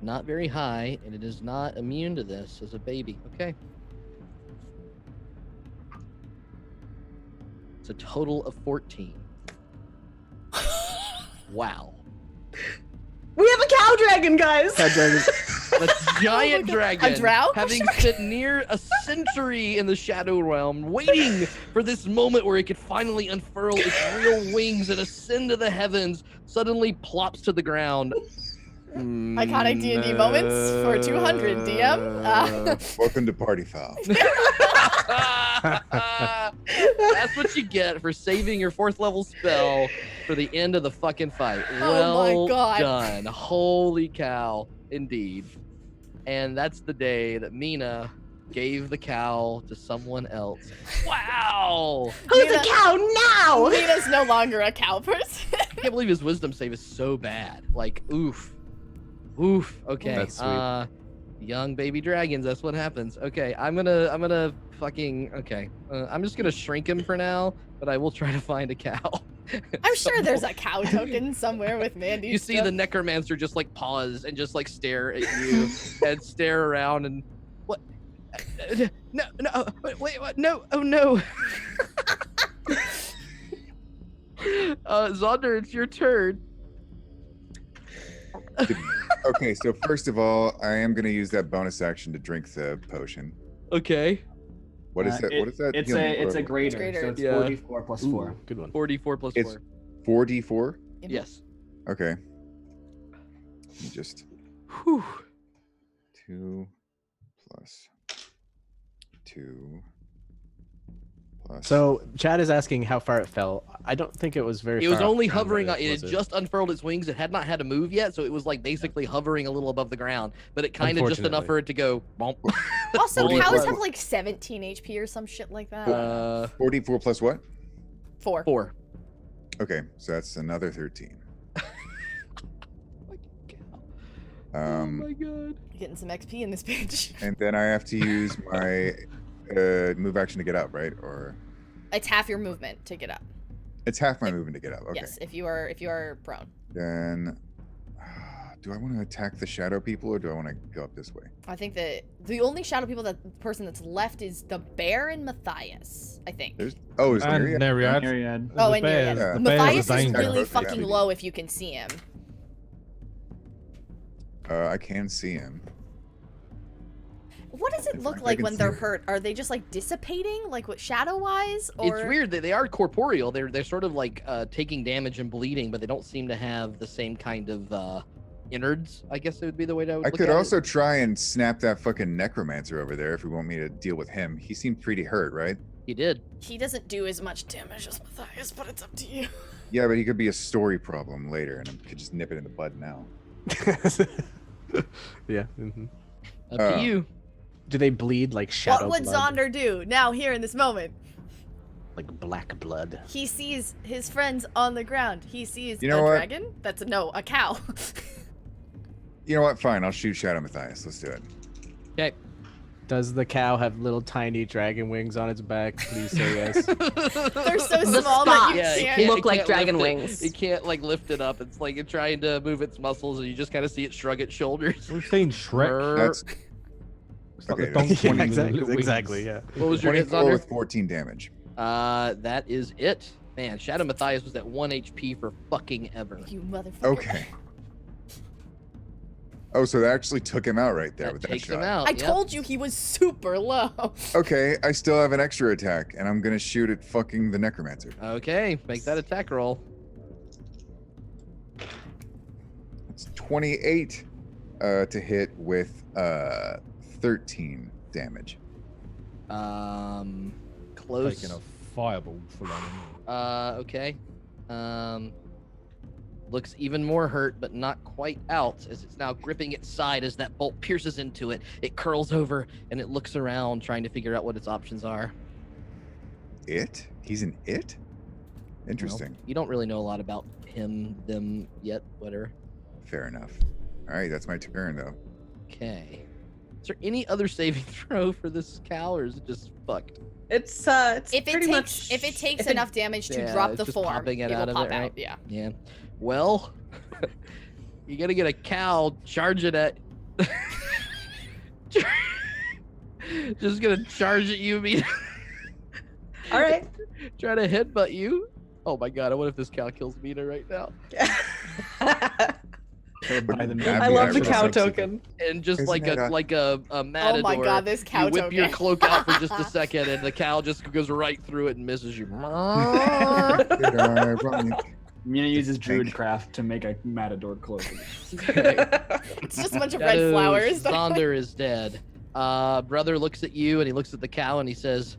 Speaker 1: Not very high, and it is not immune to this as a baby. Okay. It's a total of 14. Wow.
Speaker 5: We have a cow dragon, guys.
Speaker 1: The giant
Speaker 2: God.
Speaker 1: dragon,
Speaker 2: A drow?
Speaker 1: having spent near a century in the Shadow Realm, waiting for this moment where it could finally unfurl its real wings and ascend to the heavens, suddenly plops to the ground.
Speaker 2: Iconic D&D moments for 200, DM.
Speaker 10: Welcome to Party Foul.
Speaker 1: That's what you get for saving your 4th level spell for the end of the fucking fight.
Speaker 2: Oh my
Speaker 1: Well
Speaker 2: God.
Speaker 1: done. Holy cow. Indeed. And that's the day that Meena gave the cow to someone else. Wow.
Speaker 5: Who's a cow now?
Speaker 2: Mina's no longer a cow person.
Speaker 1: I can't believe his wisdom save is so bad. Like, oof. Oof. Okay.
Speaker 4: That's sweet.
Speaker 1: Young baby dragons, that's what happens. Okay, I'm gonna fucking, okay. I'm just gonna shrink him for now, but I will try to find a cow.
Speaker 2: I'm sure there's a cow token somewhere with Mandy.
Speaker 1: You see the necromancer just like pause and just like stare at you and stare around and what? No, wait, what? No, oh no. Zaunder, it's your turn.
Speaker 10: Okay, so first of all, I am going to use that bonus action to drink the potion.
Speaker 1: Okay.
Speaker 10: What is that? What is that?
Speaker 11: It's
Speaker 10: healing
Speaker 11: a
Speaker 10: equivalent?
Speaker 11: greater, so it's
Speaker 1: Yeah.
Speaker 11: 44 plus 4.
Speaker 4: Good one.
Speaker 1: 44 plus
Speaker 10: It's
Speaker 1: 4.
Speaker 10: 4d4?
Speaker 1: Yes.
Speaker 10: Okay. Let me just
Speaker 1: Whew.
Speaker 10: 2 plus 2 plus.
Speaker 4: So Chad is asking how far it fell. I don't think it was very
Speaker 1: It
Speaker 4: far.
Speaker 1: was
Speaker 4: off
Speaker 1: only
Speaker 4: the ground,
Speaker 1: hovering.
Speaker 4: was
Speaker 1: It had just unfurled its wings. It had not had a move yet, so it was like basically hovering a little above the ground. But it kind of just enough
Speaker 4: Unfortunately.
Speaker 1: for it to go. Bonk.
Speaker 2: Also,
Speaker 1: Only
Speaker 2: cows
Speaker 1: plus-
Speaker 2: have like 17 HP or some shit like that.
Speaker 10: 44 plus what?
Speaker 2: 4.
Speaker 1: 4.
Speaker 10: Okay, so that's another 13.
Speaker 1: Oh my god.
Speaker 2: Getting some XP in this bitch.
Speaker 10: And then I have to use my move action to get up, right? Or
Speaker 2: It's half your movement to get up.
Speaker 10: it's half my movement to get up. Okay.
Speaker 2: Yes, if you are prone.
Speaker 10: Then, do I want to attack the shadow people or do I want to go up this way?
Speaker 2: I think that the only shadow people person that's left is the bear and Matthias. I think.
Speaker 10: There's
Speaker 7: And
Speaker 10: Neriad?
Speaker 7: Neriad.
Speaker 11: Myriad.
Speaker 2: Oh,
Speaker 7: The
Speaker 2: and
Speaker 7: bears-
Speaker 2: Neriad.
Speaker 7: the
Speaker 2: Matthias
Speaker 7: bears are
Speaker 2: is
Speaker 7: dangerous.
Speaker 2: really
Speaker 10: Yeah.
Speaker 2: fucking low if you can see him.
Speaker 10: I can see him.
Speaker 2: What does it look like when they're hurt? Are they just like dissipating, like what shadow-wise? Or
Speaker 1: It's weird that they are corporeal. They're sort of like taking damage and bleeding, but they don't seem to have the same kind of innards. I guess it would be the way to.
Speaker 8: I could also try and snap that fucking necromancer over there if you want me to deal with him. He seemed pretty hurt, right?
Speaker 1: He did.
Speaker 2: He doesn't do as much damage as Matthias, but it's up to you.
Speaker 8: Yeah, but he could be a story problem later, and I could just nip it in the bud now.
Speaker 4: Yeah. Mm-hmm.
Speaker 1: Up to you.
Speaker 4: Do they bleed like shadow
Speaker 2: What would
Speaker 4: blood?
Speaker 2: Zaunder do now, here in this moment?
Speaker 4: Like black blood.
Speaker 2: He sees his friends on the ground. He sees
Speaker 8: You know
Speaker 2: a
Speaker 8: what?
Speaker 2: dragon. That's a cow.
Speaker 8: You know what? Fine, I'll shoot Shadow Matthias. Let's do it.
Speaker 1: Okay.
Speaker 4: Does the cow have little tiny dragon wings on its back? Please say yes.
Speaker 2: They're so
Speaker 5: The
Speaker 2: small that you
Speaker 5: spots
Speaker 2: can't.
Speaker 5: look like
Speaker 1: can't
Speaker 5: dragon
Speaker 1: lift it.
Speaker 5: wings.
Speaker 1: It can't like lift it up. It's like it's trying to move its muscles, and you just kind of see it shrug its shoulders.
Speaker 7: We've seen Shrek.
Speaker 8: That's
Speaker 7: It's like
Speaker 8: okay,
Speaker 7: the donkey
Speaker 8: that's
Speaker 7: with
Speaker 8: 20
Speaker 7: the little wings.
Speaker 4: exactly. Yeah.
Speaker 1: What was your hit,
Speaker 8: 24
Speaker 1: Zaunder?
Speaker 8: with 14 damage.
Speaker 1: That is it. Man, Shadow Matthias was at 1 HP for fucking ever.
Speaker 2: You motherfucker.
Speaker 8: Okay. Oh, so that actually took him out right there
Speaker 1: That
Speaker 8: with that
Speaker 1: takes
Speaker 8: shot.
Speaker 1: him out.
Speaker 2: I
Speaker 1: yep.
Speaker 2: told you he was super low.
Speaker 8: Okay, I still have an extra attack, and I'm gonna shoot at fucking the necromancer.
Speaker 1: Okay, make that attack roll.
Speaker 8: It's 28 to hit with 13 damage.
Speaker 1: Close.
Speaker 7: Taking a fireball for them.
Speaker 1: Okay. Looks even more hurt, but not quite out, as it's now gripping its side as that bolt pierces into it. It curls over and it looks around, trying to figure out what its options are.
Speaker 8: It? He's an it? Interesting.
Speaker 1: You don't really know a lot about him, them yet, whatever.
Speaker 8: Fair enough. All right, that's my turn though.
Speaker 1: Okay. Is there any other saving throw for this cow, or is it just fucked?
Speaker 5: It's
Speaker 2: If it
Speaker 5: pretty
Speaker 2: takes
Speaker 5: much
Speaker 2: enough damage to
Speaker 1: Yeah,
Speaker 2: drop
Speaker 1: it's
Speaker 2: the
Speaker 1: just
Speaker 2: form,
Speaker 1: popping it
Speaker 2: will
Speaker 1: out of
Speaker 2: pop
Speaker 1: it,
Speaker 2: out.
Speaker 1: right?
Speaker 2: Yeah.
Speaker 1: Yeah. Well, you're gonna get a cow charging at. Just gonna charge at you, Meena.
Speaker 5: All right.
Speaker 1: Try to headbutt you. Oh my god! What if this cow kills Meena right now?
Speaker 5: I love the cow token.
Speaker 1: And just
Speaker 8: Isn't
Speaker 1: like
Speaker 8: that
Speaker 1: a matador.
Speaker 2: Oh my god, this cow
Speaker 1: you whip
Speaker 2: token.
Speaker 1: your cloak out for just a second, and the cow just goes right through it and misses you.
Speaker 11: Meena uses druidcraft to make a matador cloak.
Speaker 2: It's just a bunch of red flowers.
Speaker 1: Zaunder is dead. Brother looks at you and he looks at the cow and he says,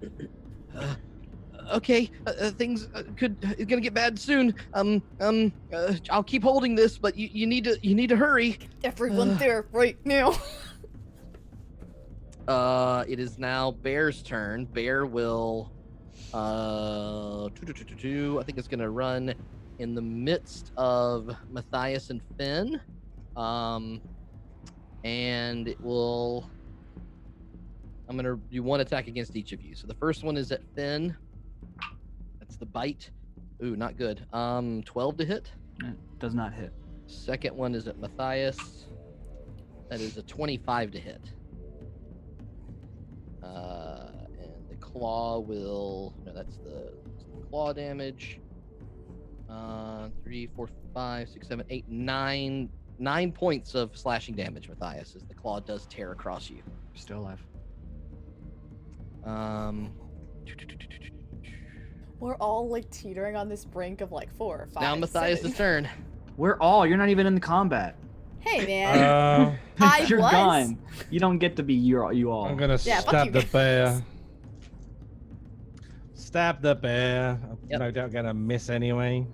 Speaker 1: "Okay, things it's gonna get bad soon. I'll keep holding this, but you need to hurry."
Speaker 2: Everyone there right now.
Speaker 1: It is now Bear's turn. Bear will, I think it's gonna run in the midst of Matthias and Finn, and it will. I'm gonna do one attack against each of you. So the first one is at Finn. That's the bite. Ooh, not good. 12 to hit.
Speaker 11: It does not hit.
Speaker 1: Second one is at Matthias. That is a 25 to hit. And the claw will. No, that's the claw damage. 3, 4, 5, 6, 7, 8, 9. 9 points of slashing damage, Matthias, as the claw does tear across you.
Speaker 11: Still alive.
Speaker 2: We're all like teetering on this brink of like 4 or 5.
Speaker 1: Now Matthias' turn.
Speaker 11: We're all. You're not even in the combat.
Speaker 2: Hey man, I
Speaker 11: You're
Speaker 2: was.
Speaker 11: gone. You don't get to be you all.
Speaker 7: I'm gonna
Speaker 2: Yeah, fuck
Speaker 7: stab
Speaker 2: you
Speaker 7: the
Speaker 2: guys.
Speaker 7: bear. Stab the bear. I'm
Speaker 1: Yep.
Speaker 7: no doubt gonna miss anyway.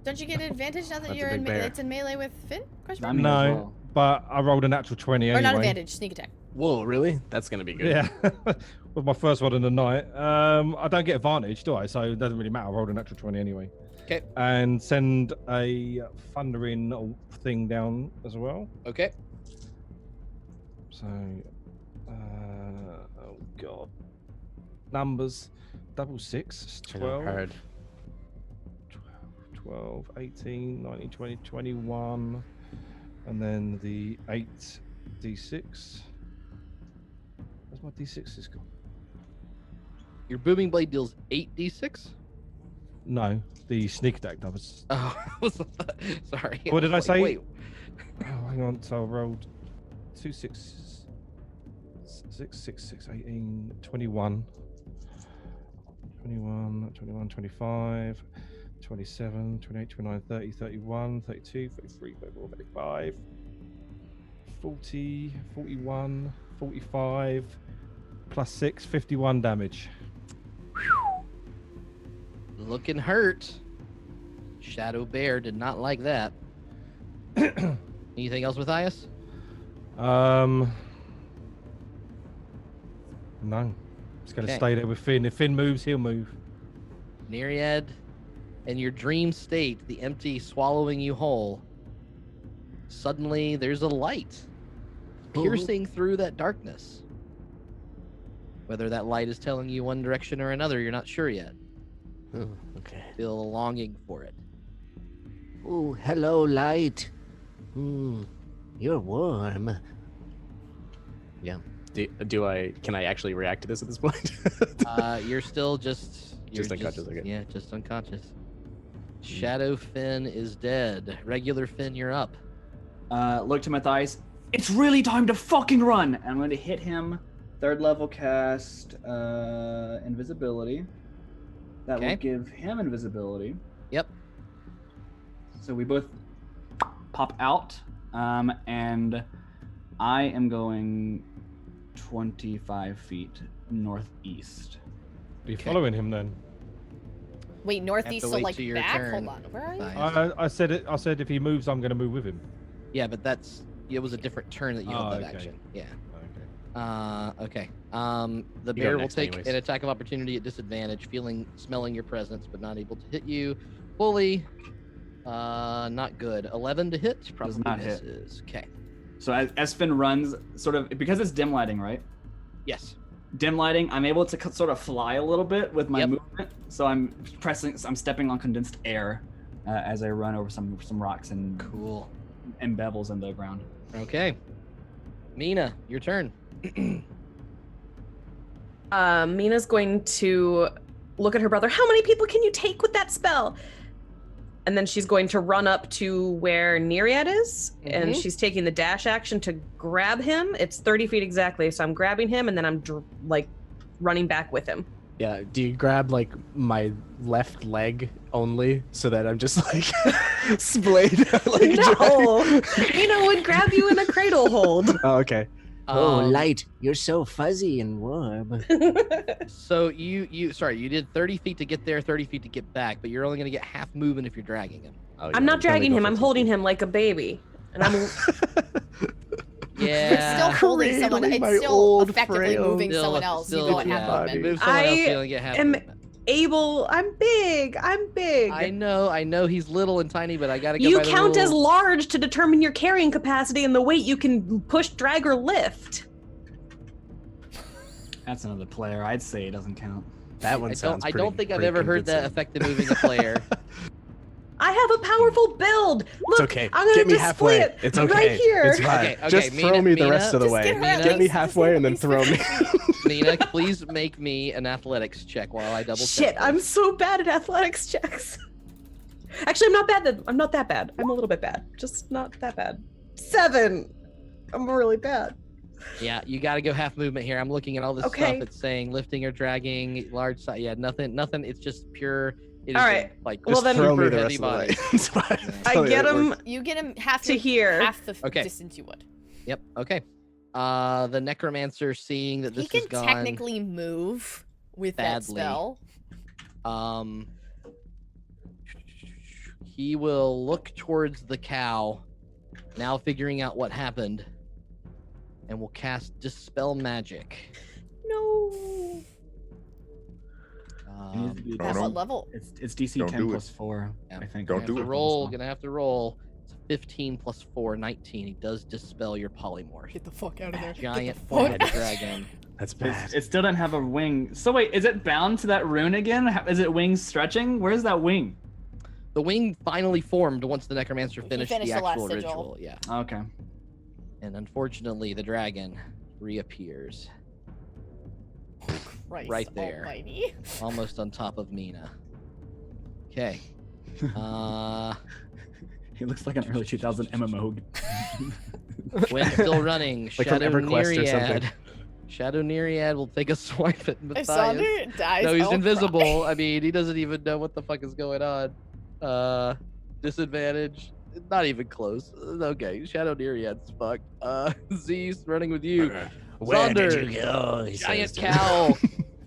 Speaker 2: Don't you get an advantage now that
Speaker 4: That's a
Speaker 2: you're
Speaker 4: big
Speaker 2: in
Speaker 4: bear.
Speaker 2: it's in melee with Finn? Question
Speaker 11: I
Speaker 2: mark?
Speaker 11: mean, as
Speaker 7: No,
Speaker 11: well.
Speaker 7: but I rolled a natural 20
Speaker 2: Or
Speaker 7: anyway.
Speaker 2: not advantage, sneak attack.
Speaker 4: Whoa, really? That's gonna be good.
Speaker 7: Yeah, with my first one in the night. I don't get advantage, do I? So it doesn't really matter. I rolled a natural 20 anyway.
Speaker 1: Okay.
Speaker 7: And send a thundering thing down as well.
Speaker 1: Okay.
Speaker 7: So, oh god, numbers, double 6, it's
Speaker 4: I know,
Speaker 7: 12,
Speaker 4: hard.
Speaker 7: 12, 18, 19, 20, 21, and then the 8d6. Where's my d6s gone?
Speaker 1: Your booming blade deals 8d6.
Speaker 7: No, the sneak attack numbers.
Speaker 1: Oh, sorry.
Speaker 7: What did I say?
Speaker 1: Wait.
Speaker 7: Oh, hang on, so I rolled 2 6s, 6, 6, 6, 18, 21. 21, 21, 25, 27, 28, 29, 30, 31, 32, 33, 34, 35, 40, 41, 45, plus 6, 51 damage.
Speaker 1: Looking hurt. Shadow Bear did not like that. Anything else, Matthias?
Speaker 7: No. Just gonna
Speaker 1: Okay.
Speaker 7: stay there with Finn. If Finn moves, he'll move.
Speaker 1: Neriad, in your dream state, the empty swallowing you whole, suddenly there's a light piercing through that darkness. Whether that light is telling you one direction or another, you're not sure yet.
Speaker 9: Oh, okay.
Speaker 1: Feel a longing for it.
Speaker 9: Oh, hello, light. You're warm.
Speaker 4: Yeah. Can I actually react to this at this point?
Speaker 1: You're still just
Speaker 4: unconscious, okay.
Speaker 1: Yeah, just unconscious. Shadow Finn is dead. Regular Finn, you're up.
Speaker 3: Look to Matthias. It's really time to fucking run. I'm going to hit him. 3rd level cast invisibility. That will give him invisibility.
Speaker 1: Yep.
Speaker 3: So we both pop out, and I am going 25 feet northeast.
Speaker 7: Are you following him then?
Speaker 2: Wait, northeast, so
Speaker 1: wait
Speaker 2: like
Speaker 1: till your
Speaker 2: back?
Speaker 1: turn.
Speaker 2: Hold on. Where are you?
Speaker 7: I said it. I said if he moves, I'm going to move with him.
Speaker 1: Yeah, but it was a different turn that you held that
Speaker 7: okay.
Speaker 1: action. Yeah.
Speaker 7: Okay.
Speaker 1: Okay. The
Speaker 4: You go
Speaker 1: bear will
Speaker 4: next
Speaker 1: take
Speaker 4: anyways.
Speaker 1: an attack of opportunity at disadvantage, smelling your presence, but not able to hit you fully. Not good. 11 to hit. Probably
Speaker 3: not hit.
Speaker 1: misses. Okay.
Speaker 3: So as Finn runs, sort of, because it's dim lighting, right?
Speaker 1: Yes.
Speaker 3: Dim lighting, I'm able to sort of fly a little bit with my
Speaker 1: Yep.
Speaker 3: movement. So I'm stepping on condensed air as I run over some rocks and
Speaker 1: Cool.
Speaker 3: and bevels in the ground.
Speaker 1: Okay. Meena, your turn.
Speaker 5: Mina's going to look at her brother. How many people can you take with that spell? And then she's going to run up to where Neriad is, and she's taking the dash action to grab him. It's 30 feet exactly, so I'm grabbing him, and then I'm running back with him.
Speaker 4: Yeah. Do you grab like my left leg only so that I'm just like splayed?
Speaker 5: No, Mina would grab you in a cradle hold.
Speaker 4: Oh, okay.
Speaker 9: Oh, light, you're so fuzzy and warm.
Speaker 1: So you did 30 feet to get there, 30 feet to get back, but you're only going to get half movement if you're dragging him.
Speaker 4: Oh,
Speaker 5: I'm not dragging him. I'm holding him like a baby, and I'm.
Speaker 1: Yeah.
Speaker 2: It's still holding someone.
Speaker 4: Cradling my
Speaker 2: It's still
Speaker 4: old,
Speaker 2: effectively
Speaker 4: frail-
Speaker 2: moving someone else. You go at half movement.
Speaker 1: Move someone else, you only get half movement.
Speaker 5: I'm big.
Speaker 1: I know he's little and tiny, but I gotta go
Speaker 5: You
Speaker 1: by the
Speaker 5: count as
Speaker 1: rules.
Speaker 5: large to determine your carrying capacity and the weight you can push, drag, or lift.
Speaker 3: That's another player. I'd say it doesn't count.
Speaker 4: That one sounds
Speaker 1: I
Speaker 4: pretty-
Speaker 1: don't think I've
Speaker 4: pretty
Speaker 1: ever heard that
Speaker 4: convincing.
Speaker 1: effect of moving a player.
Speaker 5: I have a powerful build. Look,
Speaker 4: okay.
Speaker 5: I'm gonna
Speaker 4: Get me
Speaker 5: display
Speaker 4: halfway.
Speaker 5: it
Speaker 4: It's okay.
Speaker 5: right here.
Speaker 4: It's fine.
Speaker 1: Okay,
Speaker 4: Just throw
Speaker 1: Meena-
Speaker 4: me the
Speaker 1: Meena-
Speaker 4: rest of the
Speaker 1: just
Speaker 4: way.
Speaker 1: get her at
Speaker 4: Get me
Speaker 1: least-
Speaker 4: halfway and then throw me.
Speaker 1: Meena, please make me an athletics check while I double check.
Speaker 5: Shit, I'm so bad at athletics checks. Actually, I'm not bad. I'm not that bad. I'm a little bit bad. Just not that bad. 7. I'm really bad.
Speaker 1: Yeah, you got to go half movement here. I'm looking at all this
Speaker 5: Okay.
Speaker 1: stuff. It's saying lifting or dragging, large size. Yeah, nothing. It's just pure. It is
Speaker 5: All right.
Speaker 1: like
Speaker 5: Well, then-
Speaker 4: Throw me
Speaker 1: super
Speaker 4: the
Speaker 1: heavy
Speaker 4: rest of the way.
Speaker 1: body.
Speaker 4: It's fine.
Speaker 5: I
Speaker 4: Tell me
Speaker 5: get
Speaker 4: how it
Speaker 5: him
Speaker 4: works.
Speaker 2: You get him half
Speaker 5: to here.
Speaker 2: half the
Speaker 1: Okay.
Speaker 2: distance you would.
Speaker 1: Yep. Okay. The necromancer, seeing that this
Speaker 2: He can
Speaker 1: is gone
Speaker 2: technically move with that
Speaker 1: badly.
Speaker 2: spell.
Speaker 1: He will look towards the cow, now figuring out what happened, and will cast Dispel Magic.
Speaker 5: No.
Speaker 3: It needs to be
Speaker 2: At
Speaker 8: no.
Speaker 2: what level?
Speaker 3: It's DC
Speaker 8: Don't
Speaker 3: 10
Speaker 8: do it.
Speaker 3: plus 4,
Speaker 1: Yeah.
Speaker 3: I think.
Speaker 8: Don't
Speaker 3: right?
Speaker 8: do
Speaker 1: Gonna
Speaker 8: it.
Speaker 1: roll. Gonna have to roll. It's 15 plus 4, 19. He does dispel your polymorph.
Speaker 2: Get the fuck out of there.
Speaker 1: Giant
Speaker 2: fuck
Speaker 1: four-headed
Speaker 2: out.
Speaker 1: dragon.
Speaker 4: That's bad.
Speaker 3: It still doesn't have a wing. So wait, is it bound to that rune again? Is it wings stretching? Where's that wing?
Speaker 1: The wing finally formed once the necromancer finished
Speaker 2: finished
Speaker 1: the
Speaker 2: the last
Speaker 1: actual
Speaker 2: sigil.
Speaker 1: ritual. Yeah.
Speaker 3: Okay.
Speaker 1: And unfortunately, the dragon reappears
Speaker 2: Christ
Speaker 1: right there,
Speaker 2: almighty.
Speaker 1: almost on top of Meena. Okay.
Speaker 3: He looks like an early 2000 MMO.
Speaker 1: Gwen still running.
Speaker 4: Like from
Speaker 1: Shadow
Speaker 4: EverQuest or something.
Speaker 1: Neriad. Shadow Neriad will take a swipe at
Speaker 2: If
Speaker 1: Matthias.
Speaker 2: Zaunder dies,
Speaker 1: No, he's
Speaker 2: I'll
Speaker 1: invisible.
Speaker 2: cry.
Speaker 1: I mean, he doesn't even know what the fuck is going on. Disadvantage. Not even close. Okay, Shadow Neriad's fucked. Z's running with you.
Speaker 9: Where did
Speaker 1: Zaunder,
Speaker 9: you go? He
Speaker 1: giant
Speaker 9: says to-
Speaker 1: cow.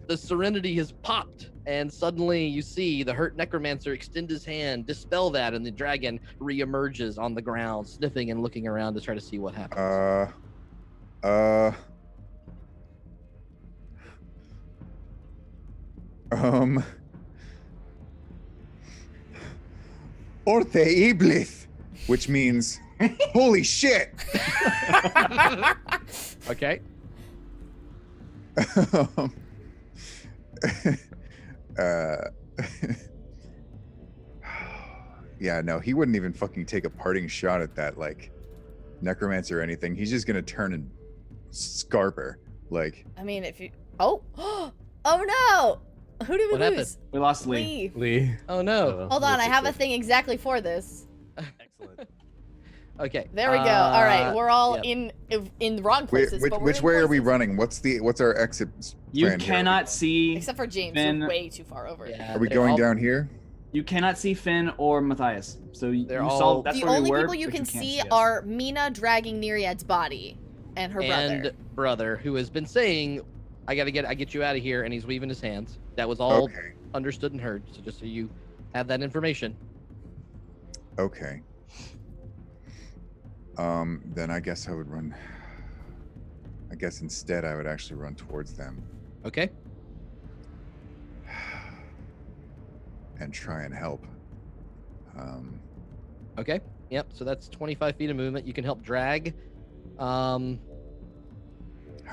Speaker 1: The serenity has popped, and suddenly you see the hurt necromancer extend his hand, dispel that, and the dragon reemerges on the ground, sniffing and looking around to try to see what happens.
Speaker 10: Orte Iblis, which means holy shit.
Speaker 1: Okay.
Speaker 10: Yeah, no, he wouldn't even fucking take a parting shot at that, like, necromancer or anything. He's just gonna turn and scarp her. Like,
Speaker 2: I mean, if you. Oh! Oh no! Who did we
Speaker 1: What happened?
Speaker 2: lose?
Speaker 11: We lost Lee.
Speaker 4: Lee.
Speaker 1: Oh no.
Speaker 2: Hold on, I have a thing exactly for this.
Speaker 4: Excellent.
Speaker 1: Okay.
Speaker 2: There we go. All right, we're all
Speaker 1: yep.
Speaker 2: in the wrong
Speaker 10: wait,
Speaker 2: places. but we're
Speaker 10: which
Speaker 2: in
Speaker 10: way are we
Speaker 2: places.
Speaker 10: running? What's our exit
Speaker 11: You
Speaker 10: plan here?
Speaker 11: cannot see.
Speaker 2: Except for James,
Speaker 11: Finn.
Speaker 2: you're way too far over.
Speaker 1: Yeah,
Speaker 10: Are we
Speaker 1: they're
Speaker 10: going
Speaker 1: all-
Speaker 10: down here?
Speaker 11: You cannot see Finn or Matthias. So you
Speaker 1: They're
Speaker 11: saw
Speaker 1: all-
Speaker 11: that's
Speaker 2: The
Speaker 11: where we
Speaker 2: only
Speaker 11: were,
Speaker 2: people you
Speaker 11: but
Speaker 2: can
Speaker 11: can't
Speaker 2: see
Speaker 11: us.
Speaker 2: are Meena dragging Neriad's body and her brother.
Speaker 1: brother, who has been saying, I get you out of here, and he's waving his hands. That was all
Speaker 10: Okay.
Speaker 1: understood and heard. So just so you have that information.
Speaker 10: Okay. Then I guess I would run. I guess instead I would actually run towards them
Speaker 1: Okay.
Speaker 10: and try and help.
Speaker 1: Okay. Yep. So that's 25 feet of movement. You can help drag.
Speaker 10: How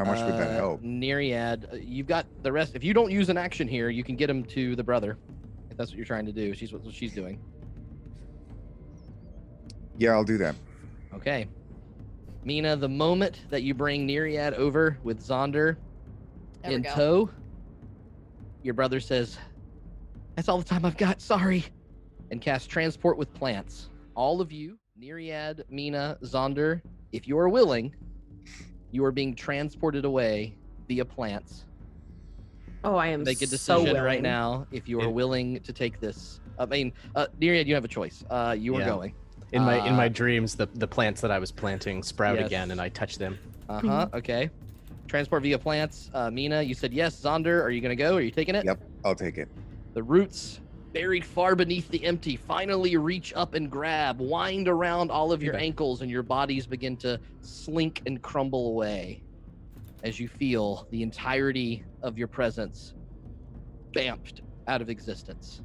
Speaker 10: much would that help?
Speaker 1: Neriad, you've got the rest. If you don't use an action here, you can get him to the brother. If that's what you're trying to do. She's what she's doing.
Speaker 10: Yeah, I'll do that.
Speaker 1: Okay. Meena, the moment that you bring Neriad over with Zaunder
Speaker 2: There we
Speaker 1: in
Speaker 2: go.
Speaker 1: tow, your brother says, "That's all the time I've got. Sorry," and casts transport with plants. All of you, Neriad, Meena, Zaunder, if you are willing, you are being transported away via plants.
Speaker 5: Oh, I am
Speaker 1: Make a
Speaker 5: so
Speaker 1: decision
Speaker 5: willing.
Speaker 1: right now if you are willing to take this. I mean, Neriad, you have a choice. You are
Speaker 4: Yeah.
Speaker 1: going.
Speaker 4: In my dreams, the plants that I was planting sprout
Speaker 1: Yes.
Speaker 4: again, and I touch them.
Speaker 1: Okay. Transport via plants. Meena, you said yes. Zaunder, are you going to go? Are you taking it?
Speaker 10: Yep, I'll take it.
Speaker 1: The roots, buried far beneath the empty, finally reach up and grab, wind around all of your ankles, and your bodies begin to slink and crumble away as you feel the entirety of your presence bamped out of existence.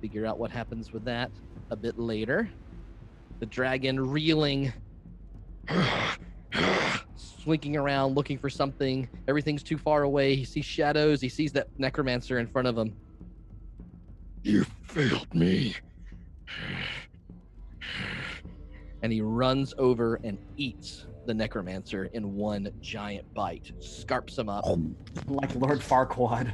Speaker 1: Figure out what happens with that a bit later. The dragon reeling, slinking around, looking for something. Everything's too far away. He sees shadows. He sees that necromancer in front of him.
Speaker 6: You failed me.
Speaker 1: And he runs over and eats the necromancer in one giant bite. Scarps him up.
Speaker 11: Like Lord Farquaad.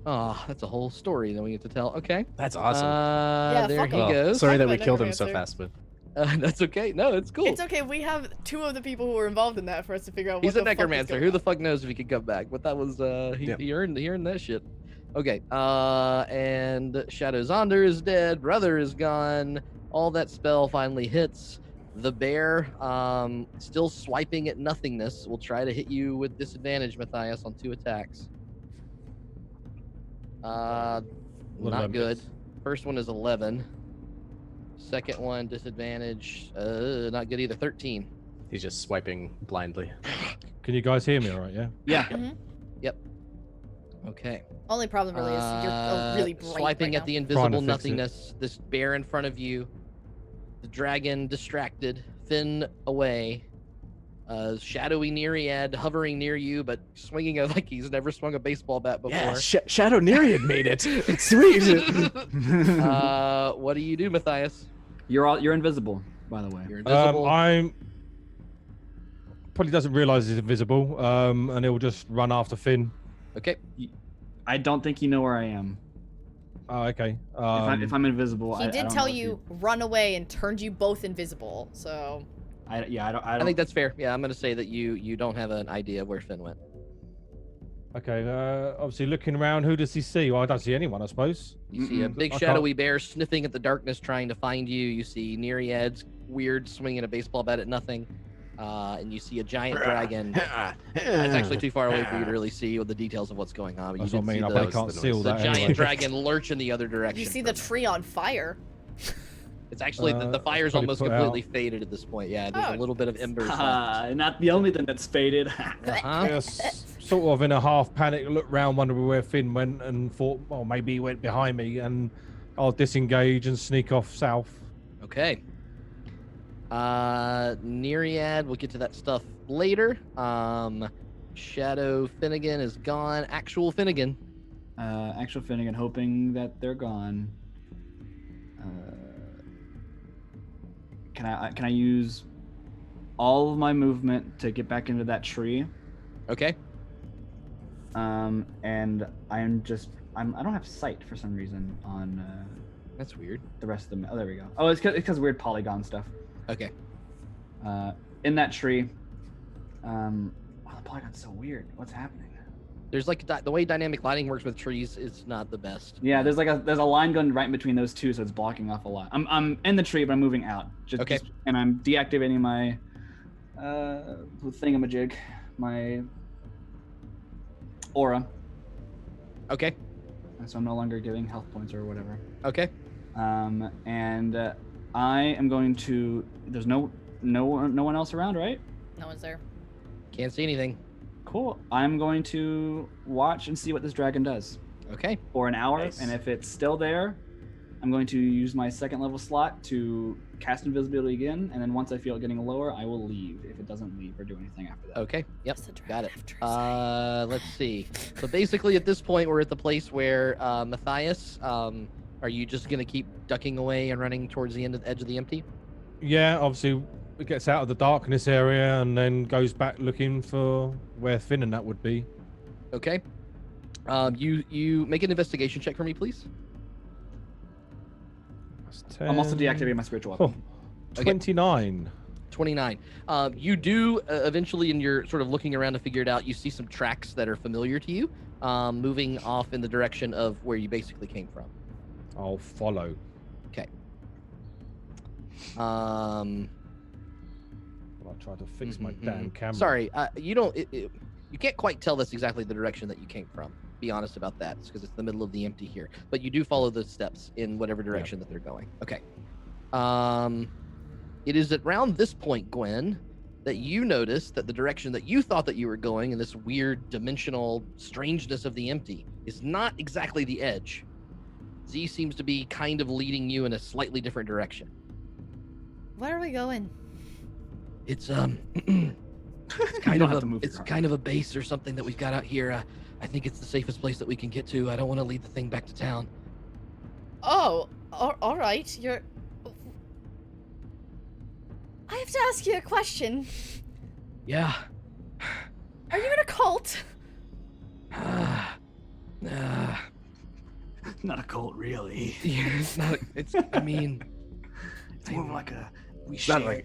Speaker 1: Oh, that's a whole story that we get to tell. Okay.
Speaker 4: That's awesome.
Speaker 2: Yeah,
Speaker 1: There
Speaker 2: fuck
Speaker 1: he
Speaker 2: him.
Speaker 1: goes.
Speaker 4: Sorry that
Speaker 2: Talk
Speaker 4: we
Speaker 2: about
Speaker 4: killed him so
Speaker 2: necromancer.
Speaker 4: fast, but
Speaker 1: That's okay. No, it's cool.
Speaker 2: It's okay. We have two of the people who were involved in that for us to figure out what
Speaker 1: He's
Speaker 2: the
Speaker 1: a
Speaker 2: fuck is
Speaker 1: necromancer.
Speaker 2: going
Speaker 1: Who the
Speaker 2: on.
Speaker 1: fuck knows if he could come back? But that was he earned that shit. Okay. And Shadow Zaunder is dead. Brother is gone. All that spell finally hits. The bear, still swiping at nothingness, will try to hit you with disadvantage, Matthias, on 2 attacks.
Speaker 7: What did I
Speaker 1: Not good.
Speaker 7: miss?
Speaker 1: First one is 11. Second one, disadvantage, not good either. 13.
Speaker 4: he's just swiping blindly.
Speaker 7: Can you guys hear me all right, yeah?
Speaker 11: Yeah.
Speaker 1: Yep. Okay.
Speaker 2: Only problem really is you're really bright
Speaker 1: swiping
Speaker 2: right
Speaker 1: at
Speaker 2: now.
Speaker 1: the
Speaker 7: Trying
Speaker 1: invisible
Speaker 7: to fix it.
Speaker 1: nothingness. This bear in front of you. The dragon distracted. Finn away. Shadowy Neriad hovering near you, but swinging it like he's never swung a baseball bat before.
Speaker 4: Yeah, Shadow Neriad made it. Sweet.
Speaker 1: What do you do, Matthias?
Speaker 11: You're invisible, by the way.
Speaker 1: You're invisible.
Speaker 7: I'm probably doesn't realize he's invisible, and he'll just run after Finn.
Speaker 1: Okay.
Speaker 11: I don't think you know where I am.
Speaker 7: Oh, okay.
Speaker 11: If I'm invisible,
Speaker 2: He
Speaker 11: I
Speaker 2: did
Speaker 11: don't
Speaker 2: tell
Speaker 11: know if
Speaker 2: you run away and turned you both invisible. So
Speaker 3: I
Speaker 1: think that's fair. Yeah, I'm gonna say that you don't have an idea of where Finn went.
Speaker 7: Okay, obviously looking around, who does he see? Well, I don't see anyone, I suppose.
Speaker 1: You see a big shadowy bear sniffing at the darkness, trying to find you. You see Neriad's weird swinging a baseball bat at nothing. And you see a giant dragon. That's actually too far away for you to really see the details of what's going on. But
Speaker 7: That's
Speaker 1: you
Speaker 7: what I
Speaker 1: did
Speaker 7: mean.
Speaker 1: see
Speaker 7: I can't see all
Speaker 1: the
Speaker 7: that.
Speaker 1: giant
Speaker 7: anyway.
Speaker 1: dragon lurch in the other direction.
Speaker 2: You see the tree on fire.
Speaker 1: It's actually the fire's
Speaker 7: probably
Speaker 1: almost
Speaker 7: put
Speaker 1: completely
Speaker 7: out.
Speaker 1: faded at this point. Yeah, there's a little bit of embers left.
Speaker 3: Not the only thing that's faded.
Speaker 7: Yes, sort of in a half panic, looked round, wondering where Finn went, and thought, well, maybe he went behind me, and I'll disengage and sneak off south.
Speaker 1: Okay. Neriad, we'll get to that stuff later. Shadow Finnegan is gone. Actual Finnegan.
Speaker 3: Actual Finnegan, hoping that they're gone. Can I use all of my movement to get back into that tree?
Speaker 1: Okay.
Speaker 3: And I don't have sight for some reason on.
Speaker 1: That's weird.
Speaker 3: The rest of them. Oh, there we go. Oh, it's because weird polygon stuff.
Speaker 1: Okay.
Speaker 3: In that tree. Oh, the polygon's so weird. What's happening?
Speaker 1: There's like the way dynamic lighting works with trees is not the best.
Speaker 3: Yeah, there's a line going right in between those two, so it's blocking off a lot. I'm in the tree, but I'm moving out.
Speaker 1: Okay.
Speaker 3: And I'm deactivating my thingamajig, my aura.
Speaker 1: Okay.
Speaker 3: And so I'm no longer giving health points or whatever.
Speaker 1: Okay.
Speaker 3: And I am going to. There's no one else around, right?
Speaker 2: No one's there.
Speaker 1: Can't see anything.
Speaker 3: Cool. I'm going to watch and see what this dragon does.
Speaker 1: Okay.
Speaker 3: For an hour,
Speaker 1: Nice.
Speaker 3: and if it's still there, I'm going to use my second level slot to cast invisibility again, and then once I feel it getting lower, I will leave if it doesn't leave or do anything after that.
Speaker 1: Okay. Yep. Got it. Let's see. So basically, at this point, we're at the place where Matthias. Are you just gonna keep ducking away and running towards the edge of the empty?
Speaker 7: Yeah, obviously it gets out of the darkness area and then goes back looking for where Finn and that would be.
Speaker 1: Okay. You make an investigation check for me, please.
Speaker 3: I'm also deactivating my spiritual weapon.
Speaker 7: Oh, 29.
Speaker 1: 29. You do eventually, in your sort of looking around to figure it out, you see some tracks that are familiar to you, moving off in the direction of where you basically came from.
Speaker 7: I'll follow.
Speaker 1: Okay.
Speaker 7: I'll try to fix my damn camera.
Speaker 1: Sorry, you don't. You can't quite tell that's exactly the direction that you came from. Be honest about that, because it's the middle of the empty here. But you do follow the steps in whatever direction that they're going. Okay. It is around this point, Gwen, that you notice that the direction that you thought that you were going in this weird dimensional strangeness of the empty is not exactly the edge. Z seems to be kind of leading you in a slightly different direction.
Speaker 2: Where are we going?
Speaker 1: It's it's kind of a base or something that we've got out here. I think it's the safest place that we can get to. I don't want to lead the thing back to town.
Speaker 2: Oh, all right. I have to ask you a question.
Speaker 1: Yeah.
Speaker 2: Are you in a cult?
Speaker 3: Not a cult, really.
Speaker 1: Yeah, it's not. It's. I mean,
Speaker 3: it's more of like a we
Speaker 1: It's not
Speaker 3: share,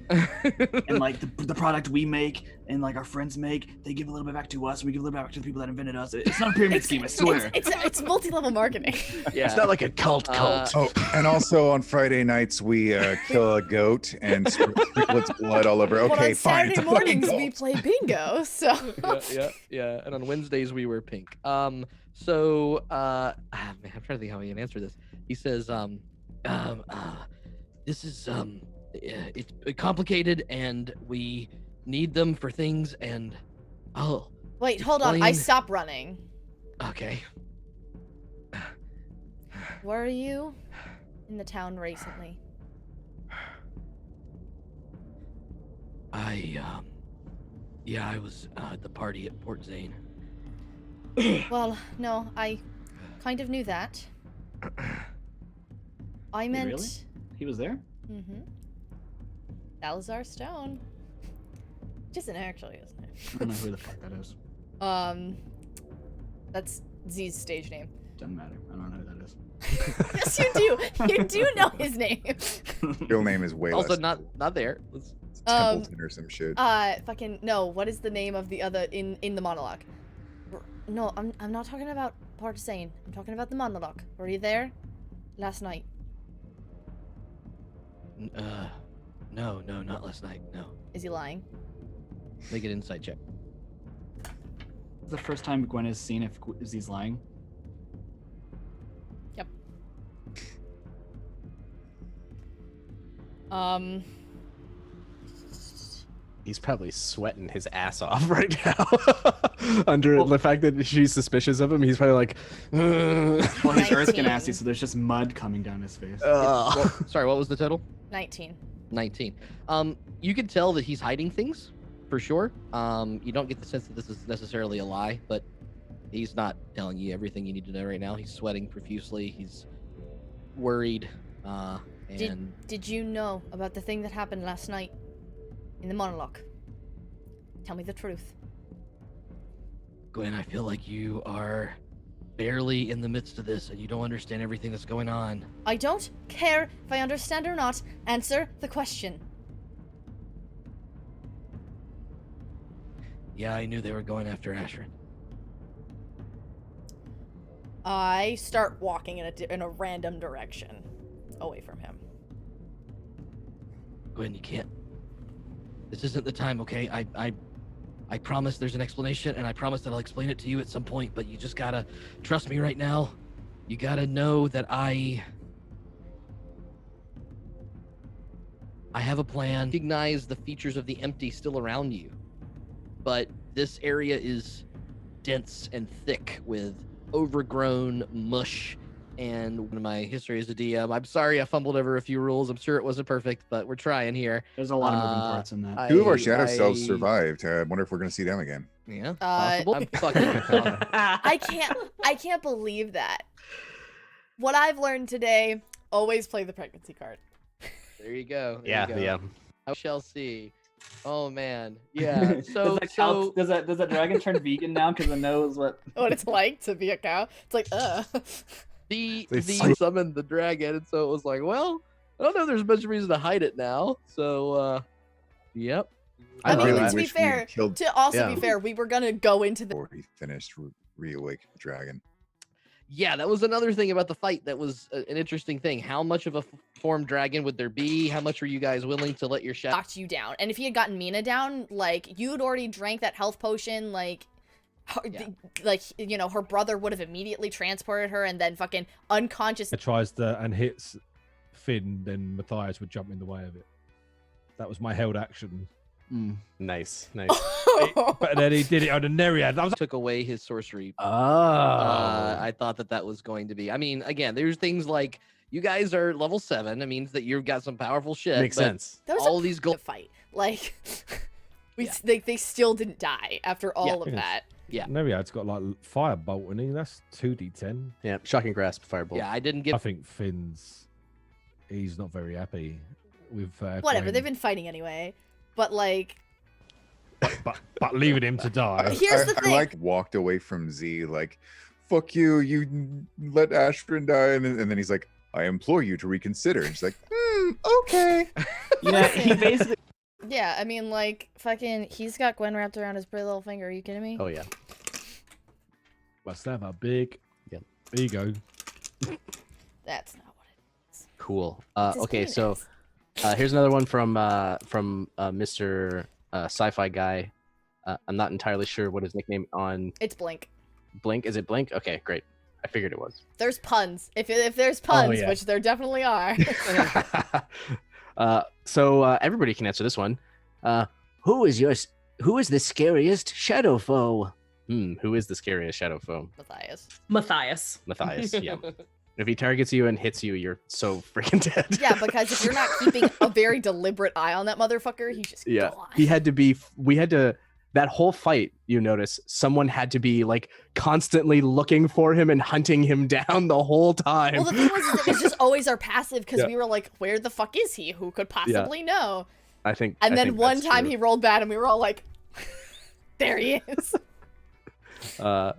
Speaker 3: and like the product we make and like our friends make, they give a little bit back to us, and we give a little bit back to the people that invented us. It's not a pyramid scheme, I swear.
Speaker 2: It's multi-level marketing.
Speaker 1: Yeah.
Speaker 4: It's not like a cult.
Speaker 8: Oh, and also on Friday nights we kill a goat and sprinkle its blood all over.
Speaker 2: Well,
Speaker 8: Okay,
Speaker 2: on
Speaker 8: fine.
Speaker 2: Saturday mornings we play bingo, so.
Speaker 1: yeah. And on Wednesdays we wear pink. Man, I'm trying to think how he can answer this. He says, this is it's complicated and we need them for things and
Speaker 2: Wait, hold on. I stop running.
Speaker 1: Okay.
Speaker 2: Were you in the town recently?
Speaker 1: I was at the party at Port Zane.
Speaker 2: Well, no, I kind of knew that. I meant.
Speaker 3: Really? He was there?
Speaker 2: Mm-hmm. Salazar Stone. Which isn't actually his name.
Speaker 3: I don't know who the fuck that is.
Speaker 2: That's Z's stage name.
Speaker 3: Doesn't matter. I don't know who that is.
Speaker 2: Yes, you do. You do know his name.
Speaker 8: Real name is way
Speaker 1: Also
Speaker 8: less.
Speaker 1: not there.
Speaker 8: Templeton or some shit.
Speaker 2: Fucking no. What is the name of the other in the monologue? No, I'm not talking about Partisane. I'm talking about the monologue. Were you there last night?
Speaker 1: No, not last night. No.
Speaker 2: Is he lying?
Speaker 1: Make an insight check.
Speaker 3: The first time Gwen has seen if he's lying.
Speaker 2: Yep.
Speaker 4: He's probably sweating his ass off right now. Under the fact that she's suspicious of him, he's probably like,
Speaker 3: well, he's Earth
Speaker 2: 19.
Speaker 3: Ganassi, so there's just mud coming down his face.
Speaker 1: Sorry, what was the total?
Speaker 2: 19.
Speaker 1: 19. You can tell that he's hiding things, for sure. You don't get the sense that this is necessarily a lie, but he's not telling you everything you need to know right now. He's sweating profusely. He's worried.
Speaker 2: Did you know about the thing that happened last night in the monologue? Tell me the truth.
Speaker 1: Gwen, I feel like you are barely in the midst of this and you don't understand everything that's going on.
Speaker 2: I don't care if I understand or not. Answer the question.
Speaker 1: Yeah, I knew they were going after Ashrin.
Speaker 2: I start walking in a random direction away from him.
Speaker 1: Gwen, you can't. This isn't the time, okay? I promise there's an explanation, and I promise that I'll explain it to you at some point, but you just gotta trust me right now. You gotta know that I have a plan. Recognize the features of the empty still around you, but this area is dense and thick with overgrown mush. And my history as a DM, I'm sorry I fumbled over a few rules. I'm sure it wasn't perfect, but we're trying here.
Speaker 3: There's a lot of moving parts in that.
Speaker 8: Two of our shadow selves survived. I wonder if we're going to see them again.
Speaker 1: Yeah, possible. I'm fucking
Speaker 2: I can't believe that. What I've learned today, always play the pregnancy card.
Speaker 1: There you go.
Speaker 4: Yeah.
Speaker 1: I shall see. Oh man, yeah. So
Speaker 11: does that dragon turn vegan now because it knows what
Speaker 2: it's like to be a cow? It's like,
Speaker 1: They summoned the dragon, and so it was like, well, I don't know. There's much reason to hide it now. So, yep.
Speaker 2: I mean, to be fair, be fair, we were gonna go into the.
Speaker 8: Before he finished reawaken the dragon.
Speaker 1: Yeah, that was another thing about the fight that was an interesting thing. How much of a formed dragon would there be? How much were you guys willing to let your shadow
Speaker 2: knocked you down? And if he had gotten Meena down, like you'd already drank that health potion, like her brother would have immediately transported her and then fucking unconscious.
Speaker 7: It tries to and hits Finn, then Matthias would jump in the way of it. That was my held action.
Speaker 4: Nice.
Speaker 7: But then he did it on a Neriad.
Speaker 1: Took away his sorcery.
Speaker 4: I
Speaker 1: thought that was going to be. I mean, again, there's things like you guys are level 7. It means that you've got some powerful shit.
Speaker 4: Makes sense.
Speaker 2: That was
Speaker 1: all these gold
Speaker 2: fight. Like they still didn't die after all of that.
Speaker 1: Yeah.
Speaker 7: Neriad's got like firebolt in him. That's 2d10.
Speaker 4: Yeah, shocking grasp, firebolt.
Speaker 1: Yeah, I didn't get.
Speaker 7: I think he's not very happy with.
Speaker 2: Whatever,
Speaker 7: Gwen.
Speaker 2: they've been fighting anyway. But like.
Speaker 7: But leaving him to die.
Speaker 2: Here's the thing.
Speaker 8: I walked away from Z like, fuck you, you let Ashrin die, and then he's like, I implore you to reconsider. And she's like, okay.
Speaker 11: Yeah, he basically.
Speaker 2: Yeah, I mean, like, fucking, he's got Gwen wrapped around his pretty little finger. Are you kidding me?
Speaker 4: Oh yeah.
Speaker 7: Must have a big ego.
Speaker 2: That's not what it is.
Speaker 4: Cool.
Speaker 2: It's his
Speaker 4: Okay,
Speaker 2: penis.
Speaker 4: so here's another one from Mr. Sci-Fi guy. I'm not entirely sure what his nickname on.
Speaker 2: It's Blink.
Speaker 4: Blink? Is it Blink? Okay, great. I figured it was.
Speaker 2: There's puns. If there's puns,
Speaker 4: yeah.
Speaker 2: which there definitely are.
Speaker 4: So everybody can answer this one.
Speaker 9: Who is the scariest shadow foe?
Speaker 4: Who is the scariest shadow foe?
Speaker 2: Matthias.
Speaker 4: Matthias, yeah. If he targets you and hits you, you're so freaking dead.
Speaker 2: Yeah, because if you're not keeping a very deliberate eye on that motherfucker, he's just gone.
Speaker 4: He had to be. We had to. That whole fight, you notice, someone had to be like constantly looking for him and hunting him down the whole time.
Speaker 2: Well, the thing was, it was just always our passive because we were like, "Where the fuck is he? Who could possibly know?"
Speaker 4: I think.
Speaker 2: And then
Speaker 4: think
Speaker 2: one
Speaker 4: that's
Speaker 2: time
Speaker 4: true.
Speaker 2: he rolled bad, and we were all like, "There he is."
Speaker 4: The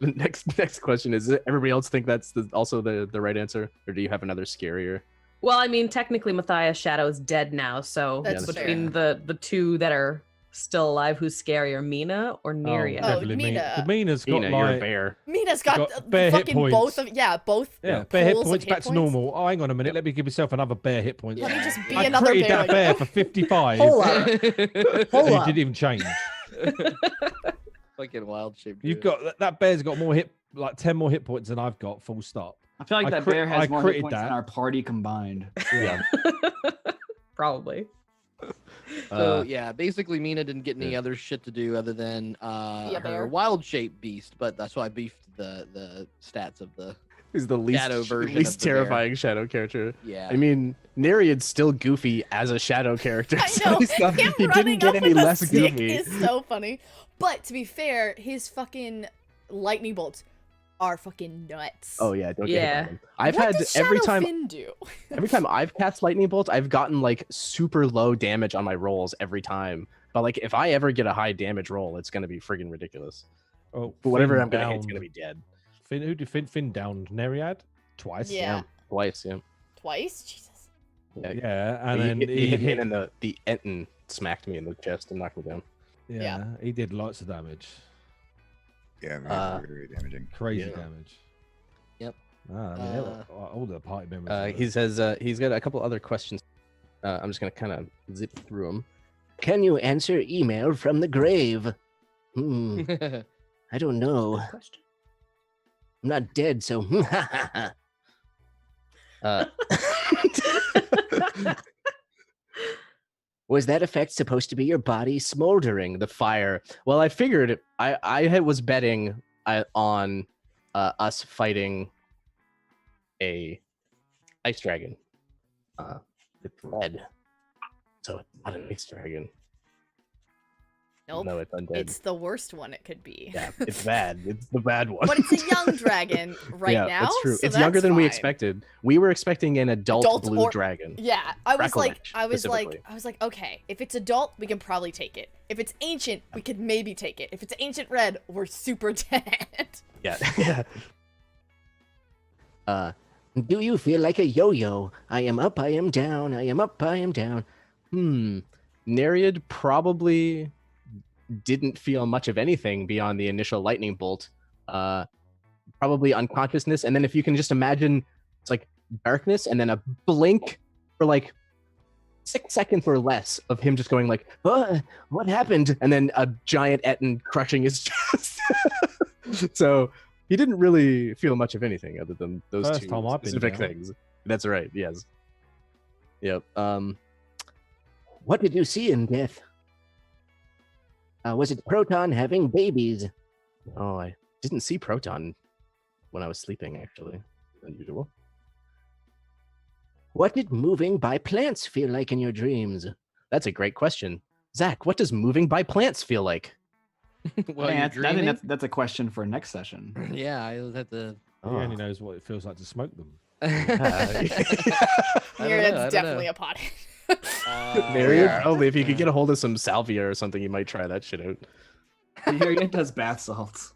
Speaker 4: next question is: does everybody else think that's also the right answer, or do you have another scarier?
Speaker 5: Well, I mean, technically, Matthias' shadow is dead now. So
Speaker 2: That's
Speaker 5: between the two that are still alive, who's scarier, Meena or Neriad?
Speaker 2: Oh,
Speaker 7: definitely
Speaker 2: Meena.
Speaker 7: Meena's got
Speaker 4: Meena, you're a
Speaker 7: like
Speaker 4: bear.
Speaker 2: Mina's got
Speaker 7: got bare hit
Speaker 2: fucking
Speaker 7: points.
Speaker 2: both of both.
Speaker 7: bare hit
Speaker 2: pools of
Speaker 7: points
Speaker 2: hit
Speaker 7: back to
Speaker 2: points.
Speaker 7: normal. Oh, hang on a minute. Let me give myself another bare hit points.
Speaker 2: Let me just be
Speaker 7: I
Speaker 2: another
Speaker 7: critted
Speaker 2: bear.
Speaker 7: that bear for 55.
Speaker 5: Hold up. Hold
Speaker 7: He
Speaker 5: up.
Speaker 7: didn't even change.
Speaker 1: Fucking wild shape.
Speaker 7: You've got that bear's got more like 10 more hit points than I've got. Full stop.
Speaker 11: I feel like
Speaker 7: I
Speaker 11: that
Speaker 7: crit-
Speaker 11: bear has
Speaker 7: I
Speaker 11: more hit
Speaker 7: critted
Speaker 11: points than
Speaker 7: that.
Speaker 11: our party combined.
Speaker 7: Yeah.
Speaker 5: Probably.
Speaker 1: So yeah, basically Meena didn't get any other shit to do other than
Speaker 2: Be a
Speaker 1: her
Speaker 2: bear.
Speaker 1: wild shape beast, but that's why I beefed the stats of the
Speaker 4: He's the least
Speaker 1: shadow version
Speaker 4: least
Speaker 1: of the bear.
Speaker 4: terrifying shadow character.
Speaker 1: Yeah.
Speaker 4: I mean, Neriad's still goofy as a shadow character.
Speaker 2: I
Speaker 4: so
Speaker 2: know.
Speaker 4: he's not-
Speaker 2: Him
Speaker 4: he
Speaker 2: running
Speaker 4: didn't get
Speaker 2: up
Speaker 4: any
Speaker 2: with a
Speaker 4: less
Speaker 2: stick
Speaker 4: goofy.
Speaker 2: is so funny. But to be fair, his fucking lightning bolts are fucking nuts.
Speaker 4: Oh yeah, don't get hit
Speaker 5: Yeah.
Speaker 4: by them. I've
Speaker 2: What
Speaker 4: had
Speaker 2: does
Speaker 4: every
Speaker 2: Shadow
Speaker 4: time
Speaker 2: Fin do?
Speaker 4: every time I've cast lightning bolts, I've gotten like super low damage on my rolls every time. But like if I ever get a high damage roll, it's gonna be friggin' ridiculous.
Speaker 7: Oh,
Speaker 4: But whatever
Speaker 7: Finn
Speaker 4: I'm gonna hit, it's
Speaker 7: downed.
Speaker 4: gonna be dead.
Speaker 7: Who did Finn downed? Neriad? Twice.
Speaker 2: Yeah.
Speaker 4: Twice, yeah.
Speaker 2: Twice? Jesus.
Speaker 7: Yeah, and
Speaker 4: he
Speaker 7: then
Speaker 4: hit,
Speaker 7: he
Speaker 4: hit me
Speaker 7: hit.
Speaker 4: and then the Enton smacked me in the chest and knocked me down.
Speaker 7: Yeah, he did lots of damage.
Speaker 8: Yeah, very damaging.
Speaker 7: Crazy
Speaker 4: Yeah.
Speaker 7: damage.
Speaker 1: Yep.
Speaker 7: Ah, I mean, all the party members.
Speaker 4: He says he's got a couple other questions. I'm just gonna kind of zip through them.
Speaker 9: Can you answer email from the grave? I don't know.
Speaker 5: Question.
Speaker 9: I'm not dead, so. Was that effect supposed to be your body smoldering?
Speaker 4: The fire. Well, I figured I was betting on us fighting a ice dragon. It's red, so it's not an ice dragon.
Speaker 2: Nope.
Speaker 4: No, it's undead.
Speaker 2: It's the worst one it could be.
Speaker 4: Yeah, it's bad. It's the bad one.
Speaker 2: But it's a young dragon right
Speaker 4: yeah,
Speaker 2: now.
Speaker 4: That's true.
Speaker 2: So
Speaker 4: It's younger
Speaker 2: that's
Speaker 4: than we
Speaker 2: fine.
Speaker 4: expected. We were expecting an adult blue
Speaker 2: or-
Speaker 4: dragon.
Speaker 2: Yeah, I was
Speaker 4: Bracklevich,
Speaker 2: like, okay, if it's adult, we can probably take it. If it's ancient, we could maybe take it. If it's ancient red, we're super dead.
Speaker 4: Yeah. Yeah.
Speaker 9: Do you feel like a yo-yo? I am up, I am down, I am up, I am down.
Speaker 4: Neriad probably didn't feel much of anything beyond the initial lightning bolt. Probably unconsciousness, and then if you can just imagine, it's like darkness, and then a blink for like 6 seconds or less of him just going like,
Speaker 9: what happened?
Speaker 4: and then a giant Eton crushing his chest. So he didn't really feel much of anything other than those
Speaker 7: First
Speaker 4: two
Speaker 7: time I've been
Speaker 4: specific
Speaker 7: down.
Speaker 4: things. That's right. Yes. Yep.
Speaker 9: What did you see in death? Was it Proton having babies?
Speaker 4: Oh, I didn't see Proton when I was sleeping, actually. Unusual.
Speaker 9: What did moving by plants feel like in your dreams?
Speaker 4: That's a great question. Zach, what does moving by plants feel like?
Speaker 1: Well,
Speaker 11: Man,
Speaker 1: you're
Speaker 11: I think
Speaker 1: dreaming?
Speaker 11: that's a question for next session.
Speaker 1: Yeah, I was at the.
Speaker 7: He only knows what it feels like to smoke them.
Speaker 2: Neriad's definitely a pothead.
Speaker 4: Neriad, probably. If you could get a hold of some salvia or something, you might try that shit out.
Speaker 11: Neriad does bath salts.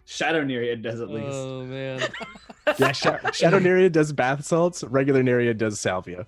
Speaker 11: Shadow Neriad does at least.
Speaker 1: Oh man.
Speaker 4: Yeah, Shadow Neriad does bath salts. Regular Neriad does salvia.